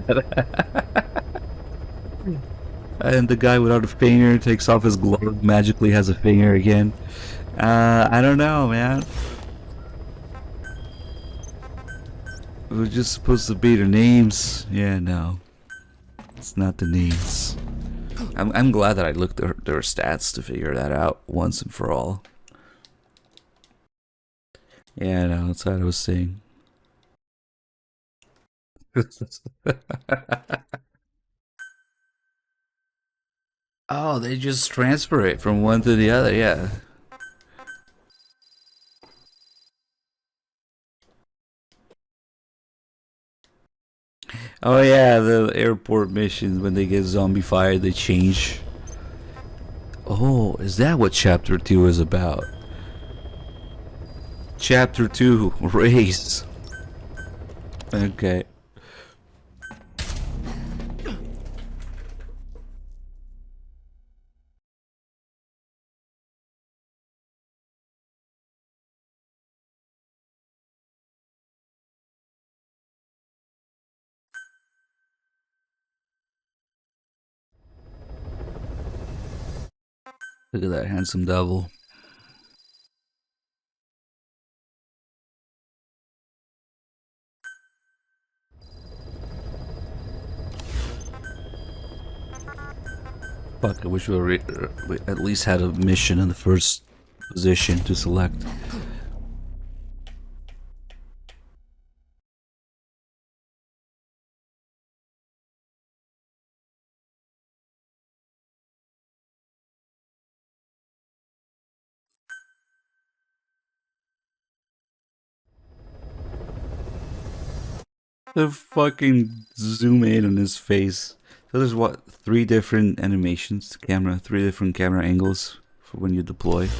And the guy without a finger takes off his glove, magically has a finger again. I don't know, man. It was just supposed to be their names. Yeah, no. It's not the names. I'm glad that I looked at their stats to figure that out once and for all. Yeah, no, that's what I was saying. Oh, they just transfer it from one to the other, yeah. Oh yeah, the airport missions, when they get zombified, they change. Oh, is that what Chapter 2 is about? Chapter 2, Race. Okay. Look at that handsome devil. Fuck, I wish we at least had a mission in the first position to select. The fucking zoom in on his face. So there's what, 3 different animations, 3 different camera angles for when you deploy.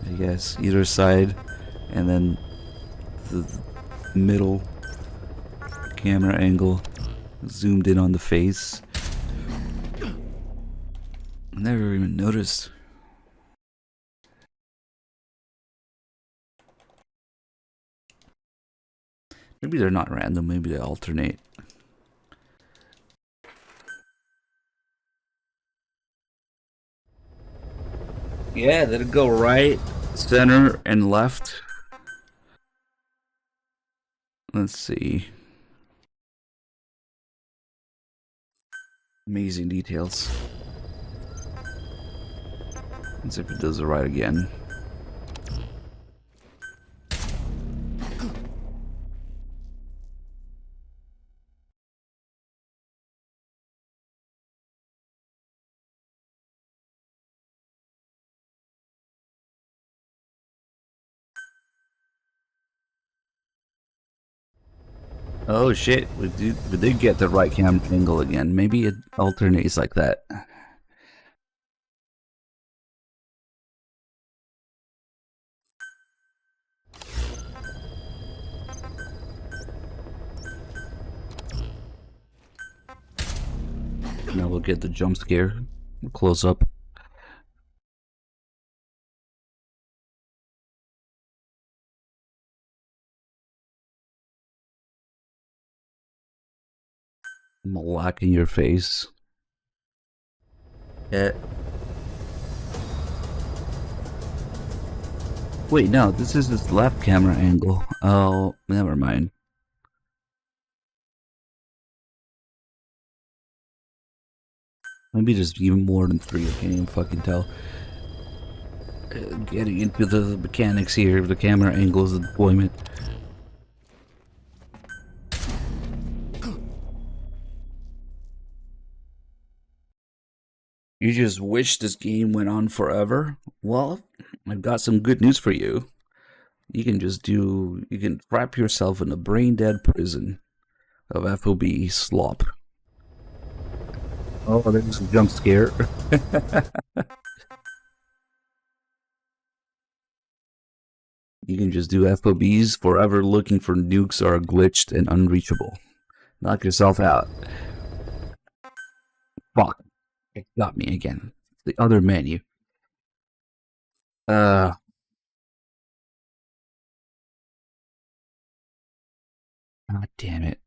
I guess either side, and then the middle camera angle zoomed in on the face. I never even noticed. Maybe they're not random, maybe they alternate. Yeah, did it go right, center, and left? Let's see. Amazing details. Let's see if it does it right again. Oh shit, we did get the right camera angle again. Maybe it alternates like that. Now we'll get the jump scare close up. Malak in your face. Yeah. Wait, no, this is his left camera angle. Oh, never mind. Maybe there's even more than 3, I can't even fucking tell. Getting into the mechanics here, the camera angles, the deployment. You just wish this game went on forever? Well, I've got some good news for you. You can trap yourself in a brain-dead prison of FOB slop. Oh, there's a jump scare. You can just do FOBs forever looking for nukes are glitched and unreachable. Knock yourself out. Fuck. It got me again. The other menu. God damn it.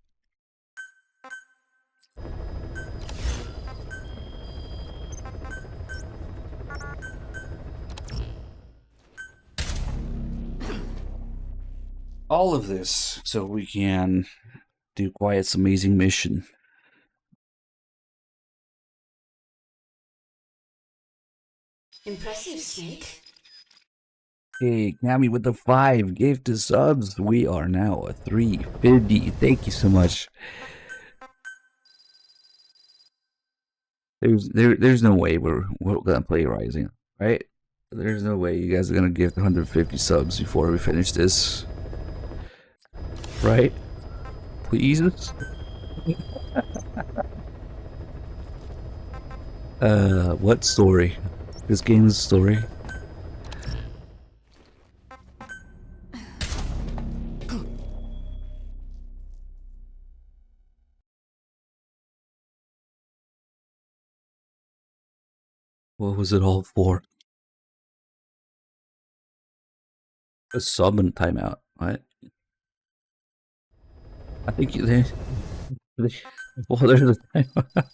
All of this so we can do Quiet's amazing mission. Impressive, Snake. Hey, Cammy with the 5 gifted subs. We are now at 350. Thank you so much. There's no way we're gonna play Rising, right? There's no way you guys are gonna give 150 subs before we finish this, right? Please. What story? This game's story. What was it all for? A sub and timeout, right? I think there's a timeout.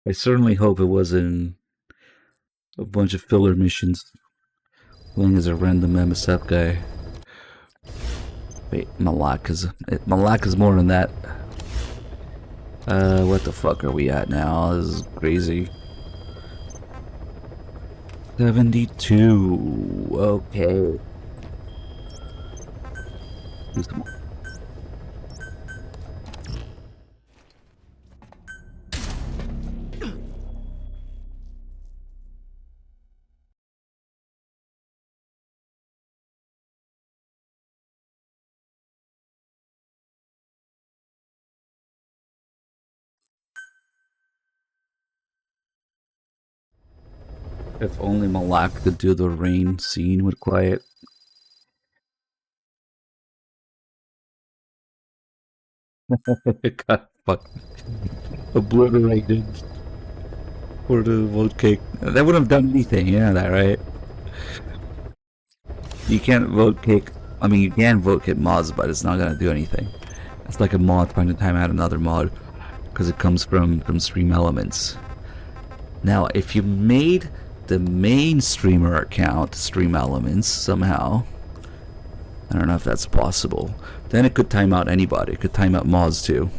I certainly hope it wasn't a bunch of filler missions playing as a random MSF guy. Wait, Malak is more than that. What the fuck are we at now? This is crazy. 72. Okay. If only Malak could do the rain scene with Quiet. It got fucking obliterated for the vote cake. That wouldn't have done anything, you know that, right? You can't vote kick. I mean, you can vote kick mods, but it's not gonna do anything. It's like a mod trying to time out another mod because it comes from Stream Elements. Now, if you made the main streamer account Stream Elements somehow, I don't know if that's possible, then it could time out anybody. It could time out mods too,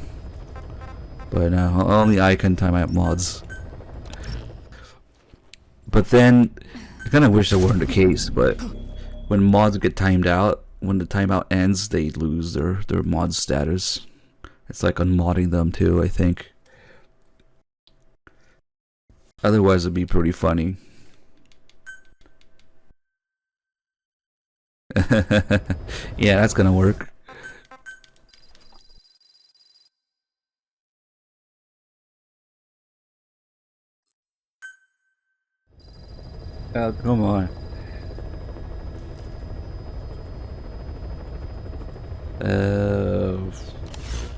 but only I can time out mods. But then I kind of wish that weren't the case, but when mods get timed out, when the timeout ends, they lose their mod status. It's like unmodding them too, I think. Otherwise it'd be pretty funny. Yeah, that's gonna work. Oh, come on.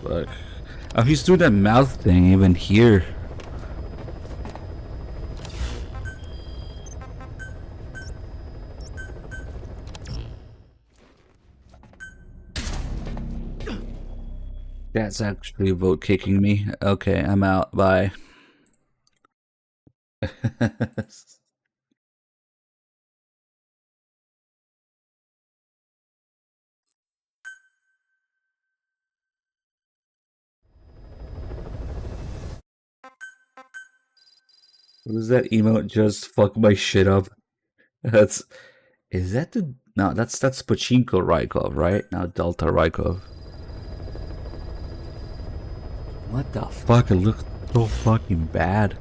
Fuck. Oh, he's doing that mouth thing even here. That's actually vote kicking me. Okay, I'm out. Bye. What is that emote? Just fuck my shit up. That's. Is that the? No, that's Pachinko Rykov, right? Now Delta Rykov. What the fuck? It looks so fucking bad.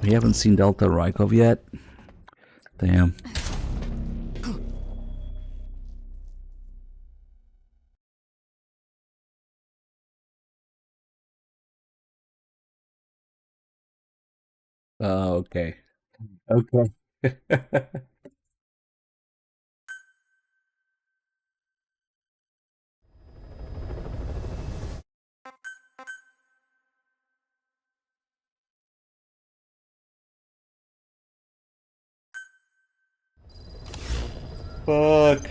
We haven't seen Delta Rykov yet. Damn. Oh, okay. Okay. Fuck.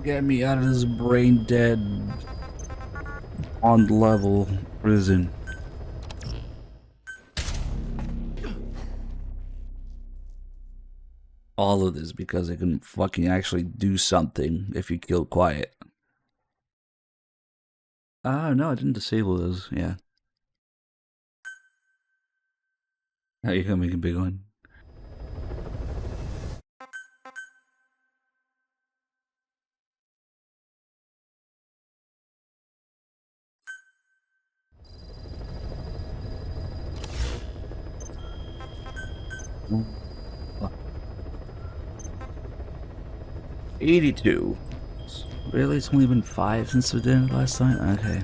Get me out of this brain dead on level prison. All of this because I can fucking actually do something if you kill Quiet. No, I didn't disable those. Yeah. Now you can make a big one. Oh. 82. Really? It's only been 5 since we did it last time? Okay.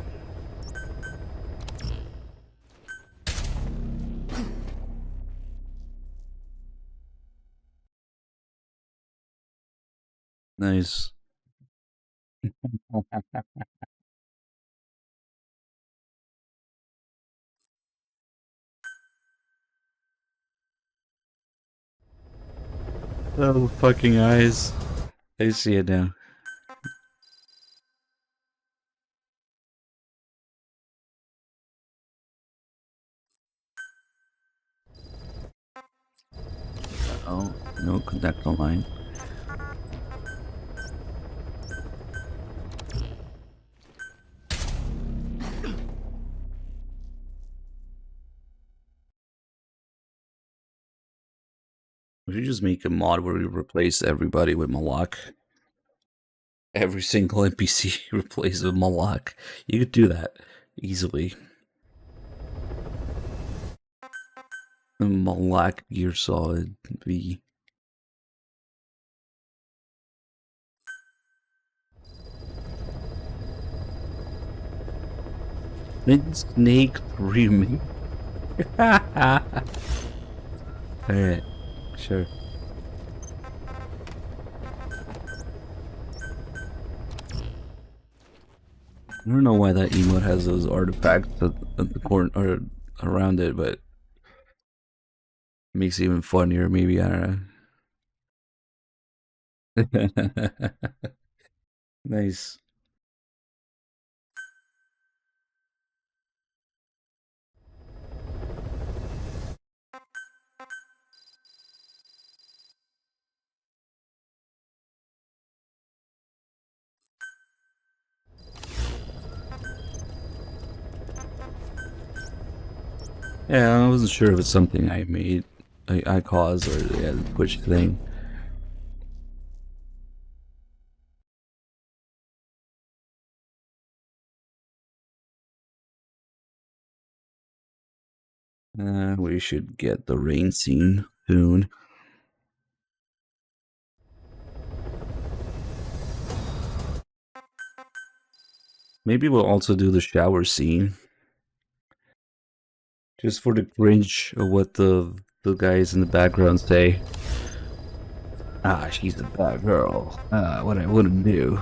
Nice. Oh, fucking eyes. I see it now. Oh, no connect online. We should just make a mod where we replace everybody with Malak. Every single NPC replaced with Malak. You could do that easily. Malak Gear Solid V. Then Snake remake. Alright, sure. I don't know why that emote has those artifacts at the corner or around it, but it makes it even funnier. Maybe, I don't know. Nice. Yeah, I wasn't sure if it's something I made, I caused, or yeah, the Twitch thing. We should get the rain scene soon. Maybe we'll also do the shower scene. Just for the cringe of what the guys in the background say. Ah, she's a bad girl. What I wouldn't do.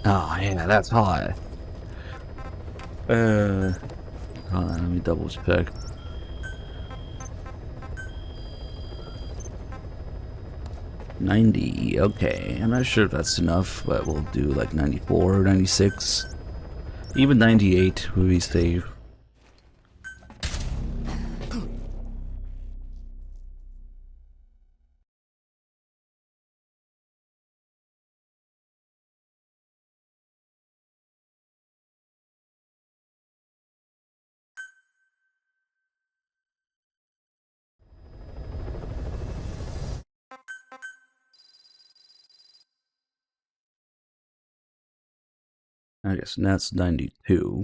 Oh, yeah, that's hot. Hold on, let me double check. $90, okay. I'm not sure if that's enough, but we'll do like 94 or 96. Even 98 would be safe. I guess that's 92.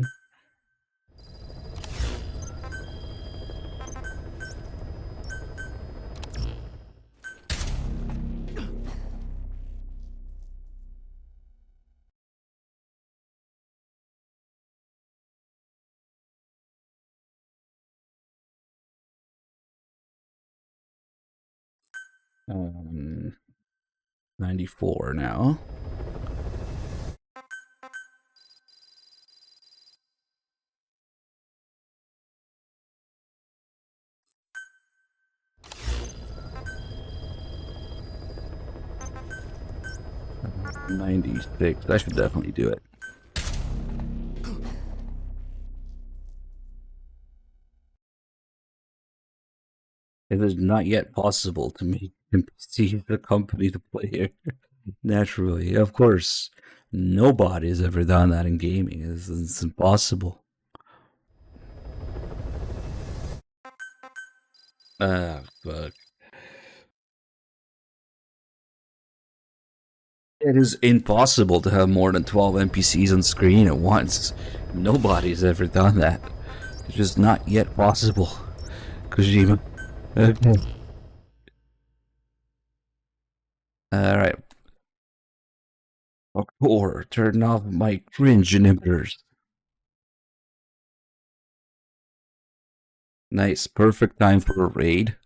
Um, 94 now. $96. I should definitely do it. It is not yet possible to make NPCs accompany the player. Naturally, of course, nobody's ever done that in gaming. It's impossible. Ah, fuck. It is impossible to have more than 12 NPCs on screen at once. Nobody's ever done that. It's just not yet possible. Kojima. Okay. Alright. Or turn off my cringe inhibitors. Nice, perfect time for a raid.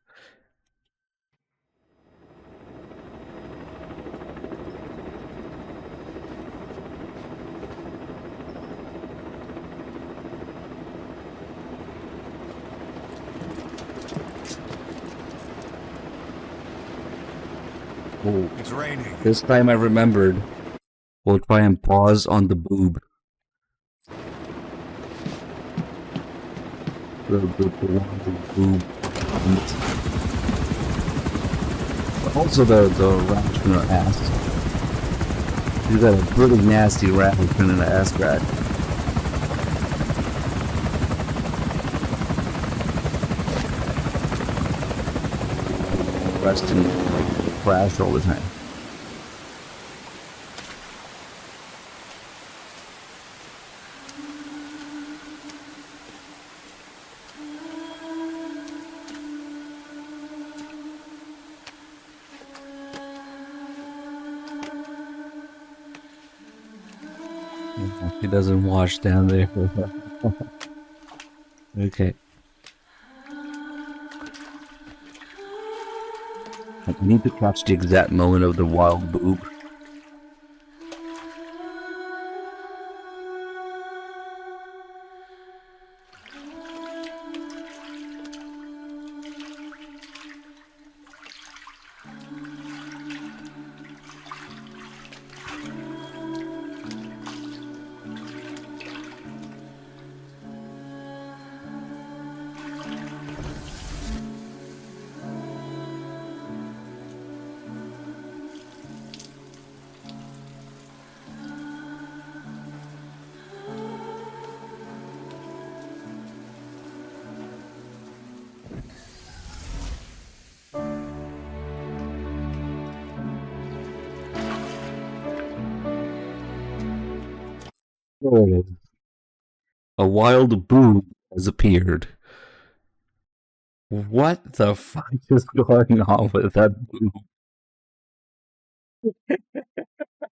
Oh, It's raining. this time I remembered. We'll try and pause on the boob. The boob. But also the rash in her ass. She's got a pretty nasty rash in her ass crack. Resting like crash all the time. He doesn't wash down there. Okay. I need to catch the exact moment of the wild boob. There it is. A wild boob has appeared. What the fuck is going on with that boob?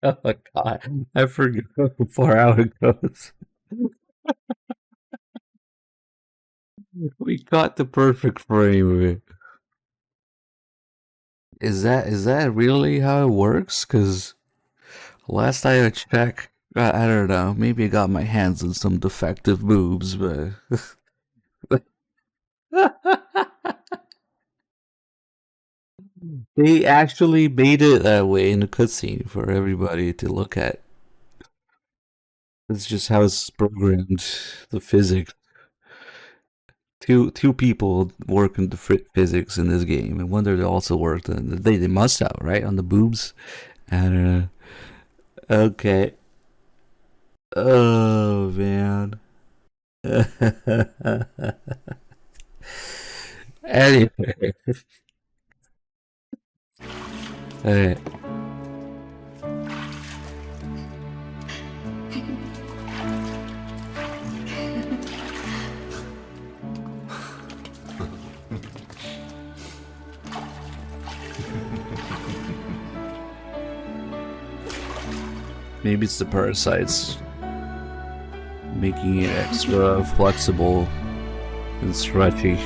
Oh my god, I forgot how far out it goes. We got the perfect frame of it. Is that really how it works? Because last time I checked, I don't know. Maybe I got my hands on some defective boobs, but they actually made it that way in the cutscene for everybody to look at. It's just how it's programmed, the physics. Two people work in the physics in this game. I wonder they also worked on they must have, right, on the boobs. And okay. Oh man. Anyway. Alright. Maybe it's the parasites making it extra flexible and stretchy.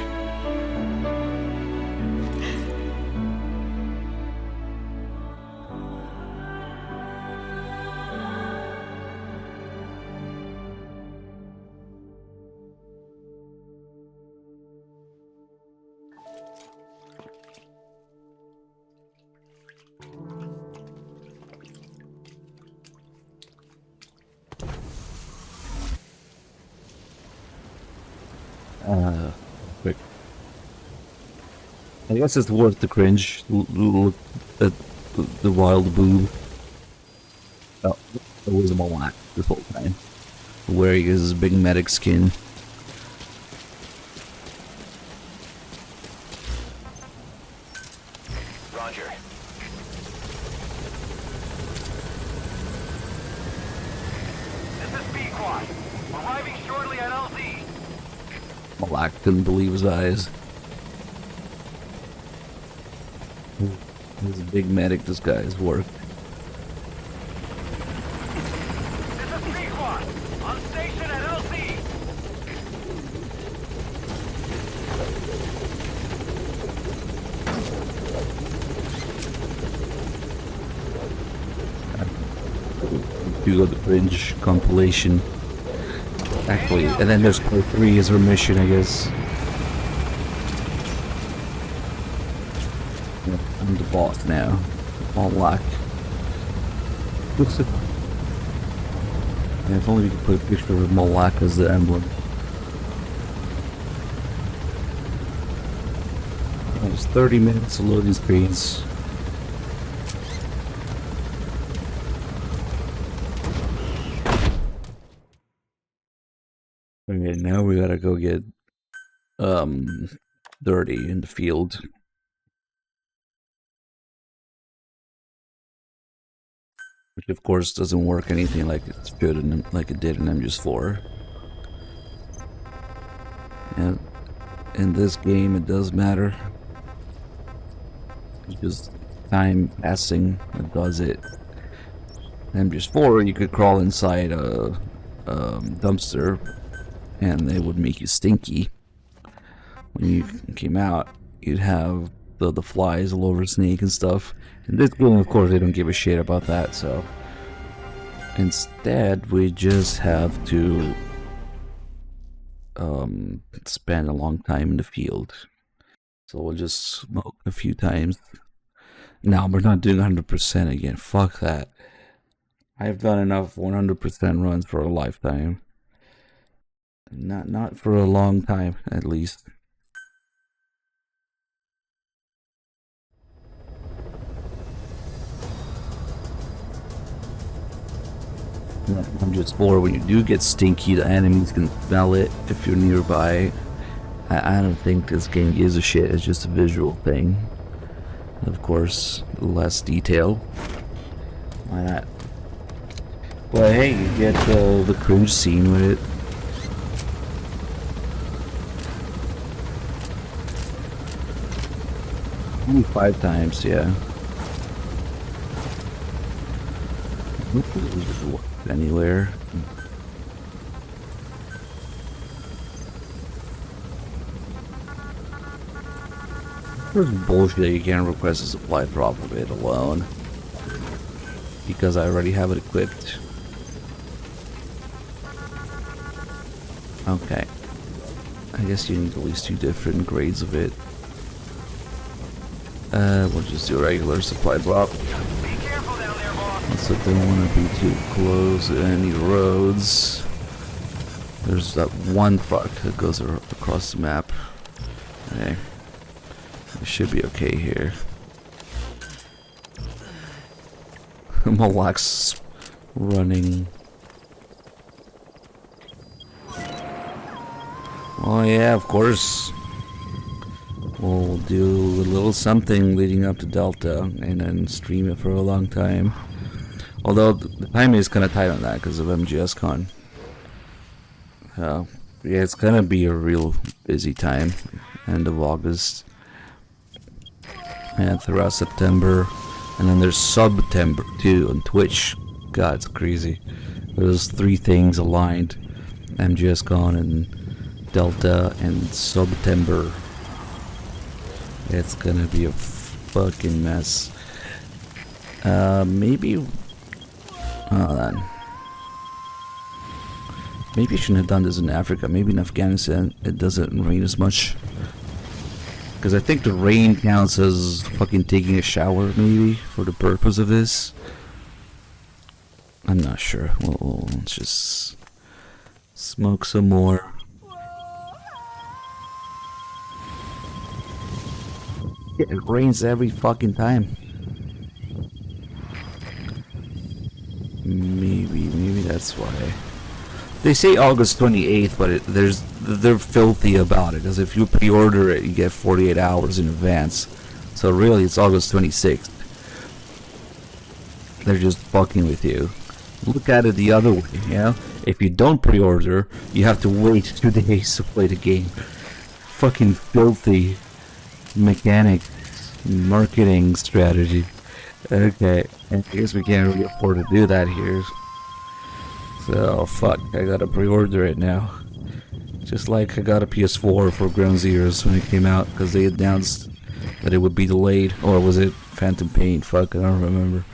Quick. I guess it's worth the cringe. Look at the wild boob. Oh, it was a Malak this whole time. Wearing his big medic skin. Roger. This is B-Quad. Arriving shortly at LZ. Malak couldn't believe his eyes. His big medic disguise worked. This is B-Quad. On station at LZ. Do the cringe compilation. Actually, and then there's part 3 as our mission, I guess. Yeah, I'm the boss now. All luck. Yeah, if only we could put a picture of Malak as the emblem. Oh, it's 30 minutes of loading screens. Okay, now we gotta go get dirty in the field. Which of course doesn't work anything like it should in, like it did in MGS4. And in this game it does matter. It's just time passing that does it. In MGS4 you could crawl inside a dumpster and they would make you stinky. When you came out, you'd have the flies all over Snake and stuff. In this game, of course, they don't give a shit about that, so instead, we just have to spend a long time in the field. So we'll just smoke a few times. No, we're not doing 100% again. Fuck that. I've done enough 100% runs for a lifetime. Not for a long time, at least. I'm just bored when you do get stinky, the enemies can smell it if you're nearby. I don't think this game gives a shit, it's just a visual thing. Of course, less detail. Why not? But hey, you get the cringe scene with it. Only 5 times, yeah. Hopefully it just works anywhere. This bullshit, you can't request a supply drop of it alone. Because I already have it equipped. Okay. I guess you need at least 2 different grades of it. We'll just do a regular supply drop. Also don't want to be too close to any roads. There's that one truck that goes across the map. Okay. We should be okay here. Malak's running. Oh yeah, of course. We'll do a little something leading up to Delta and then stream it for a long time. Although the timing is kind of tight on that because of MGSCon. Yeah, it's gonna be a real busy time. End of August. And throughout September. And then there's September too on Twitch. God, it's crazy. There's 3 things aligned. MGSCon and Delta and September. It's gonna be a fucking mess. Maybe... Hold on. Maybe I shouldn't have done this in Africa. Maybe in Afghanistan it doesn't rain as much. Because I think the rain counts as fucking taking a shower, maybe, for the purpose of this. I'm not sure. Well, let's just smoke some more. Yeah, it rains every fucking time. Maybe that's why. They say August 28th, but they're filthy about it. Because if you pre-order it, you get 48 hours in advance. So really, it's August 26th. They're just fucking with you. Look at it the other way, you know? If you don't pre-order, you have to wait 2 days to play the game. Fucking filthy mechanics, marketing strategy. Okay, and I guess we can't really afford to do that here. So, fuck, I gotta pre-order it now. Just like I got a PS4 for Ground Zeroes when it came out, because they announced that it would be delayed. Or was it Phantom Pain? Fuck, I don't remember.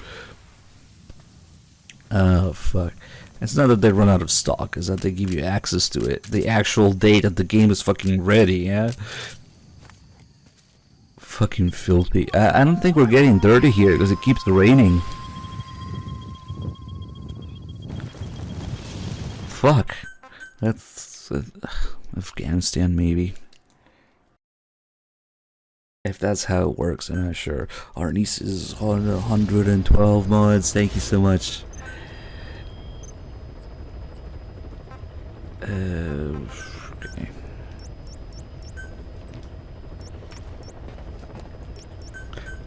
Oh, fuck. It's not that they run out of stock, it's that they give you access to it. The actual date that the game is fucking ready, yeah? Fucking filthy. I don't think we're getting dirty here, because it keeps raining. Fuck. That's Afghanistan, maybe. If that's how it works, I'm not sure. Our niece is on 112 mods. Thank you so much. Okay.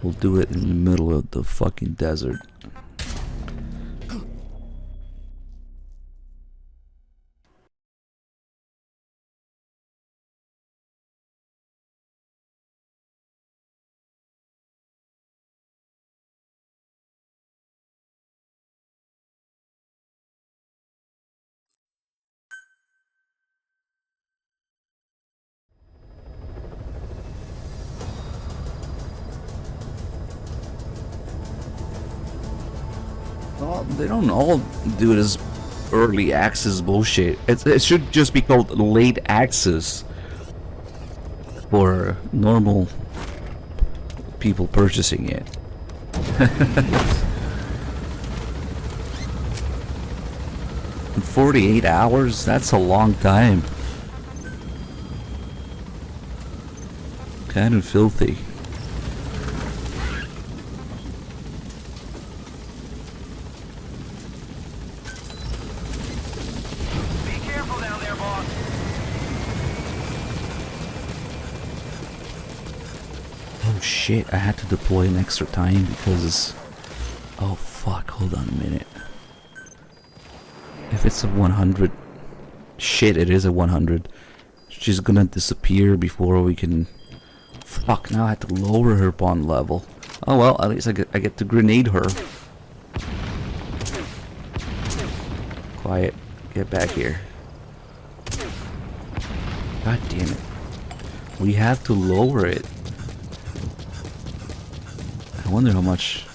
We'll do it in the middle of the fucking desert. They don't all do this early access bullshit. It should just be called late access for normal people purchasing it. 48 hours? That's a long time. Kind of filthy. Shit, I had to deploy an extra time because... Oh fuck, hold on a minute. If it's a 100... Shit, it is a 100. She's gonna disappear before we can... Fuck, now I have to lower her bond level. Oh well, at least I get to grenade her. Quiet, get back here. God damn it. We have to lower it. I wonder how much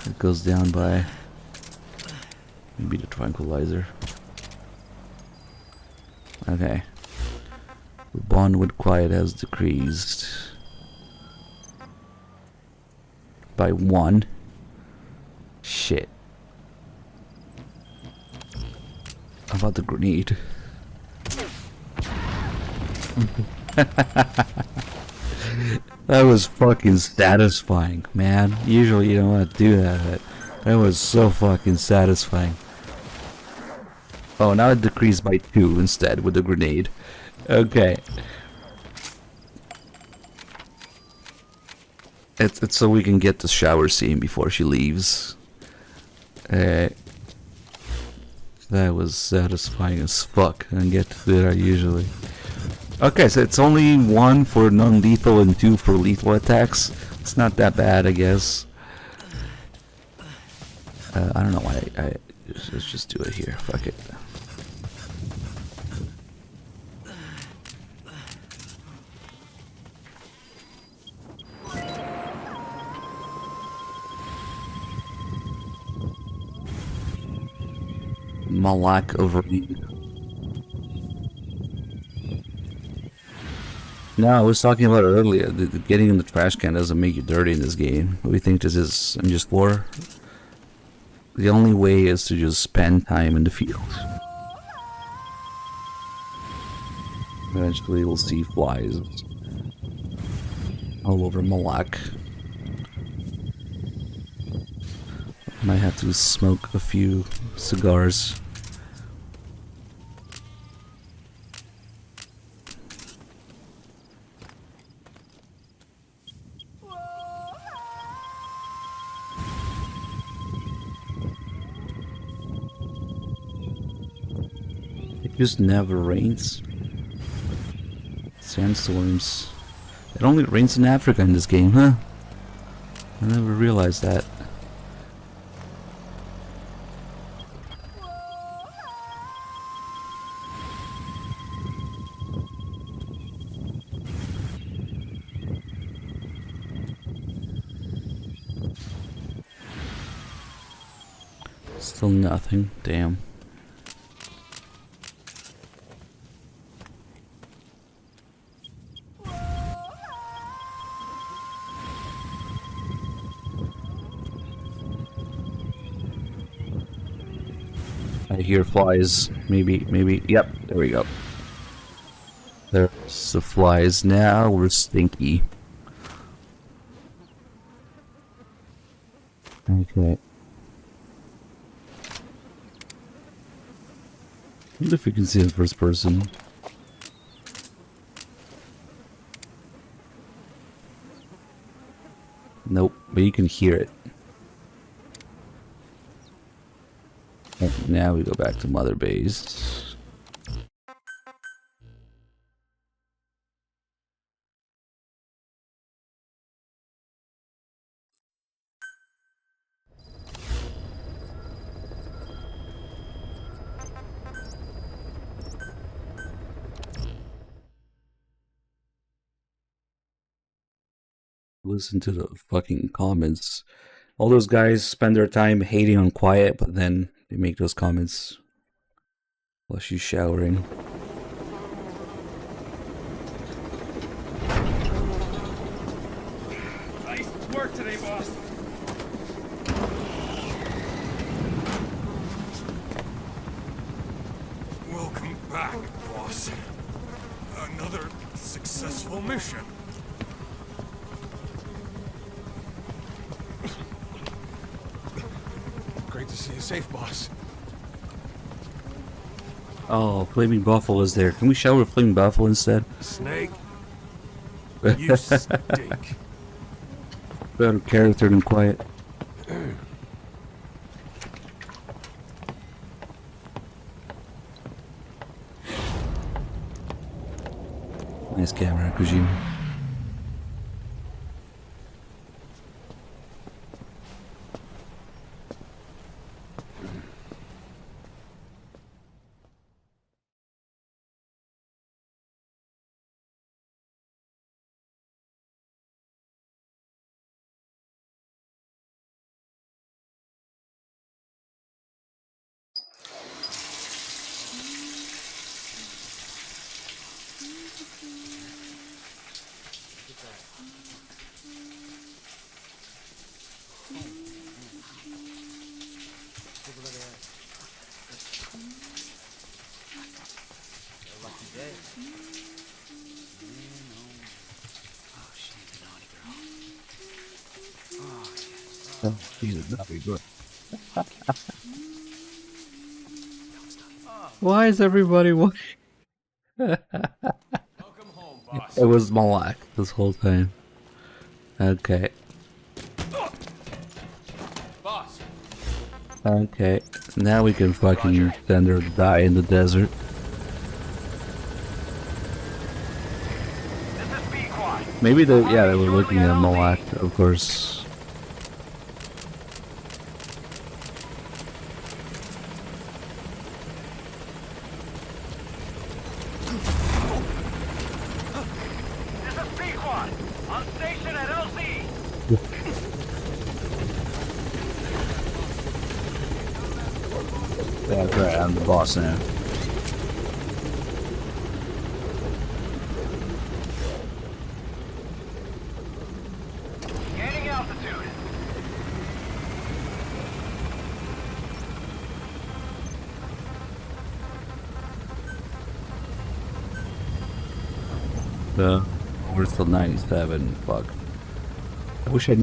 it goes down by. Maybe the tranquilizer. Okay. The bond with quiet has decreased by 1. Shit. How about the grenade? That was fucking satisfying, man. Usually you don't want to do that, but that was so fucking satisfying. Oh, now it decreased by 2 instead with the grenade. Okay. It's so we can get the shower scene before she leaves. That was satisfying as fuck. I don't get to do that usually. Okay, so it's only 1 for non-lethal and 2 for lethal attacks. It's not that bad, I guess. I don't know why let's just do it here. Fuck it. Malak over. No, I was talking about it earlier. Getting in the trash can doesn't make you dirty in this game. We think this is MGS4. The only way is to just spend time in the field. Eventually we'll see flies all over Malak. Might have to smoke a few cigars. It just never rains. Sandstorms. It only rains in Africa in this game, huh? I never realized that. Still nothing. Damn. I hear flies. Maybe. Yep, there we go. There's the flies. Now we're stinky. Okay. I wonder if you can see in first person. Nope, but you can hear it. And now we go back to Mother Base. Listen to the fucking comments. All those guys spend their time hating on Quiet, but then they make those comments while she's showering. Nice work today, boss. Welcome back, boss. Another successful mission. Great to see you safe, boss. Oh, Flaming Buffalo is there. Can we shower with Flaming Buffalo instead? Snake, you stink. Better character than Quiet. Nice camera, Kojima. Oh, Jesus, that'd be good. Why is everybody watching? It was Malak this whole time. Okay. Boss. Okay. Now we can fucking send her to die in the desert. Maybe they were looking at Malak, of course. This is Pequod, on station at LZ. That's right, I'm the boss now. Gaining altitude. We're still 97. Fuck. I wish I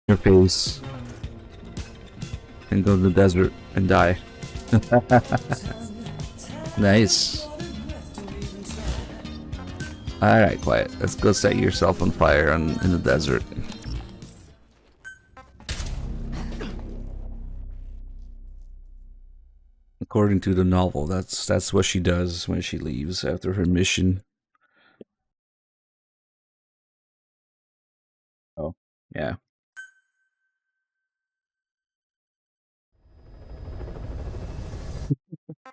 your face and go to the desert and die. Nice. Alright, quiet. Let's go set yourself on fire in the desert. According to the novel, that's what she does when she leaves after her mission. Oh, yeah.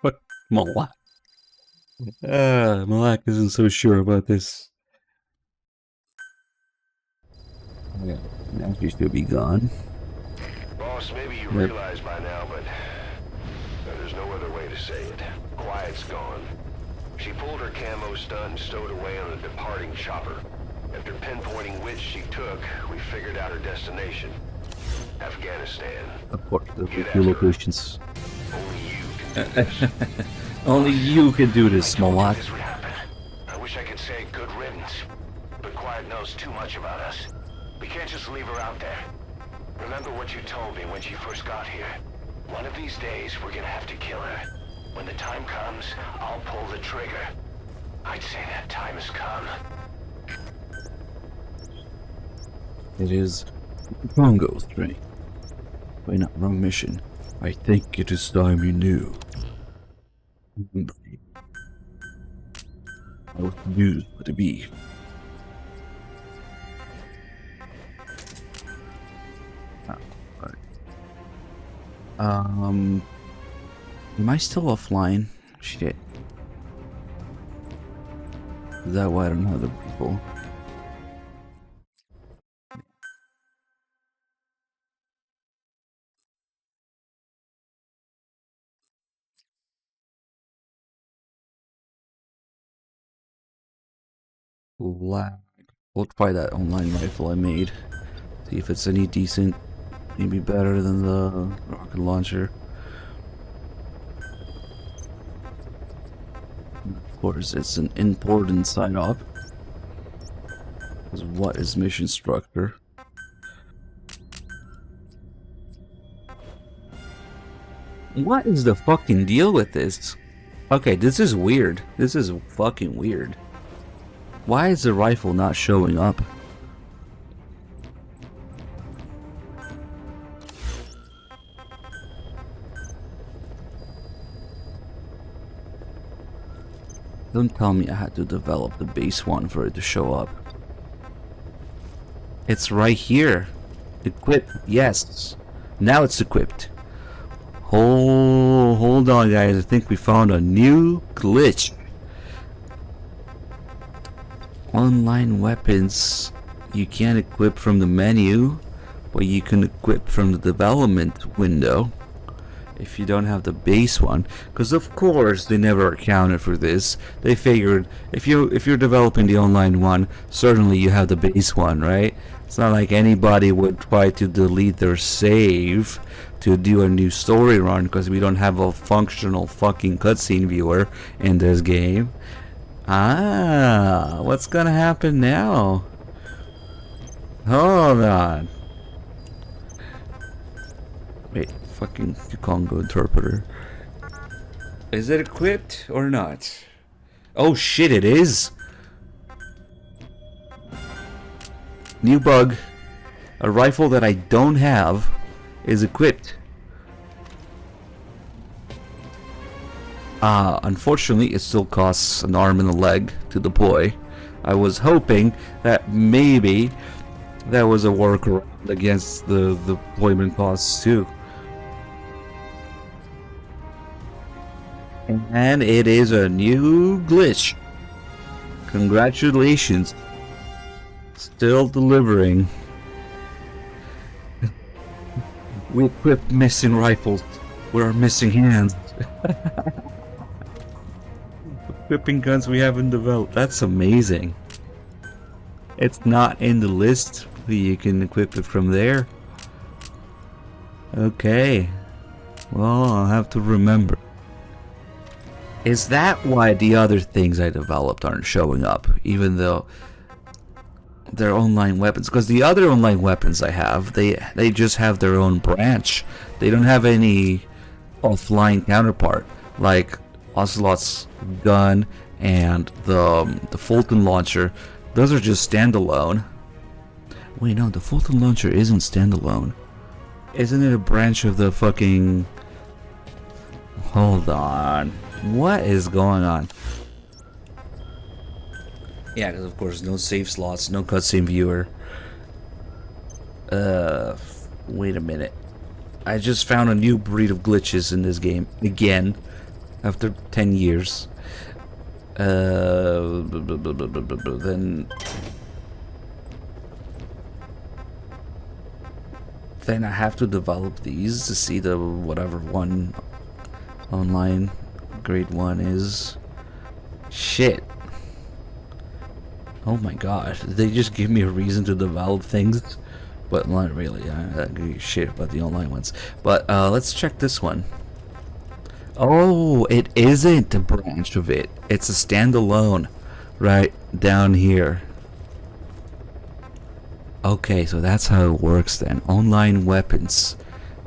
What? Malak? Malak isn't so sure about this. Yeah, now she should be gone. Boss, maybe you realize by now, but there's no other way to say it. Quiet's gone. She pulled her camo stunt and stowed away on a departing chopper. After pinpointing which she took, we figured out her destination. Afghanistan. Of course, the few locations. Only you can do this. Only you can do this, Malak. This would happen. I wish I could say good riddance, but Quiet knows too much about us. We can't just leave her out there. Remember what you told me when she first got here. One of these days, we're gonna have to kill her. When the time comes, I'll pull the trigger. I'd say that time has come. It is Congo String. Wait, not wrong mission. I think it is time you knew. I was used for the beef. Am I still offline? Shit. Is that why I don't have the people? We'll try that online rifle I made. See if it's any decent. Maybe better than the rocket launcher. Of course, it's an important sign-up. What is mission structure? What is the fucking deal with this? Okay, this is weird. This is fucking weird. Why is the rifle not showing up? Don't tell me I had to develop the base one for it to show up. It's right here. Equipped. Yes. Now it's equipped. Hold on, guys. I think we found a new glitch. Online weapons you can't equip from the menu, but you can equip from the development window if you don't have the base one, because of course they never accounted for this. They figured if you're developing the online one, certainly you have the base one, right? It's not like anybody would try to delete their save to do a new story run, because we don't have a functional fucking cutscene viewer in this game. Ah, what's gonna happen now? Hold on. Wait, fucking Congo interpreter. Is it equipped or not? Oh shit, it is! New bug. A rifle that I don't have is equipped. Unfortunately, it still costs an arm and a leg to deploy. I was hoping that maybe that was a workaround against the deployment costs too. And it is a new glitch. Congratulations. Still delivering. We equipped missing rifles with our missing hands. Equipping guns we haven't developed. That's amazing. It's not in the list, but you can equip it from there. Okay. Well, I'll have to remember. Is that why the other things I developed aren't showing up? Even though their online weapons, because the other online weapons I have, they just have their own branch. They don't have any offline counterpart like Ocelot's gun and the Fulton launcher. Those are just standalone. Wait, no, the Fulton launcher isn't standalone. Isn't it a branch of the fucking... Hold on. What is going on? Yeah, because of course no save slots, no cutscene viewer. Wait a minute. I just found a new breed of glitches in this game again, after 10 years. Then I have to develop these to see the whatever one online grade 1 is. Shit. Oh my god, did they just give me a reason to develop things? But not really, I don't give a shit about the online ones. But let's check this one. Oh, it isn't a branch of it. It's a standalone right down here. Okay, so that's how it works then. Online weapons,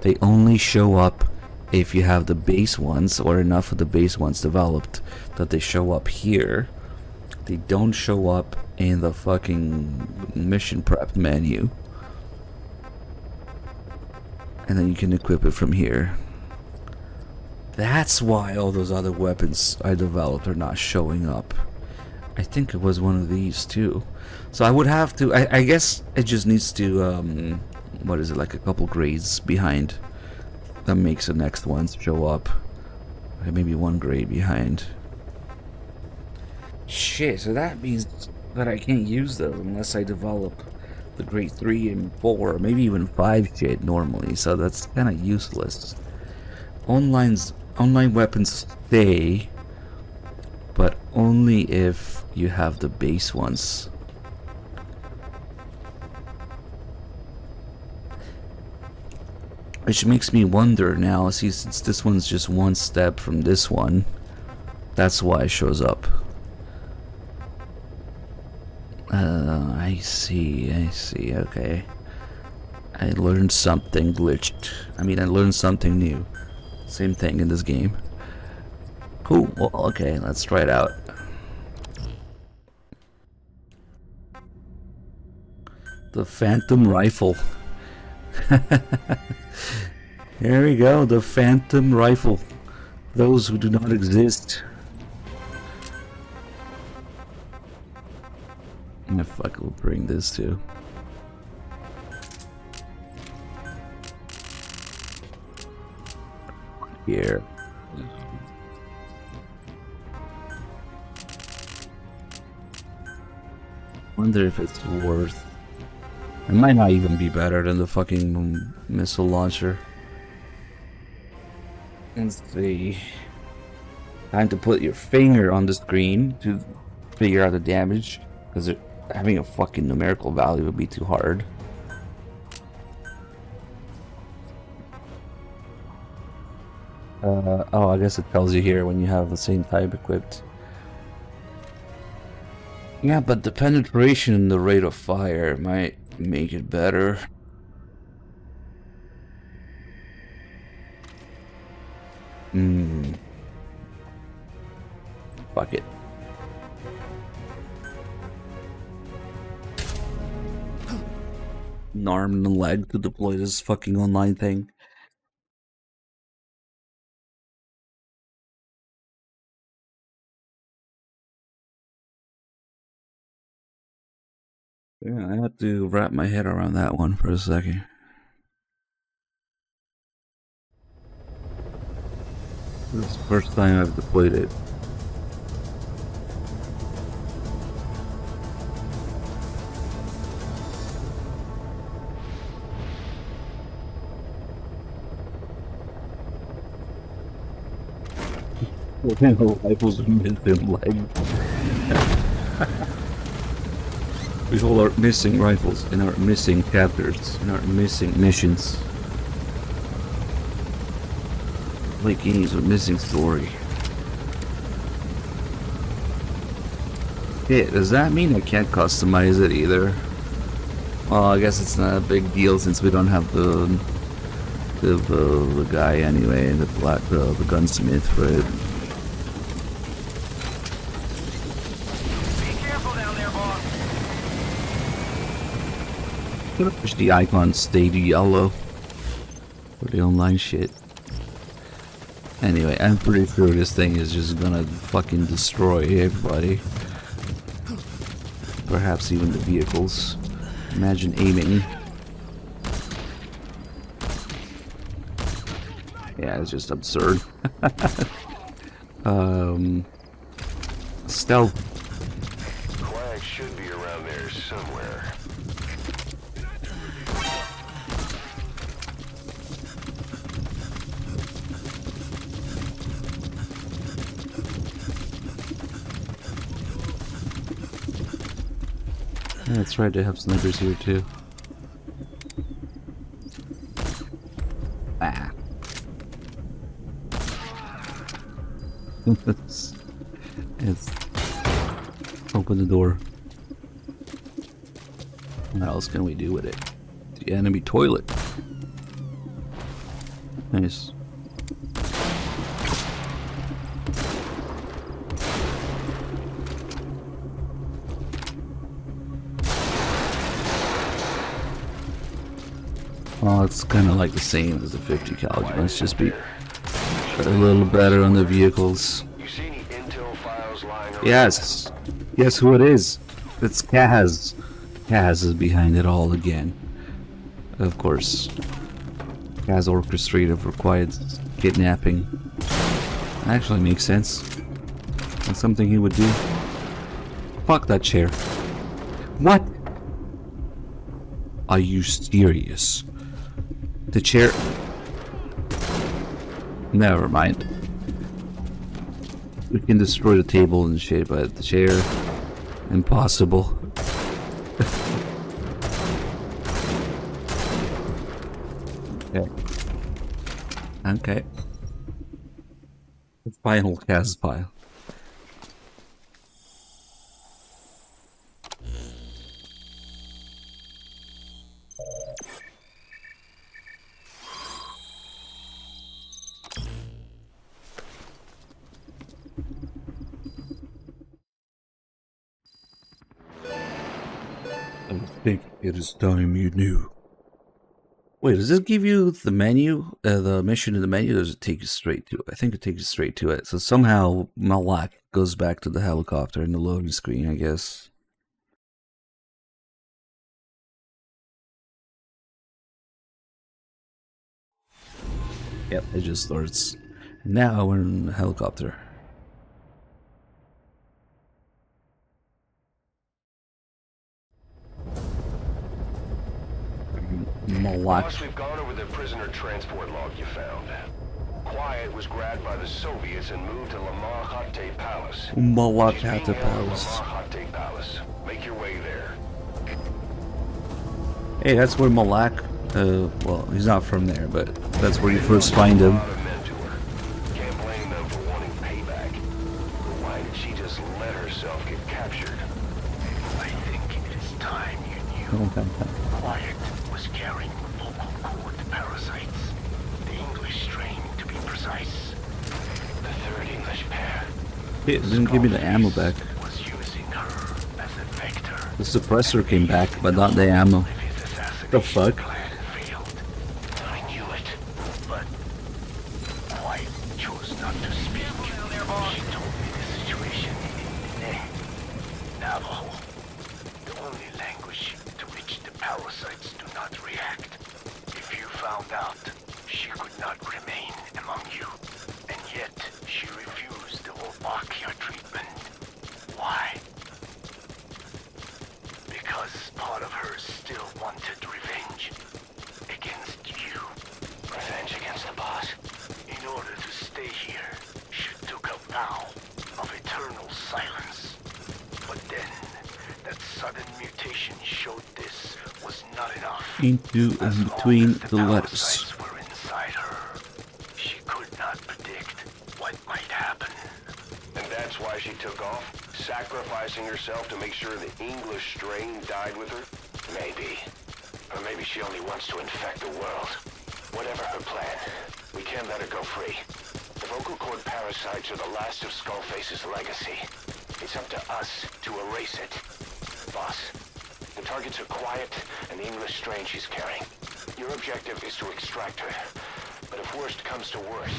they only show up if you have the base ones, or enough of the base ones developed that they show up here. They don't show up in the fucking mission prep menu. And then you can equip it from here. That's why all those other weapons I developed are not showing up. I think it was one of these too. So I would have to, I guess it just needs to, what is it, like a couple grades behind. That makes the next ones show up. Maybe one grade behind. Shit, so that means that I can't use those unless I develop the grade 3 and 4, maybe even 5 shit normally, so that's kind of useless. Online weapons stay, but only if you have the base ones. Which makes me wonder now, see, since this one's just one step from this one, that's why it shows up. I see, okay. I learned something glitched. I mean, I learned something new. Same thing in this game. Cool, well, okay, let's try it out. The Phantom Rifle. Here we go, the Phantom Rifle. Those who do not exist. Yeah, fuck, we'll bring this too. Here. Wonder if it's worth. It might not even be better than the fucking missile launcher. Let's see. Time to put your finger on the screen to figure out the damage, because having a fucking numerical value would be too hard. Oh, I guess it tells you here when you have the same type equipped. Yeah, but the penetration and the rate of fire might make it better. Fuck it. An arm and a leg to deploy this fucking online thing. Yeah, I have to wrap my head around that one for a second. This is the first time I've deployed it. Rifles are missing legs. We all are missing rifles and our missing chapters and our missing missions. Like games with missing story. Yeah, does that mean I can't customize it either? Well, I guess it's not a big deal since we don't have the guy anyway, the gunsmith for it. Be careful down there, boss. I'm gonna push the icon stay to yellow for the online shit. Anyway, I'm pretty sure this thing is just gonna fucking destroy everybody. Perhaps even the vehicles. Imagine aiming. Yeah, it's just absurd. Stealth. Quag should be around there somewhere. Yeah, that's right, they have snipers here too. Ah. It's open the door. What else can we do with it? The enemy toilet. Nice. Well, it's kind of like the same as the 50 caliber. Let's just be a little better on the vehicles. Yes. Guess who it is? It's Kaz. Kaz is behind it all again. Of course. Kaz orchestrated for quiet kidnapping. Actually makes sense. That's something he would do. Fuck that chair. What? Are you serious? The chair... Never mind. We can destroy the table and shit, but the chair... Impossible. Okay. Okay. The final cast pile. I think it is time you knew. Wait, does this give you the menu, the mission in the menu, or does it take you straight to it? I think it takes you straight to it. So somehow Malak goes back to the helicopter in the loading screen, I guess. Yep, it just starts. Now we're in the helicopter. Malak. Boss, we've gone over the prisoner transport log you found. Quiet was grabbed by the Soviets and moved to Lamar Khatte Palace. Lamar Khatte Palace. Lamar Khatte Palace. Make your way there. Hey, that's where Malak, well, he's not from there, but that's where you first find him. Can't blame them for wanting payback. But why did she just let herself get captured? I think it is time you knew. Quiet was carrying vocal cord parasites. The English strain, to be precise. The third English pair. It didn't give me the ammo back. Was using her as a vector. The suppressor came back, but not the ammo. The fuck? I knew it, but Quiet chose not to speak. She told me the situation in Navajo, the only language to which the parasites do not react. If you found out, she could not remain among you, and yet she refused the Wolbachia treatment. Why? Because part of her still wanted revenge against you. Revenge against the boss? In order to stay here, she took a vow of eternal silence. But then, that sudden mutation showed this was not enough. Into and between the letters. Were inside her. She could not predict what might happen. And that's why she took off? Sacrificing herself to make sure the English strain died with her? Maybe. Or maybe she only wants to infect the world. Whatever her plan, we can't let her go free. The vocal cord parasites are the last of Skullface's legacy. It's up to us to erase it. Boss, the targets are Quiet and the English strain she's carrying. Your objective is to extract her. But if worst comes to worst...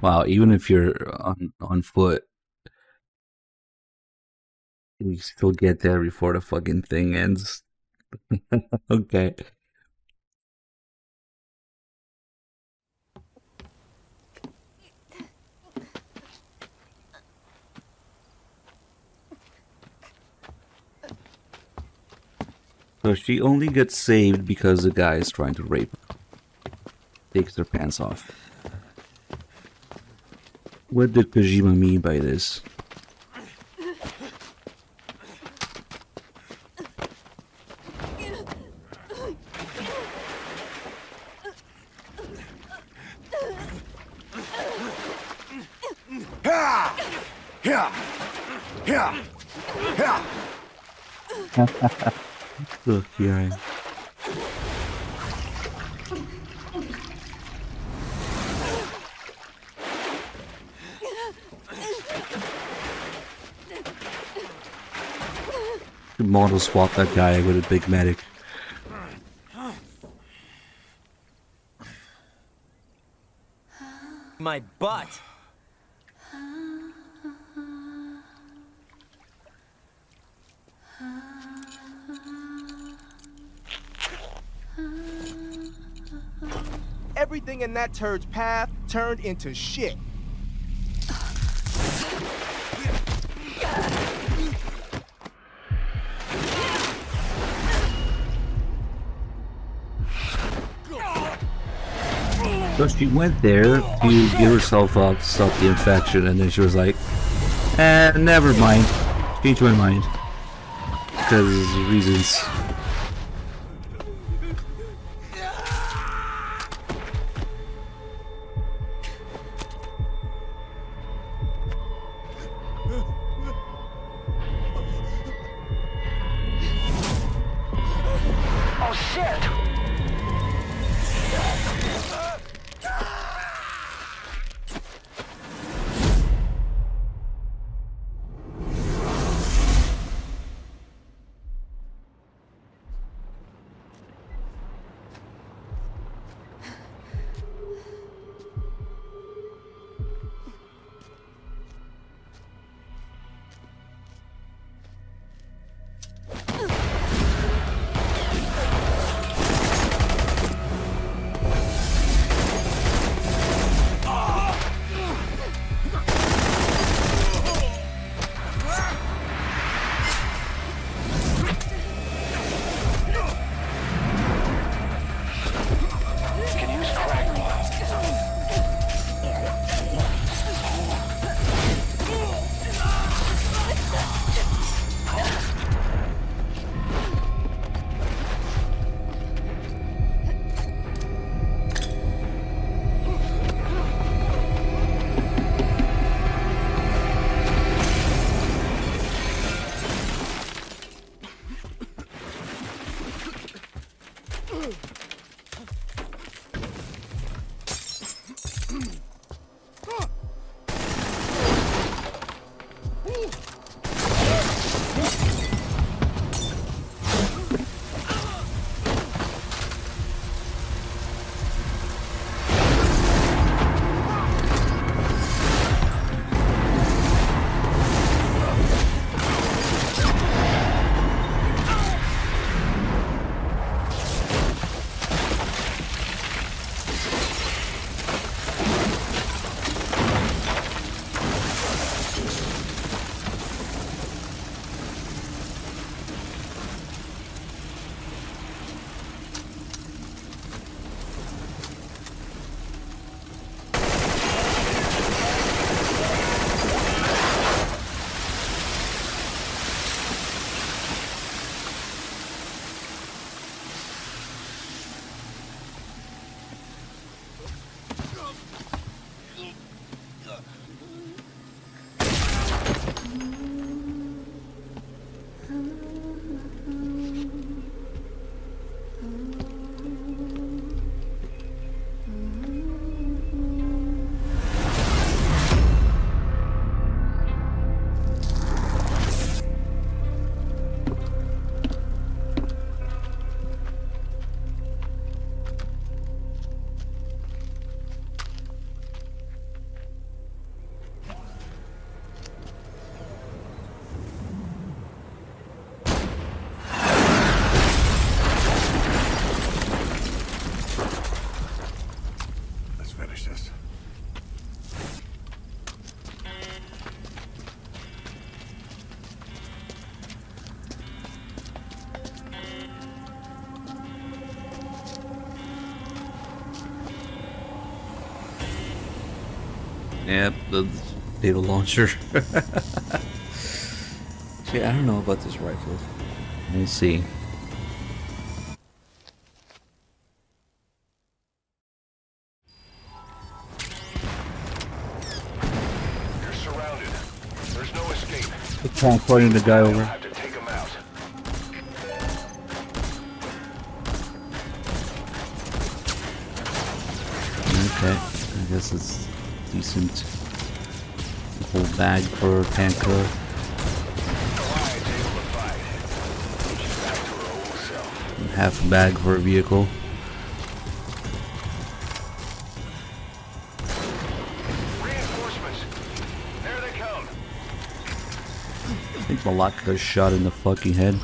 Wow, even if you're on foot, you still get there before the fucking thing ends. Okay. So she only gets saved because the guy is trying to rape her. Takes their pants off. What did Kojima mean by this? Look, yeah. Could model swap that guy with a big medic. My butt. Everything in that turd's path turned into shit. So she went there to give herself up to stop the infection, and then she was like, never mind. Changed my mind. Because reasons. Oh shit! Yep, the data launcher. See, I don't know about this rifle. We'll see. You're surrounded. There's no escape. The tank pointing the guy over. Have to take him out. Okay, I guess it's decent. Whole bag for tanker. And half a bag for a vehicle. Reinforcements. There they come. I think Malak got shot in the fucking head.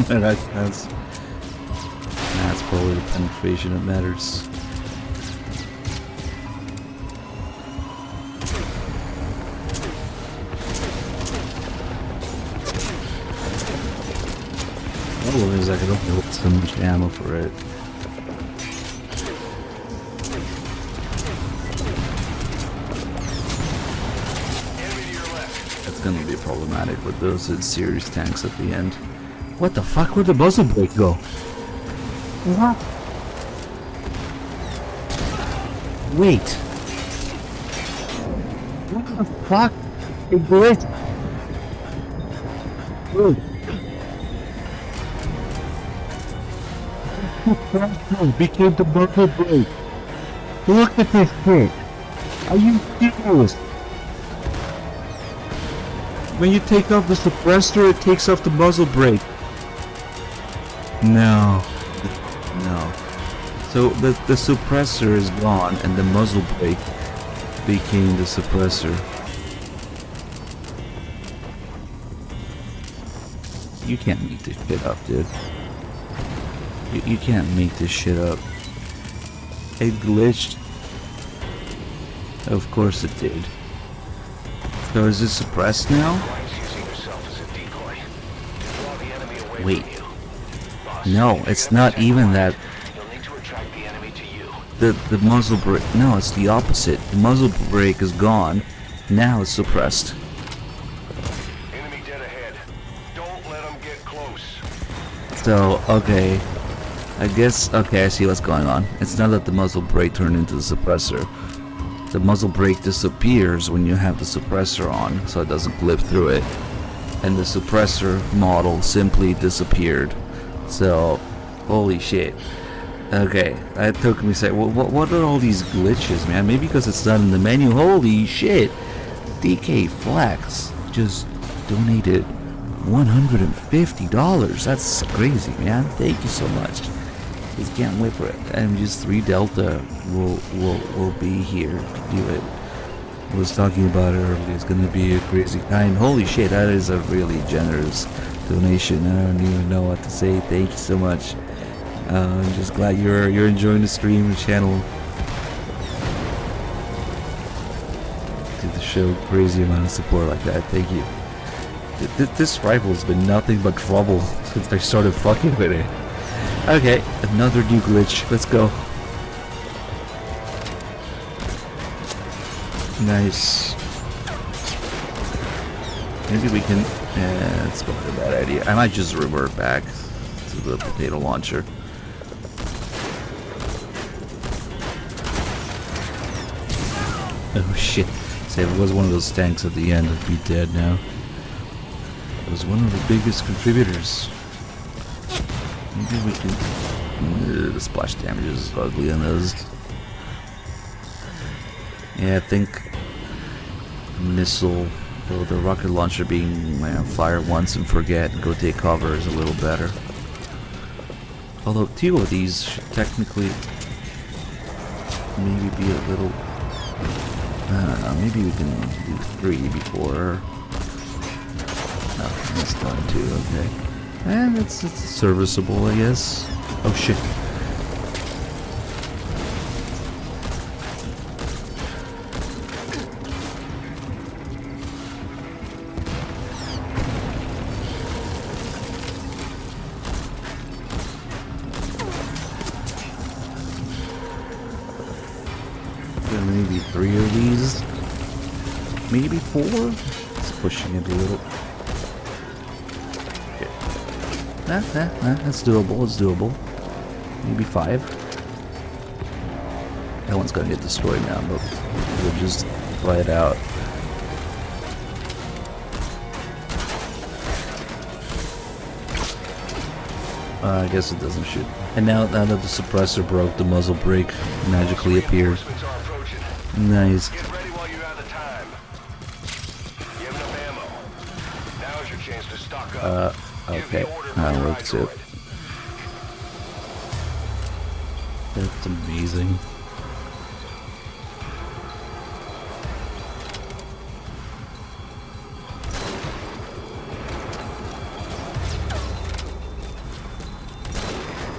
That's probably the penetration that matters. The problem is I can only hold so much ammo for it. That's gonna be problematic with those serious tanks at the end. What the fuck? Where'd the muzzle brake go? What? Wait. What the fuck? It glitched. Wait. Became the muzzle brake. Look at this shit. Are you serious? When you take off the suppressor, it takes off the muzzle brake. No. No. So the suppressor is gone and the muzzle brake became the suppressor. You can't make this shit up, dude. You can't make this shit up. It glitched. Of course it did. So is it suppressed now? Wait. No, it's not even that. The muzzle brake. No, it's the opposite. The muzzle brake is gone. Now it's suppressed. Enemy dead ahead. Don't let them get close. So, okay. I guess, okay, I see what's going on. It's not that the muzzle brake turned into the suppressor. The muzzle brake disappears when you have the suppressor on, so it doesn't clip through it. And the suppressor model simply disappeared. So, holy shit. Okay, that took me a second. What are all these glitches, man? Maybe because it's not in the menu. Holy shit! DK Flex just donated $150. That's crazy, man. Thank you so much. Just can't wait for it. And just 3 Delta will be here to do it. I was talking about it earlier. It's gonna be a crazy time. Holy shit, that is a really generous donation. I don't even know what to say. Thank you so much. I'm just glad you're enjoying the stream and channel. To show crazy amount of support like that. Thank you. This rifle's been nothing but trouble since I started fucking with it. Okay, another new glitch. Let's go. Nice. Maybe we can. That's probably a bad idea. I might just revert back to the potato launcher. Oh shit. Say if it was one of those tanks at the end, I'd be dead now. It was one of the biggest contributors. Maybe we can... the splash damage is ugly on those. Yeah, I think... missile... the rocket launcher being fire once and forget and go take cover is a little better. Although 2 of these should technically... maybe be a little... I don't know, maybe we can do 3 before... No, that's done too, okay. And it's serviceable, I guess. Oh shit. 3 of these. Maybe 4? It's pushing it a little. Okay. That's doable, it's doable. Maybe 5. That one's gonna get destroyed now, but we'll just try it out. I guess it doesn't shoot. And now that the suppressor broke, the muzzle brake magically appeared. Nice. Get ready while you have the time. You have enough ammo. Now is your chance to stock up. Okay. That worked too. That's amazing.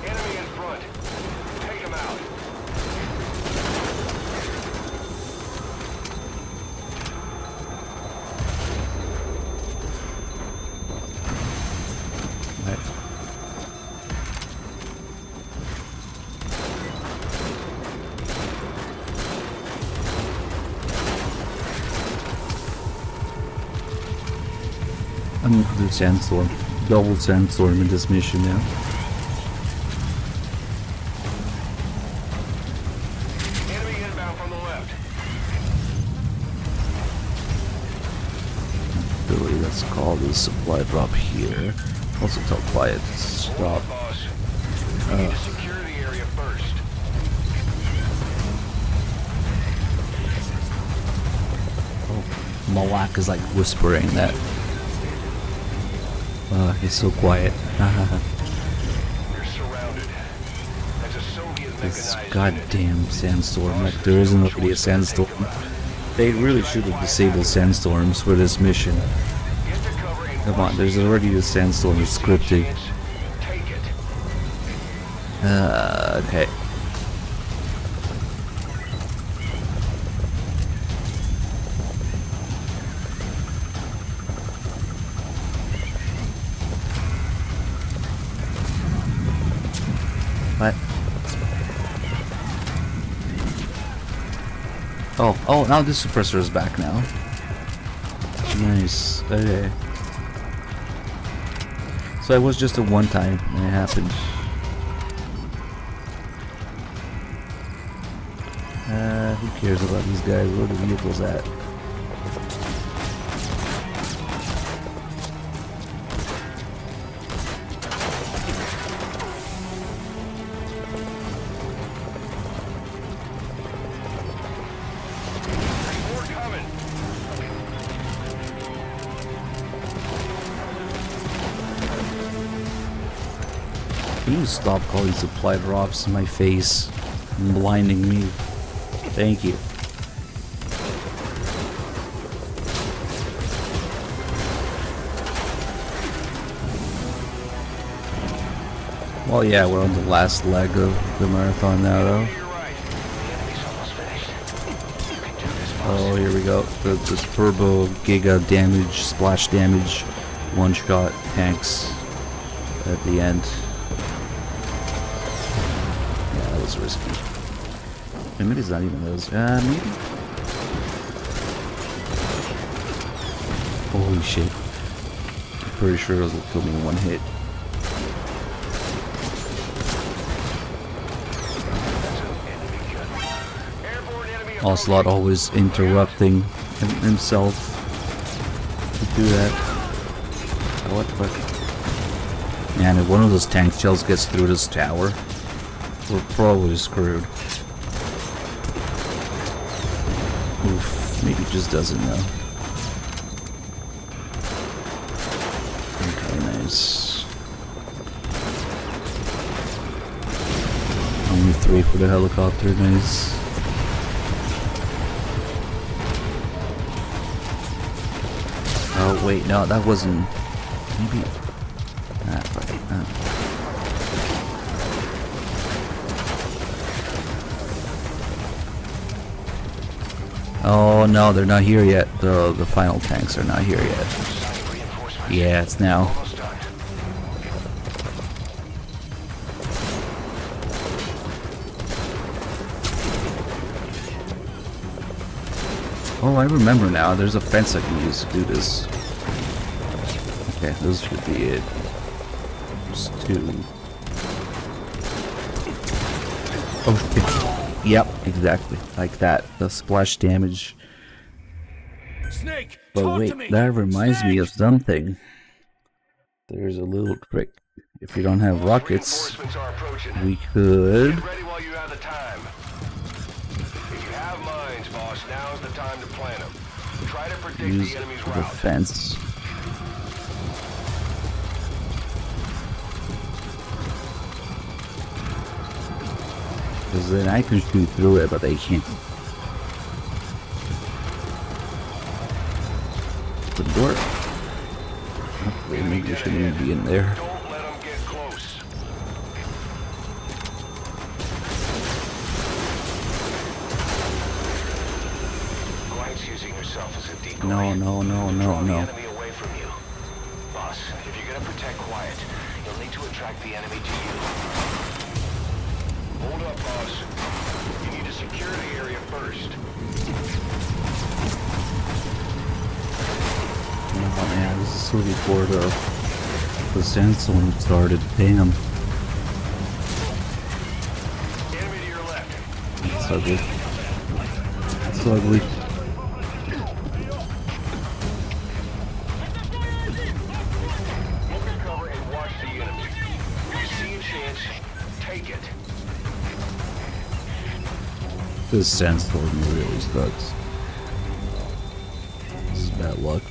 Enemy in front. Take him out. I'm gonna do Sandstorm. Double Sandstorm in this mission now. Enemy inbound from the left. Ability that's called the supply drop here. Also tell Quiet to stop. We need to secure the area first. Oh, Malak is like whispering that. He's so quiet. You're surrounded. That's a Soviet This mechanized goddamn sandstorm. Like, there isn't really a sandstorm. They really should have disabled sandstorms for this mission. Come on, there's already a sandstorm scripted. Okay. What? Oh, now this suppressor is back now. Nice. Okay. So it was just a one time and it happened. Who cares about these guys? Where are the vehicles at? Can you stop calling supply drops in my face and blinding me? Thank you. Well, yeah, we're on the last leg of the marathon now, though. Oh, here we go. The turbo giga damage, splash damage, one-shot tanks at the end. Yeah, that was risky. And maybe it's not even those. Maybe. Holy shit. I'm pretty sure those will kill me in one hit. Ocelot always interrupting himself to do that. Oh, what the fuck? Man, if one of those tank shells gets through this tower, we're probably screwed. Oof, maybe it just doesn't though. Okay, nice. Only 3 for the helicopter, nice. Oh wait, no, that wasn't. Maybe. Ah, fuck it. Oh no, they're not here yet. The final tanks are not here yet. Yeah, it's now. Oh, I remember now. There's a fence I can use to do this. Okay, those should be it. There's 2. Oh, shit. Yep, exactly. Like that. The splash damage. Snake, But wait, that reminds me of something. There's a little trick. If we don't have rockets, we could... Get ready while you have the time. If you have mines, boss, now's the time to plant them. Try to predict use the enemy's the route. fence. Because then I can shoot through it, but they can't. The door. Hopefully, maybe we shouldn't even be in there. Don't let them get close. Glance using yourself as a decoy. No. Draw the enemy away from you. Boss, if you're gonna protect Quiet, you'll need to attract the enemy to you. Hold up, boss. You need to secure the area first. Oh man, this is so before the sandstorm started. Damn. Enemy to your left. That's ugly. That's ugly. Look to cover and watch the enemy. If you see a chance, take it. This sandstorm really sucks. This is bad luck.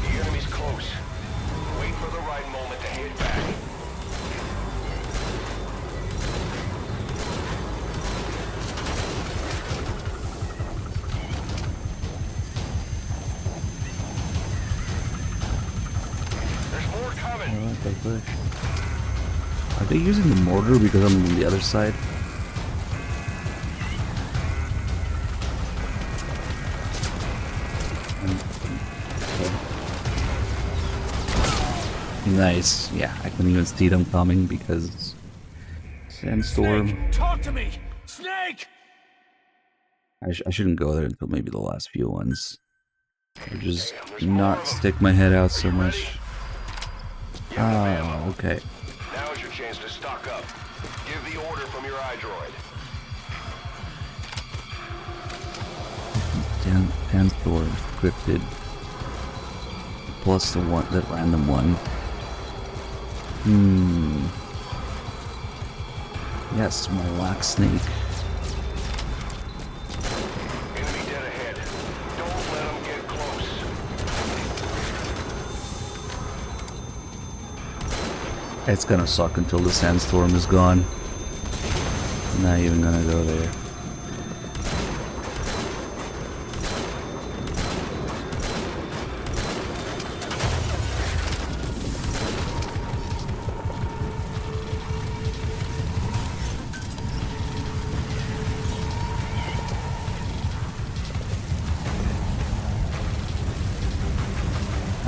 The enemy's close. Wait for the right moment to hit back. There's more coming. Are they using the mortar because I'm on the other side? Nice. Yeah, I couldn't even see them coming because sandstorm. Snake, talk to me, Snake. I shouldn't go there until maybe the last few ones. Or just not stick my head out so much. Oh, okay. Now is your chance to stock up. Give the order from your iDroid. Sandstorm scripted. Plus the one, that random one. Yes, my lock snake. Enemy dead ahead. Don't let them get close. It's gonna suck until the sandstorm is gone. I'm not even gonna go there.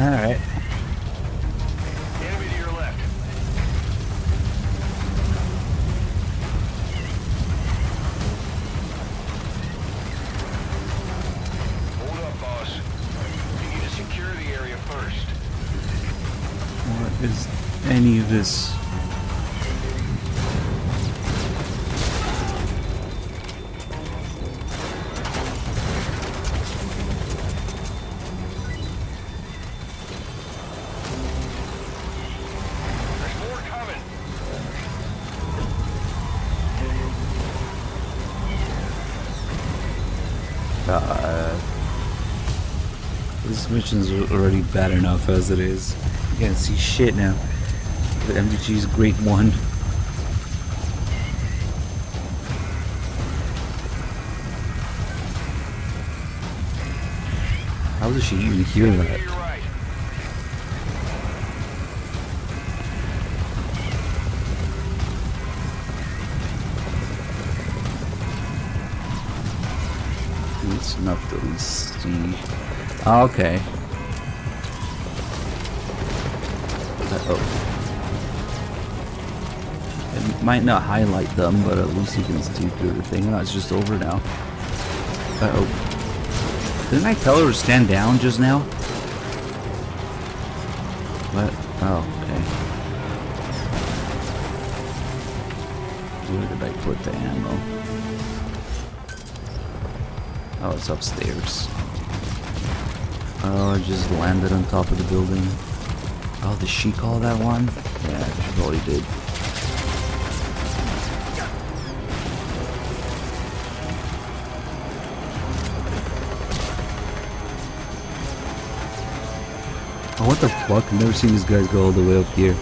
Alright. Enemy to your left. Hold up, boss. You need to secure the area first. What is any of this? There's more coming. This mission's already bad enough as it is. You can't see shit now. The MDG's Great One. How does she even hear that? It's enough to at least see. Okay. Uh-oh. It might not highlight them, but at least you can see through the thing. Oh, it's just over now. Uh-oh. Didn't I tell her to stand down just now? What? Oh, okay. Where did I put the ammo? Oh, it's upstairs. Oh, I just landed on top of the building. Oh, did she call that one? Yeah, she probably did. Oh, what the fuck? I've never seen these guys go all the way up here.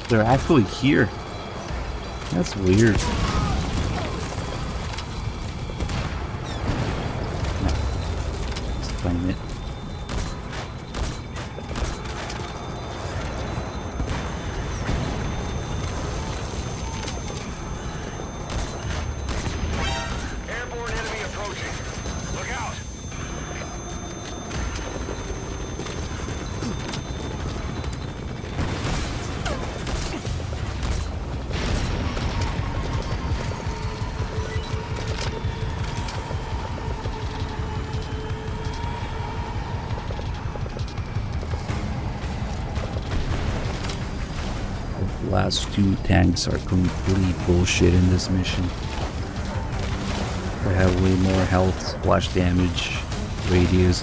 They're actually here. That's weird. Let's find it. Airborne enemy approaching. Look out! The last two tanks are complete bullshit in this mission. They have way more health, splash damage, radius.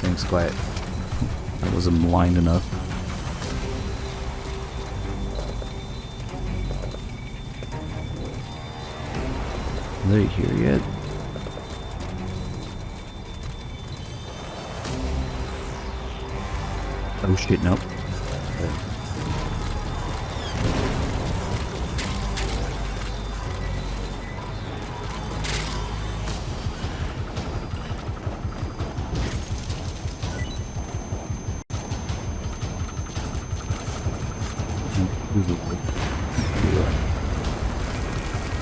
Thanks, quiet. I wasn't blind enough. Are they here yet? Oh shit, nope.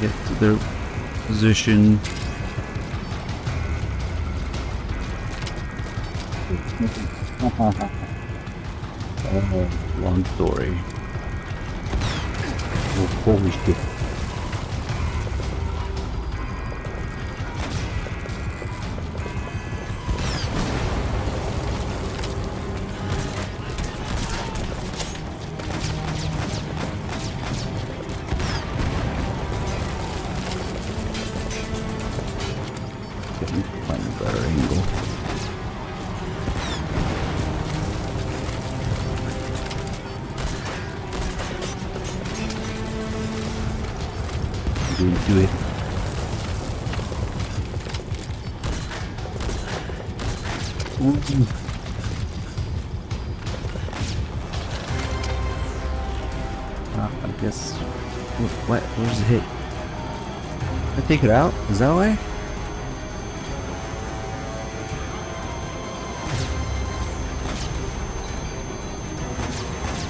Get to their position. Long story. Oh, holy shit. Find a better angle. Do it. Ooh. I guess. What? Where's the hit? Did I take it out? Is that why?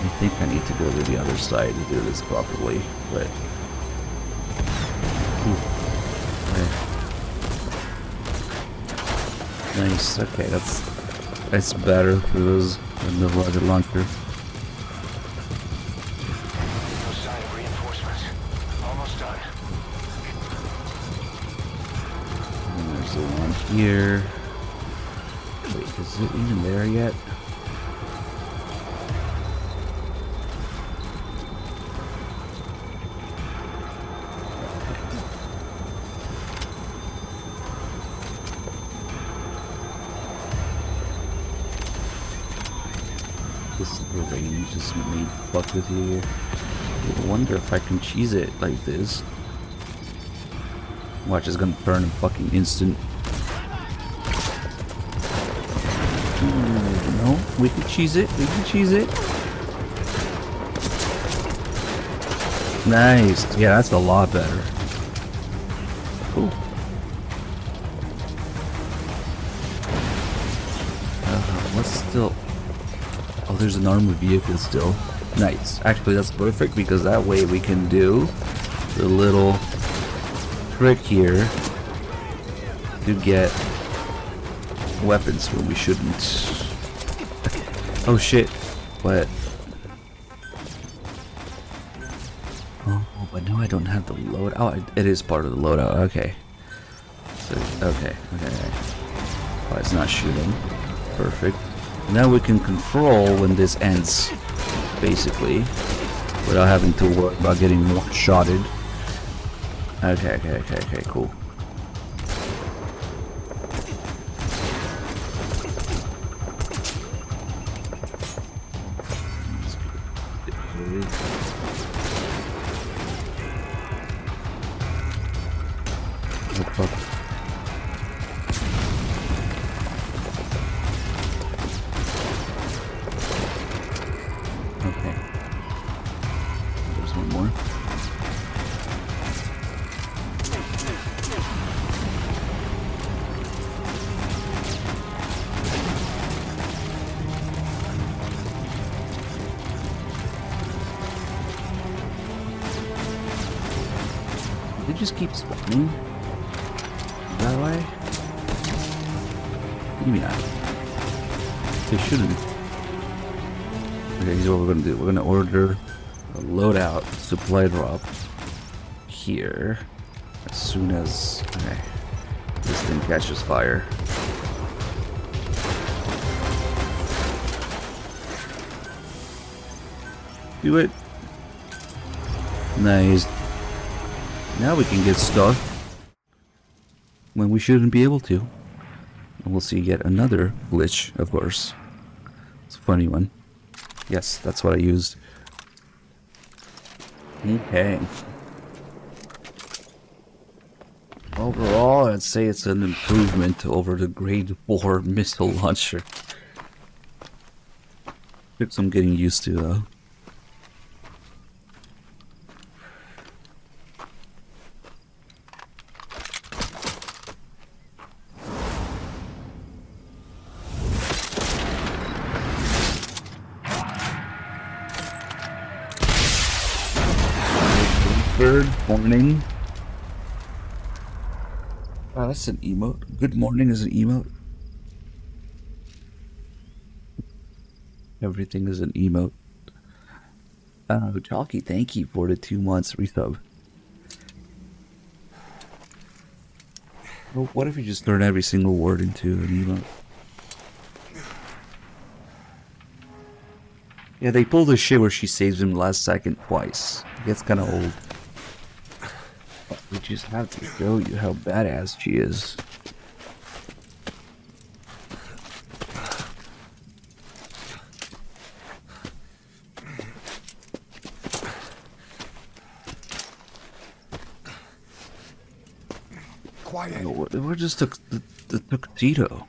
I think I need to go to the other side to do this properly, but. Nice. Okay, that's better for those than the rocket launcher. No sign of reinforcements. Almost done. And there's the one here. Wait, is it even there yet? The range just made fuck with you here. I wonder if I can cheese it like this. Watch, it's gonna burn in fucking instant. No, we can cheese it. We can cheese it. Nice. Yeah, that's a lot better. Ooh. What's still? Oh, there's an armored vehicle still. Nice. Actually, that's perfect because that way we can do the little trick here to get weapons when we shouldn't. Oh shit. What? Oh, but no, I don't have the load. Oh, it is part of the loadout. Okay. So, okay. Oh, it's not shooting. Perfect. Now we can control when this ends, basically, without having to worry about getting one-shotted. Okay, cool. Oh, fuck. Okay. There's one more. They just keep spawning? Is that why? Maybe not. They shouldn't. Okay, here's what we're gonna do. We're gonna order a loadout supply drop here as soon as this thing catches fire. Do it. Nice. Now we can get stuff when we shouldn't be able to. And we'll see yet another glitch, of course. It's a funny one. Yes, that's what I used. Okay. Overall, I'd say it's an improvement over the Grade 4 missile launcher. Took some getting used to, though. Bird morning. Oh, that's an emote. Good morning is an emote. Everything is an emote. Chalky, thank you for the 2 months resub. Well, what if you just turn every single word into an emote? Yeah, they pulled the shit where she saves him last second twice. It gets kind of old. We just have to show you how badass she is. Quiet. No, what just took the tuxedo?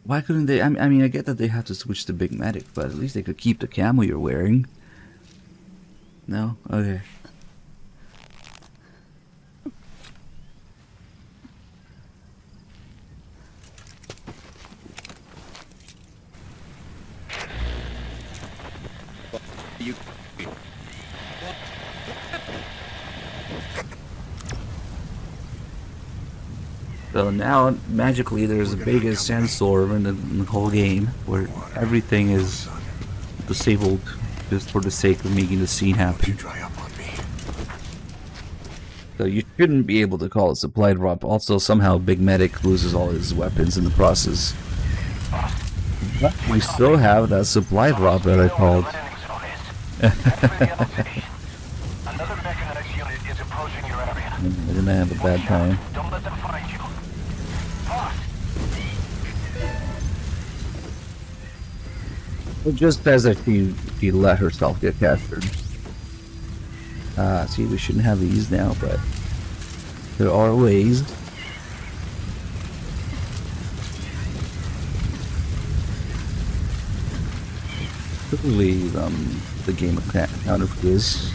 Why couldn't they? I mean, I get that they have to switch to Big Medic, but at least they could keep the camo you're wearing. No? Okay. So now, magically, there's the biggest sandstorm in the whole game, where everything is disabled just for the sake of making the scene happen. So you shouldn't be able to call it supply drop. Also, somehow Big Medic loses all his weapons in the process. But we still have that supply drop that I called. I didn't have a bad time. It just says that she let herself get captured. See, we shouldn't have these now, but there are ways. Leave the game account of this.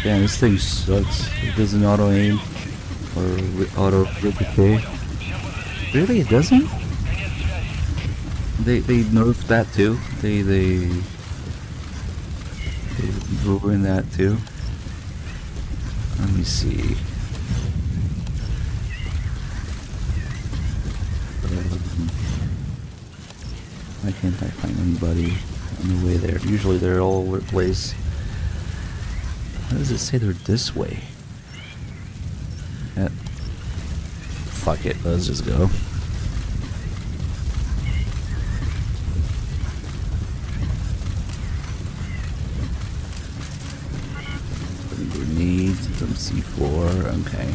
Damn, this thing sucks. It doesn't auto aim or auto ricochet. Really, it doesn't? They nerfed that too. They ruined that too. Let me see. Why can't I find anybody on the way there? Usually they're all over the place. Why does it say they're this way? Fuck it, let's just go. Some grenades, some C4, okay.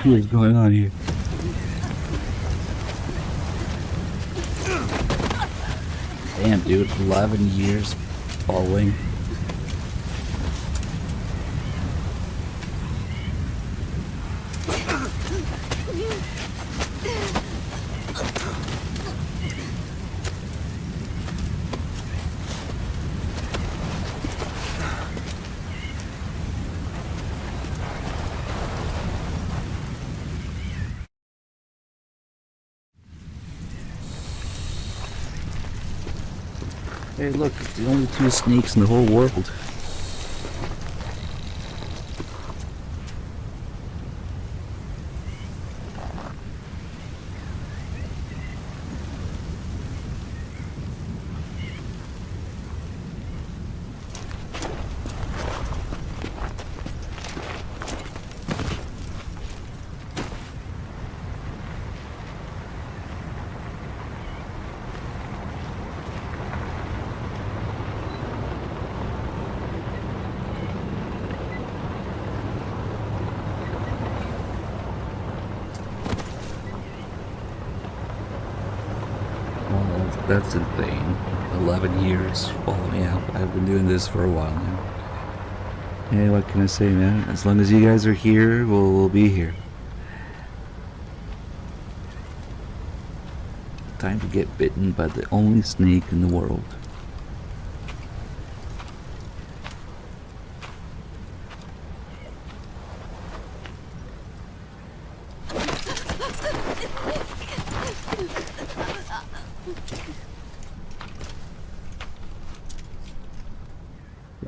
What is going on here? Damn, dude, 11 years following. Hey, look, it's the only two snakes in the whole world. That's insane. 11 years following up. I've been doing this for a while now. Hey, what can I say, man? As long as you guys are here, we'll be here. Time to get bitten by the only snake in the world.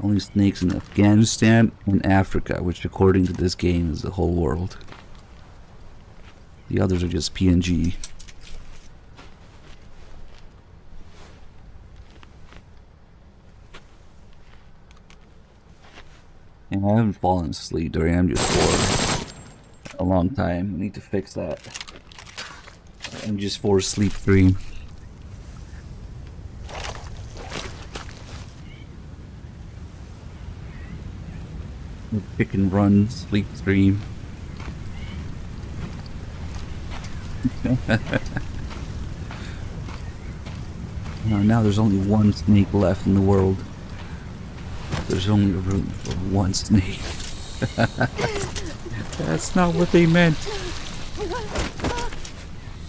Only snakes in Afghanistan and Africa, which according to this game is the whole world. The others are just PNG. And I haven't fallen asleep during MGS4 a long time. I need to fix that. MGS4 sleep stream. Pick and run, sleep stream. Now there's only one snake left in the world. There's only room for one snake. That's not what they meant.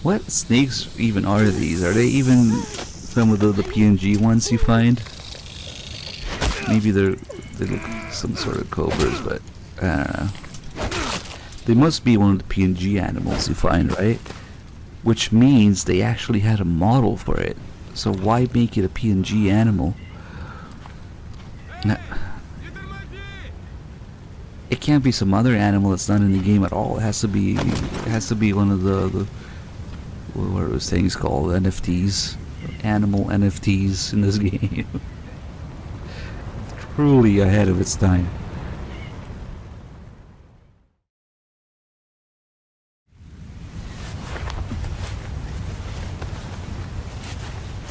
What snakes even are these? Are they even some of the PNG ones you find? Maybe they look like some sort of cobras, but I don't know. They must be one of the PNG animals you find, right? Which means they actually had a model for it. So why make it a PNG animal? It can't be some other animal that's not in the game at all. It has to be one of the what are those things called? NFTs, animal NFTs in this game. Truly ahead of its time.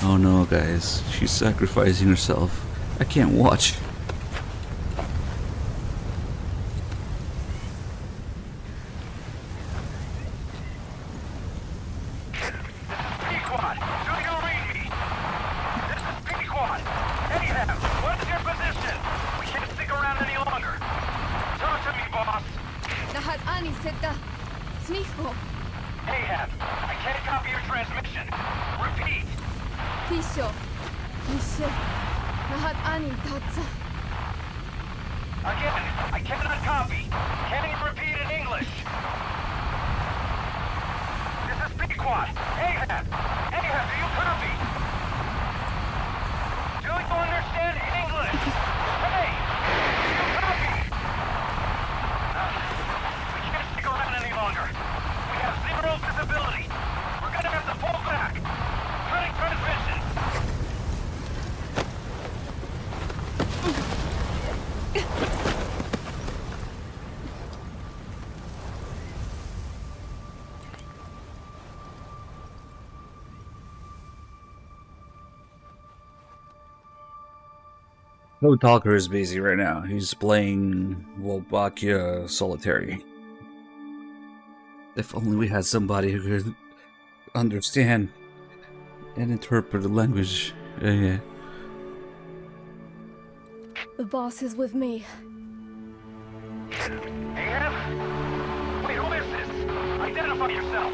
Oh no, guys, she's sacrificing herself. I can't watch. Ani Seta. Smicho. Ahab, I can't copy your transmission. Repeat. Pisho. Mishe. Nahat Ani Tatsa. Again, I cannot copy. Can you repeat in English? This is Pequot. Ahab! Ahab, do you copy? Do you understand English? Hey! Do you copy? We can't stick around any longer. We have zero visibility. We're gonna have to pull back. Cutting transmission. No Talker is busy right now. He's playing Wolbachia Solitary. If only we had somebody who could understand and interpret the language. Yeah. The boss is with me. Ahab? Wait, who is this? Identify yourself.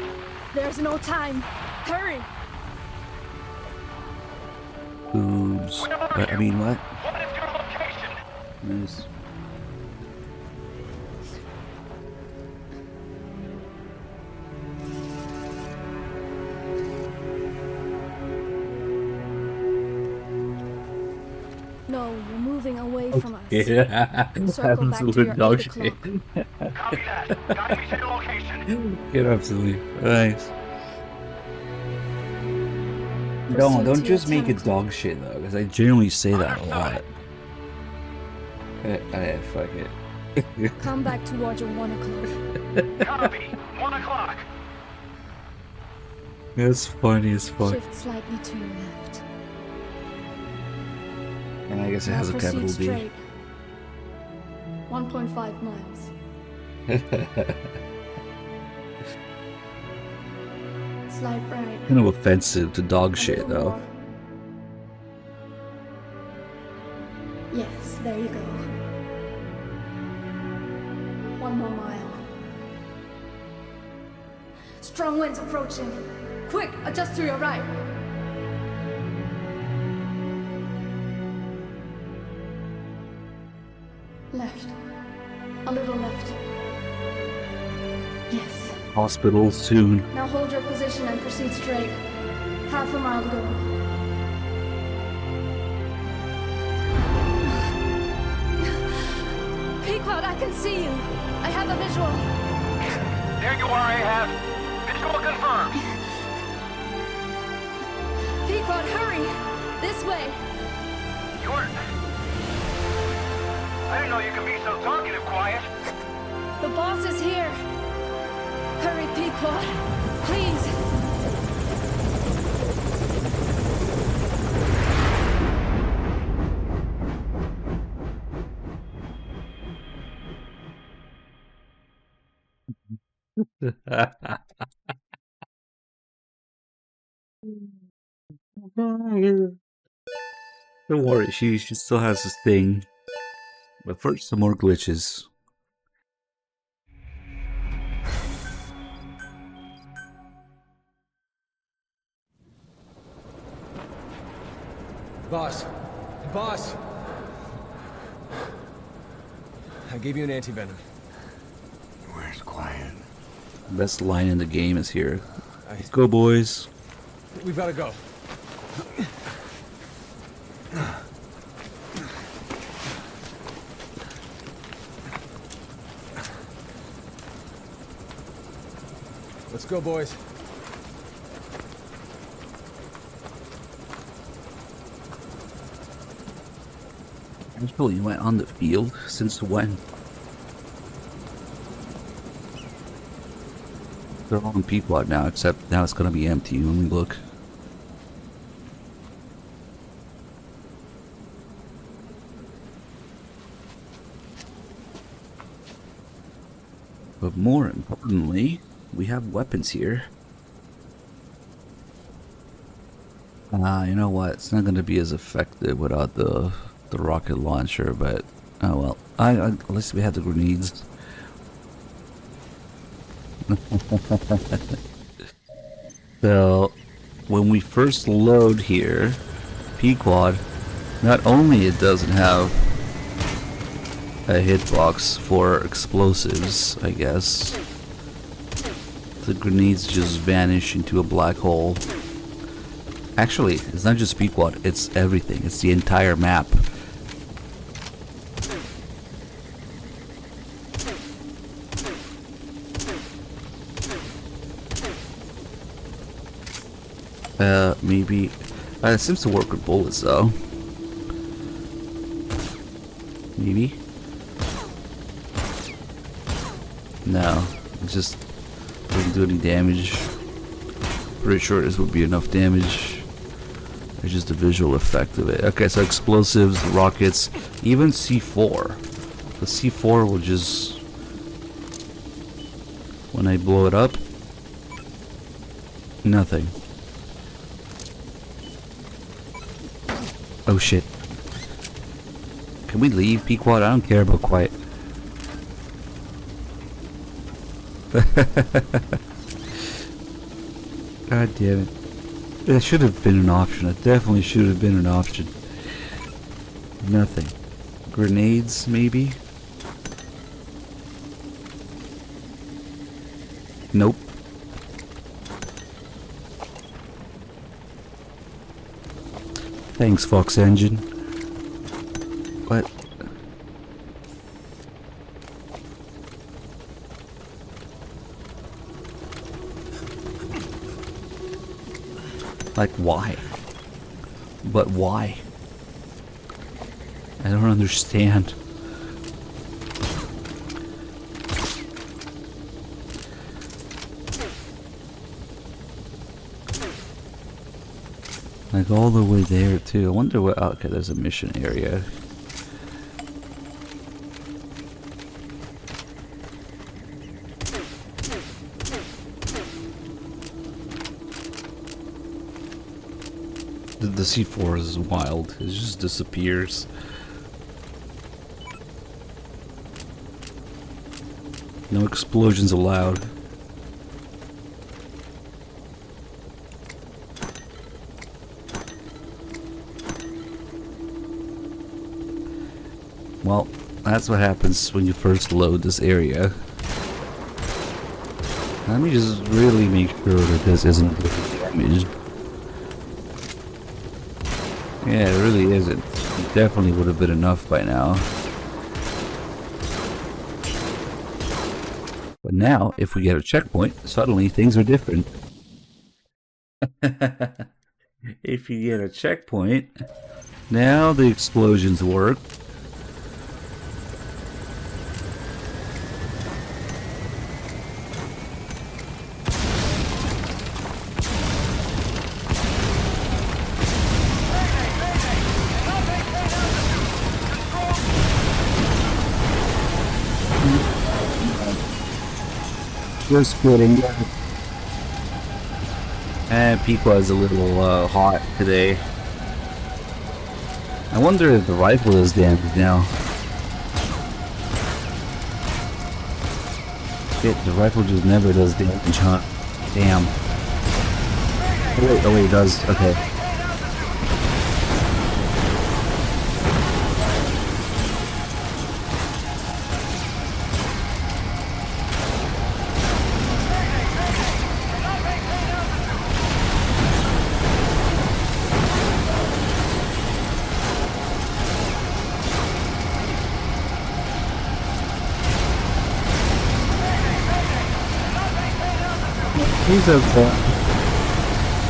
There's no time. Hurry! Boobs. I mean, what? What is your location? Nice. No, you're moving away from us. Yeah, Circle back to absolute your dog 8 shit. o'clock. Copy that. Guide me to your location. Get absolutely nice. Proceed Don't to just your make it 10 dog shit though, because I generally say that a lot. Fuck it. Come back towards your 1 o'clock. Copy. 1 o'clock. That's funny as fuck. Shift slightly to your left. And I guess it Now has a proceed capital D. straight. 1.5 miles. Slide right. Kind of offensive to dog shit little though. more. Yes, there you go. 1 more mile. Strong winds approaching. Quick, adjust to your right. Left. A little left. Yes. Hospital soon. Now hold your position and proceed straight. Half a mile to go. Pequot, I can see you. I have a visual. There you are, Ahab. Visual confirmed. Pequot, hurry! This way. You're... I didn't know you could be so talkative, Quiet. The boss is here. Hurry, Pequot. Please. Don't worry, she still has this thing. But first, some more glitches. Boss. Boss! I gave you an anti-venom. Where's Quiet? Best line in the game is here. Let's go, boys. We've got to go. Let's go, boys. Actually, you went on the field? Since when? They're all in Pequot now, except now it's gonna be empty when we look. But more importantly, we have weapons here. You know what? It's not gonna be as effective without the rocket launcher, but oh well. At least we have the grenades. So, when we first load here, Pequod, not only it doesn't have a hitbox for explosives, I guess. The grenades just vanish into a black hole. Actually, it's not just Pequod, it's everything. It's the entire map. Maybe... it seems to work with bullets, though. Maybe? No, it just doesn't do any damage. Pretty sure this would be enough damage. It's just a visual effect of it. Okay, so explosives, rockets, even C4. The C4 will just... when I blow it up, nothing. Oh shit. Can we leave, Pequod? I don't care about quiet. God damn it. That should have been an option. It definitely should have been an option. Nothing. Grenades, maybe? Nope. Thanks, Fox Engine. What? Like, why? But why? I don't understand. Like all the way there too. I wonder what... oh, okay, there's a mission area. The C4 is wild. It just disappears. No explosions allowed. Well, that's what happens when you first load this area. Let me just really make sure that this isn't damaged. Yeah, it really isn't. It definitely would have been enough by now. But now, if we get a checkpoint, suddenly things are different. If you get a checkpoint, now the explosions work. Just kidding. And Pequod is a little hot today. I wonder if the rifle is damaged now. Shit, the rifle just never does damage, huh? Damn. Oh wait, it does. Okay. He's okay.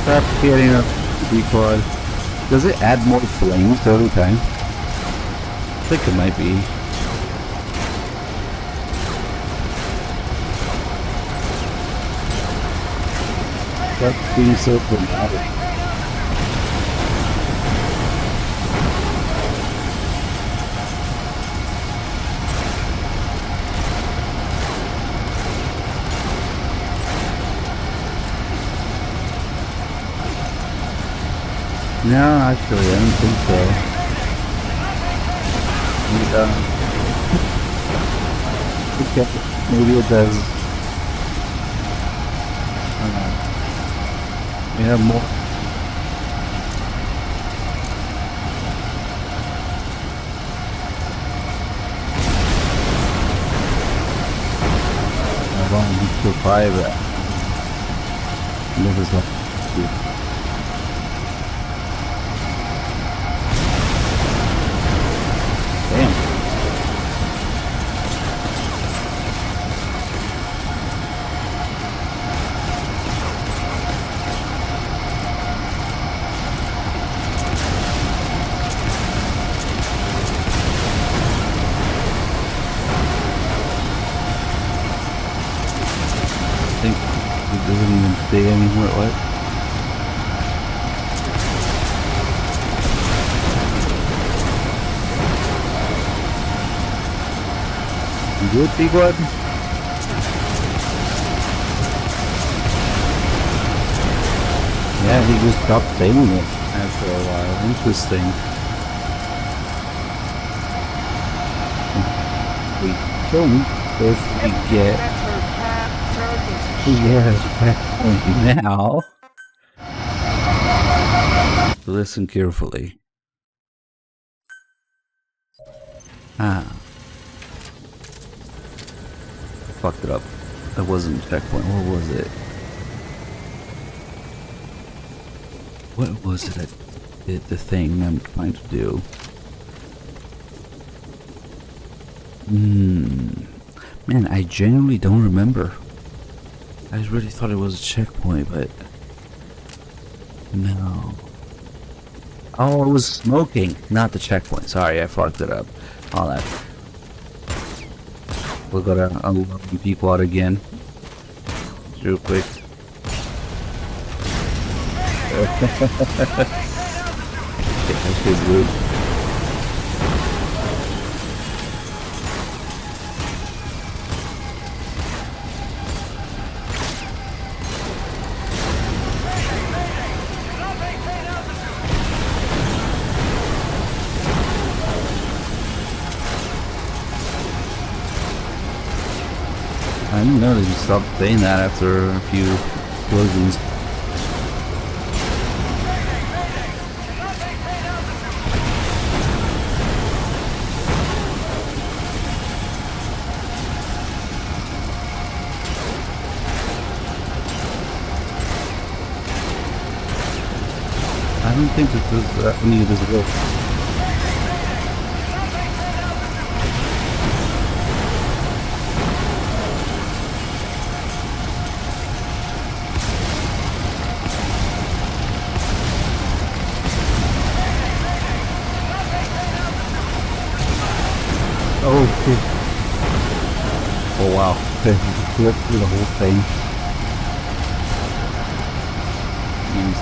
Stop getting up, Pequod. Does it add more flames every time? I think it might be. That's being so dramatic. No, actually, I don't think so. Okay, maybe it does. We have more. I want to survive it. This is not good. Damn. I think it doesn't even say anymore what. You good, big one? Yeah, he just stopped saying it after a while. Interesting. We don't if we get. Yes, now. Listen carefully. I fucked it up. That wasn't a checkpoint. What was it? What was it that did the thing I'm trying to do? Man, I genuinely don't remember. I really thought it was a checkpoint, but no. Oh, it was smoking, not the checkpoint. Sorry, I fucked it up. All that. We'll go to unlock Pequod again. Real quick. Okay, that's good, dude. I didn't know that you stopped saying that after a few closings. I don't think this is any of this will. Oh shit. Oh wow. Flip through the whole thing. Jeez.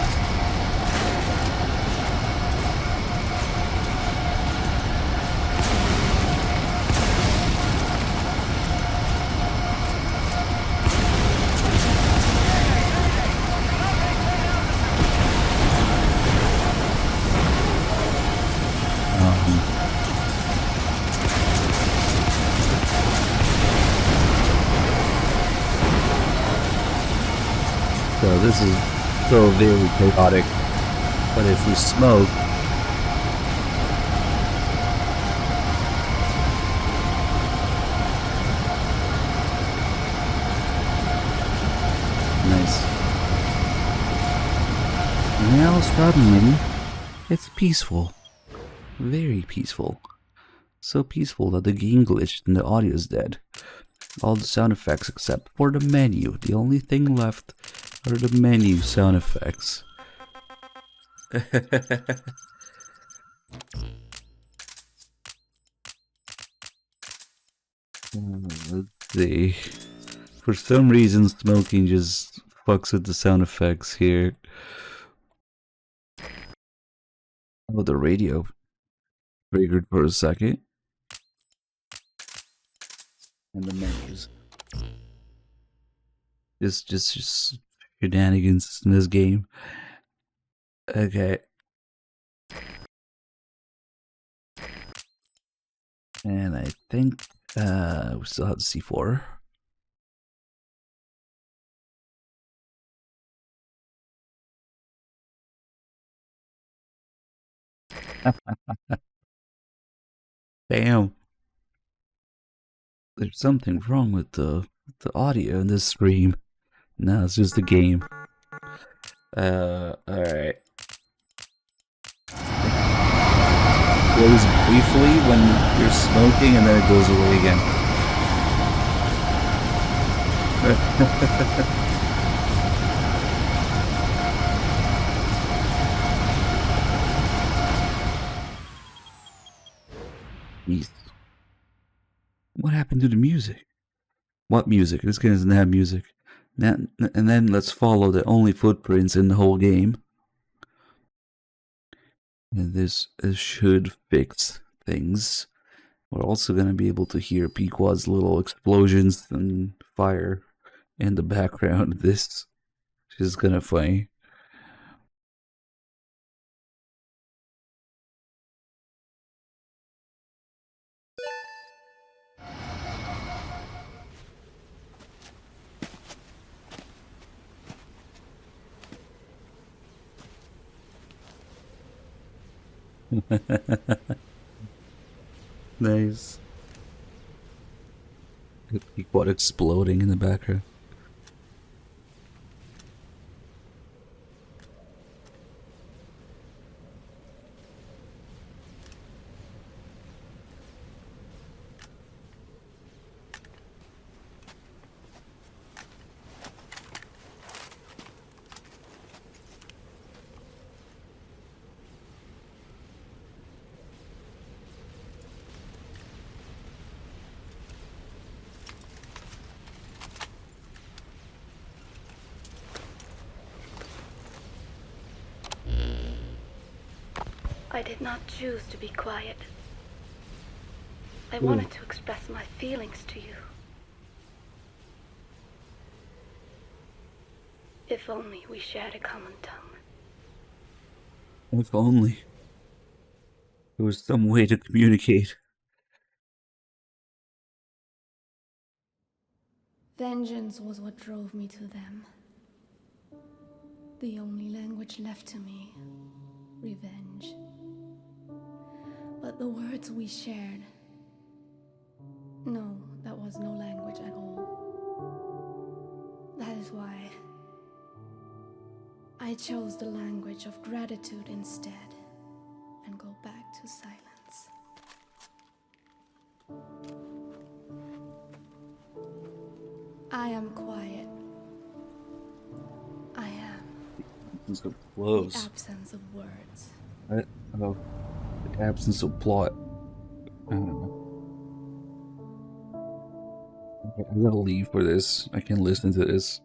So this is so very chaotic, but if we smoke, nice. Now suddenly, it's peaceful, very peaceful, so peaceful that the game glitched and the audio is dead. All the sound effects except for the menu. The only thing left are the menu sound effects. Let's see. For some reason, smoking just fucks with the sound effects here. Oh, the radio triggered for a second. And the menus. Just shenanigans in this game. Okay. And I think we still have the C4. Damn. There's something wrong with the audio in this stream. No, it's just the game. Alright. Goes briefly when you're smoking and then it goes away again. Jeez. What happened to the music? What music? This game doesn't have music. Now, and then let's follow the only footprints in the whole game. And this should fix things. We're also going to be able to hear Pequod's little explosions and fire in the background. This is kind of funny. Nice. Pequod exploding in the background. I did not choose to be quiet. I wanted to express my feelings to you. If only we shared a common tongue. If only there was some way to communicate. Vengeance was what drove me to them. The only language left to me, revenge. But the words we shared, no, that was no language at all. That is why I chose the language of gratitude instead, and go back to silence. I am quiet. I am So close. the absence of words. Oh, the absence of plot. I don't know. Okay, I'm gonna leave for this. I can listen to this.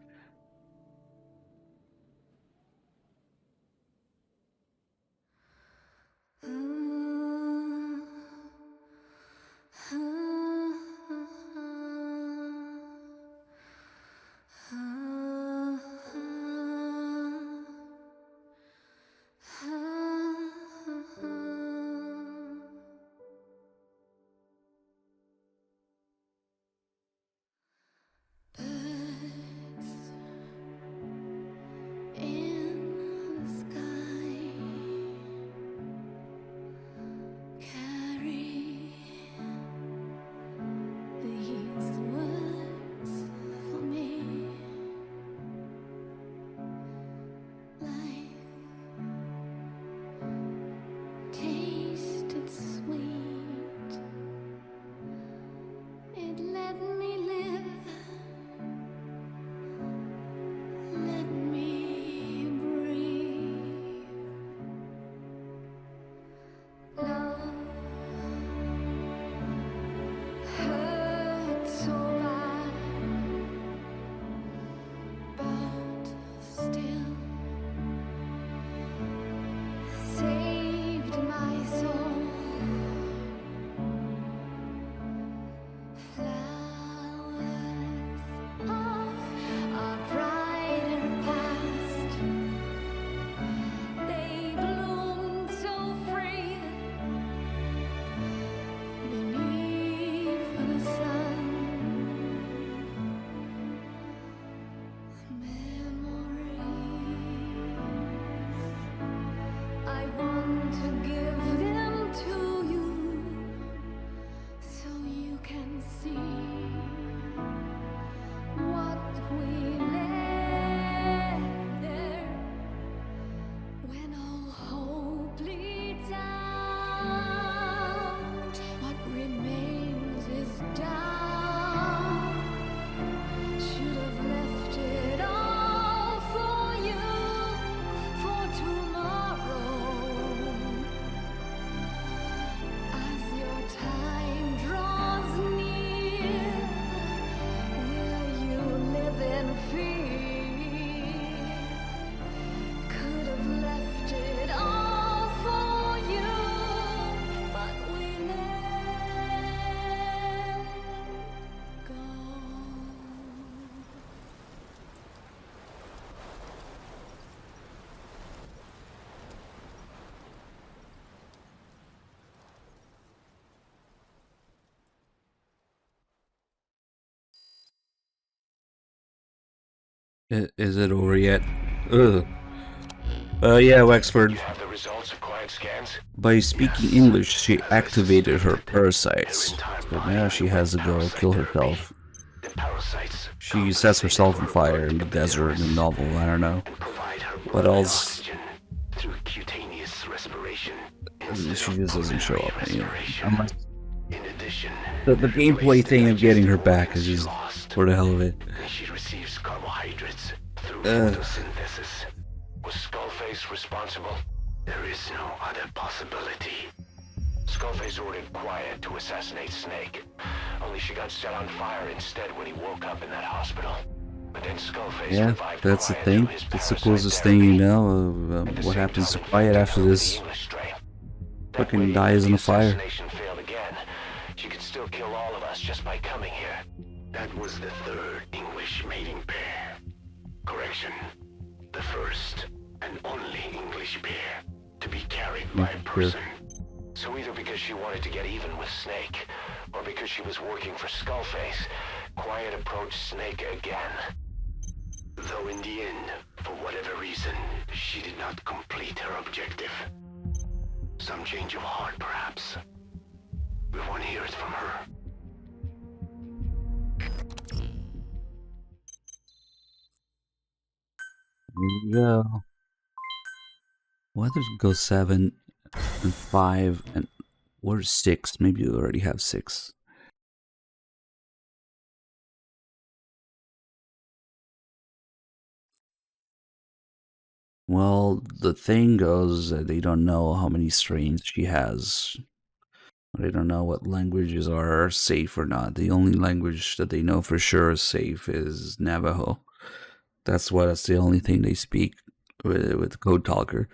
Is it over yet? Ugh. Yeah, Wexford. The results of quiet scans? By speaking English, she activated her parasites. So now she has to go kill herself. She sets herself on fire in the desert in the novel, I don't know. What else? She just doesn't show up anyway. The gameplay thing of getting her back is just for the hell of it. She receives carbohydrates through photosynthesis. Was Skullface responsible? There is no other possibility. Skullface ordered Quiet to assassinate Snake. Only she got set on fire instead when he woke up in that hospital. But then Skullface yeah, that's the thing. It's the closest thing you know of what happens to Quiet after this. Fucking dies in a fire. Failed again. She could still kill all of us just by coming here. That was the third English mating pair. Correction. The first and only English pair to be carried by a person. So either because she wanted to get even with Snake, or because she was working for Skullface, Quiet approached Snake again. Though in the end, for whatever reason, she did not complete her objective. Some change of heart, perhaps. We want to hear it from her. Here we go. Why does it go 7 and 5 and where's 6? Maybe you already have 6. Well, the thing goes that they don't know how many strains she has. They don't know what languages are safe or not. The only language that they know for sure is safe is Navajo. That's the only thing they speak with Code Talker.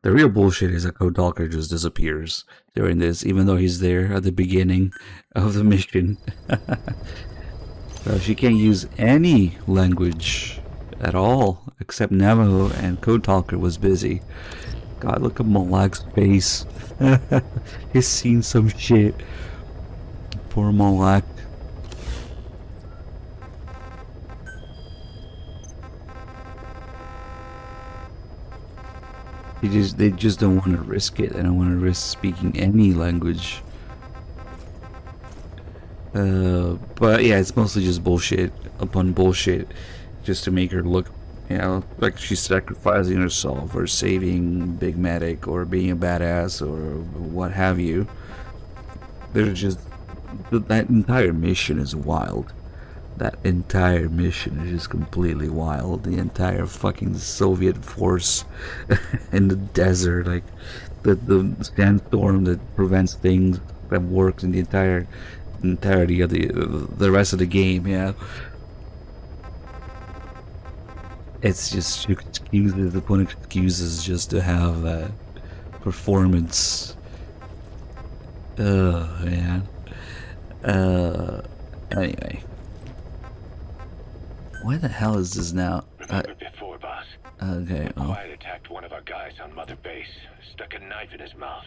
The real bullshit is that Code Talker just disappears during this, even though he's there at the beginning of the mission. So she can't use any language at all except Navajo, and Code Talker was busy. God, look at Malak's face. He's seen some shit. Poor Malak. They just don't want to risk it. They don't want to risk speaking any language. But yeah, it's mostly just bullshit upon bullshit, just to make her look, you know, like she's sacrificing herself or saving Big Medic or being a badass or what have you. They're just, that entire mission is wild. That entire mission is just completely wild. The entire fucking Soviet force in the desert, like the sandstorm that prevents things that works in the entirety of the rest of the game. Yeah, it's just excuses upon excuses just to have that performance. Man. Anyway. Why the hell is this now? Remember before, boss? Okay, well. Quiet attacked one of our guys on Mother Base, stuck a knife in his mouth.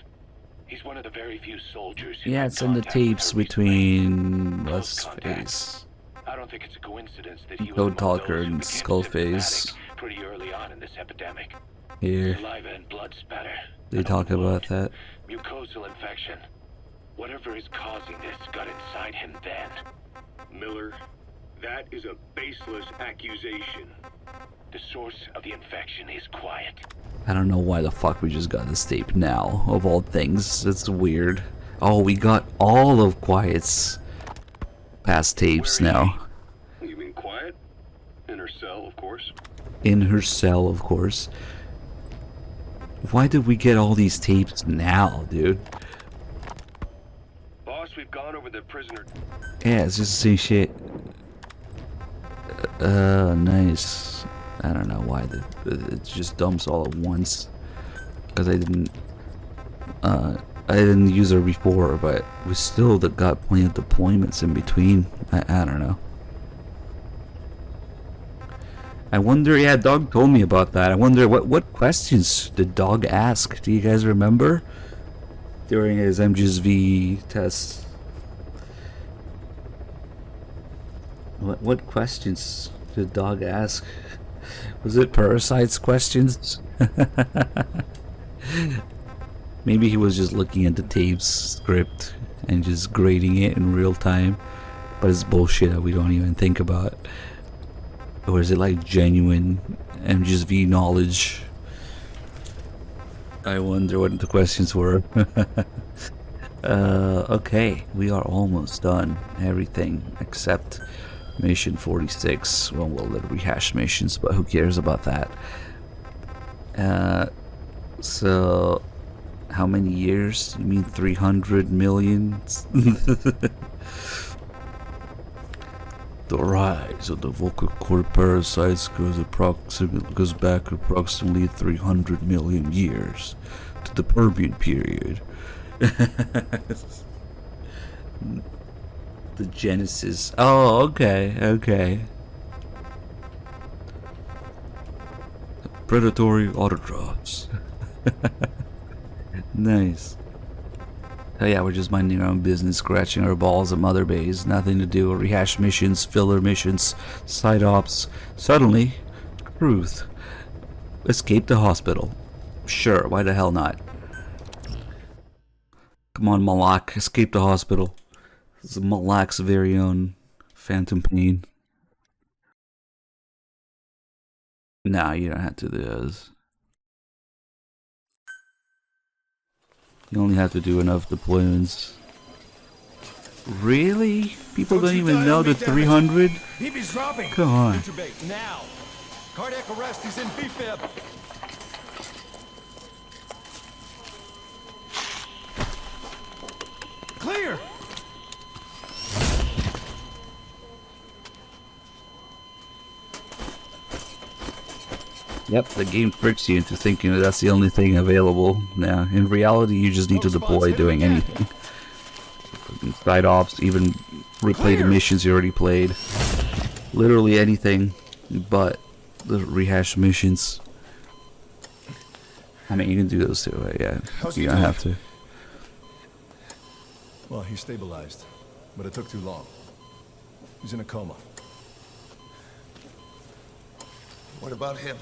He's one of the very few soldiers who Yeah, it's in the tapes between what's face. I don't think it's a coincidence that he Code Talker and Skullface. Pretty early on in this epidemic. Here. Saliva and blood spatter. They talk about that. Mucosal infection. Whatever is causing this got inside him then. Miller, that is a baseless accusation. The source of the infection is Quiet. I don't know why the fuck we just got this tape now, of all things. It's weird. Oh, we got all of Quiet's past tapes now. You mean Quiet? In her cell, of course. In her cell, of course. Why did we get all these tapes now, dude? Boss, we've gone over the prisoner. Yeah, it's just the same shit. Nice. I don't know why it just dumps all at once. Because I didn't use her before, but we still got plenty of deployments in between. I don't know. I wonder, yeah, Dog told me about that. I wonder what questions did Dog ask? Do you guys remember? During his MGSV test. What questions did Dog ask? Was it Parasite's questions? Maybe he was just looking at the tape's script and just grading it in real time, but it's bullshit that we don't even think about. Or is it like genuine MGSV knowledge? I wonder what the questions were. Okay, we are almost done. Everything except mission 46. Well, we'll rehash missions, but who cares about that? So how many years? You mean 300 million? The rise of the vocal cord parasites goes back approximately 300 million years to the Permian period. The Genesis. Oh, okay. Predatory autotrophs. Nice. Oh yeah, we're just minding our own business, scratching our balls at Mother Base. Nothing to do. Rehash missions, filler missions, side ops. Suddenly, truth. Escape the hospital. Sure, why the hell not? Come on, Malak, escape the hospital. This is Malak's very own Phantom Pain. Nah, you don't have to do those. You only have to do enough deployments. Really? People don't even know the 300? He's dropping. Come on. Intubate now. Cardiac arrest. He's in VFib. Clear. Yep, the game tricks you into thinking that that's the only thing available. Now, in reality, you just need to deploy doing anything. Side ops, even replay the missions you already played. Literally anything but the rehash missions. I mean, you can do those too, but yeah, you don't have to. Well, he stabilized, but it took too long. He's in a coma. What about him?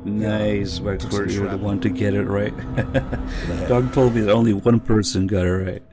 Nice, Wexford, you're the one to get it right. Doug told me that only one person got it right.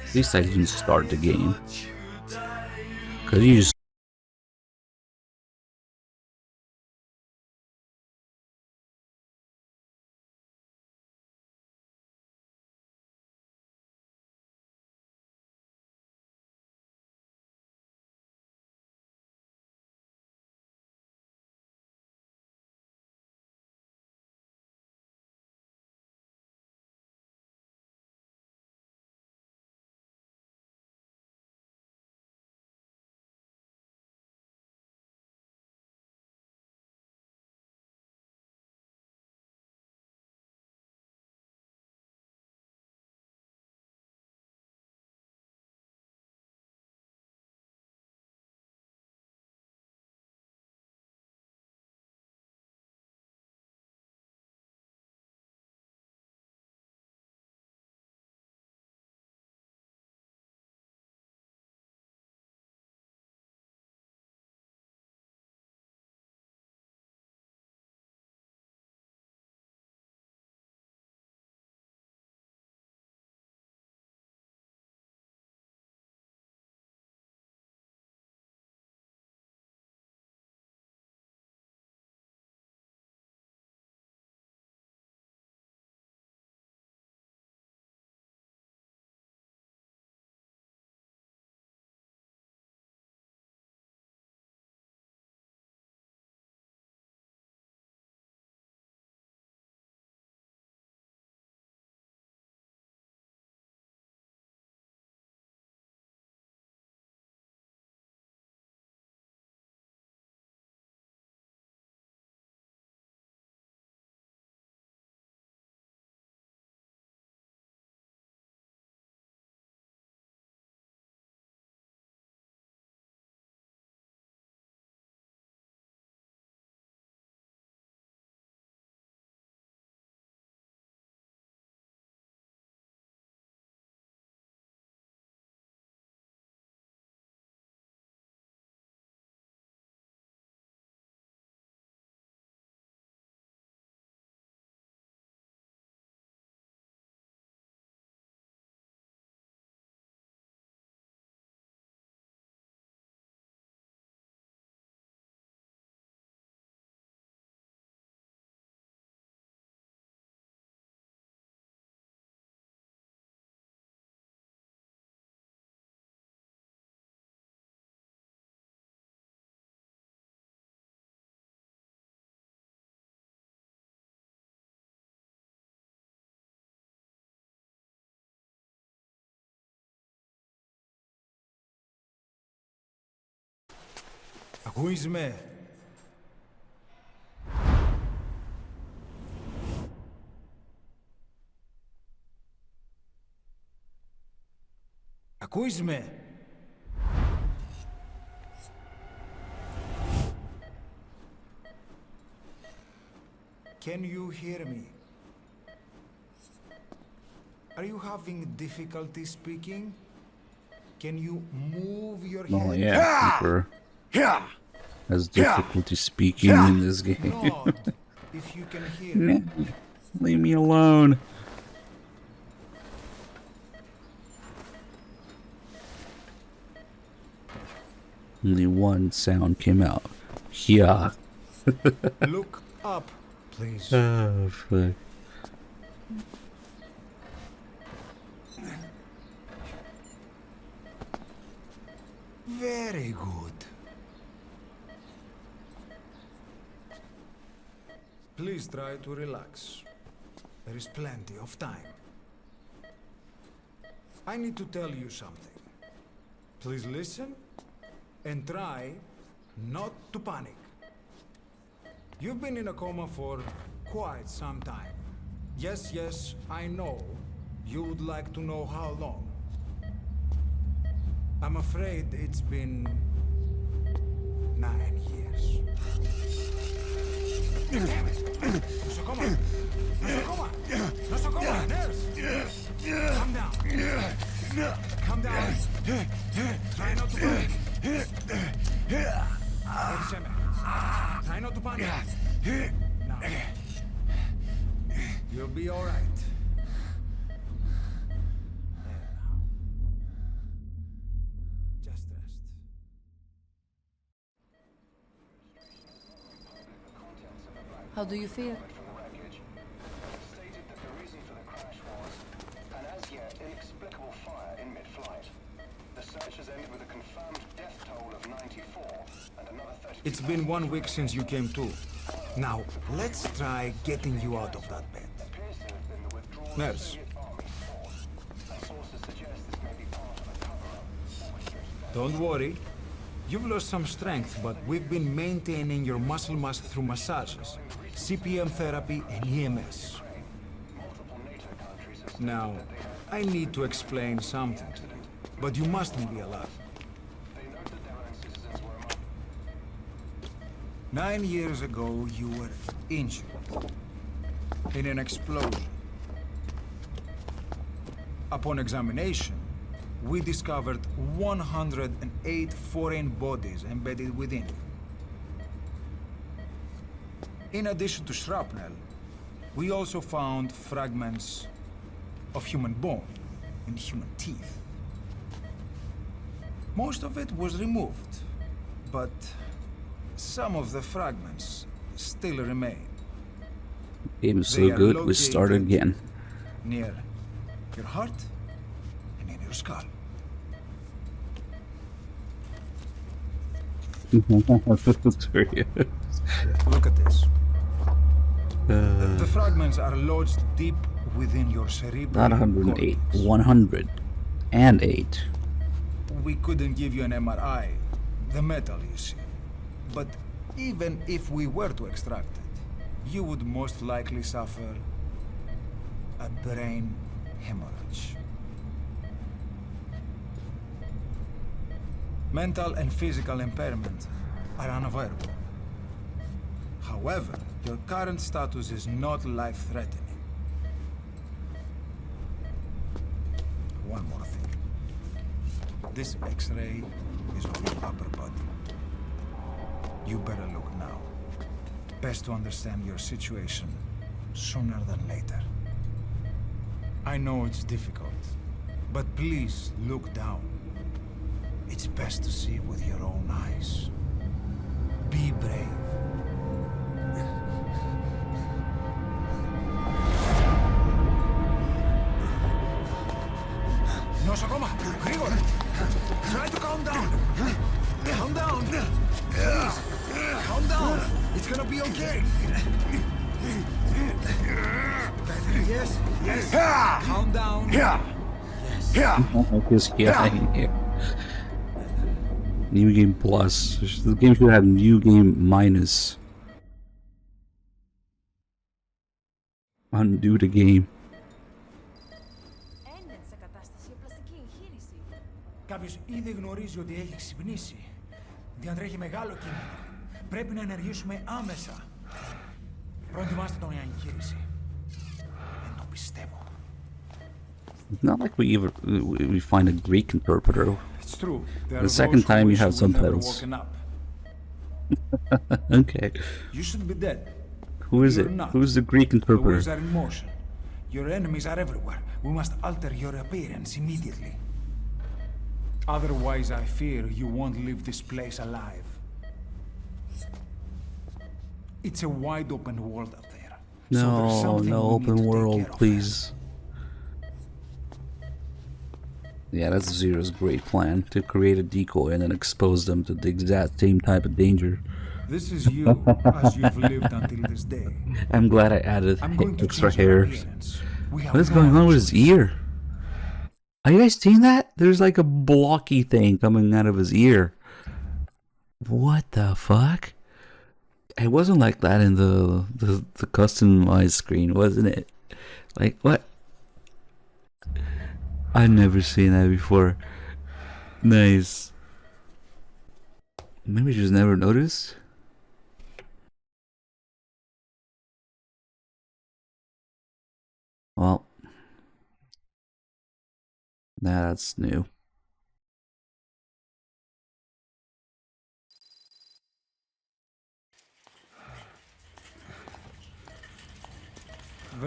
At least I didn't start the game. Cause you just Ακούεις με? Ακούεις με? Can you hear me? Are you having difficulty speaking? Can you move your head? Oh yeah, Cooper has difficulty speaking in this game. Nod if you can hear me. Leave me alone. Only one sound came out. Yeah. Look up, please. Oh, fuck. Very good. Please try to relax. There is plenty of time. I need to tell you something. Please listen and try not to panic. You've been in a coma for quite some time. Yes, I know. You would like to know how long. I'm afraid it's been 9 years. Damn it! Nosocoma! Nosocoma! Nosocoma! Nurse! Calm down. Calm down. Try not to panic. Try not to panic. Now. You'll be all right. Just rest. How do you feel? It's been 1 week since you came to. Now, let's try getting you out of that bed. Nurse. Don't worry. You've lost some strength, but we've been maintaining your muscle mass through massages, CPM therapy, and EMS. Now, I need to explain something to you, but you mustn't be alarmed. 9 years ago, you were injured in an explosion. Upon examination, we discovered 108 foreign bodies embedded within you. In addition to shrapnel, we also found fragments of human bone and human teeth. Most of it was removed, but some of the fragments still remain. Game is so good, we start again. Near your heart and in your skull. Look at this. The fragments are lodged deep within your cerebral Not 108, 108. We couldn't give you an MRI, the metal, you see. But even if we were to extract it, you would most likely suffer a brain hemorrhage. Mental and physical impairment are unavoidable. However, your current status is not life-threatening. One more thing. This X-ray is of your upper body. You better look now. Best to understand your situation sooner than later. I know it's difficult, but please look down. It's best to see with your own eyes. Be brave. Nosocoma, Grigor! Try to calm down! Calm down! Please! Calm down! It's gonna be okay! Yes, yes! Calm down! Yes! He's yelling here. New Game Plus. The game should have New Game Minus. Undo the game. Κάποιος ήδη γνωρίζει ότι έχει ξυπνήσει. Διατρέχει μεγάλο κίνδυνο. Πρέπει να ενεργήσουμε άμεσα. Προετοιμάστε τον για εγχείρηση. Δεν το πιστεύω. It's not like we find a Greek interpreter. It's true. The second time you have subtitles. Okay. You should be dead. Who is it? Who's the Greek The interpreter? wheels are in motion. Your enemies are everywhere. We must alter your appearance immediately. Otherwise, I fear you won't leave this place alive. It's a wide open world up there. So there's No, something no we need open to take world, care of please. Yeah, that's Zero's great plan, to create a decoy and then expose them to the exact same type of danger. This is you, as you've lived until this day. I'm glad I added I'm going to extra change your hairs. appearance. We have What is no going on other with his ear? Are you guys seeing that? There's like a blocky thing coming out of his ear. What the fuck? It wasn't like that in the customized screen, wasn't it? Like, what? I've never seen that before. Nice. Maybe just never noticed. Well, that's new.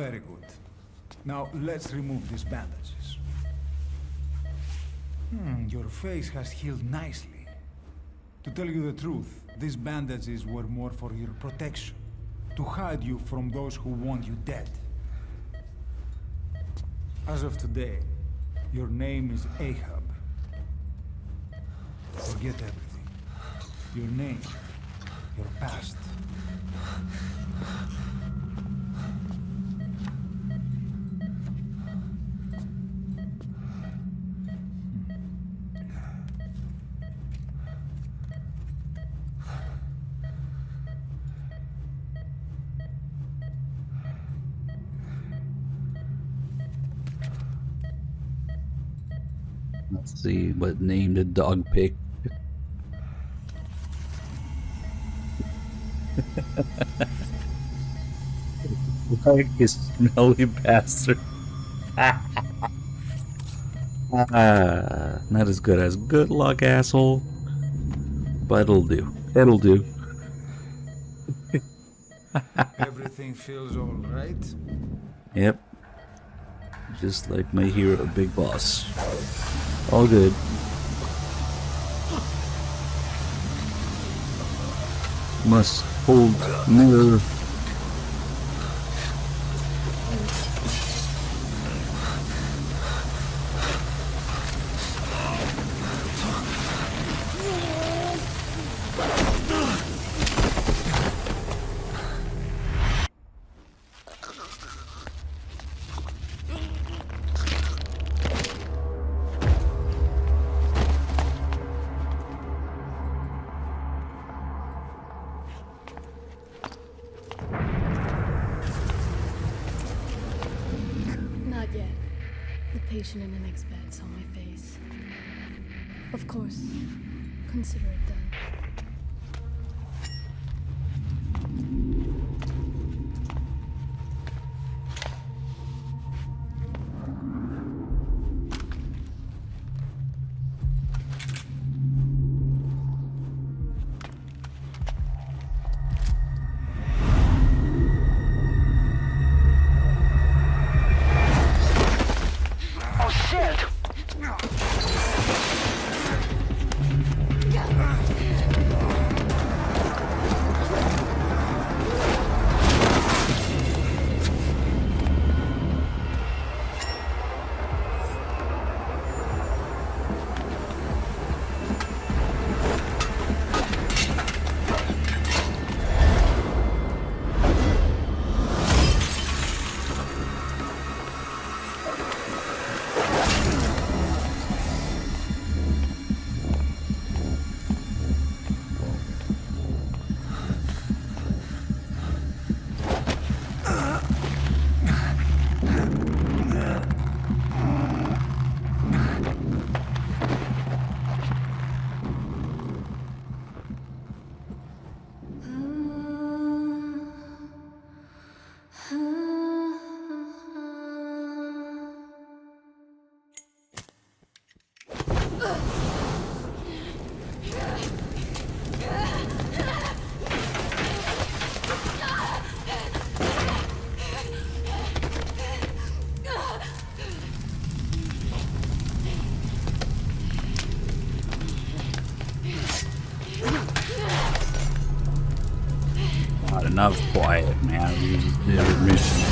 Very good. Now let's remove these bandages. Your face has healed nicely. To tell you the truth, these bandages were more for your protection, to hide you from those who want you dead. As of today, your name is Ahab. Forget everything. Your name, your past. Let's see what name the dog picked. Like a smelly bastard. Not as good as good luck, asshole. But it'll do. It'll do. Everything feels all right? Yep. Just like my hero, Big Boss. All good. Must hold mirror. Not yet. The patient in the next bed saw my face. Of course. Consider it done. Oh shit! enough quiet, man. We just did a mission.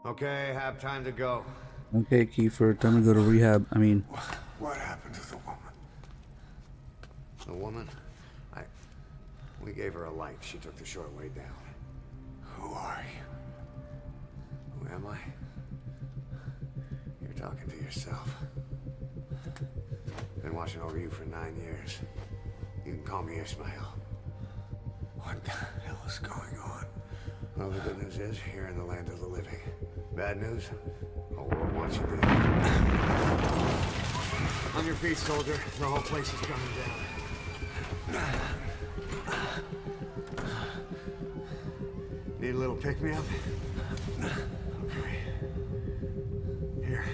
Okay, have time to go. Okay, Kiefer, time to go to rehab. I mean, What happened to the woman? The woman? We gave her a light. She took the short way down. Who are you? Who am I? You're talking to yourself. Been watching over you for 9 years. You can call me Ishmael. What the hell is going on? Well, the good news is, you're in the land of the living. Bad news? The whole world wants you dead. On your feet, soldier. The whole place is coming down. Need a little pick-me-up? Okay. Here.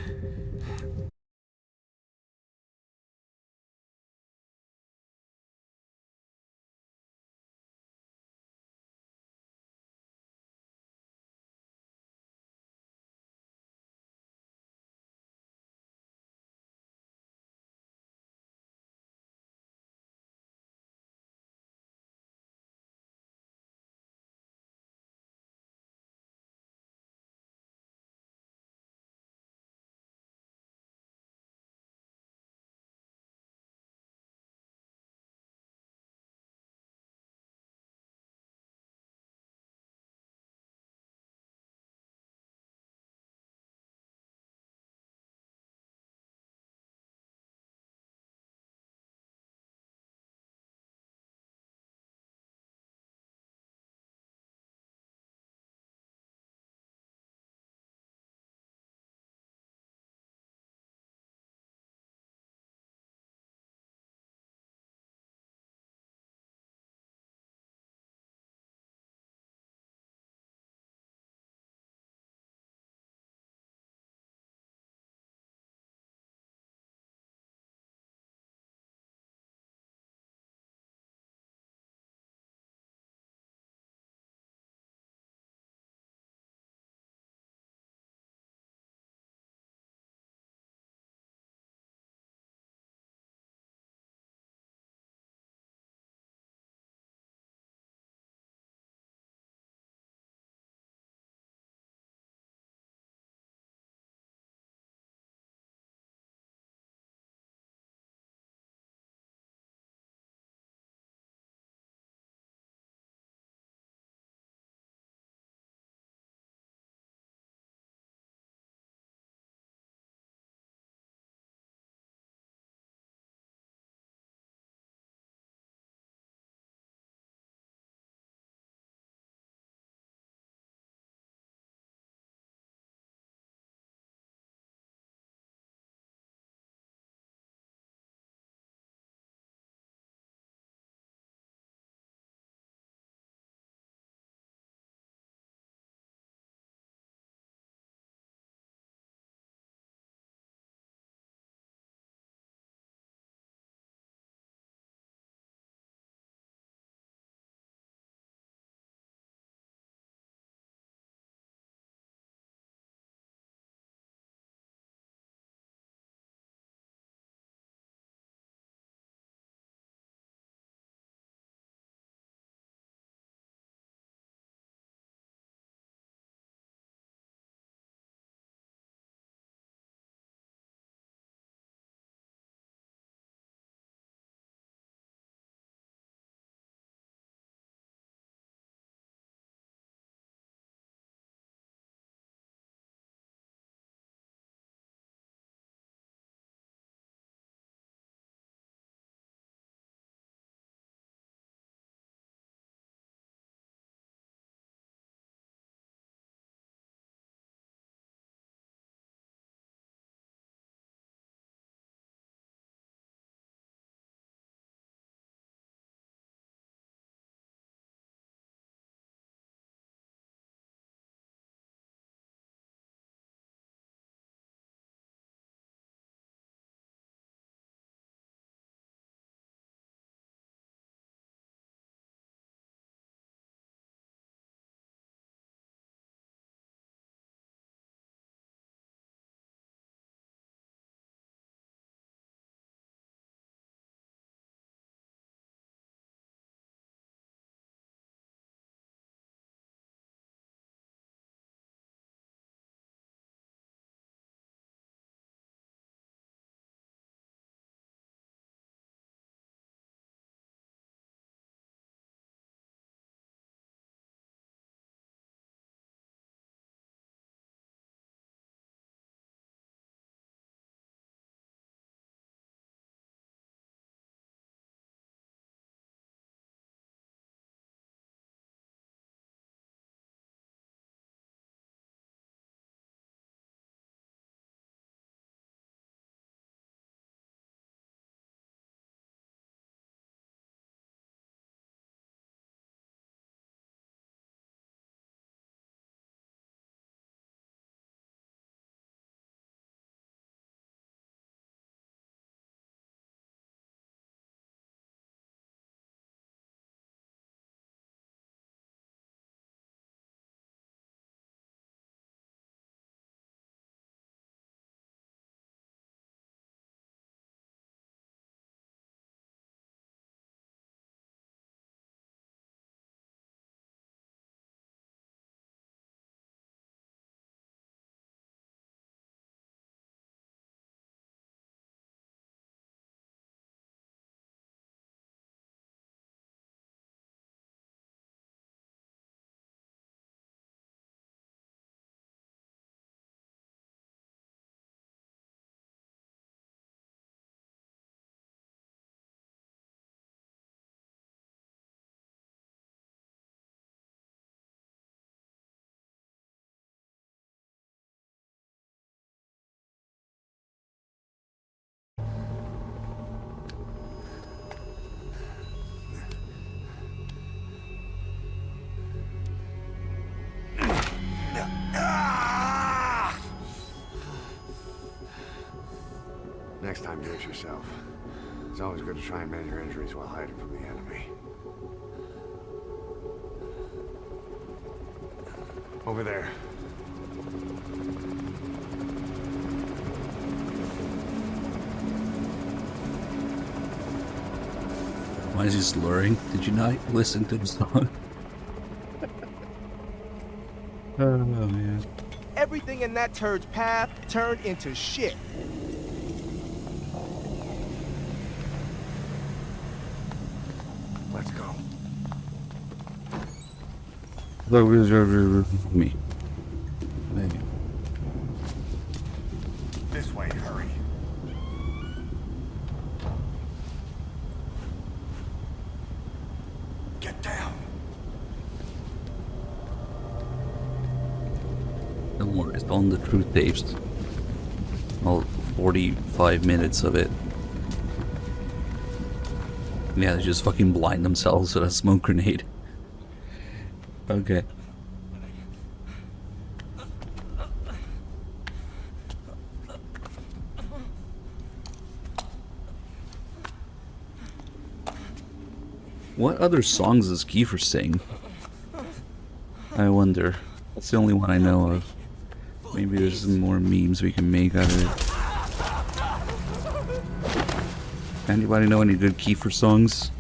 Next time, do it yourself. It's always good to try and mend your injuries while hiding from the enemy. Over there. Why is he slurring? Did you not listen to the song? Oh man. Everything in that turd's path turned into shit. Let's go. Me. Maybe. This way, hurry. Get down. Don't worry, it's on the truth tapes. All 45 minutes of it. Yeah, they just fucking blind themselves with a smoke grenade. Okay. What other songs does Kiefer sing? I wonder. That's the only one I know of. Maybe there's some more memes we can make out of it. Anybody know any good Kiefer songs?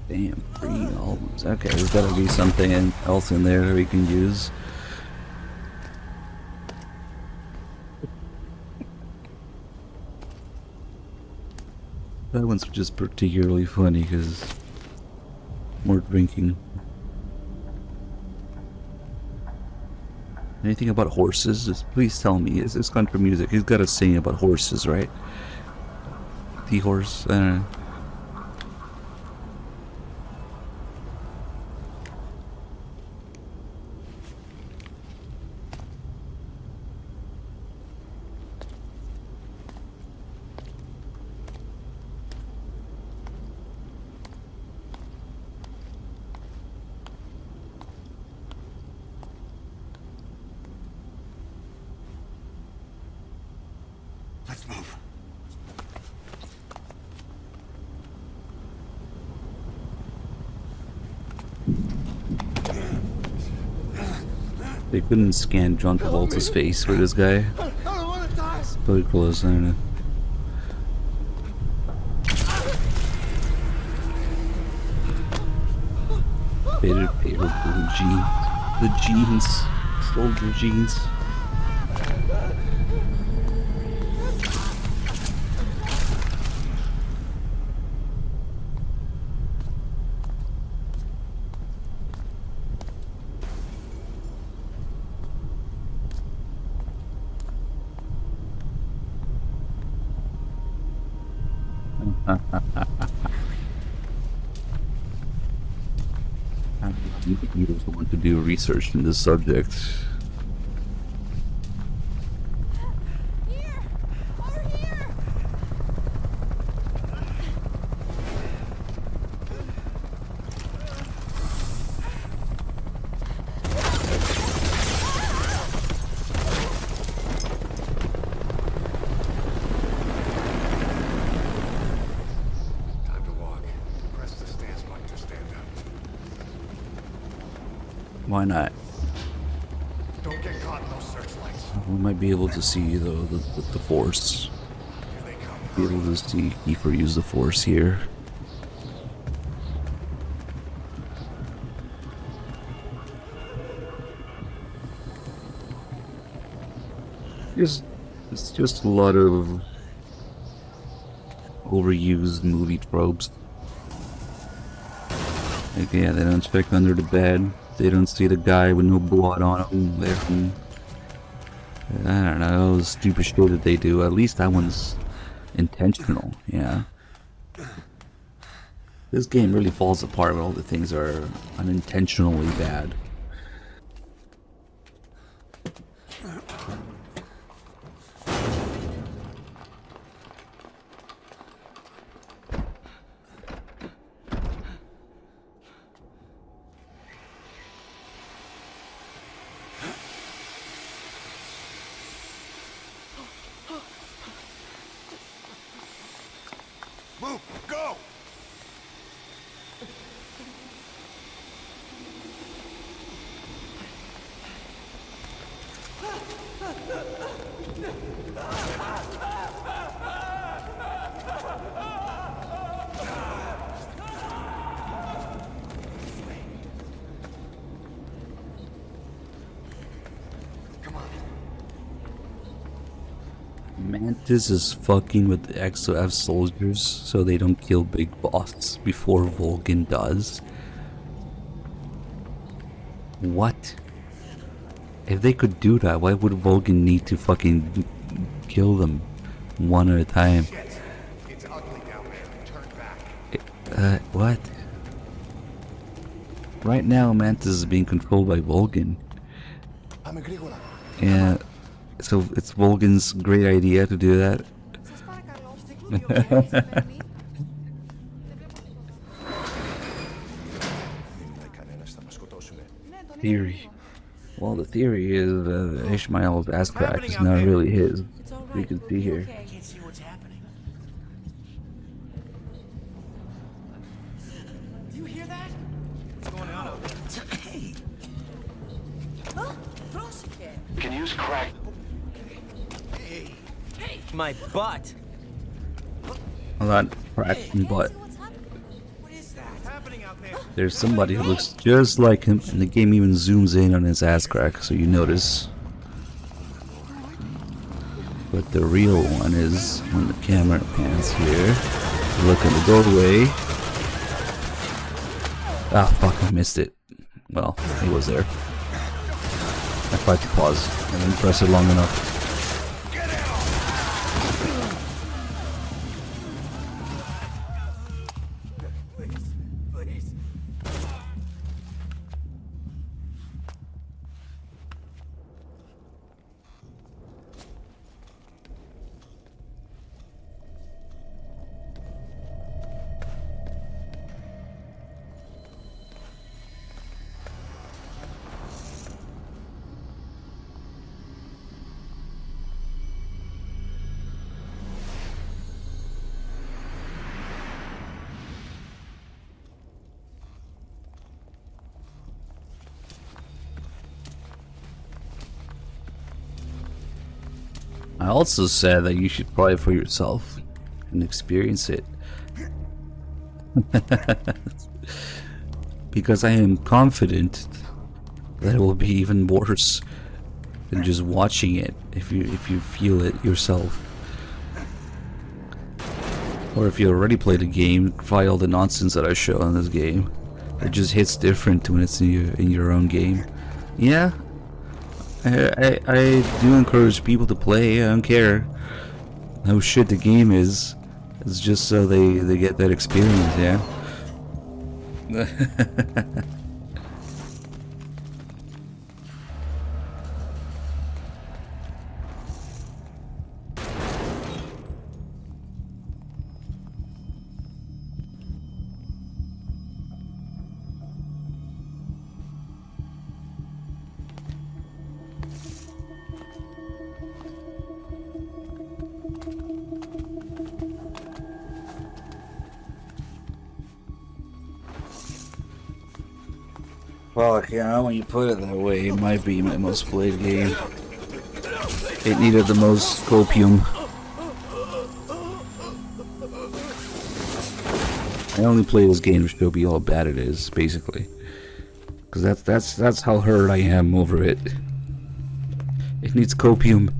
Damn, 3 albums. Okay, there's gotta be something else in there that we can use. That one's just particularly funny because more drinking. Anything about horses? Just please tell me. Is this country music? He's got to sing about horses, right? The horse. I don't know. Let's move. They couldn't scan John Travolta's face for this guy. It's pretty close, I don't know. Faded paper blue jeans. The jeans. Soldier jeans. He was the one to do research in this subject. Why not? Don't get caught in those searchlights. We might be able to see though the force. Be able to see Kiefer use the force here. It's just a lot of overused movie tropes. Like, yeah, they don't check under the bed. They don't see the guy with no blood on him. They can, I don't know, all the stupid shit that they do. At least that one's intentional, yeah. This game really falls apart when all the things are unintentionally bad. Mantis is fucking with the XOF soldiers so they don't kill Big Boss before Volgin does. What? If they could do that, why would Volgin need to fucking kill them one at a time? It's ugly down there. Turn back. What? Right now, Mantis is being controlled by Volgin. Yeah, so it's Volgin's great idea to do that. Theory. Well, the theory is that Ishmael's ass crack is not really his. You can see here. I can't see what's happening. Do you hear that? What's going on out there? Hey! Can use crack. Hey! My butt! A lot crack and butt. What is that? What's happening out there? There's somebody who looks just like him, and the game even zooms in on his ass crack, so you notice. But the real one is when the camera pans here. Look in the doorway. Ah, fuck, I missed it. Well, he was there. I tried to pause. I didn't press it long enough. I also said that you should try it for yourself and experience it. Because I am confident that it will be even worse than just watching it if you feel it yourself. Or if you already played a game, try all the nonsense that I show in this game. It just hits different when it's in your own game. Yeah. I do encourage people to play. I don't care how shit the game is. It's just so they get that experience, yeah? Well, yeah, when you put it that way, it might be my most played game. It needed the most copium. I only play this game to show you how bad it is, basically. Because that's how hurt I am over it. It needs copium.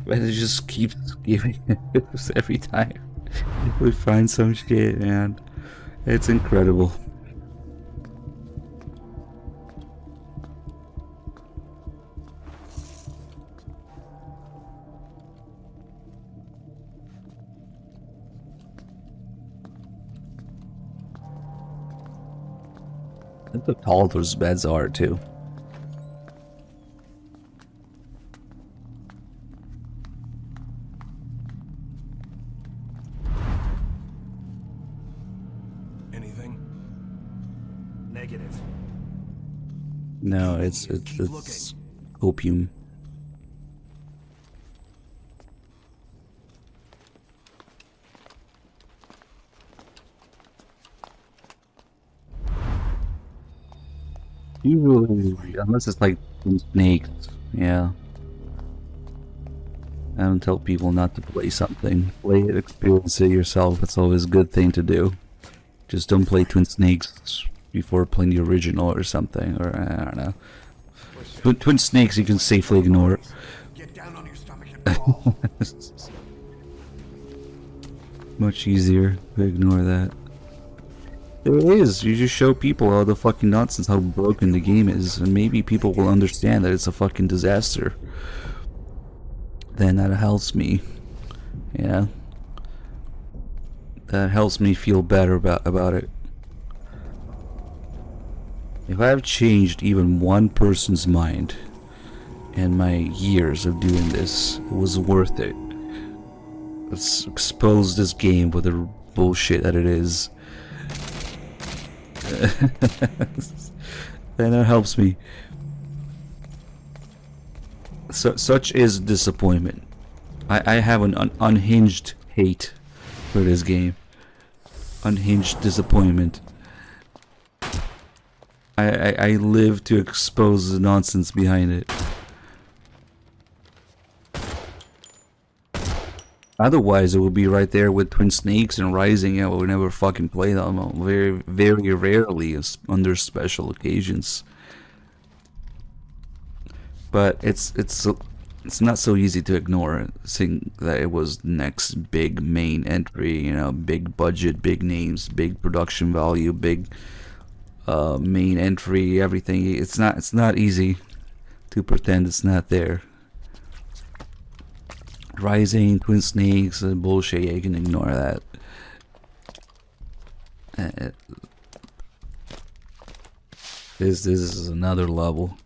But it just keeps giving it every time we find some shit, man. It's incredible. Look how tall those beds are, too. Anything? Negative. No, it's opium. Usually, unless it's like some snakes, yeah. I don't tell people not to play something. Play it, experience it yourself. It's always a good thing to do. Just don't play Twin Snakes before playing the original or something. Or I don't know. Twin Snakes you can safely ignore. Get down on your stomach and roll. Much easier to ignore that. There is. You just show people all the fucking nonsense, how broken the game is, and maybe people will understand that it's a fucking disaster. Then that helps me. Yeah. That helps me feel better about it. If I have changed even one person's mind in my years of doing this, it was worth it. Let's expose this game with the bullshit that it is. Then that helps me. Such is disappointment. I have an unhinged hate for this game. Unhinged disappointment. I live to expose the nonsense behind it. Otherwise, it would be right there with Twin Snakes and Rising. I would never fucking play them. Very, very rarely under special occasions. But it's not so easy to ignore, seeing that it was next big main entry. You know, big budget, big names, big production value, big main entry. Everything. It's not easy to pretend it's not there. Rising, Twin Snakes, bullshit. You can ignore that. This is another level.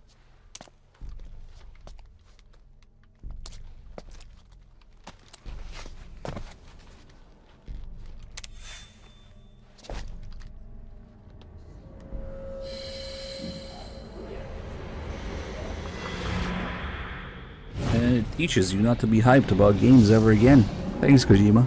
And it teaches you not to be hyped about games ever again. Thanks, Kojima.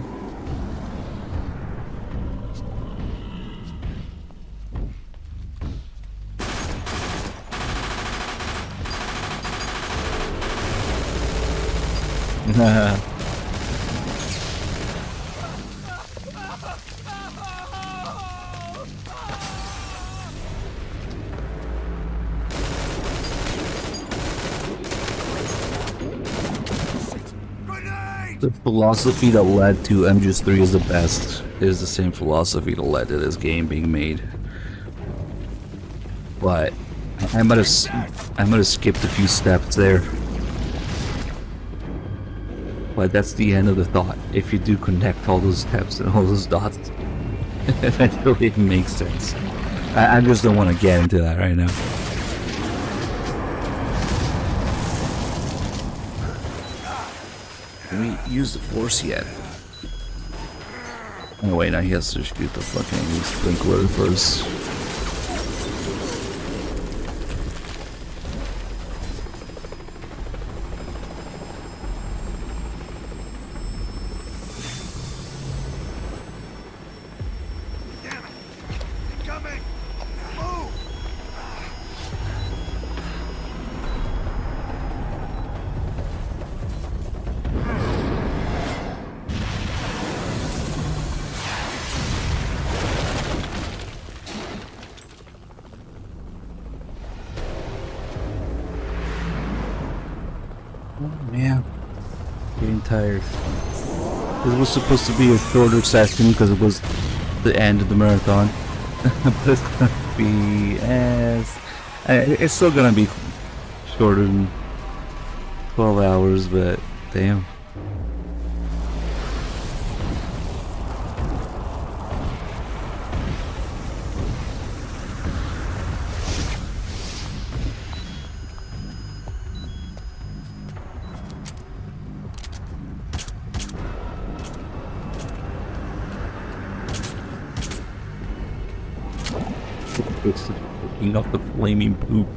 The philosophy that led to MGS3 is the best is the same philosophy that led to this game being made. But I might have skipped a few steps there. But that's the end of the thought. If you do connect all those steps and all those dots, eventually it makes sense. I just don't want to get into that right now. Haven't used the force yet. Oh wait, now he has to shoot the fucking sprinkler first. Man, getting tired. This was supposed to be a shorter session because it was the end of the marathon. But it's gonna be it's still gonna be shorter than 12 hours, but damn. Picking up the flaming poop.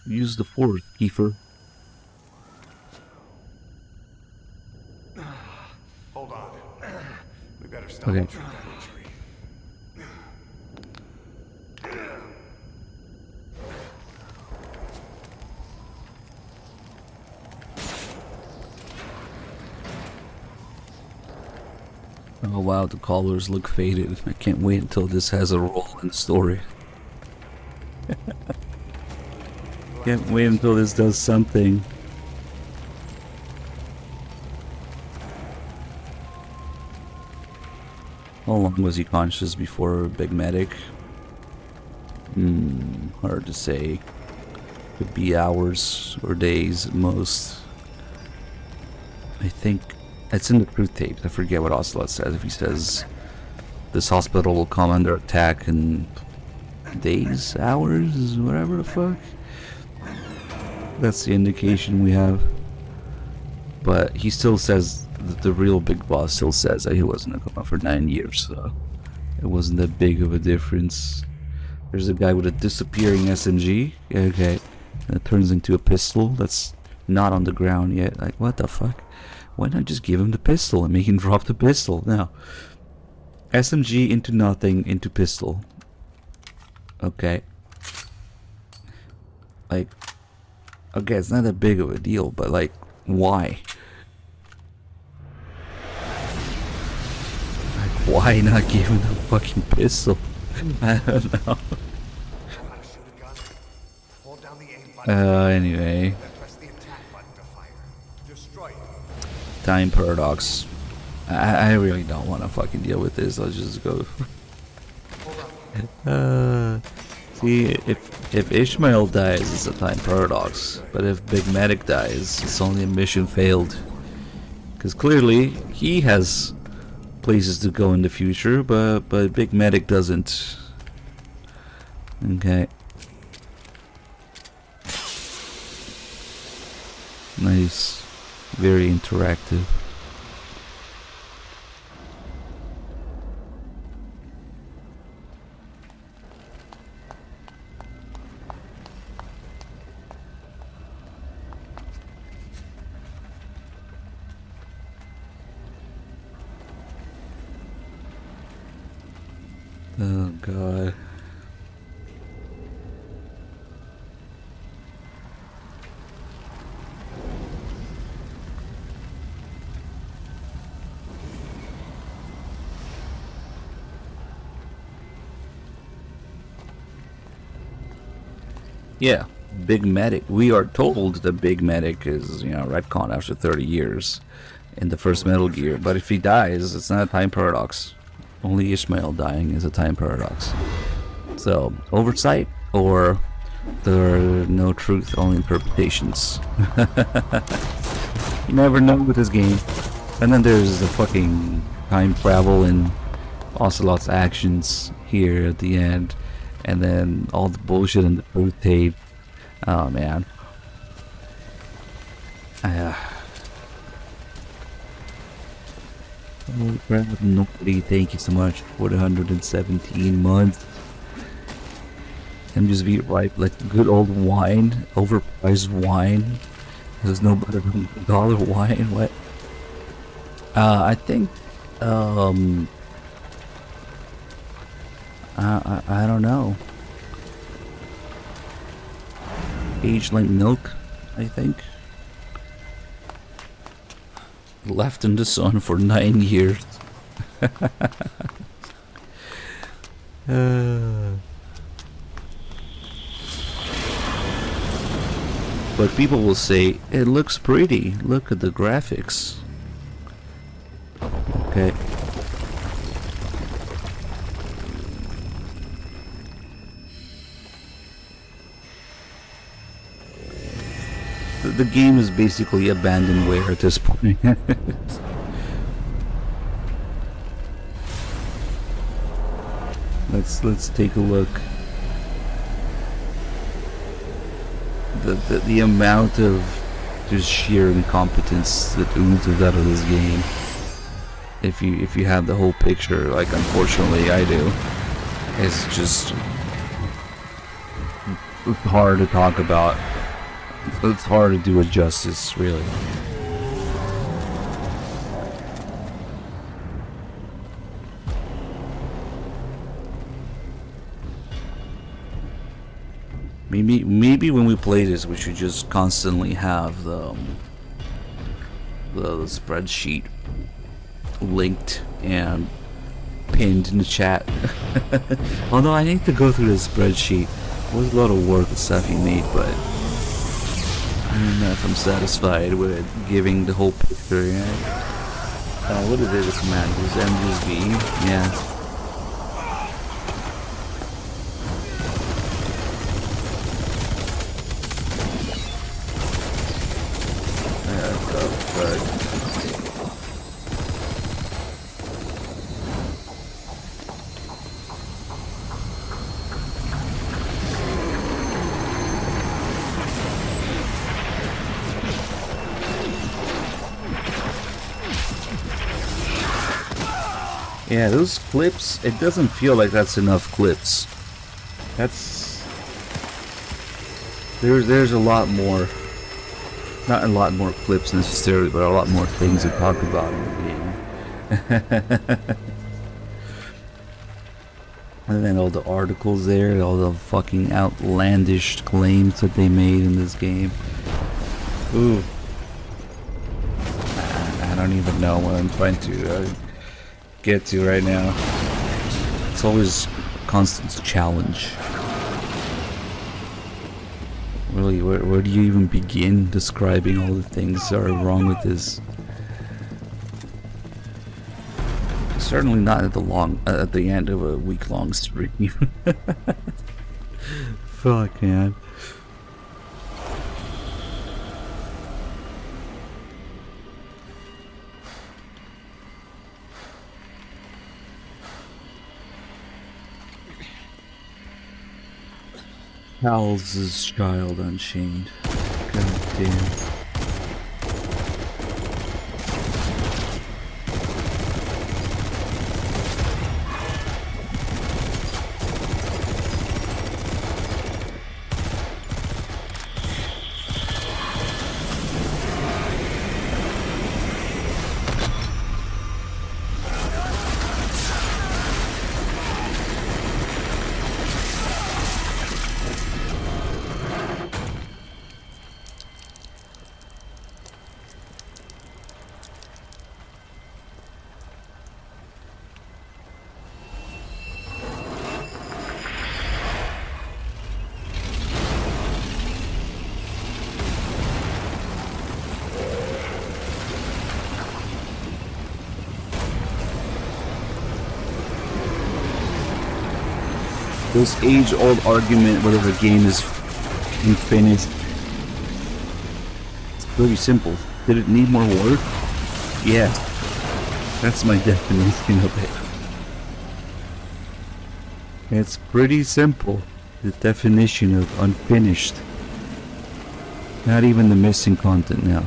Use the fourth, Kiefer. Hold on. We better stop Okay. and treat that injury. Oh wow, the colors look faded. I can't wait until this has a role in the story. Can't wait until this does something. How long was he conscious before Big Medic? Hard to say. Could be hours or days at most. I think it's in the truth tape. I forget what Ocelot says. If he says this hospital will come under attack in days, hours, whatever the fuck. That's the indication we have. But he still says that the real big boss still says that he wasn't in a coma for 9 years, so it wasn't that big of a difference. There's a guy with a disappearing SMG. Okay. And it turns into a pistol that's not on the ground yet. Like, what the fuck? Why not just give him the pistol and make him drop the pistol? Now, SMG into nothing, into pistol. Okay. Like, okay, it's not that big of a deal, but like, why? Like, why not give him the fucking pistol? I don't know. Anyway. Time paradox. I really don't want to fucking deal with this. I'll just go. See, if Ishmael dies, it's a time paradox. But if Big Medic dies, it's only a mission failed. Because clearly, he has places to go in the future, but Big Medic doesn't. Okay. Nice. Very interactive. Oh god. Yeah, Big Medic. We are told that Big Medic is, you know, retcon after 30 years in the first Metal Gear. But if he dies, it's not a time paradox. Only Ishmael dying is a time paradox. So, oversight or there are no truth, only interpretations. You never know with this game. And then there's the fucking time travel and Ocelot's actions here at the end. And then all the bullshit in the truth tape. Oh man. Oh crap, nobody, thank you so much for the 117 months. I'm just beat right like good old wine, overpriced wine. There's no better than dollar wine. What? I think I don't know. Aged like milk, I think. Left in the sun for 9 years. But people will say, it looks pretty. Look at the graphics. Okay. The game is basically abandonware at this point. Let's take a look. The amount of just sheer incompetence that oozes out of this game. If you have the whole picture, like unfortunately I do, it's just hard to talk about. It's hard to do it justice, really. Maybe when we play this, we should just constantly have the spreadsheet linked and pinned in the chat. Although I need to go through the spreadsheet. It was a lot of work and stuff he made, but I don't know if I'm satisfied with giving the whole picture yet. What is it? This command is MGV. Yeah. Yeah, those clips, it doesn't feel like that's enough clips. There's a lot more, not a lot more clips necessarily, but a lot more things to talk about in the game. And then all the articles there, all the fucking outlandish claims that they made in this game. Ooh. I don't even know what I'm trying to get to right now. It's always a constant challenge. Really, where do you even begin describing all the things that are wrong with this? Certainly not at the end of a week-long stream. Fuck, man. Howl's Child Unchained. God damn. This age-old argument whether the game is finished. It's pretty simple. Did it need more work? Yeah. That's my definition of it. It's pretty simple. The definition of unfinished. Not even the missing content now.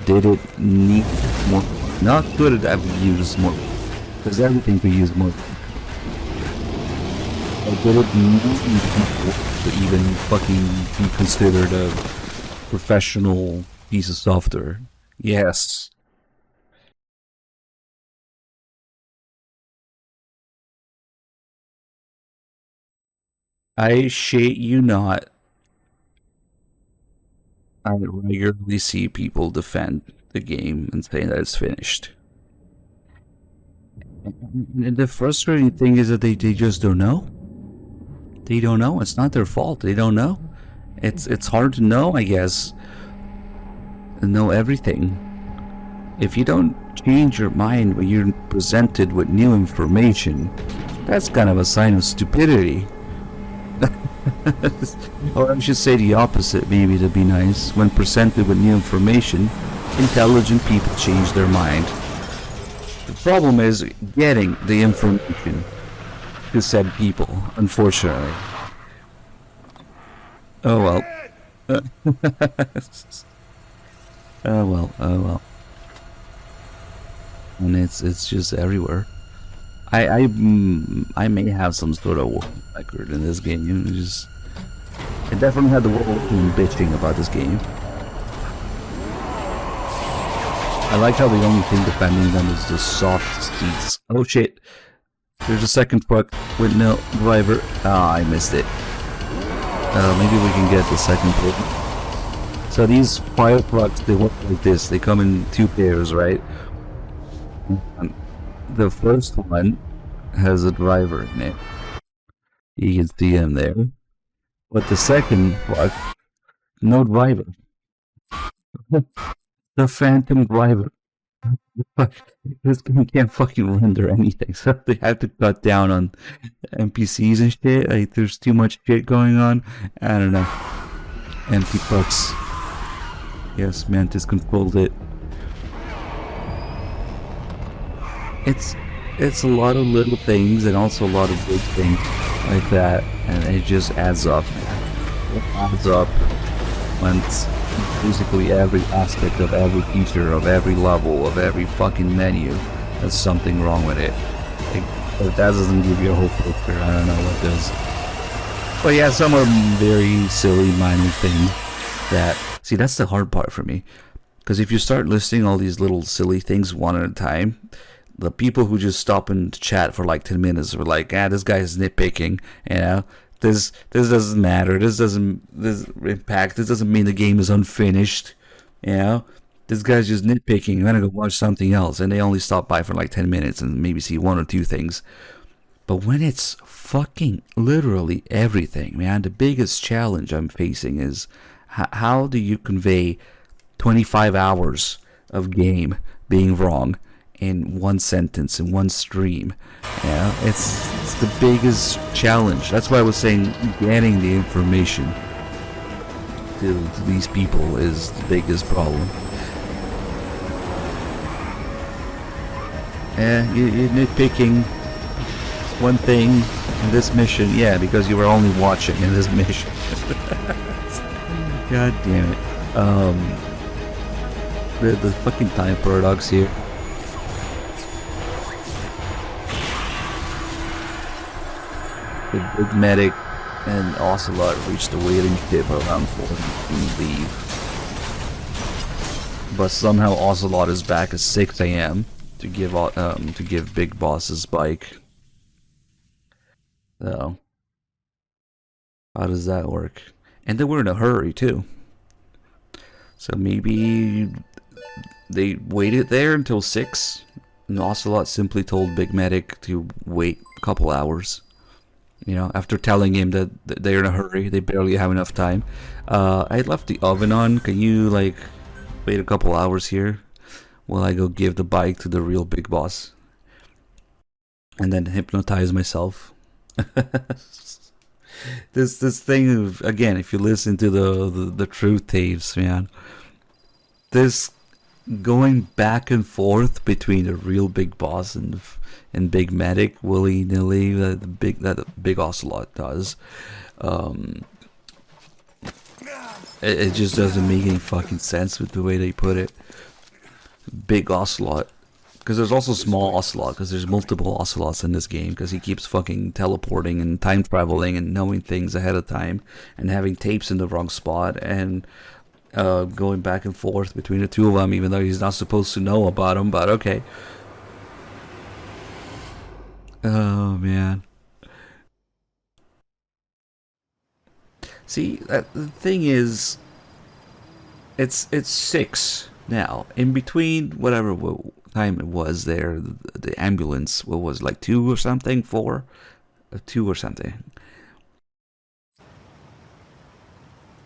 Did it need more? Not could it have used more? Because everything could use more. Or did it need to even fucking be considered a professional piece of software? Yes. I shit you not. I regularly see people defend the game and say that it's finished. And the frustrating thing is that they just don't know. They don't know. It's not their fault. They don't know. It's hard to know, I guess. Know everything. If you don't change your mind when you're presented with new information, that's kind of a sign of stupidity. Or I should say the opposite, maybe, to be nice. When presented with new information, intelligent people change their mind. The problem is getting the information to said people, unfortunately. Oh well. Oh well, oh well. And it's just everywhere. I may have some sort of record in this game. I definitely had the world bitching about this game. I like how the only thing defending them is the soft seats. Oh shit. There's a second truck with no driver. Ah, I missed it. Maybe we can get the second truck. So these fire trucks, they work like this. They come in 2 pairs, right? And the first one has a driver in it. You can see him there. But the second truck, no driver. The phantom driver. This game can't fucking render anything, so they have to cut down on NPCs and shit. Like, there's too much shit going on. I don't know. Empty trucks. Yes, Mantis controlled it. It's a lot of little things and also a lot of big things like that, and it just adds up. It adds up once basically every aspect of every feature of every level of every fucking menu. There's something wrong with it. Like, if that doesn't give you a whole picture, I don't know what does. But yeah, some are very silly minor things that, see, that's the hard part for me, because if you start listing all these little silly things one at a time, the people who just stop and chat for like 10 minutes are like, this guy is nitpicking, you know. This doesn't matter. This doesn't impact. This doesn't mean the game is unfinished. You know, this guy's just nitpicking. I'm gonna go watch something else, and they only stop by for like 10 minutes and maybe see 1 or 2 things. But when it's fucking literally everything, man, the biggest challenge I'm facing is how do you convey 25 hours of game being wrong in 1 sentence, in 1 stream? Yeah, it's the biggest challenge. That's why I was saying getting the information to these people is the biggest problem. You're nitpicking 1 thing in this mission, yeah, because you were only watching in this mission. God damn it. The fucking time paradox here. The big medic and Ocelot reach the waiting ship around 4 and leave. But somehow Ocelot is back at 6 AM to give Big Boss his bike. So how does that work? And they were in a hurry too. So maybe they waited there until 6 and Ocelot simply told Big Medic to wait a couple hours. You know, after telling him that they're in a hurry, they barely have enough time. I left the oven on. Can you, like, wait a couple hours here while I go give the bike to the real Big Boss? And then hypnotize myself. This thing of, again, if you listen to the truth tapes, man, this going back and forth between the real Big Boss and Big Medic willy-nilly that the big Ocelot does, it just doesn't make any fucking sense with the way they put it. Big Ocelot, because there's also small Ocelot, because there's multiple Ocelots in this game, because he keeps fucking teleporting and time traveling and knowing things ahead of time and having tapes in the wrong spot and going back and forth between the 2 of them, even though he's not supposed to know about them, but okay. Oh man. See, the thing is, it's 6 now. In between whatever time it was there, the ambulance, what was, like 2 or something, 4, 2 or something.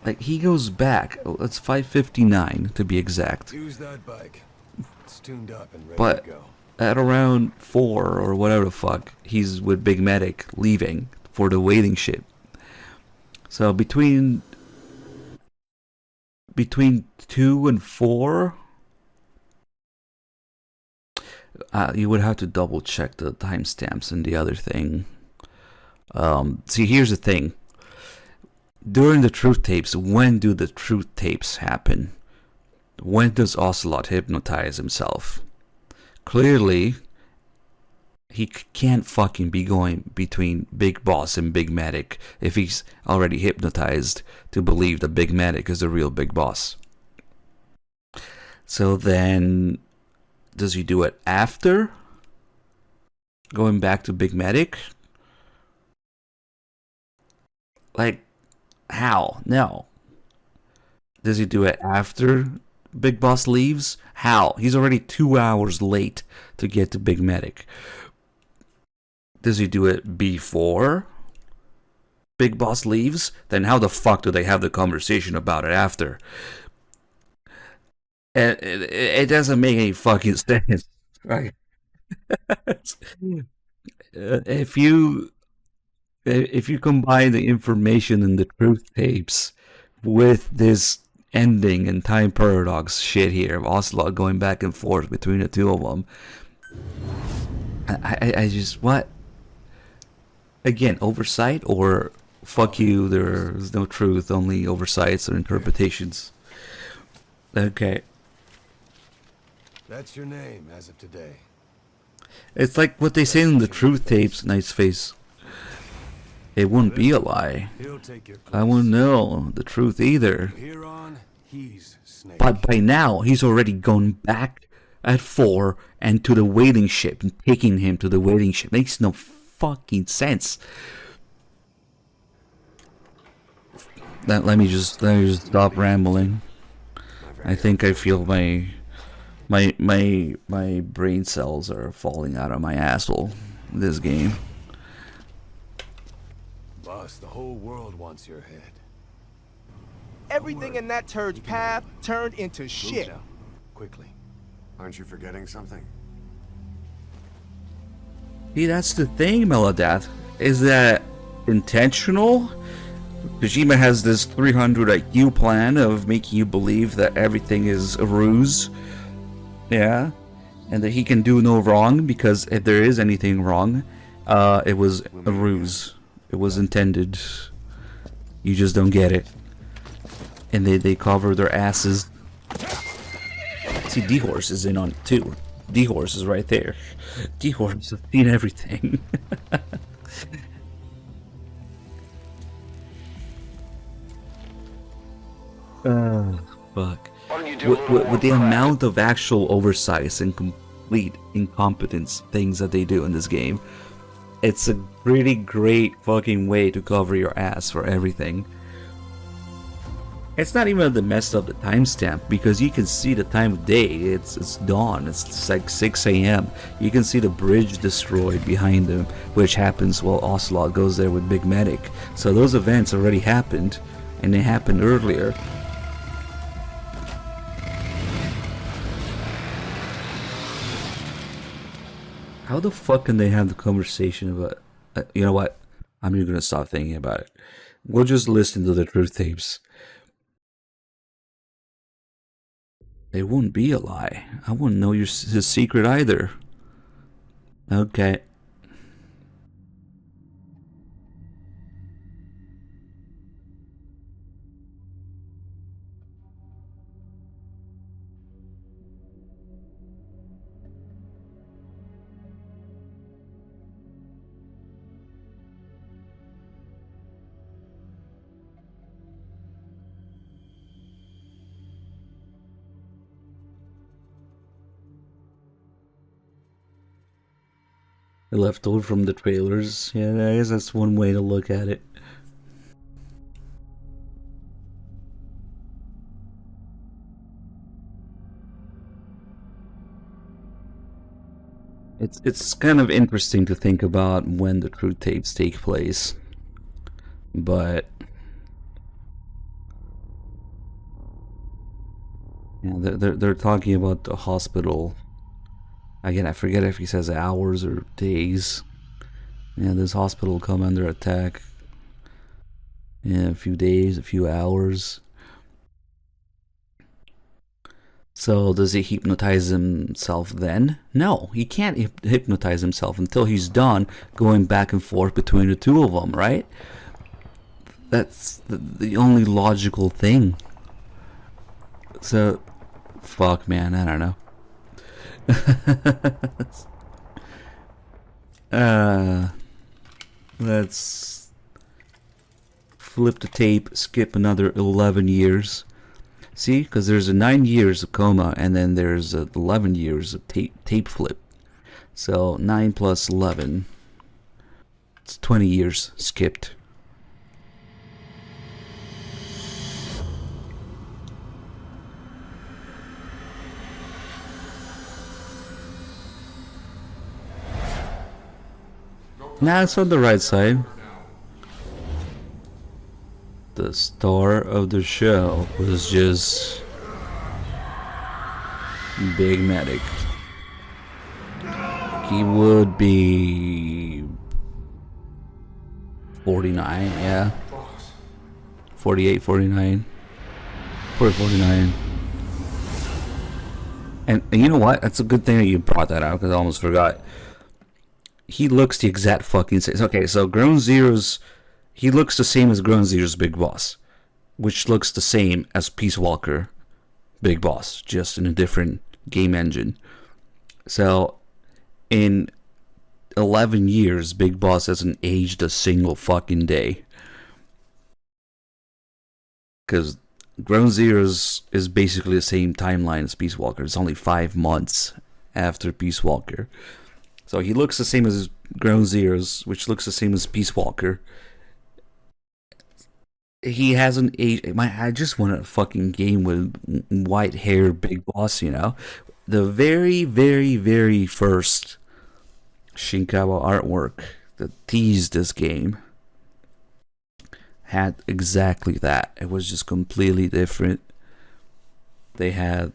Like, he goes back. It's 5:59 to be exact. Use that bike. It's tuned up and ready But to go. at around 4 or whatever the fuck, he's with Big Medic leaving for the waiting ship. So between 2 and 4, you would have to double check the timestamps and the other thing. See, here's the thing. During the truth tapes, when do the truth tapes happen? When does Ocelot hypnotize himself? Clearly, he can't fucking be going between Big Boss and Big Medic if he's already hypnotized to believe that Big Medic is the real Big Boss. So then, Does he do it after going back to Big Medic? Like, how? No. Does he do it after Big Boss leaves? How? He's already 2 hours late to get to Big Medic. Does he do it before Big Boss leaves? Then how the fuck do they have the conversation about it after? It doesn't make any fucking sense, right? If you combine the information in the truth tapes with this ending and time paradox shit here of Ocelot going back and forth between the two of them, I just, what? Again, oversight or fuck you, there's no truth, only oversights or interpretations. Okay. That's your name as of today. It's like what they say in the truth tapes, Nice Face. It wouldn't be a lie. I wouldn't know the truth either. Here on, he's Snake. But by now, he's already gone back at 4 and to the whaling ship and taking him to the whaling ship. Makes no fucking sense. Let me just stop rambling. I think I feel my brain cells are falling out of my asshole in this game. Boss, the whole world wants your head. Everything in that turd's path turned into shit. Now, quickly. Aren't you forgetting something? See, that's the thing, Melodath. Is that intentional? Kojima has this 300 IQ plan of making you believe that everything is a ruse. Yeah. And that he can do no wrong, because if there is anything wrong, it was a ruse. It was intended. You just don't get it. And they cover their asses. See, D-Horse is in on it too. D-Horse is right there. D-Horse has seen everything. Fuck. With the amount of actual oversights and complete incompetence things that they do in this game, it's a pretty great fucking way to cover your ass for everything. It's not even the messed up the timestamp, because you can see the time of day. It's dawn. It's like 6 a.m. You can see the bridge destroyed behind them, which happens while Ocelot goes there with Big Medic. So those events already happened, and they happened earlier. How the fuck can they have the conversation about... you know what? I'm just gonna stop thinking about it. We'll just listen to the truth tapes. It wouldn't be a lie. I wouldn't know his secret either. Okay. Left over from the trailers. Yeah, I guess that's one way to look at it. It's kind of interesting to think about when the truth tapes take place, but yeah, they're talking about the hospital. Again, I forget if he says hours or days. Yeah, this hospital will come under attack in a few days, a few hours. So does he hypnotize himself then? No, he can't hypnotize himself until he's done going back and forth between the two of them, right? That's the only logical thing. So, fuck, man, I don't know. Let's flip the tape, skip another 11 years. See, because there's a 9 years of coma, and then there's 11 years of tape flip. So 9 plus 11, it's 20 years skipped. Nah, it's on the right side. The star of the show was just Big Medic. He would be 49, yeah. 48, 49. 49. And you know what? That's a good thing that you brought that out, because I almost forgot. He looks the exact fucking same. Okay, so Ground Zeroes, he looks the same as Ground Zeroes Big Boss, which looks the same as Peace Walker Big Boss, just in a different game engine. So, in 11 years, Big Boss hasn't aged a single fucking day. Because Ground Zeroes is basically the same timeline as Peace Walker. It's only 5 months after Peace Walker. So he looks the same as Ground Zeroes, which looks the same as Peace Walker. He hasn't aged. I just want a fucking game with white hair Big Boss, you know? The very, very, very first Shinkawa artwork that teased this game had exactly that. It was just completely different. They had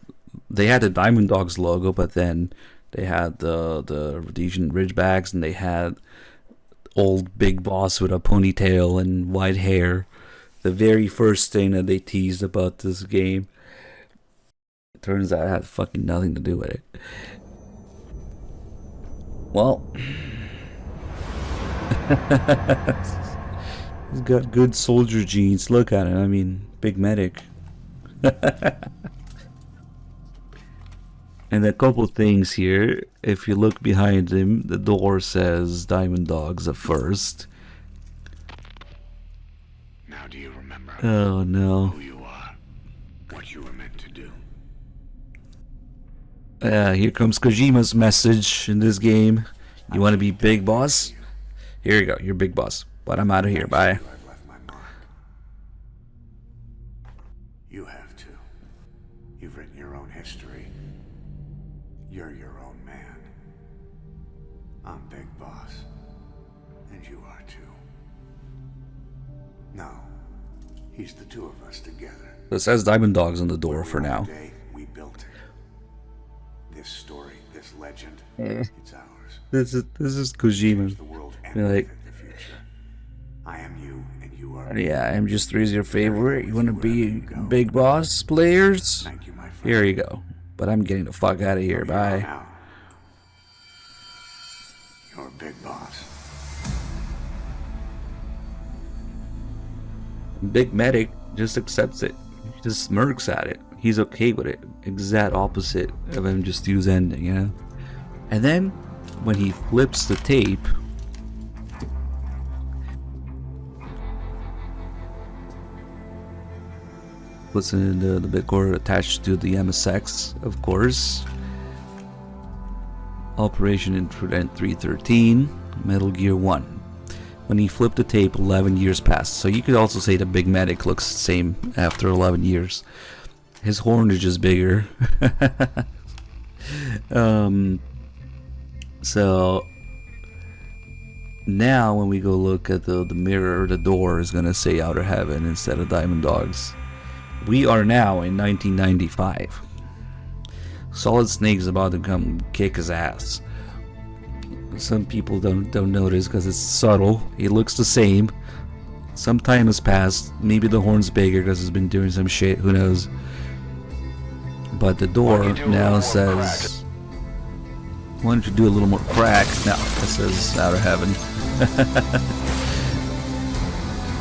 the Diamond Dogs logo, but then they had the Rhodesian Ridgebacks, and they had old Big Boss with a ponytail and white hair. The very first thing that they teased about this game. It turns out it had fucking nothing to do with it. Well, he's got good soldier genes. Look at him. I mean, Big Medic. And a couple things here. If you look behind him, the door says Diamond Dogs at first. Now do you remember? Oh no. Who you are? What you were meant to do? Here comes Kojima's message in this game. You want to be Big Boss? Here you go. You're Big Boss. But I'm out of here. Bye. You have to. You've written your own history. You're your own man. I'm Big Boss. And you are too. No. He's the two of us together. So it says Diamond Dogs on the door for now. We built it. This story, this legend, it's ours. This is Kojima. You're like, I am you, and you are. Yeah, M3's your favorite. You want to be Big Boss players? Here you go. But I'm getting the fuck out of here. Bye. You're Big Boss. Big Medic just accepts it. He just smirks at it. He's okay with it. Exact opposite of M3's ending, you know? And then, when he flips the tape, puts in the bitcore attached to the MSX, of course. Operation Intruder 313, Metal Gear 1. When he flipped the tape, 11 years passed. So you could also say the Big Medic looks the same after 11 years. His horn is just bigger. So now when we go look at the mirror, the door is gonna say Outer Heaven instead of Diamond Dogs. We are now in 1995. Solid Snake is about to come kick his ass. Some people don't notice because it's subtle. He looks the same. Some time has passed. Maybe the horn's bigger because he's been doing some shit. Who knows? But the door now says, why don't you do a little more crack? No, it says Outer Heaven.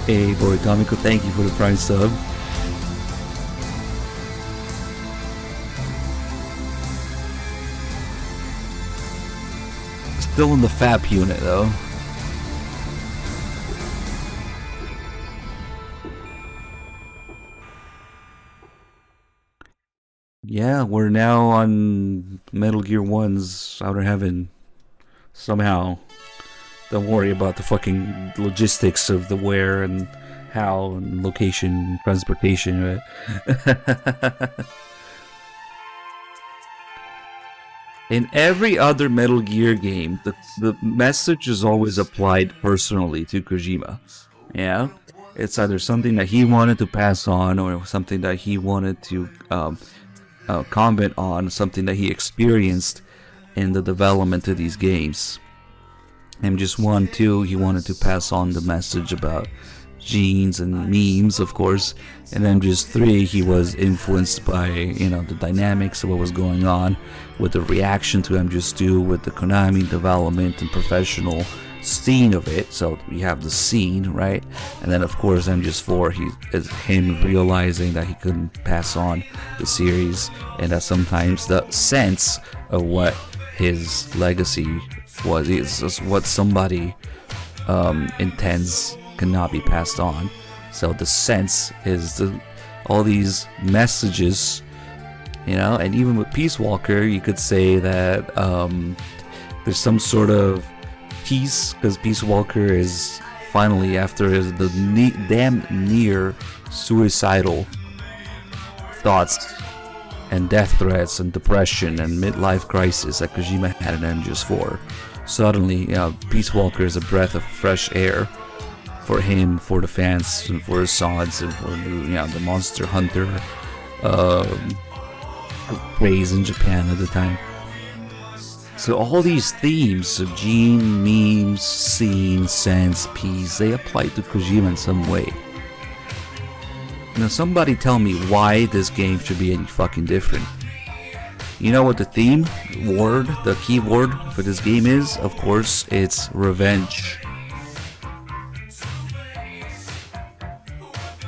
Hey, boy, Tomiko, thank you for the Prime sub. Still in the FAP unit, though. yeah, we're now on Metal Gear 1's Outer Heaven. Somehow. Don't worry about the fucking logistics of the where and how and location, transportation, right? In every other Metal Gear game, the message is always applied personally to Kojima. Yeah? It's either something that he wanted to pass on or something that he wanted to comment on, something that he experienced in the development of these games. MGS1, 2, he wanted to pass on the message about genes and memes, of course. And MGS3, he was influenced by, you know, the dynamics of what was going on with the reaction to MGS2, with the Konami development and professional scene of it. So we have the scene, right? And then, of course, MGS4, he is him realizing that he couldn't pass on the series, and that sometimes the sense of what his legacy was, is what somebody intends cannot be passed on. So the sense is all these messages, you know. And even with Peace Walker, you could say that there's some sort of peace, because Peace Walker is finally, after the damn near suicidal thoughts and death threats and depression and midlife crisis that Kojima had in MGS4, suddenly, Peace Walker is a breath of fresh air for him, for the fans, and for his sods, and for the Monster Hunter craze in Japan at the time. So all these themes of gene, memes, scene, sense, peace, they apply to Kojima in some way. Now somebody tell me why this game should be any fucking different. You know what the theme word, the key word for this game is? Of course, it's revenge.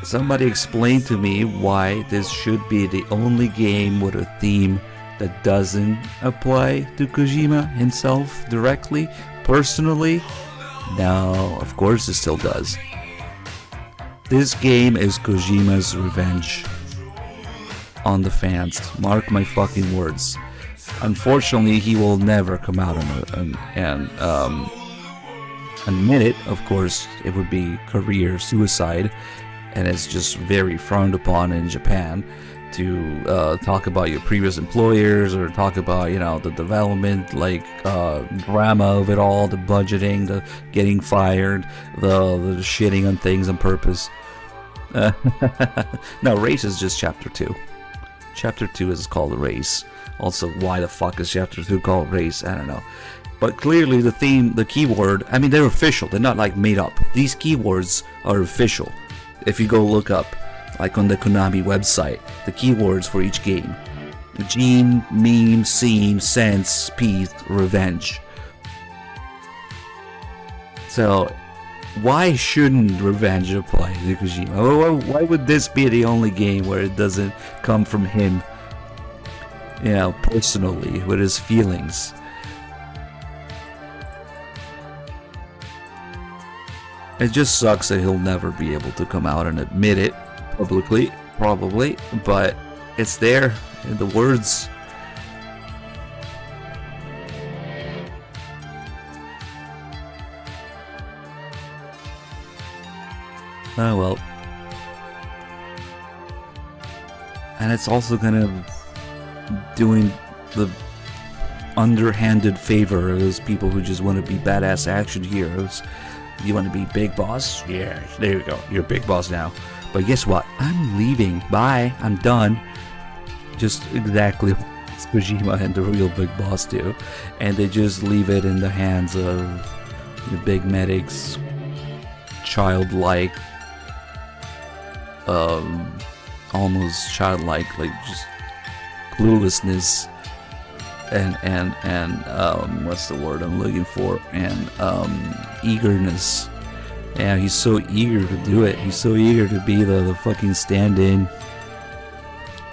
Somebody explain to me why this should be the only game with a theme that doesn't apply to Kojima himself directly, personally. No, of course it still does. This game is Kojima's revenge on the fans. Mark my fucking words. Unfortunately, he will never come out and admit it. Of course, it would be career suicide, and it's just very frowned upon in Japan to talk about your previous employers or talk about, the development, drama of it all, the budgeting, the getting fired, the shitting on things on purpose. No, Race is just Chapter 2. Chapter 2 is called Race. Also, why the fuck is Chapter 2 called Race? I don't know. But clearly the theme, the keyword, I mean, they're official. They're not made up. These keywords are official. If you go look up, on the Konami website, the keywords for each game: gene, meme, scene, sense, peace, revenge. So, why shouldn't revenge apply to Kojima? Why would this be the only game where it doesn't come from him, personally, with his feelings? It just sucks that he'll never be able to come out and admit it publicly, probably, but it's there in the words. Oh well. And it's also kind of doing the underhanded favor of those people who just want to be badass action heroes. You want to be Big Boss? Yeah, there you go. You're Big Boss now. But guess what? I'm leaving. Bye. I'm done. Just exactly what Kojima and the real Big Boss do. And they just leave it in the hands of the big medics, childlike, almost childlike, just cluelessness and what's the word I'm looking for? And eagerness. Yeah, he's so eager to do it. He's so eager to be the fucking stand-in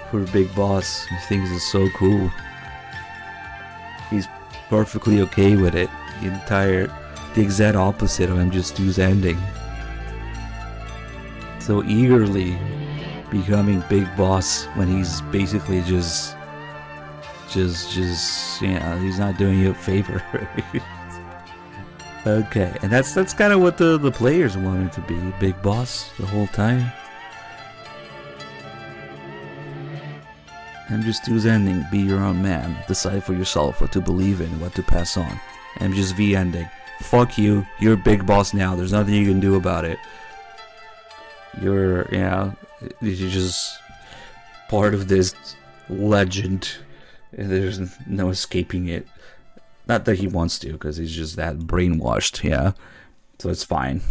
for Big Boss. He thinks it's so cool. He's perfectly okay with it. The exact opposite of MGS2's ending. So eagerly becoming Big Boss when he's basically just just yeah, he's not doing you a favor. Okay, and that's kind of what the players wanted to be, Big Boss, the whole time. MGS2's ending, be your own man, decide for yourself what to believe in, what to pass on. MGS V ending, fuck you, you're Big Boss now, there's nothing you can do about it. You're just part of this legend, and there's no escaping it. Not that he wants to, because he's just that brainwashed, yeah. So it's fine.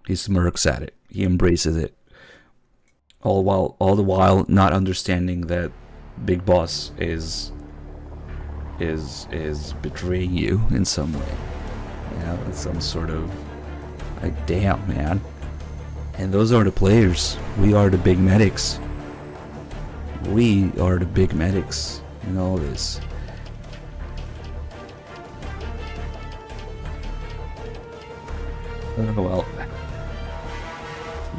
He smirks at it. He embraces it. All the while not understanding that Big Boss is betraying you in some way. Yeah, it's some sort of like, damn, man. And those are the players. We are the big medics. We are the big medics in all this. Oh well.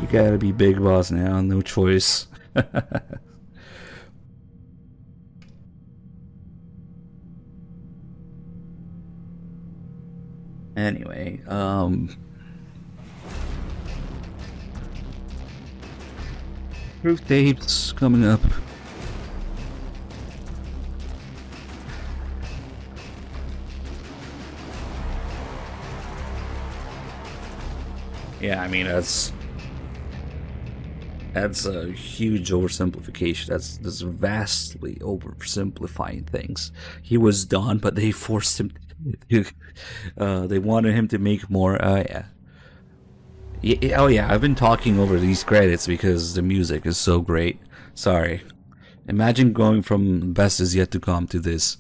You gotta be Big Boss now, no choice. Anyway, proof tapes coming up. Yeah, I mean that's a huge oversimplification. That's vastly oversimplifying things. He was done, but they forced him to. They wanted him to make more. Yeah. Oh yeah, I've been talking over these credits because the music is so great. Sorry. Imagine going from Best Is Yet to Come to this.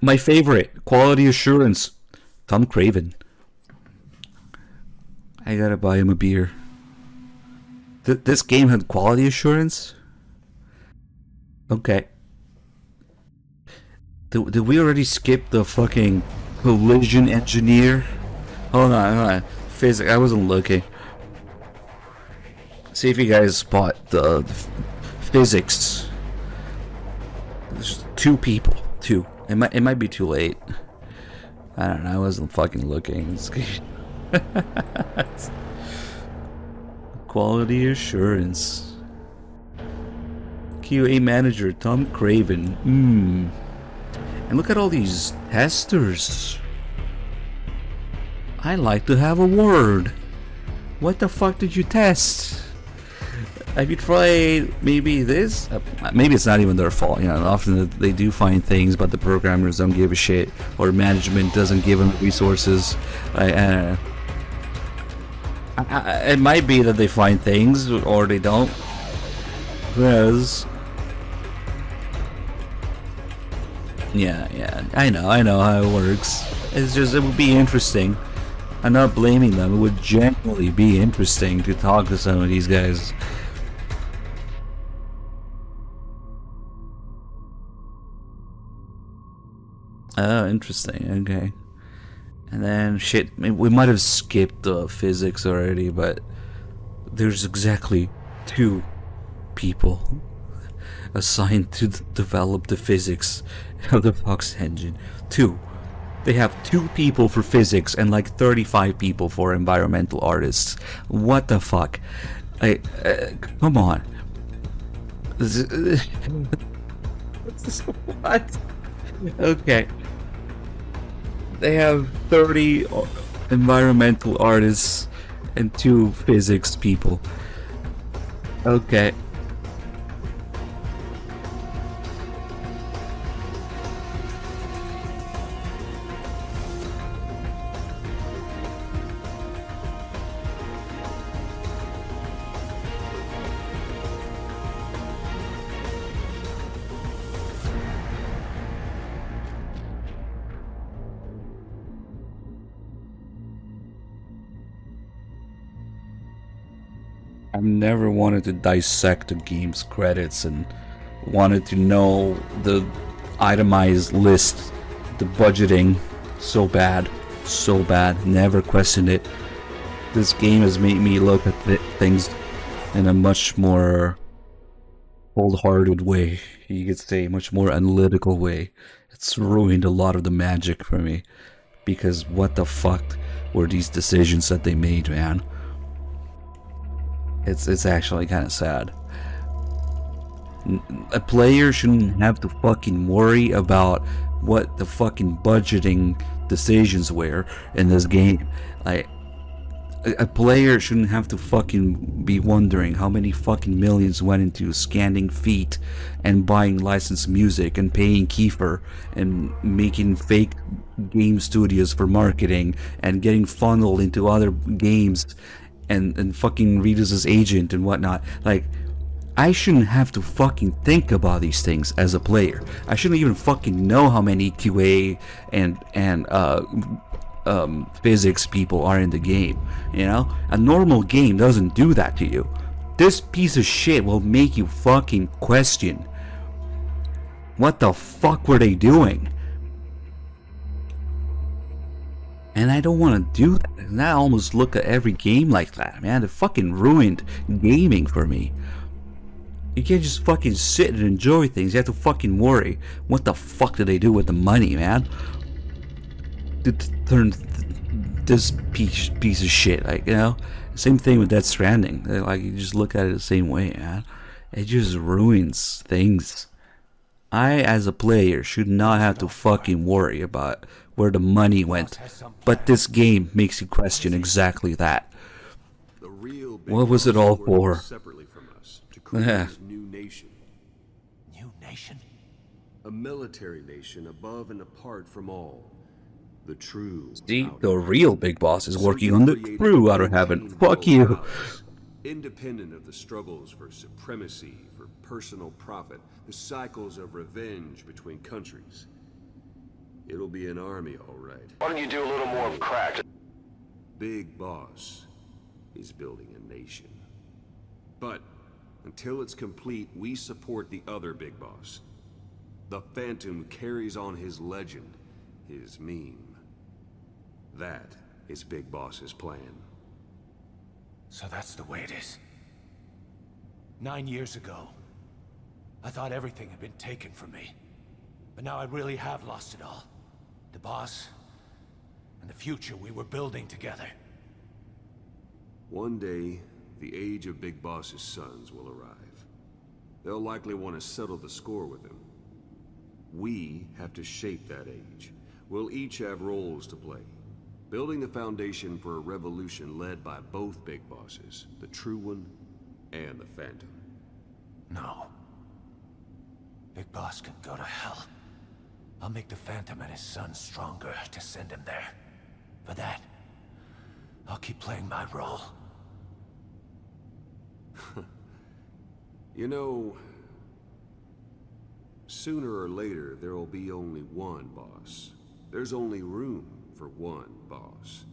My favorite, Quality Assurance, Tom Craven. I gotta buy him a beer. This game had quality assurance? Okay. Did we already skip the fucking collision engineer? Hold on. Physics, I wasn't looking. See if you guys spot the physics. There's 2 people. 2. It might be too late. I don't know, I wasn't fucking looking. Quality assurance. QA manager Tom Craven. And look at all these testers. I like to have a word. What the fuck did you test? Have you tried maybe this? Maybe it's not even their fault. You know, often they do find things, but the programmers don't give a shit, or management doesn't give them resources. It might be that they find things, or they don't. Because yeah, I know how it works. It's just, it would be interesting. I'm not blaming them. It would genuinely be interesting to talk to some of these guys. Oh, interesting. Okay. And then, shit, we might have skipped the physics already, but there's exactly 2 people assigned to develop the physics of the Fox engine. 2. They have 2 people for physics and like 35 people for environmental artists. What the fuck? Come on. What? Okay. They have 30 environmental artists and 2 physics people. Okay. I've never wanted to dissect the game's credits and wanted to know the itemized list, the budgeting. So bad. Never questioned it. This game has made me look at things in a much more cold-hearted way. You could say much more analytical way. It's ruined a lot of the magic for me. Because what the fuck were these decisions that they made, man? It's actually kind of sad. A player shouldn't have to fucking worry about what the fucking budgeting decisions were in this game. Like, a player shouldn't have to fucking be wondering how many fucking millions went into scanning feet and buying licensed music and paying Kiefer and making fake game studios for marketing and getting funneled into other games and fucking Redus's agent and whatnot. Like, I shouldn't have to fucking think about these things as a player. I shouldn't even fucking know how many QA and physics people are in the game. You know, a normal game doesn't do that to you. This piece of shit will make you fucking question what the fuck were they doing. And I don't want to do that. And I almost look at every game like that, man. It fucking ruined gaming for me. You can't just fucking sit and enjoy things. You have to fucking worry. What the fuck did they do with the money, man? To turn this piece of shit, like, you know? Same thing with Death Stranding. Like, you just look at it the same way, man. It just ruins things. I, as a player, should not have to fucking worry about where the money went. But this game makes you question exactly that. What was it all for? Yeah. New nation. New nation? A military nation above and apart from all. The true. See, the real big boss is working on the true Outer Heaven. Fuck you. Independent of the struggles for supremacy, for personal profit, the cycles of revenge between countries. It'll be an army, all right. Why don't you do a little more crack? Big Boss is building a nation. But until it's complete, we support the other Big Boss. The Phantom carries on his legend, his meme. That is Big Boss's plan. So that's the way it is. 9 years ago, I thought everything had been taken from me. But now I really have lost it all. The boss, and the future we were building together. One day, the age of Big Boss's sons will arrive. They'll likely want to settle the score with him. We have to shape that age. We'll each have roles to play. Building the foundation for a revolution led by both Big Bosses, the True One and the Phantom. No. Big Boss can go to hell. I'll make the Phantom and his son stronger to send him there. For that, I'll keep playing my role. You know, sooner or later, there will be only one boss. There's only room for one boss.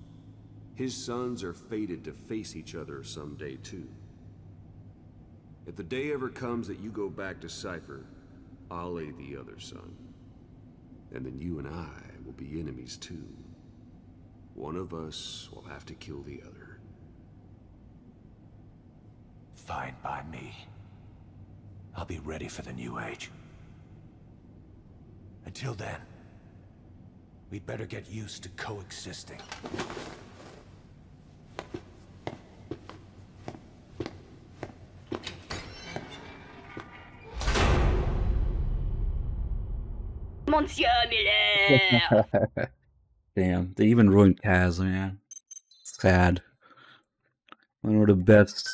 His sons are fated to face each other someday, too. If the day ever comes that you go back to Cypher, I'll aid the other son. And then you and I will be enemies, too. One of us will have to kill the other. Fine by me. I'll be ready for the new age. Until then, we'd better get used to coexisting. Monsieur Miller! Damn, they even ruined Kaz, man. Sad. One of the best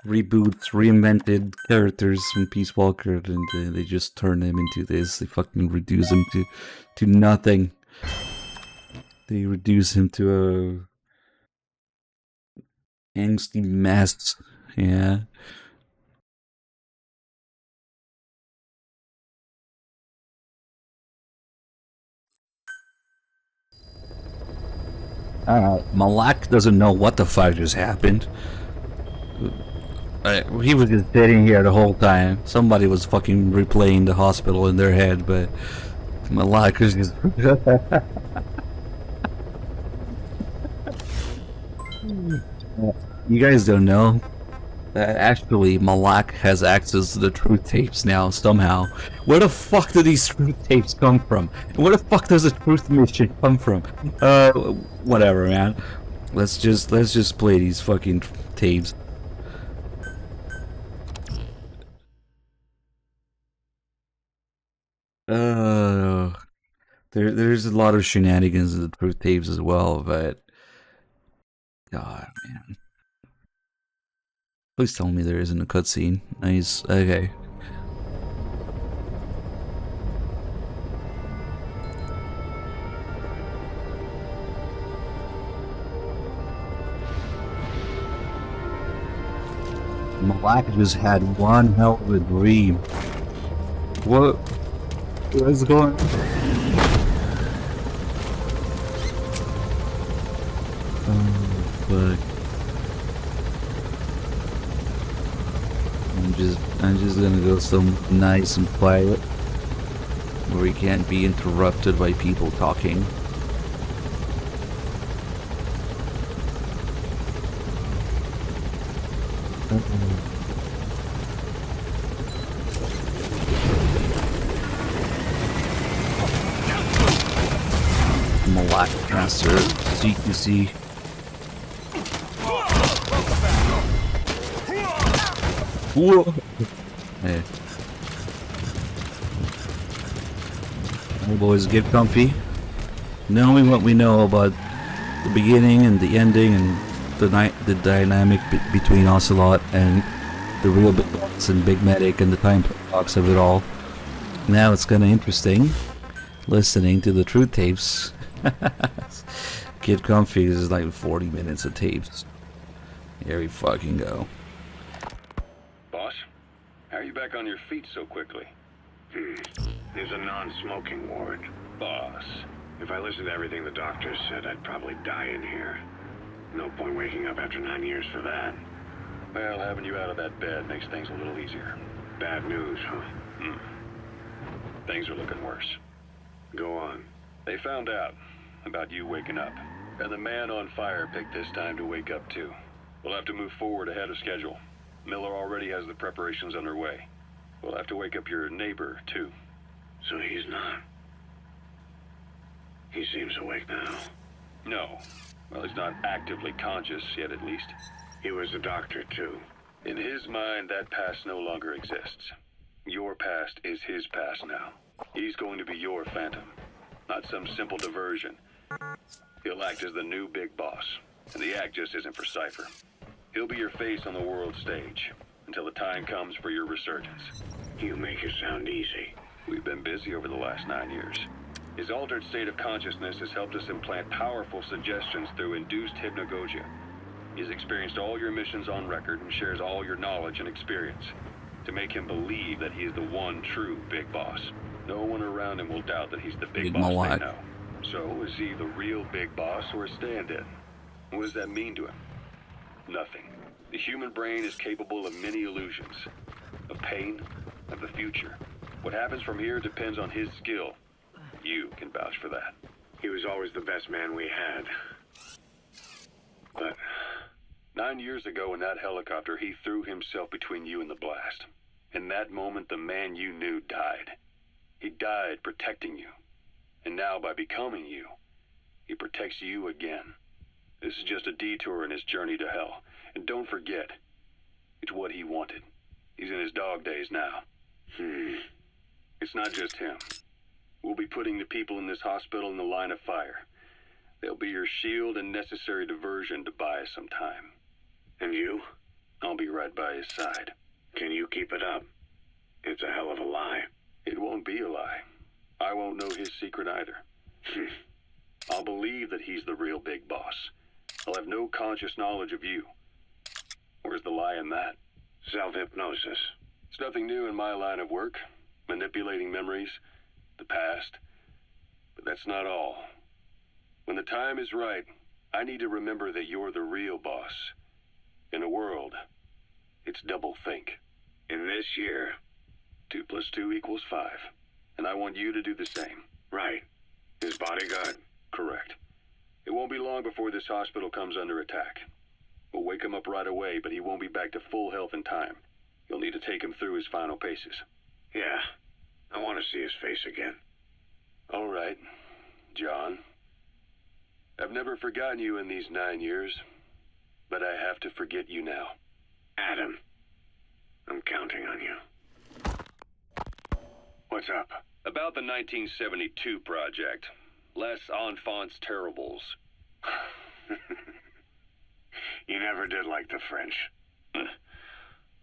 reboots, reinvented characters from Peace Walker, and they just turn him into this. They fucking reduce him to nothing. They reduce him to a angsty mess. Yeah. Malak doesn't know what the fuck just happened. He was just sitting here the whole time. Somebody was fucking replaying the hospital in their head, but Malak is just... You guys don't know. Actually, Malak has access to the truth tapes now, somehow. Where the fuck do these truth tapes come from? Where the fuck does a truth mission come from? Whatever, man. Let's just play these fucking tapes. There's a lot of shenanigans in the truth tapes as well, but God, man. Please tell me there isn't a cutscene. Nice. Okay. Malak just had one hell of a dream. What's going on? Fuck. I'm just gonna go some nice and quiet where we can't be interrupted by people talking. Malak Master CQC. Whoa! Hey. Hey boys, get comfy. Knowing what we know about the beginning and the ending and the dynamic between Ocelot and the real Big Boss and Big Medic and the time paradox of it all. Now it's kind of interesting listening to the truth tapes. Get comfy. This is like 40 minutes of tapes. Here we fucking go. Boss, how are you back on your feet so quickly? There's a non-smoking ward. Boss. If I listened to everything the doctor said, I'd probably die in here. No point waking up after 9 years for that. Well, having you out of that bed makes things a little easier. Bad news, huh? Things are looking worse. Go on. They found out about you waking up, and the man on fire picked this time to wake up too. We'll have to move forward ahead of schedule. Miller already has the preparations underway. We'll have to wake up your neighbor too. So he's not. He seems awake now. No. Well, he's not actively conscious yet, at least. He was a doctor too. In his mind, that past no longer exists. Your past is his past now. He's going to be your phantom, not some simple diversion. He'll act as the new big boss, and the act just isn't for Cypher. He'll be your face on the world stage, until the time comes for your resurgence. You make it sound easy. We've been busy over the last 9 years. His altered state of consciousness has helped us implant powerful suggestions through induced hypnagogia. He's experienced all your missions on record and shares all your knowledge and experience to make him believe that he is the one true big boss. No one around him will doubt that he's the big boss they know. So, is he the real big boss or a stand-in? What does that mean to him? Nothing. The human brain is capable of many illusions. Of pain, of the future. What happens from here depends on his skill. You can vouch for that. He was always the best man we had. But 9 years ago in that helicopter, he threw himself between you and the blast. In that moment, the man you knew died. He died protecting you. And now, by becoming you, he protects you again. This is just a detour in his journey to hell. And don't forget, it's what he wanted. He's in his dog days now. It's not just him. We'll be putting the people in this hospital in the line of fire. They'll be your shield and necessary diversion to buy us some time. And you? I'll be right by his side. Can you keep it up? It's a hell of a lie. It won't be a lie. I won't know his secret either. I'll believe that he's the real big boss. I'll have no conscious knowledge of you. Where's the lie in that? Self-hypnosis. It's nothing new in my line of work. Manipulating memories, the past. But that's not all. When the time is right, I need to remember that you're the real boss. In a world, it's double think. In this year, 2 + 2 = 5. And I want you to do the same. Right. His bodyguard? Correct. It won't be long before this hospital comes under attack. We'll wake him up right away, but he won't be back to full health in time. You'll need to take him through his final paces. Yeah. I want to see his face again. All right, John. I've never forgotten you in these 9 years, but I have to forget you now. Adam, I'm counting on you. What's up? About the 1972 project. Les Enfants Terribles. You never did like the French.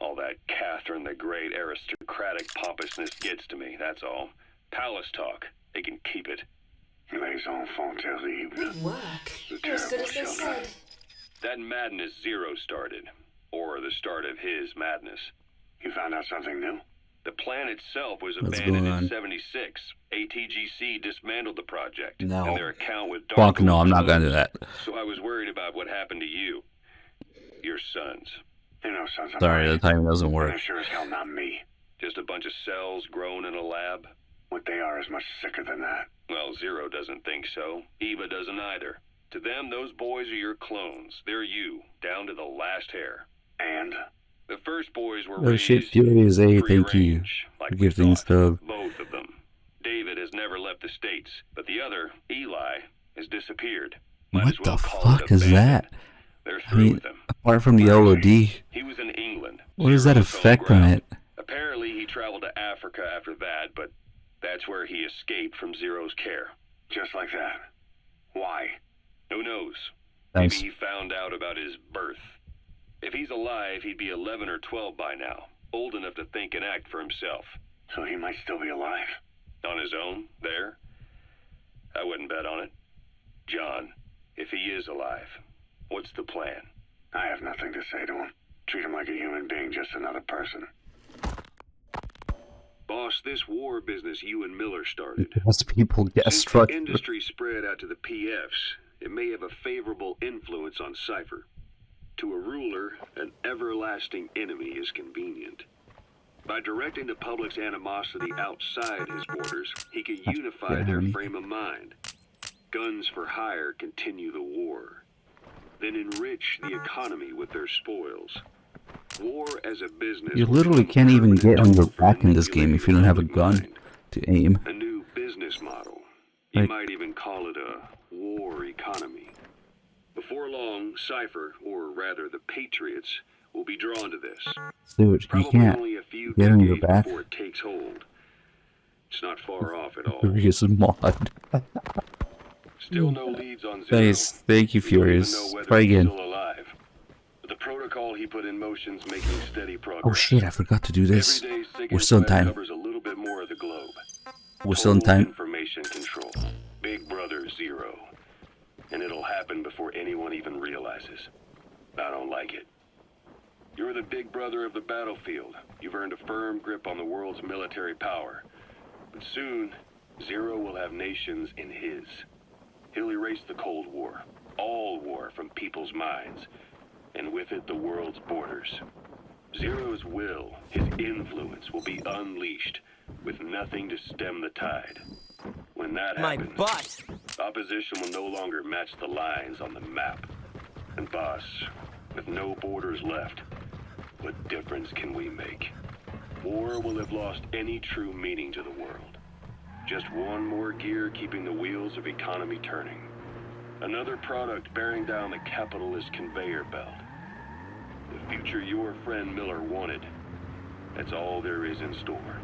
All that Catherine the Great aristocratic pompousness gets to me, that's all. Palace talk. They can keep it. Les Enfants Terribles. Good work. You're as good as they said. That madness Zero started. Or the start of his madness. You found out something new? The plan itself was What's abandoned going on? in '76. ATGC dismantled the project. No. And their account with Fuck no, I'm not gonna do that. So I was worried about what happened to you. Your sons. You know, sons of Sorry, the timing doesn't They're work. sure as hell not me. Just a bunch of cells grown in a lab. What they are is much sicker than that. Well, Zero doesn't think so. Eva doesn't either. To them, those boys are your clones. They're you, down to the last hair. And? The first boys were Oh raised shit, Furious A, thank you like for we gifting thought. stuff. Both of them. David has never left the States, but the other, Eli, has disappeared. What the fuck is that? I mean, apart from the LOD, He was in England. what does that affect from it? Apparently, he traveled to Africa after that, but that's where he escaped from Zero's care. Just like that. Why? Who knows? Thanks. Maybe he found out about his birth. If he's alive, he'd be 11 or 12 by now, old enough to think and act for himself. So he might still be alive. On his own, there? I wouldn't bet on it. John, if he is alive, what's the plan? I have nothing to say to him. Treat him like a human being, just another person. Boss, this war business you and Miller started. Most people get Since struck. the industry spread out to the PFs, it may have a favorable influence on Cypher. To a ruler, an everlasting enemy is convenient. By directing the public's animosity outside his borders, he can unify their frame of mind. Guns for hire continue the war. Then enrich the economy with their spoils. War as a business. You literally can't even get on your back in this game if you don't have a gun to aim. A new business model. You Like- might even call it a war economy. Before long, Cypher, or rather the Patriots, will be drawn to this. Dude, you Probably can't only a few get on your decades back. before it takes hold. It's not far off at all. Furious mod. Still no leads on Zero. Nice, thank you, We don't even Furious. know whether Try he's again. still alive. But the protocol he put in motion's making steady progress. Oh shit, I forgot to do this. Every day, SIG We're still in Insider time. covers a little bit more of the globe. We're still in Total time. Information control. Big Brother Zero. And it'll happen before anyone even realizes. I don't like it. You're the big brother of the battlefield. You've earned a firm grip on the world's military power. But soon, Zero will have nations in his. He'll erase the Cold War. All war from people's minds. And with it, the world's borders. Zero's will, his influence, will be unleashed, with nothing to stem the tide. When that happens, opposition will no longer match the lines on the map. And boss, with no borders left, what difference can we make? War will have lost any true meaning to the world. Just one more gear keeping the wheels of economy turning. Another product bearing down the capitalist conveyor belt. The future your friend Miller wanted. That's all there is in store.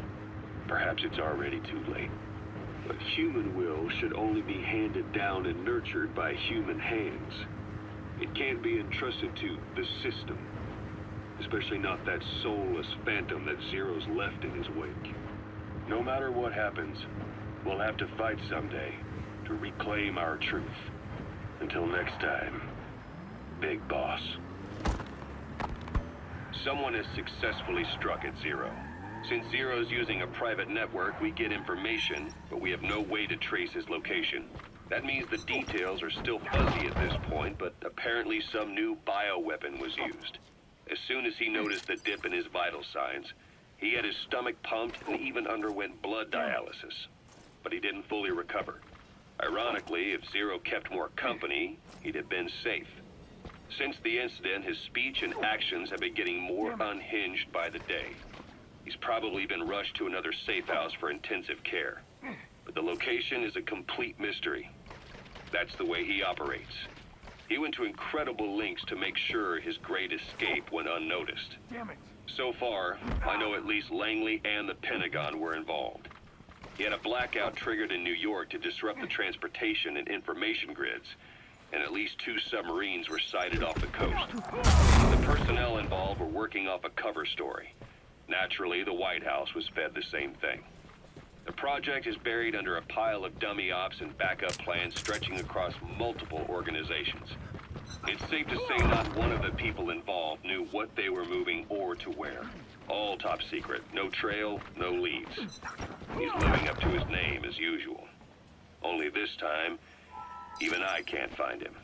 Perhaps it's already too late. But human will should only be handed down and nurtured by human hands. It can't be entrusted to the system. Especially not that soulless phantom that Zero's left in his wake. No matter what happens, we'll have to fight someday to reclaim our truth. Until next time, Big Boss. Someone has successfully struck at Zero. Since Zero's using a private network, we get information, but we have no way to trace his location. That means the details are still fuzzy at this point, but apparently some new bioweapon was used. As soon as he noticed the dip in his vital signs, he had his stomach pumped and even underwent blood dialysis. But he didn't fully recover. Ironically, if Zero kept more company, he'd have been safe. Since the incident, his speech and actions have been getting more unhinged by the day. He's probably been rushed to another safe house for intensive care. But the location is a complete mystery. That's the way he operates. He went to incredible lengths to make sure his great escape went unnoticed. Damn it. So far, I know at least Langley and the Pentagon were involved. He had a blackout triggered in New York to disrupt the transportation and information grids, and at least 2 submarines were sighted off the coast. The personnel involved were working off a cover story. Naturally, the White House was fed the same thing. The project is buried under a pile of dummy ops and backup plans stretching across multiple organizations. It's safe to say not one of the people involved knew what they were moving or to where. All top secret, no trail, no leads. He's living up to his name as usual. Only this time, even I can't find him.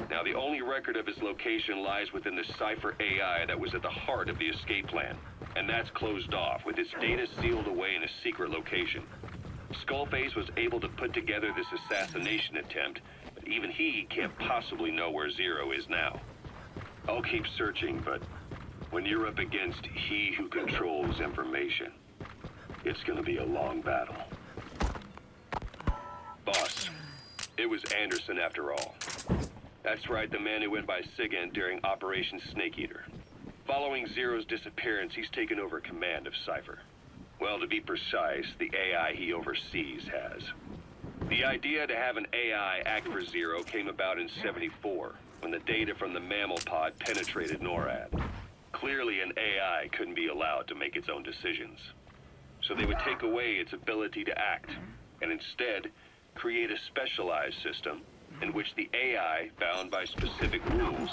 Now, the only record of his location lies within the Cypher AI that was at the heart of the escape plan, and that's closed off, with its data sealed away in a secret location. Skullface was able to put together this assassination attempt, but even he can't possibly know where Zero is now. I'll keep searching, but when you're up against he who controls information, it's gonna be a long battle. Boss, it was Anderson after all. That's right, the man who went by SIGINT during Operation Snake Eater. Following Zero's disappearance, he's taken over command of Cypher. Well, to be precise, the AI he oversees has. The idea to have an AI act for Zero came about in '74, when the data from the mammal pod penetrated NORAD. Clearly, an AI couldn't be allowed to make its own decisions. So they would take away its ability to act, and instead create a specialized system in which the AI, bound by specific rules,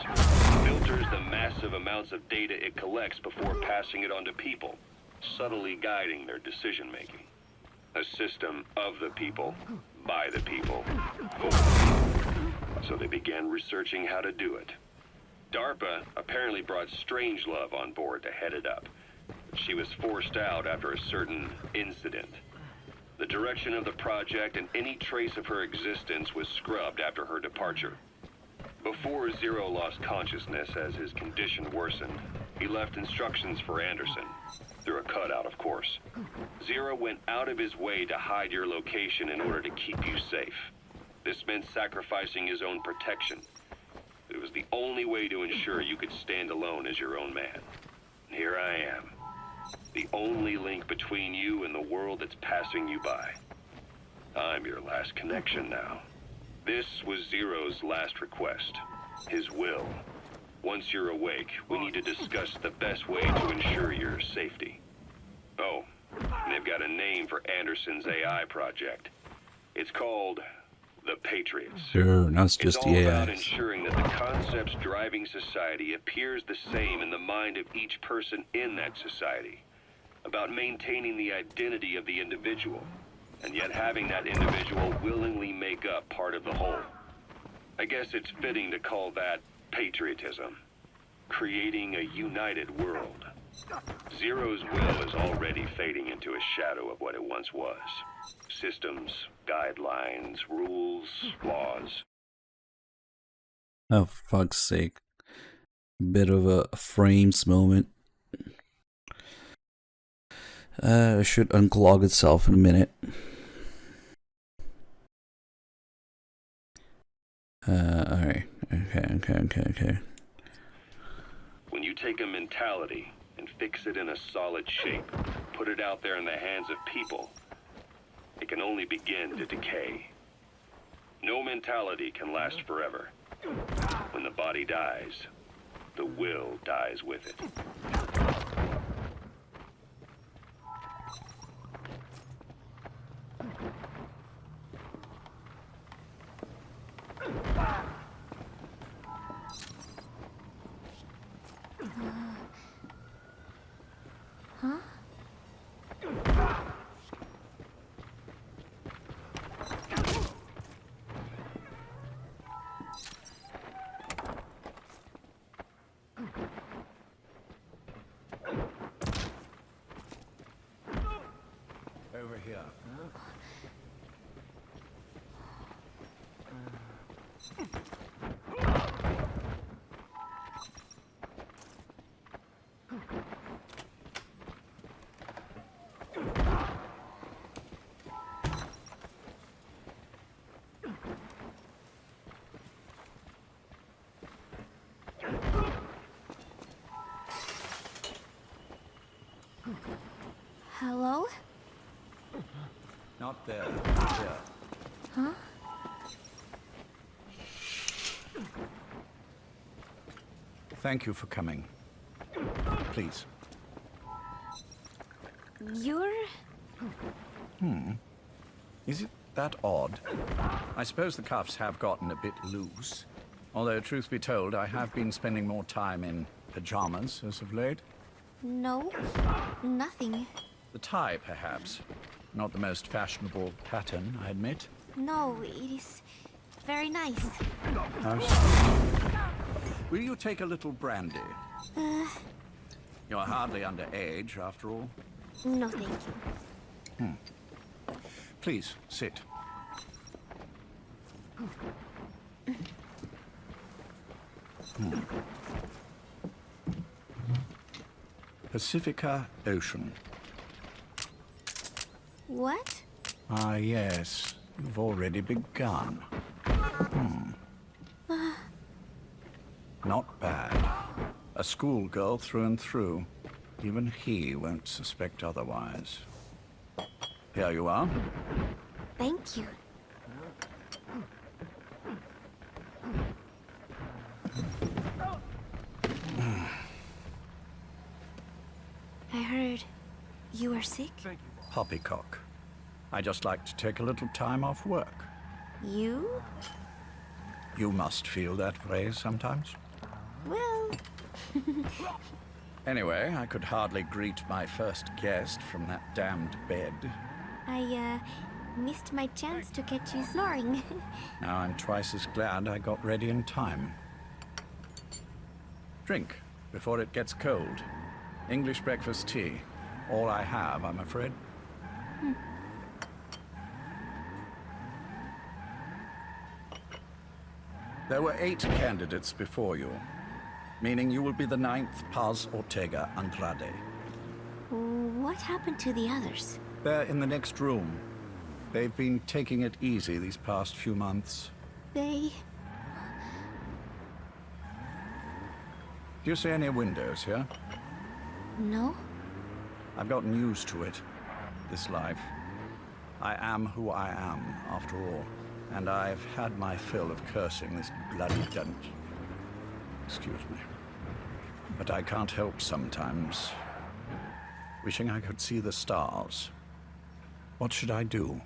filters the massive amounts of data it collects before passing it on to people, subtly guiding their decision-making. A system of the people, by the people, for the people. So they began researching how to do it. DARPA apparently brought Strangelove on board to head it up. She was forced out after a certain incident. The direction of the project and any trace of her existence was scrubbed after her departure. Before Zero lost consciousness as his condition worsened, he left instructions for Anderson, through a cutout, of course. Zero went out of his way to hide your location in order to keep you safe. This meant sacrificing his own protection. It was the only way to ensure you could stand alone as your own man. Here I am. The only link between you and the world that's passing you by. I'm your last connection now. This was Zero's last request. His will. Once you're awake, we need to discuss the best way to ensure your safety. Oh, they've got a name for Anderson's AI project. It's called the Patriots. Sure, not just it's the all AI. about ensuring that the concepts driving society appears the same in the mind of each person in that society. About maintaining the identity of the individual, and yet having that individual willingly make up part of the whole. I guess it's fitting to call that patriotism. Creating a united world. Zero's will is already fading into a shadow of what it once was. Systems, guidelines, rules, laws. Oh, for fuck's sake. Bit of a frames moment. It should unclog itself in a minute. Alright. Okay. When you take a mentality and fix it in a solid shape, put it out there in the hands of people, it can only begin to decay. No mentality can last forever. When the body dies, the will dies with it. Huh? Over here. Hello? Not there. Here. Huh? Thank you for coming. Please. You're... Is it that odd? I suppose the cuffs have gotten a bit loose. Although, truth be told, I have been spending more time in pajamas as of late. No, nothing. The tie, perhaps. Not the most fashionable pattern, I admit. No, it is very nice. How so? Will you take a little brandy? You're hardly underage, after all. No, thank you. Please, sit. Pacifica Ocean. What? Ah, yes. You've already begun. Not bad. A schoolgirl through and through. Even he won't suspect otherwise. Here you are. Thank you. I heard you were sick? Poppycock. I just like to take a little time off work. You? You must feel that way sometimes. Well... Anyway, I could hardly greet my first guest from that damned bed. I, missed my chance to catch you snoring. Now I'm twice as glad I got ready in time. Drink, before it gets cold. English breakfast tea. All I have, I'm afraid. There were 8 candidates before you, meaning you will be the 9th Paz Ortega Andrade. What happened to the others? They're in the next room. They've been taking it easy these past few months. They... Do you see any windows here? No? I've gotten used to it, this life. I am who I am, after all, and I've had my fill of cursing this bloody dungeon. Excuse me. But I can't help sometimes wishing I could see the stars. What should I do?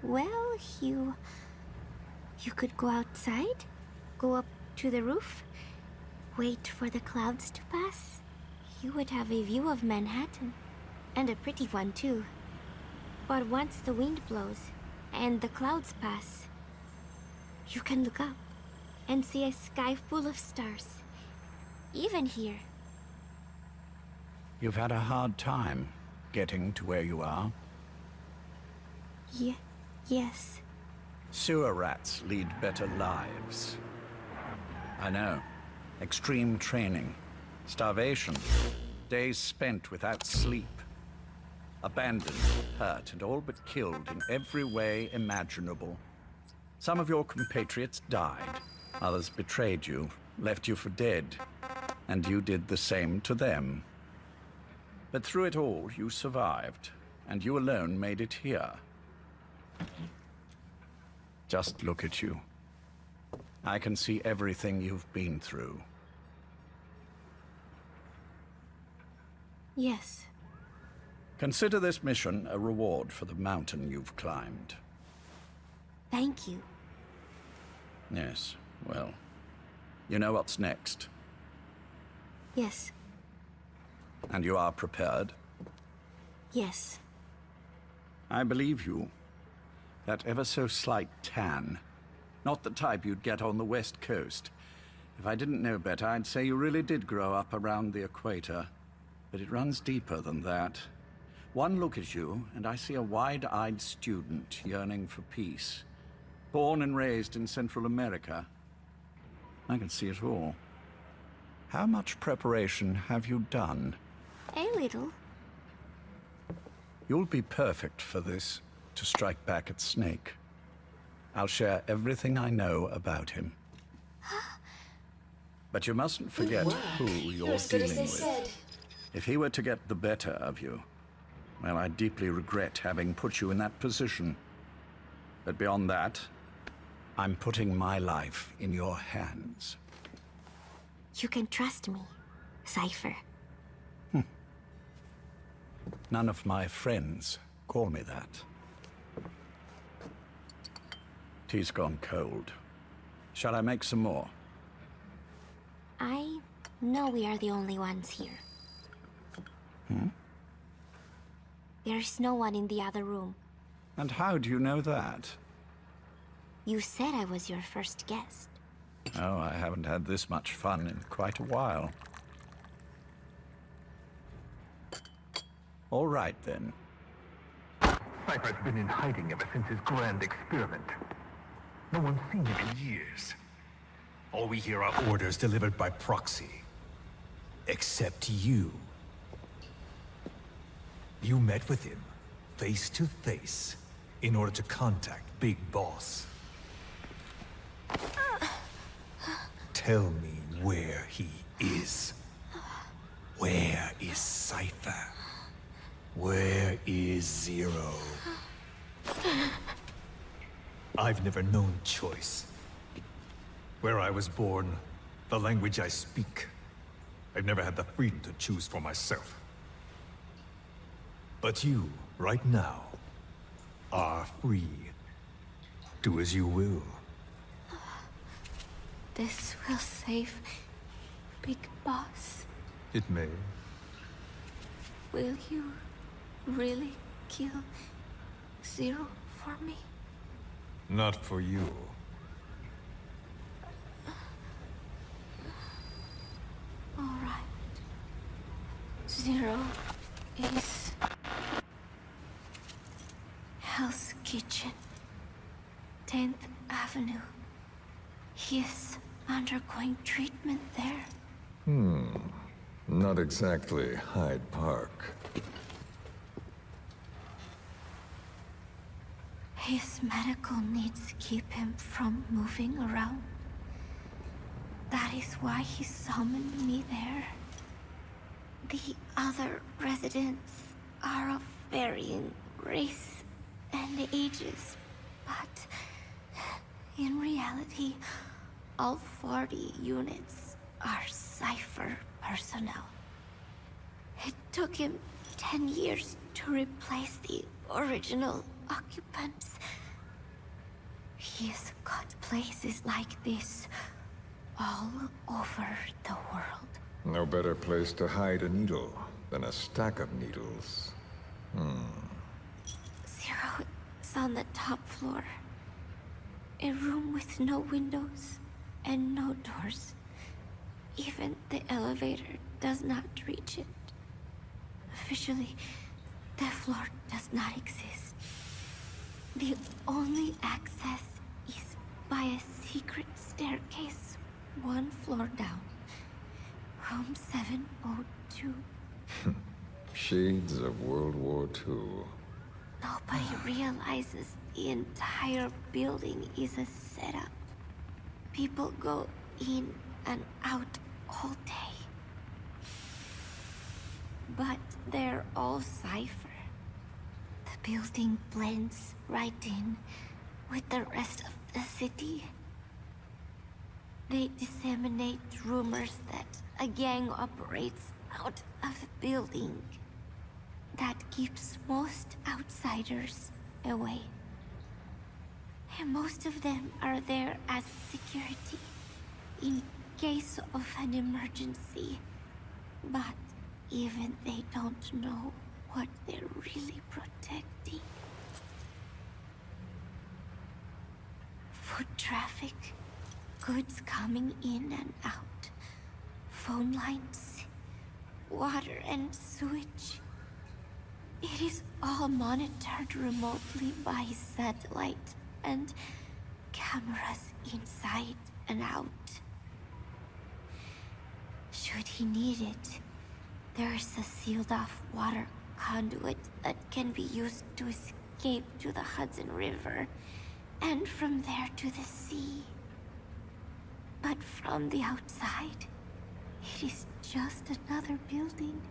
Well, you could go outside, go up to the roof, wait for the clouds to pass. You would have a view of Manhattan, and a pretty one too. But once the wind blows and the clouds pass, you can look up and see a sky full of stars, even here. You've had a hard time getting to where you are. Yes. Sewer rats lead better lives. I know. Extreme training, starvation, days spent without sleep. Abandoned, hurt, and all but killed in every way imaginable. Some of your compatriots died. Others betrayed you, left you for dead. And you did the same to them. But through it all, you survived. And you alone made it here. Just look at you. I can see everything you've been through. Yes. Consider this mission a reward for the mountain you've climbed. Thank you. Yes, well, you know what's next. Yes. And you are prepared? Yes. I believe you. That ever so slight tan. Not the type you'd get on the West Coast. If I didn't know better, I'd say you really did grow up around the equator. But it runs deeper than that. One look at you, and I see a wide-eyed student yearning for peace. Born and raised in Central America. I can see it all. How much preparation have you done? A little. You'll be perfect for this, to strike back at Snake. I'll share everything I know about him. But you mustn't forget who you're You're as good dealing as they with. said. If he were to get the better of you, well, I deeply regret having put you in that position. But beyond that, I'm putting my life in your hands. You can trust me, Cypher. None of my friends call me that. Tea's gone cold. Shall I make some more? I know we are the only ones here. There's no one in the other room. And how do you know that? You said I was your first guest. Oh, I haven't had this much fun in quite a while. All right, then. Cypher's been in hiding ever since his grand experiment. No one's seen him in years. All we hear are orders delivered by proxy. Except you. You met with him, face to face, in order to contact Big Boss. Tell me where he is. Where is Cypher? Where is Zero? I've never known choice. Where I was born, the language I speak, I've never had the freedom to choose for myself. But you, right now, are free. Do as you will. This will save Big Boss. It may. Will you really kill Zero for me? Not for you. All right. Zero is Hell's Kitchen, 10th Avenue. He is undergoing treatment there. Not exactly Hyde Park. His medical needs keep him from moving around. That is why he summoned me there. The other residents are of varying race and ages, but in reality, all 40 units are Cypher personnel. It took him 10 years to replace the original occupants. He has got places like this all over the world. No better place to hide a needle than a stack of needles. Zero is on the top floor. A room with no windows and no doors. Even the elevator does not reach it. Officially, the floor does not exist. The only access is by a secret staircase 1 floor down. Room 702. Shades of World War II. Nobody realizes the entire building is a setup. People go in and out all day. But they're all Cypher. The building blends right in with the rest of the city. They disseminate rumors that a gang operates out of the building. That keeps most outsiders away. And most of them are there as security in case of an emergency. But even they don't know what they're really protecting. Foot traffic, goods coming in and out, phone lines, water and sewage. It is all monitored remotely by satellite and cameras inside and out. Should he need it, there is a sealed-off water conduit that can be used to escape to the Hudson River, and from there to the sea. But from the outside, it is just another building.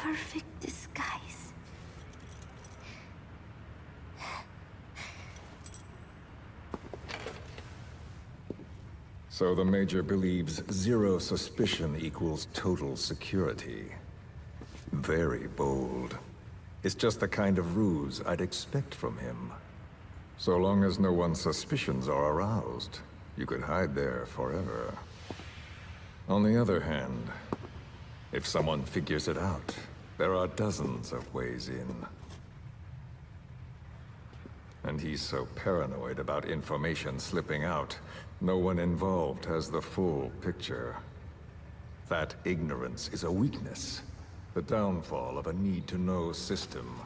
perfect disguise. So the Major believes zero suspicion equals total security. Very bold. It's just the kind of ruse I'd expect from him. So long as no one's suspicions are aroused, you could hide there forever. On the other hand, if someone figures it out, there are dozens of ways in. And he's so paranoid about information slipping out, no one involved has the full picture. That ignorance is a weakness, the downfall of a need-to-know system.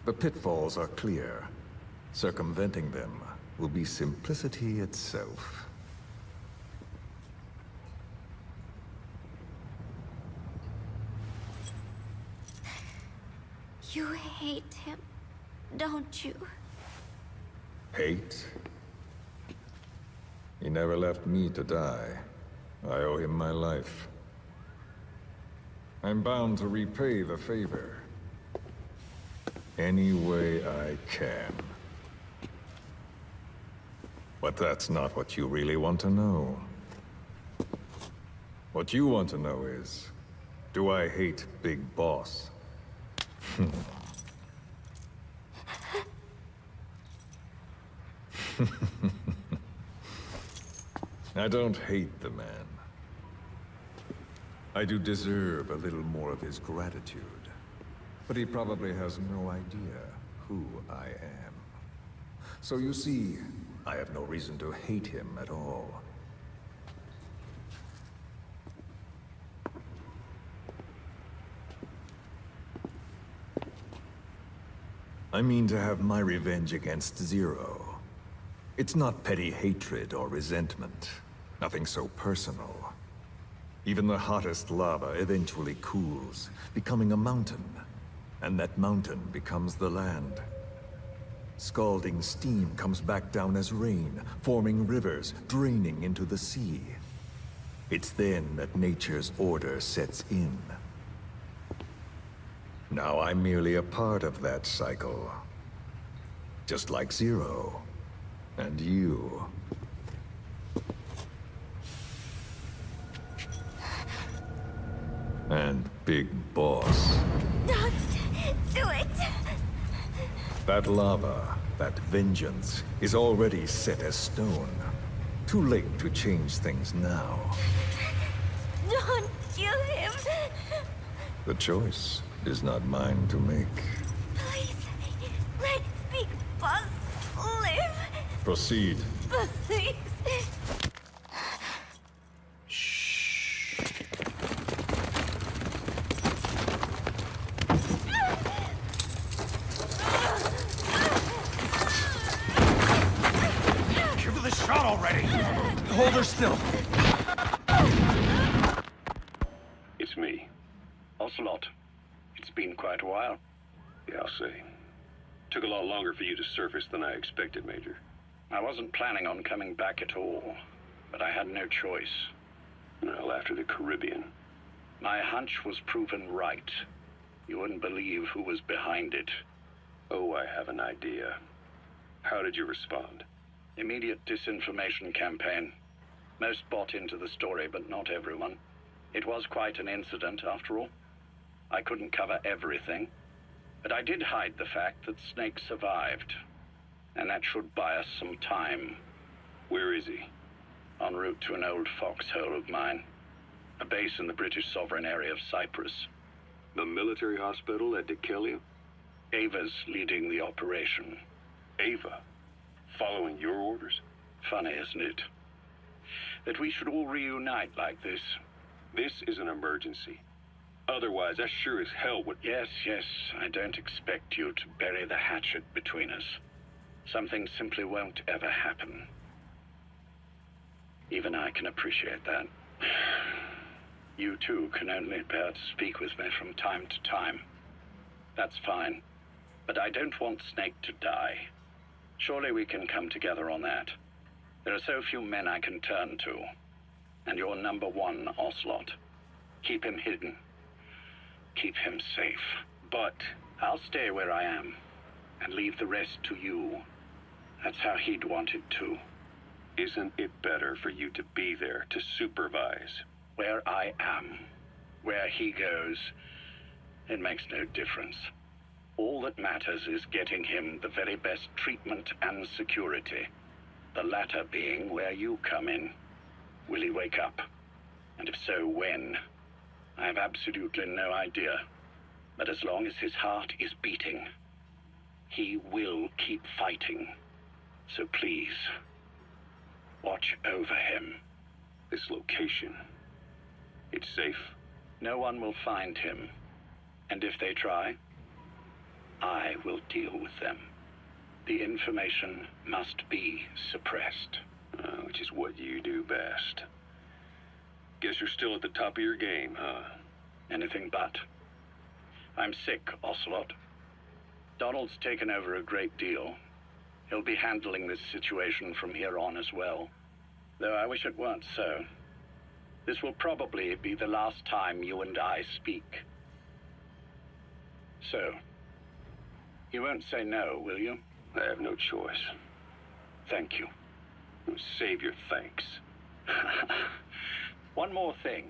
The pitfalls are clear. Circumventing them will be simplicity itself. You hate him, don't you? Hate? He never left me to die. I owe him my life. I'm bound to repay the favor. Any way I can. But that's not what you really want to know. What you want to know is, do I hate Big Boss? I don't hate the man. I do deserve a little more of his gratitude. But he probably has no idea who I am. So you see, I have no reason to hate him at all. I mean to have my revenge against Zero. It's not petty hatred or resentment. Nothing so personal. Even the hottest lava eventually cools, becoming a mountain. And that mountain becomes the land. Scalding steam comes back down as rain, forming rivers, draining into the sea. It's then that nature's order sets in. Now I'm merely a part of that cycle. Just like Zero. And you. And Big Boss. Don't do it! That lava, that vengeance, is already set as stone. Too late to change things now. Don't kill him! The choice is not mine to make. Please, let Big Boss live! Proceed. Please! Give her the shot already! Hold her still! It's me. Ocelot. It's been quite a while. Yeah, I'll say. Took a lot longer for you to surface than I expected, Major. I wasn't planning on coming back at all, but I had no choice. Well, after the Caribbean. My hunch was proven right. You wouldn't believe who was behind it. Oh, I have an idea. How did you respond? Immediate disinformation campaign. Most bought into the story, but not everyone. It was quite an incident, after all. I couldn't cover everything, but I did hide the fact that Snake survived. And that should buy us some time. Where is he? En route to an old foxhole of mine. A base in the British sovereign area of Cyprus. The military hospital at Dikelia? Ava's leading the operation. Ava? Following your orders? Funny, isn't it? That we should all reunite like this. This is an emergency. Otherwise, I sure as hell would... Yes, I don't expect you to bury the hatchet between us. Something simply won't ever happen. Even I can appreciate that. You too can only bear to speak with me from time to time. That's fine. But I don't want Snake to die. Surely we can come together on that. There are so few men I can turn to. And you're number one, Ocelot. Keep him hidden. keep him safe. But I'll stay where I am and leave the rest to you. That's how he'd want it too. Isn't it better for you to be there to supervise? Where I am, where he goes, it makes no difference. All that matters is getting him the very best treatment and security. The latter being where you come in. Will he wake up? And if so, when? I have absolutely no idea. But as long as his heart is beating, he will keep fighting. So please, watch over him. This location, it's safe? No one will find him. And if they try, I will deal with them. The information must be suppressed. Which is what you do best. Guess you're still at the top of your game, huh? Anything but. I'm sick, Ocelot. Donald's taken over a great deal. He'll be handling this situation from here on as well. Though I wish it weren't so. This will probably be the last time you and I speak. So, you won't say no, will you? I have no choice. Thank you. Save your thanks. One more thing.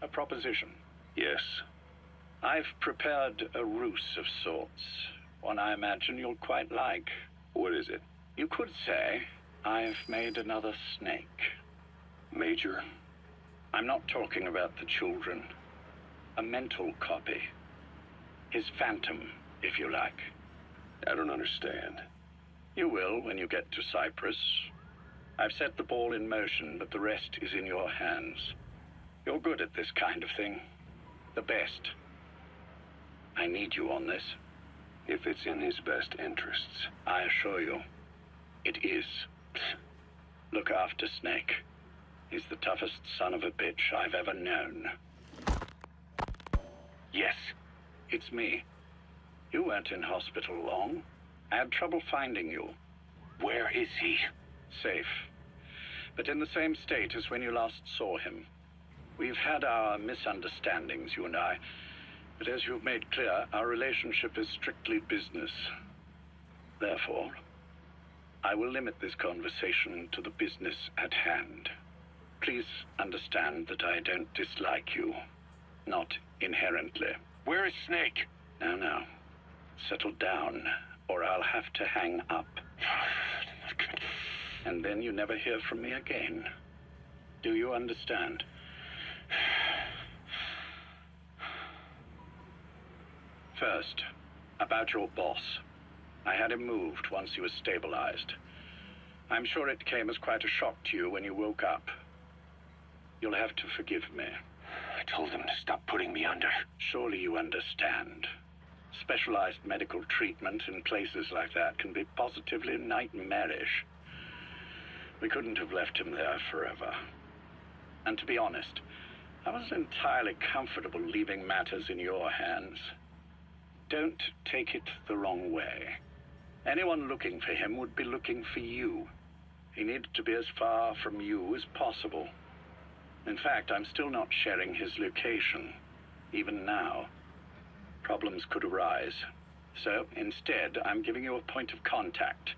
A proposition. Yes? I've prepared a ruse of sorts. One I imagine you'll quite like. What is it? You could say I've made another snake. Major? I'm not talking about the children. A mental copy. His phantom, if you like. I don't understand. You will when you get to Cyprus. I've set the ball in motion, but the rest is in your hands. You're good at this kind of thing. The best. I need you on this. If it's in his best interests. I assure you, it is. Look after Snake. He's the toughest son of a bitch I've ever known. Yes, it's me. You weren't in hospital long. I had trouble finding you. Where is he? Safe. But in the same state as when you last saw him. We've had our misunderstandings, you and I. But as you've made clear, our relationship is strictly business. Therefore, I will limit this conversation to the business at hand. Please understand that I don't dislike you. Not inherently. Where is Snake? No. Settle down, or I'll have to hang up. And then you never hear from me again. Do you understand? First, about your boss. I had him moved once he was stabilized. I'm sure it came as quite a shock to you when you woke up. You'll have to forgive me. I told him to stop putting me under. Surely you understand. Specialized medical treatment in places like that can be positively nightmarish. We couldn't have left him there forever. And to be honest, I wasn't entirely comfortable leaving matters in your hands. Don't take it the wrong way. Anyone looking for him would be looking for you. He needed to be as far from you as possible. In fact, I'm still not sharing his location, even now. Problems could arise. So instead, I'm giving you a point of contact.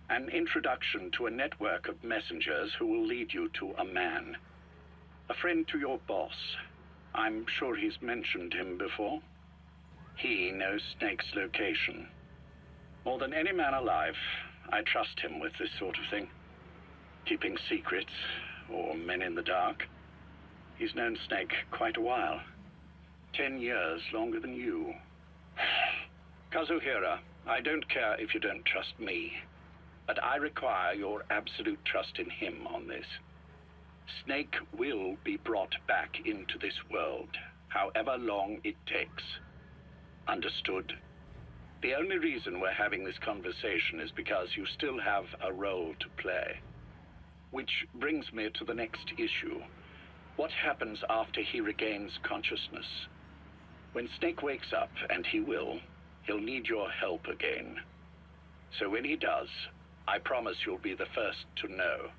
An introduction to a network of messengers who will lead you to a man. A friend to your boss. I'm sure he's mentioned him before. He knows Snake's location. More than any man alive, I trust him with this sort of thing. Keeping secrets, or men in the dark. He's known Snake quite a while. 10 years longer than you. Kazuhira, I don't care if you don't trust me, but I require your absolute trust in him on this. Snake will be brought back into this world, however long it takes. Understood? The only reason we're having this conversation is because you still have a role to play. Which brings me to the next issue. What happens after he regains consciousness? When Snake wakes up, and he will, he'll need your help again. So when he does, I promise you'll be the first to know.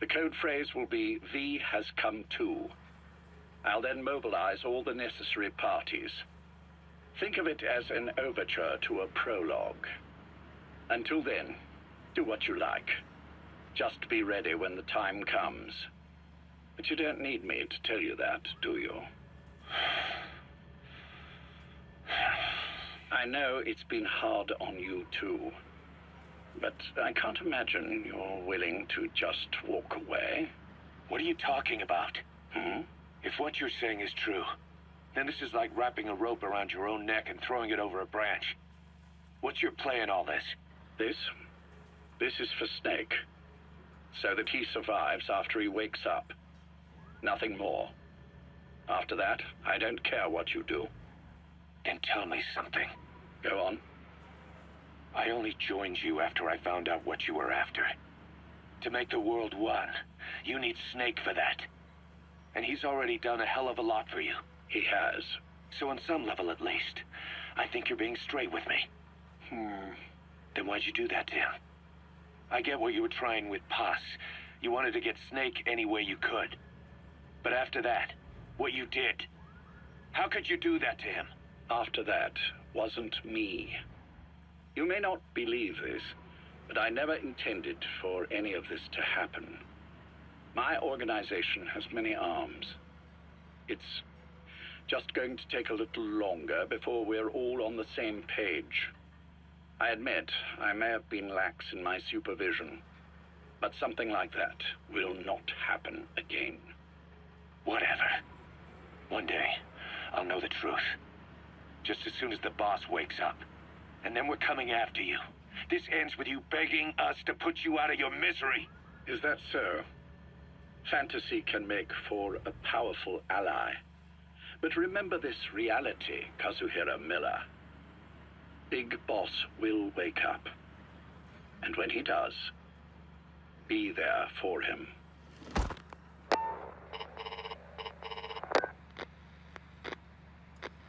The code phrase will be, V has come to. I'll then mobilize all the necessary parties. Think of it as an overture to a prologue. Until then, do what you like. Just be ready when the time comes. But you don't need me to tell you that, do you? I know it's been hard on you too, but I can't imagine you're willing to just walk away. What are you talking about? If what you're saying is true, then this is like wrapping a rope around your own neck and throwing it over a branch. What's your play in all this? This is for Snake, so that he survives after he wakes up. Nothing more. After that, I don't care what you do. Then tell me something. Go on. I only joined you after I found out what you were after. To make the world one, you need Snake for that. And he's already done a hell of a lot for you. He has. So on some level at least, I think you're being straight with me. Then why'd you do that to him? I get what you were trying with Paz. You wanted to get Snake any way you could. But after that, what you did, how could you do that to him? After that wasn't me. You may not believe this, but I never intended for any of this to happen. My organization has many arms. It's just going to take a little longer before we're all on the same page. I admit I may have been lax in my supervision, but something like that will not happen again. Whatever. One day, I'll know the truth. Just as soon as the boss wakes up. And then we're coming after you. This ends with you begging us to put you out of your misery. Is that so? Fantasy can make for a powerful ally. But remember this reality, Kazuhira Miller. Big Boss will wake up. And when he does, be there for him.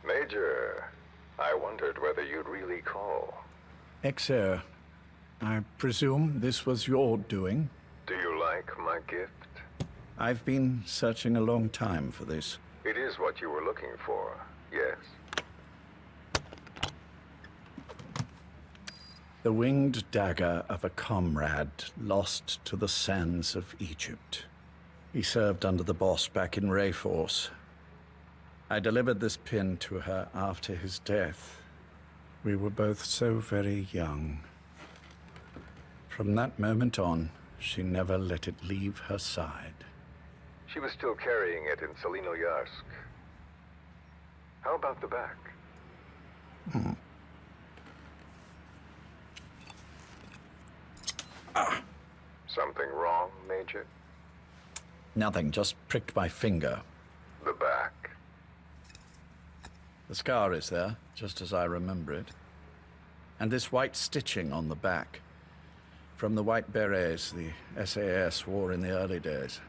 Major, I wondered whether you'd really call. Exer, I presume this was your doing? Do you like my gift? I've been searching a long time for this. It is what you were looking for, yes. The winged dagger of a comrade lost to the sands of Egypt. He served under the boss back in Rayforce. I delivered this pin to her after his death. We were both so very young. From that moment on, she never let it leave her side. She was still carrying it in Selinoyarsk. How about the back? Something wrong, Major? Nothing, just pricked my finger. The back. The scar is there, just as I remember it. And this white stitching on the back. From the white berets the SAS wore in the early days.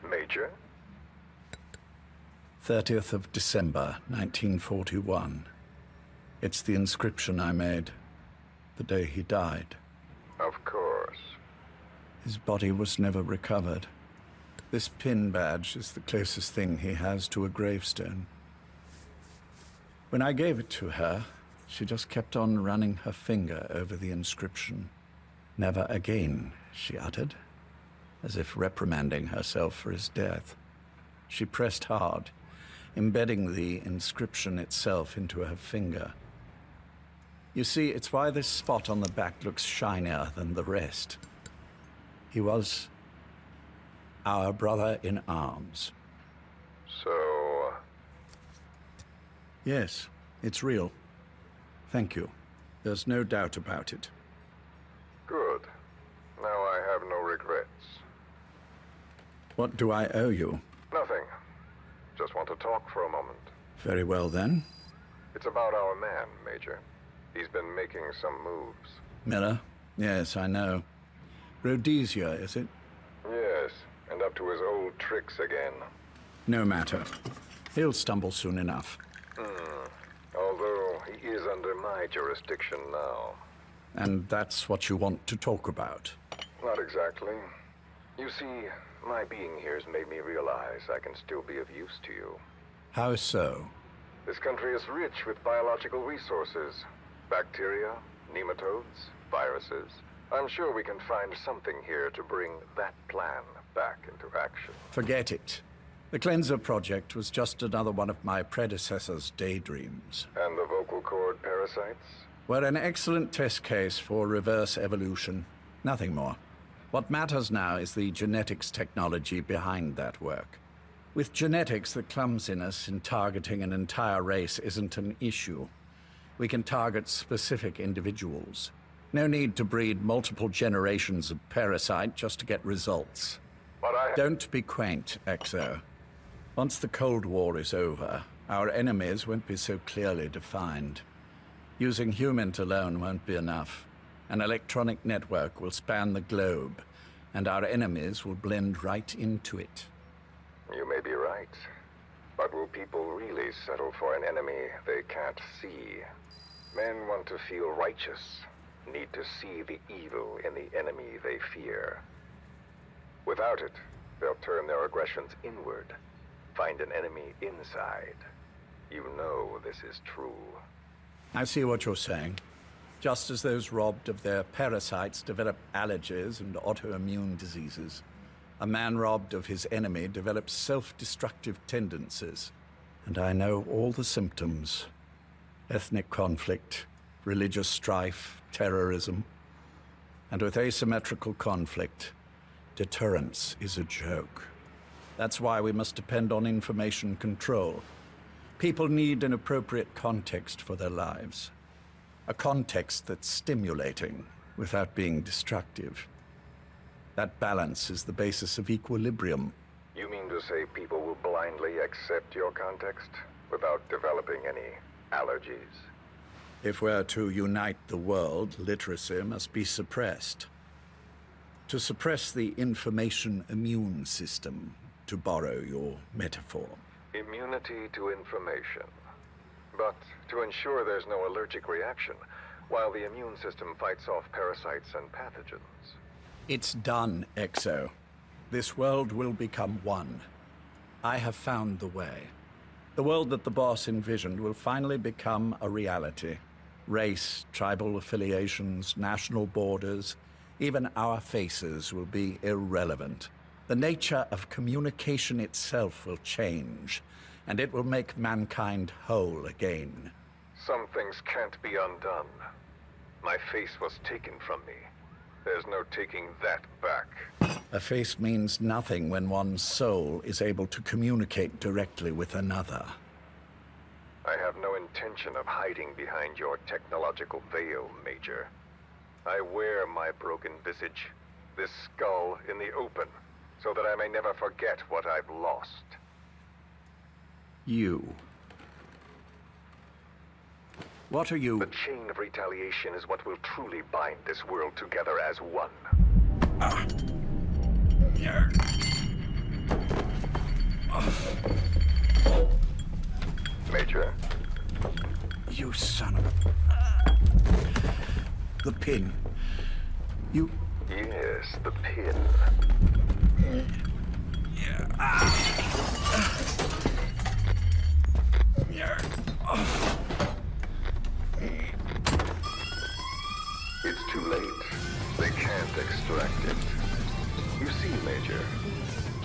Major? 30th of December, 1941. It's the inscription I made the day he died. Of course. His body was never recovered. This pin badge is the closest thing he has to a gravestone. When I gave it to her, she just kept on running her finger over the inscription. Never again, she uttered, as if reprimanding herself for his death. She pressed hard, embedding the inscription itself into her finger. You see, it's why this spot on the back looks shinier than the rest. He was our brother in arms. So... Yes, it's real. Thank you. There's no doubt about it. Good. Now I have no regrets. What do I owe you? Nothing. Just want to talk for a moment. Very well, then. It's about our man, Major. He's been making some moves. Miller? Yes, I know. Rhodesia, is it? Yes, and up to his old tricks again. No matter. He'll stumble soon enough. Although he is under my jurisdiction now. And that's what you want to talk about? Not exactly. You see, my being here has made me realize I can still be of use to you. How so? This country is rich with biological resources. Bacteria, nematodes, viruses. I'm sure we can find something here to bring that plan back into action. Forget it. The Cleanser Project was just another one of my predecessor's daydreams. And the vocal cord parasites? Were an excellent test case for reverse evolution. Nothing more. What matters now is the genetics technology behind that work. With genetics, the clumsiness in targeting an entire race isn't an issue. We can target specific individuals. No need to breed multiple generations of parasite just to get results. Don't be quaint, Exo. Once the Cold War is over, our enemies won't be so clearly defined. Using humans alone won't be enough. An electronic network will span the globe, and our enemies will blend right into it. You may be right. But will people really settle for an enemy they can't see? Men want to feel righteous, need to see the evil in the enemy they fear. Without it, they'll turn their aggressions inward, find an enemy inside. You know this is true. I see what you're saying. Just as those robbed of their parasites develop allergies and autoimmune diseases, a man robbed of his enemy develops self-destructive tendencies. And I know all the symptoms. Ethnic conflict, religious strife, terrorism. And with asymmetrical conflict, deterrence is a joke. That's why we must depend on information control. People need an appropriate context for their lives. A context that's stimulating without being destructive. That balance is the basis of equilibrium. You mean to say people will blindly accept your context without developing any allergies? If we're to unite the world, literacy must be suppressed. To suppress the information immune system, to borrow your metaphor. Immunity to information. But to ensure there's no allergic reaction, while the immune system fights off parasites and pathogens. It's done, Exo. This world will become one. I have found the way. The world that the boss envisioned will finally become a reality. Race, tribal affiliations, national borders, even our faces will be irrelevant. The nature of communication itself will change, and it will make mankind whole again. Some things can't be undone. My face was taken from me. There's no taking that back. A face means nothing when one's soul is able to communicate directly with another. I have no intention of hiding behind your technological veil, Major. I wear my broken visage, this skull in the open, so that I may never forget what I've lost. You. What are you? The chain of retaliation is what will truly bind this world together as one. Major. You son of a... The pin. You... Yes, the pin. It's too late. They can't extract it. You see, Major,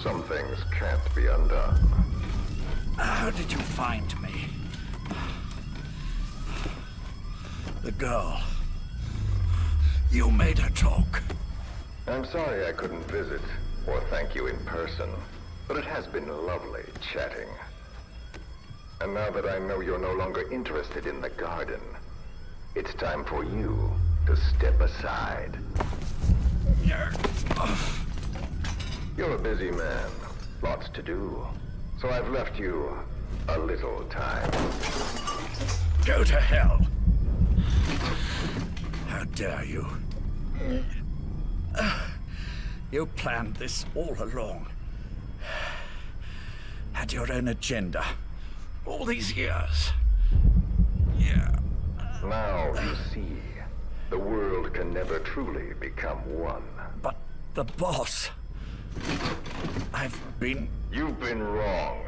some things can't be undone. How did you find me? The girl. You made her talk. I'm sorry I couldn't visit or thank you in person, but it has been lovely chatting. And now that I know you're no longer interested in the garden, it's time for you to step aside. You're a busy man, lots to do, so I've left you a little time. Go to hell! How dare you? You planned this all along. Had your own agenda. All these years. Now you see, the world can never truly become one. But the boss... I've been... You've been wrong.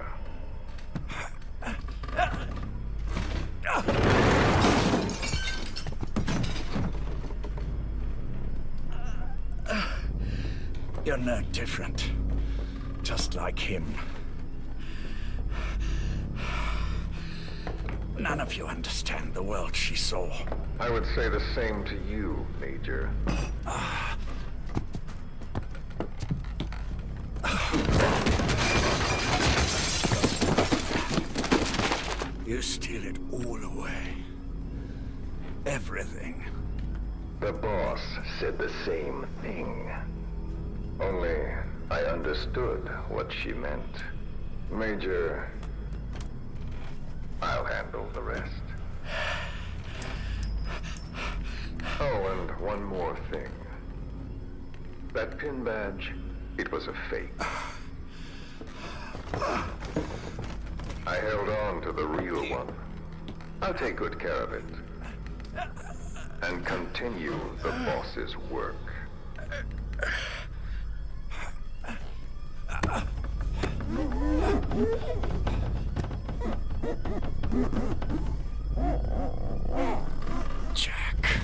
You're no different. Just like him. None of you understand the world she saw. I would say the same to you, Major. You steal it all away. Everything. The boss said the same thing. Only I understood what she meant. Major, I'll handle the rest. Oh, and one more thing. That pin badge, it was a fake. I held on to the real one. I'll take good care of it. And continue the boss's work. Jack.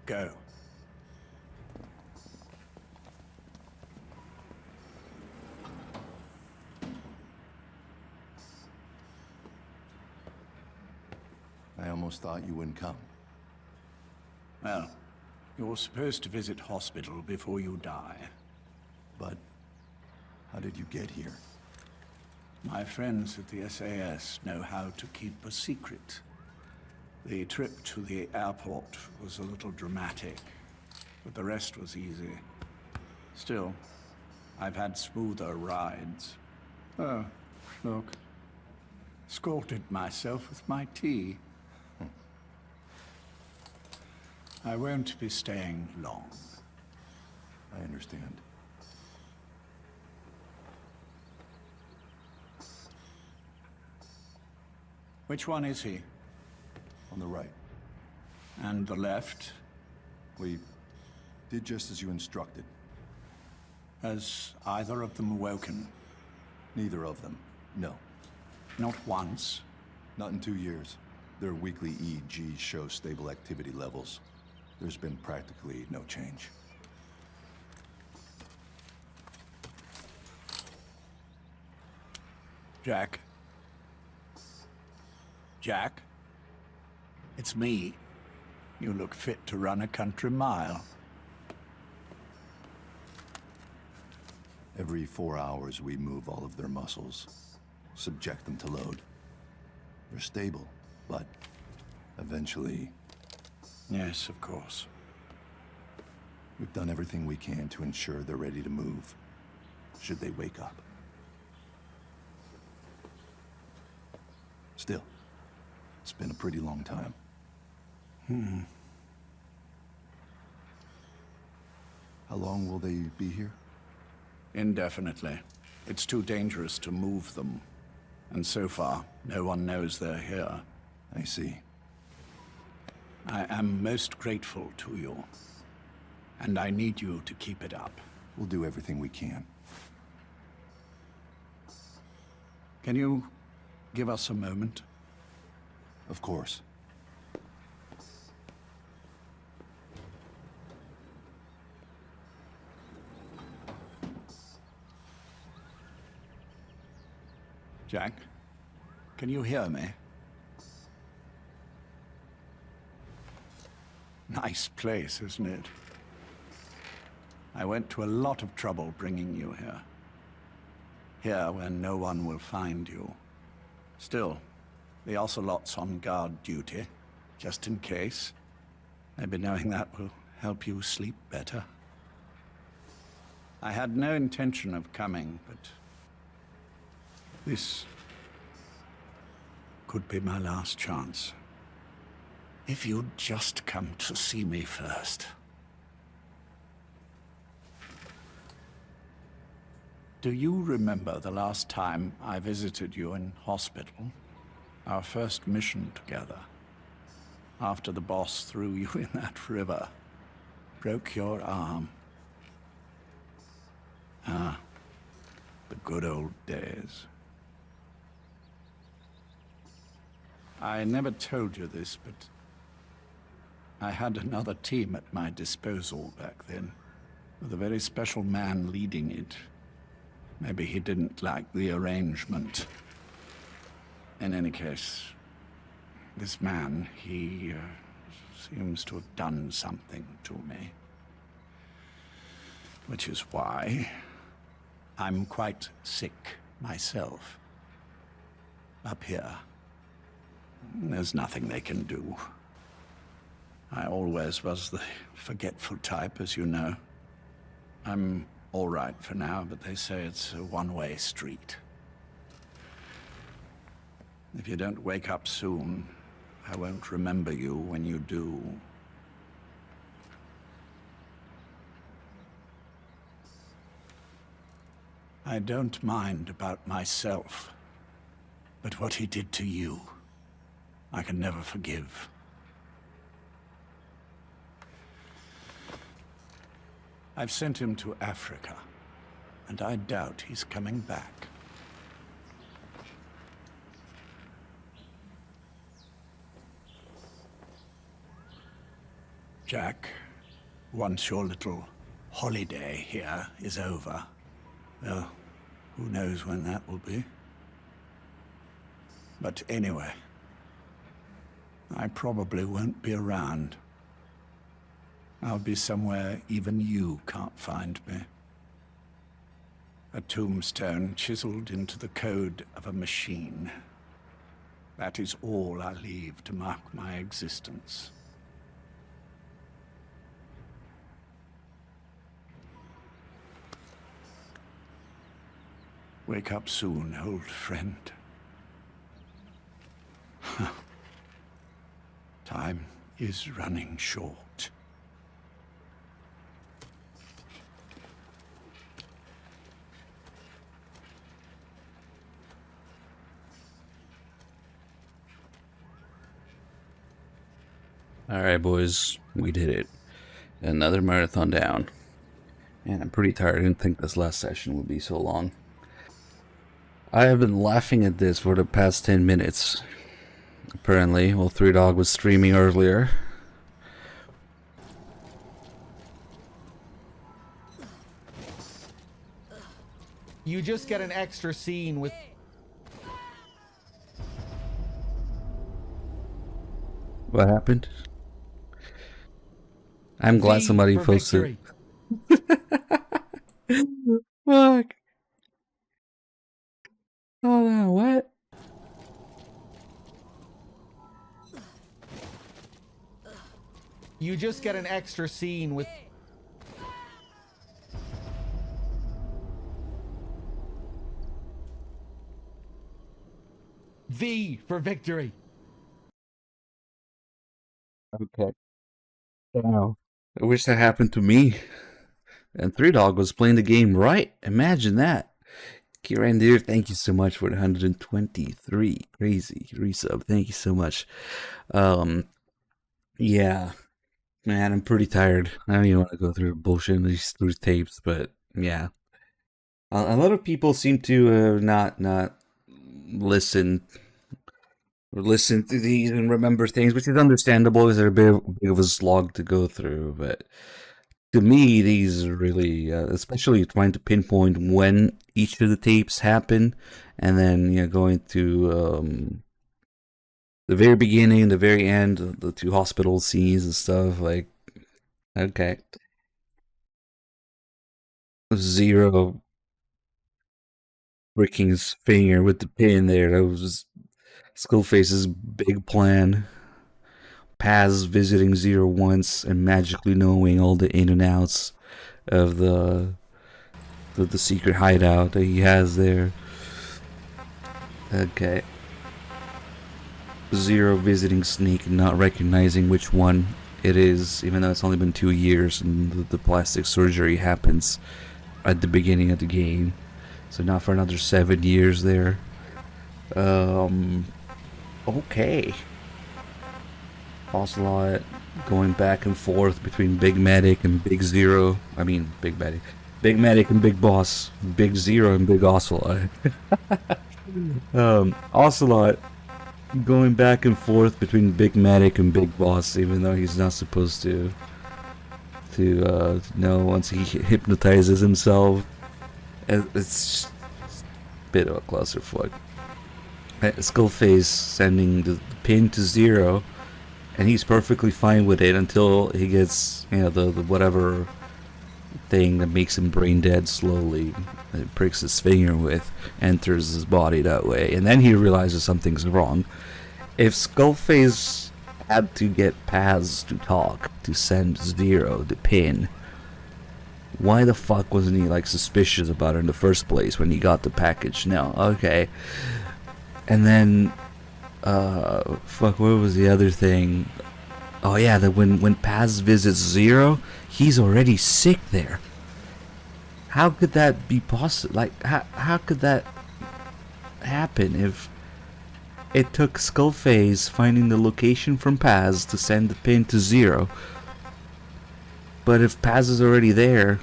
Go. I almost thought you wouldn't come. Well, you're supposed to visit hospital before you die. But how did you get here? My friends at the SAS know how to keep a secret. The trip to the airport was a little dramatic, but the rest was easy. Still, I've had smoother rides. Oh, look. Escorted myself with my tea. I won't be staying long. I understand. Which one is he? On the right. And the left? We did just as you instructed. Has either of them awoken? Neither of them, no. Not once? Not in 2 years. Their weekly EEGs show stable activity levels. There's been practically no change. Jack? Jack? It's me. You look fit to run a country mile. Every 4 hours, we move all of their muscles, subject them to load. They're stable, but eventually... Yes, of course. We've done everything we can to ensure they're ready to move, should they wake up. Still, it's been a pretty long time. How long will they be here? Indefinitely. It's too dangerous to move them. And so far, no one knows they're here. I see. I am most grateful to you. And I need you to keep it up. We'll do everything we can. Can you give us a moment? Of course. Jack, can you hear me? Nice place, isn't it? I went to a lot of trouble bringing you here. Here, where no one will find you. Still, the Ocelot's on guard duty, just in case. Maybe knowing that will help you sleep better. I had no intention of coming, but this could be my last chance. If you'd just come to see me first. Do you remember the last time I visited you in hospital? Our first mission together. After the boss threw you in that river. Broke your arm. Ah, the good old days. I never told you this, but I had another team at my disposal back then, with a very special man leading it. Maybe he didn't like the arrangement. In any case, this man, he seems to have done something to me. Which is why I'm quite sick myself. Up here. There's nothing they can do. I always was the forgetful type, as you know. I'm all right for now, but they say it's a one-way street. If you don't wake up soon, I won't remember you when you do. I don't mind about myself, but what he did to you, I can never forgive. I've sent him to Africa, and I doubt he's coming back. Jack, once your little holiday here is over, well, who knows when that will be. But anyway, I probably won't be around. I'll be somewhere even you can't find me. A tombstone chiseled into the code of a machine. That is all I leave to mark my existence. Wake up soon, old friend. Time is running short. Alright, boys, we did it. Another marathon down. And I'm pretty tired. I didn't think this last session would be so long. I have been laughing at this for the past 10 minutes. Apparently, well, Three Dog was streaming earlier. You just get an extra scene with... What happened? I'm glad somebody posted. Fuck. Oh no, what? You just get an extra scene with... V for victory. Okay. Wow. I wish that happened to me. And Three Dog was playing the game right. Imagine that. Kirandir, thank you so much for the 123 crazy resub. Thank you so much. Yeah. Man, I'm pretty tired. I don't even want to go through bullshit these tapes, but yeah. A lot of people seem to not listen to these and remember things, which is understandable because they're a bit of a slog to go through. But to me, these are really, especially trying to pinpoint when each of the tapes happen, and then going to the very beginning, the very end, the two hospital scenes and stuff. Like, okay, Zero breaking his finger with the pin there. That was Skullface's big plan. Paz visiting Zero once and magically knowing all the in and outs of the secret hideout that he has there. Okay. Zero visiting Snake and not recognizing which one it is, even though it's only been 2 years and the plastic surgery happens at the beginning of the game. So not for another 7 years there. Okay. Ocelot going back and forth between Big Medic and Big Zero. I mean, Big Medic. Big Medic and Big Boss. Big Zero and Big Ocelot. Ocelot going back and forth between Big Medic and Big Boss, even though he's not supposed to know once he hypnotizes himself. It's a bit of a clusterfuck. Skullface sending the pin to Zero, and he's perfectly fine with it until he gets, you know, the whatever thing that makes him brain dead slowly, that it breaks his finger with, enters his body that way, and then he realizes something's wrong. If Skullface had to get Paz to talk to send Zero the pin, why the fuck wasn't he like suspicious about it in the first place when he got the package? No, okay. And then fuck, what was the other thing? Oh yeah, that when Paz visits Zero, he's already sick there. How could that be possible? Like, how could that happen if it took Skullface finding the location from Paz to send the pin to Zero? But if Paz is already there,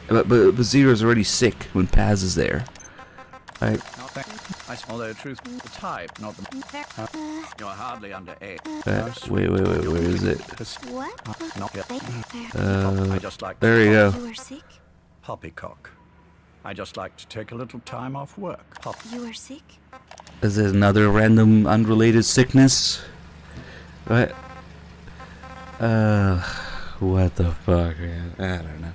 but Zero's already sick when Paz is there. Right? Although truth, the type, not the. You're hardly under 8. Wait, where is it? What? Not yet. I just like. There you go. You are sick? Poppycock. I just like to take a little time off work. You are sick? Is it another random unrelated sickness? What? What the fuck, man? I don't know.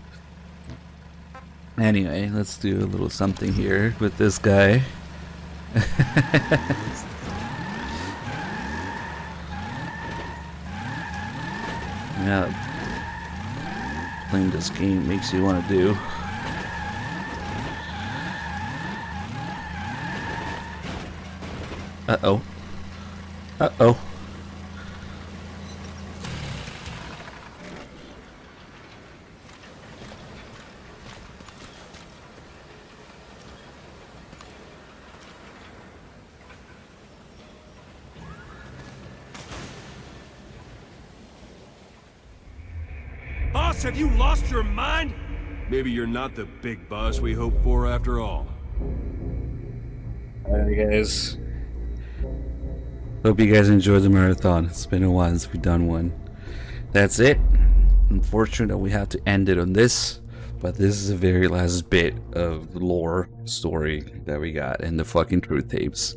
Anyway, let's do a little something here with this guy. Yeah, playing this game makes you want to do. Uh-oh. Uh-oh. Boss, have you lost your mind? Maybe you're not the big boss we hoped for after all. Alright guys, hope you guys enjoyed the marathon. It's been a while since we've done one. That's it. Unfortunate that we have to end it on this, but this is the very last bit of lore story that we got in the fucking truth tapes.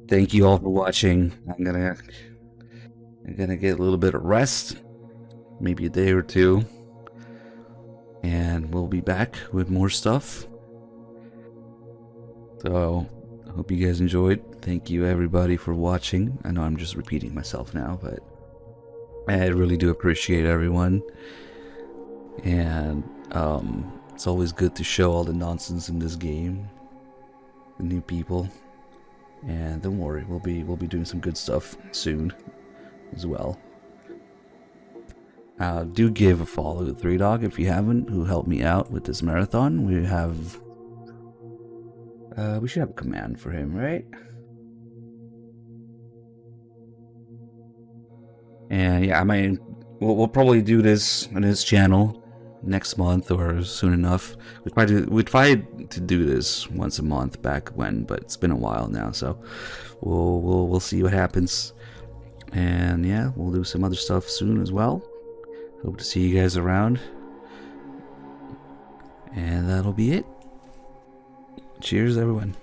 Thank you all for watching. I'm gonna get a little bit of rest, maybe a day or two, and we'll be back with more stuff. So I hope you guys enjoyed. Thank you everybody for watching. I know I'm just repeating myself now, but I really do appreciate everyone. And it's always good to show all the nonsense in this game, the new people. And don't worry, we'll be doing some good stuff soon as well. Do give a follow to 3Dog if you haven't, who helped me out with this marathon. We should have a command for him, right? And yeah, I mean, we'll probably do this on his channel next month or soon enough. We tried to do this once a month back when, but it's been a while now, so we'll see what happens. And yeah, we'll do some other stuff soon as well. Hope to see you guys around. And that'll be it. Cheers, everyone.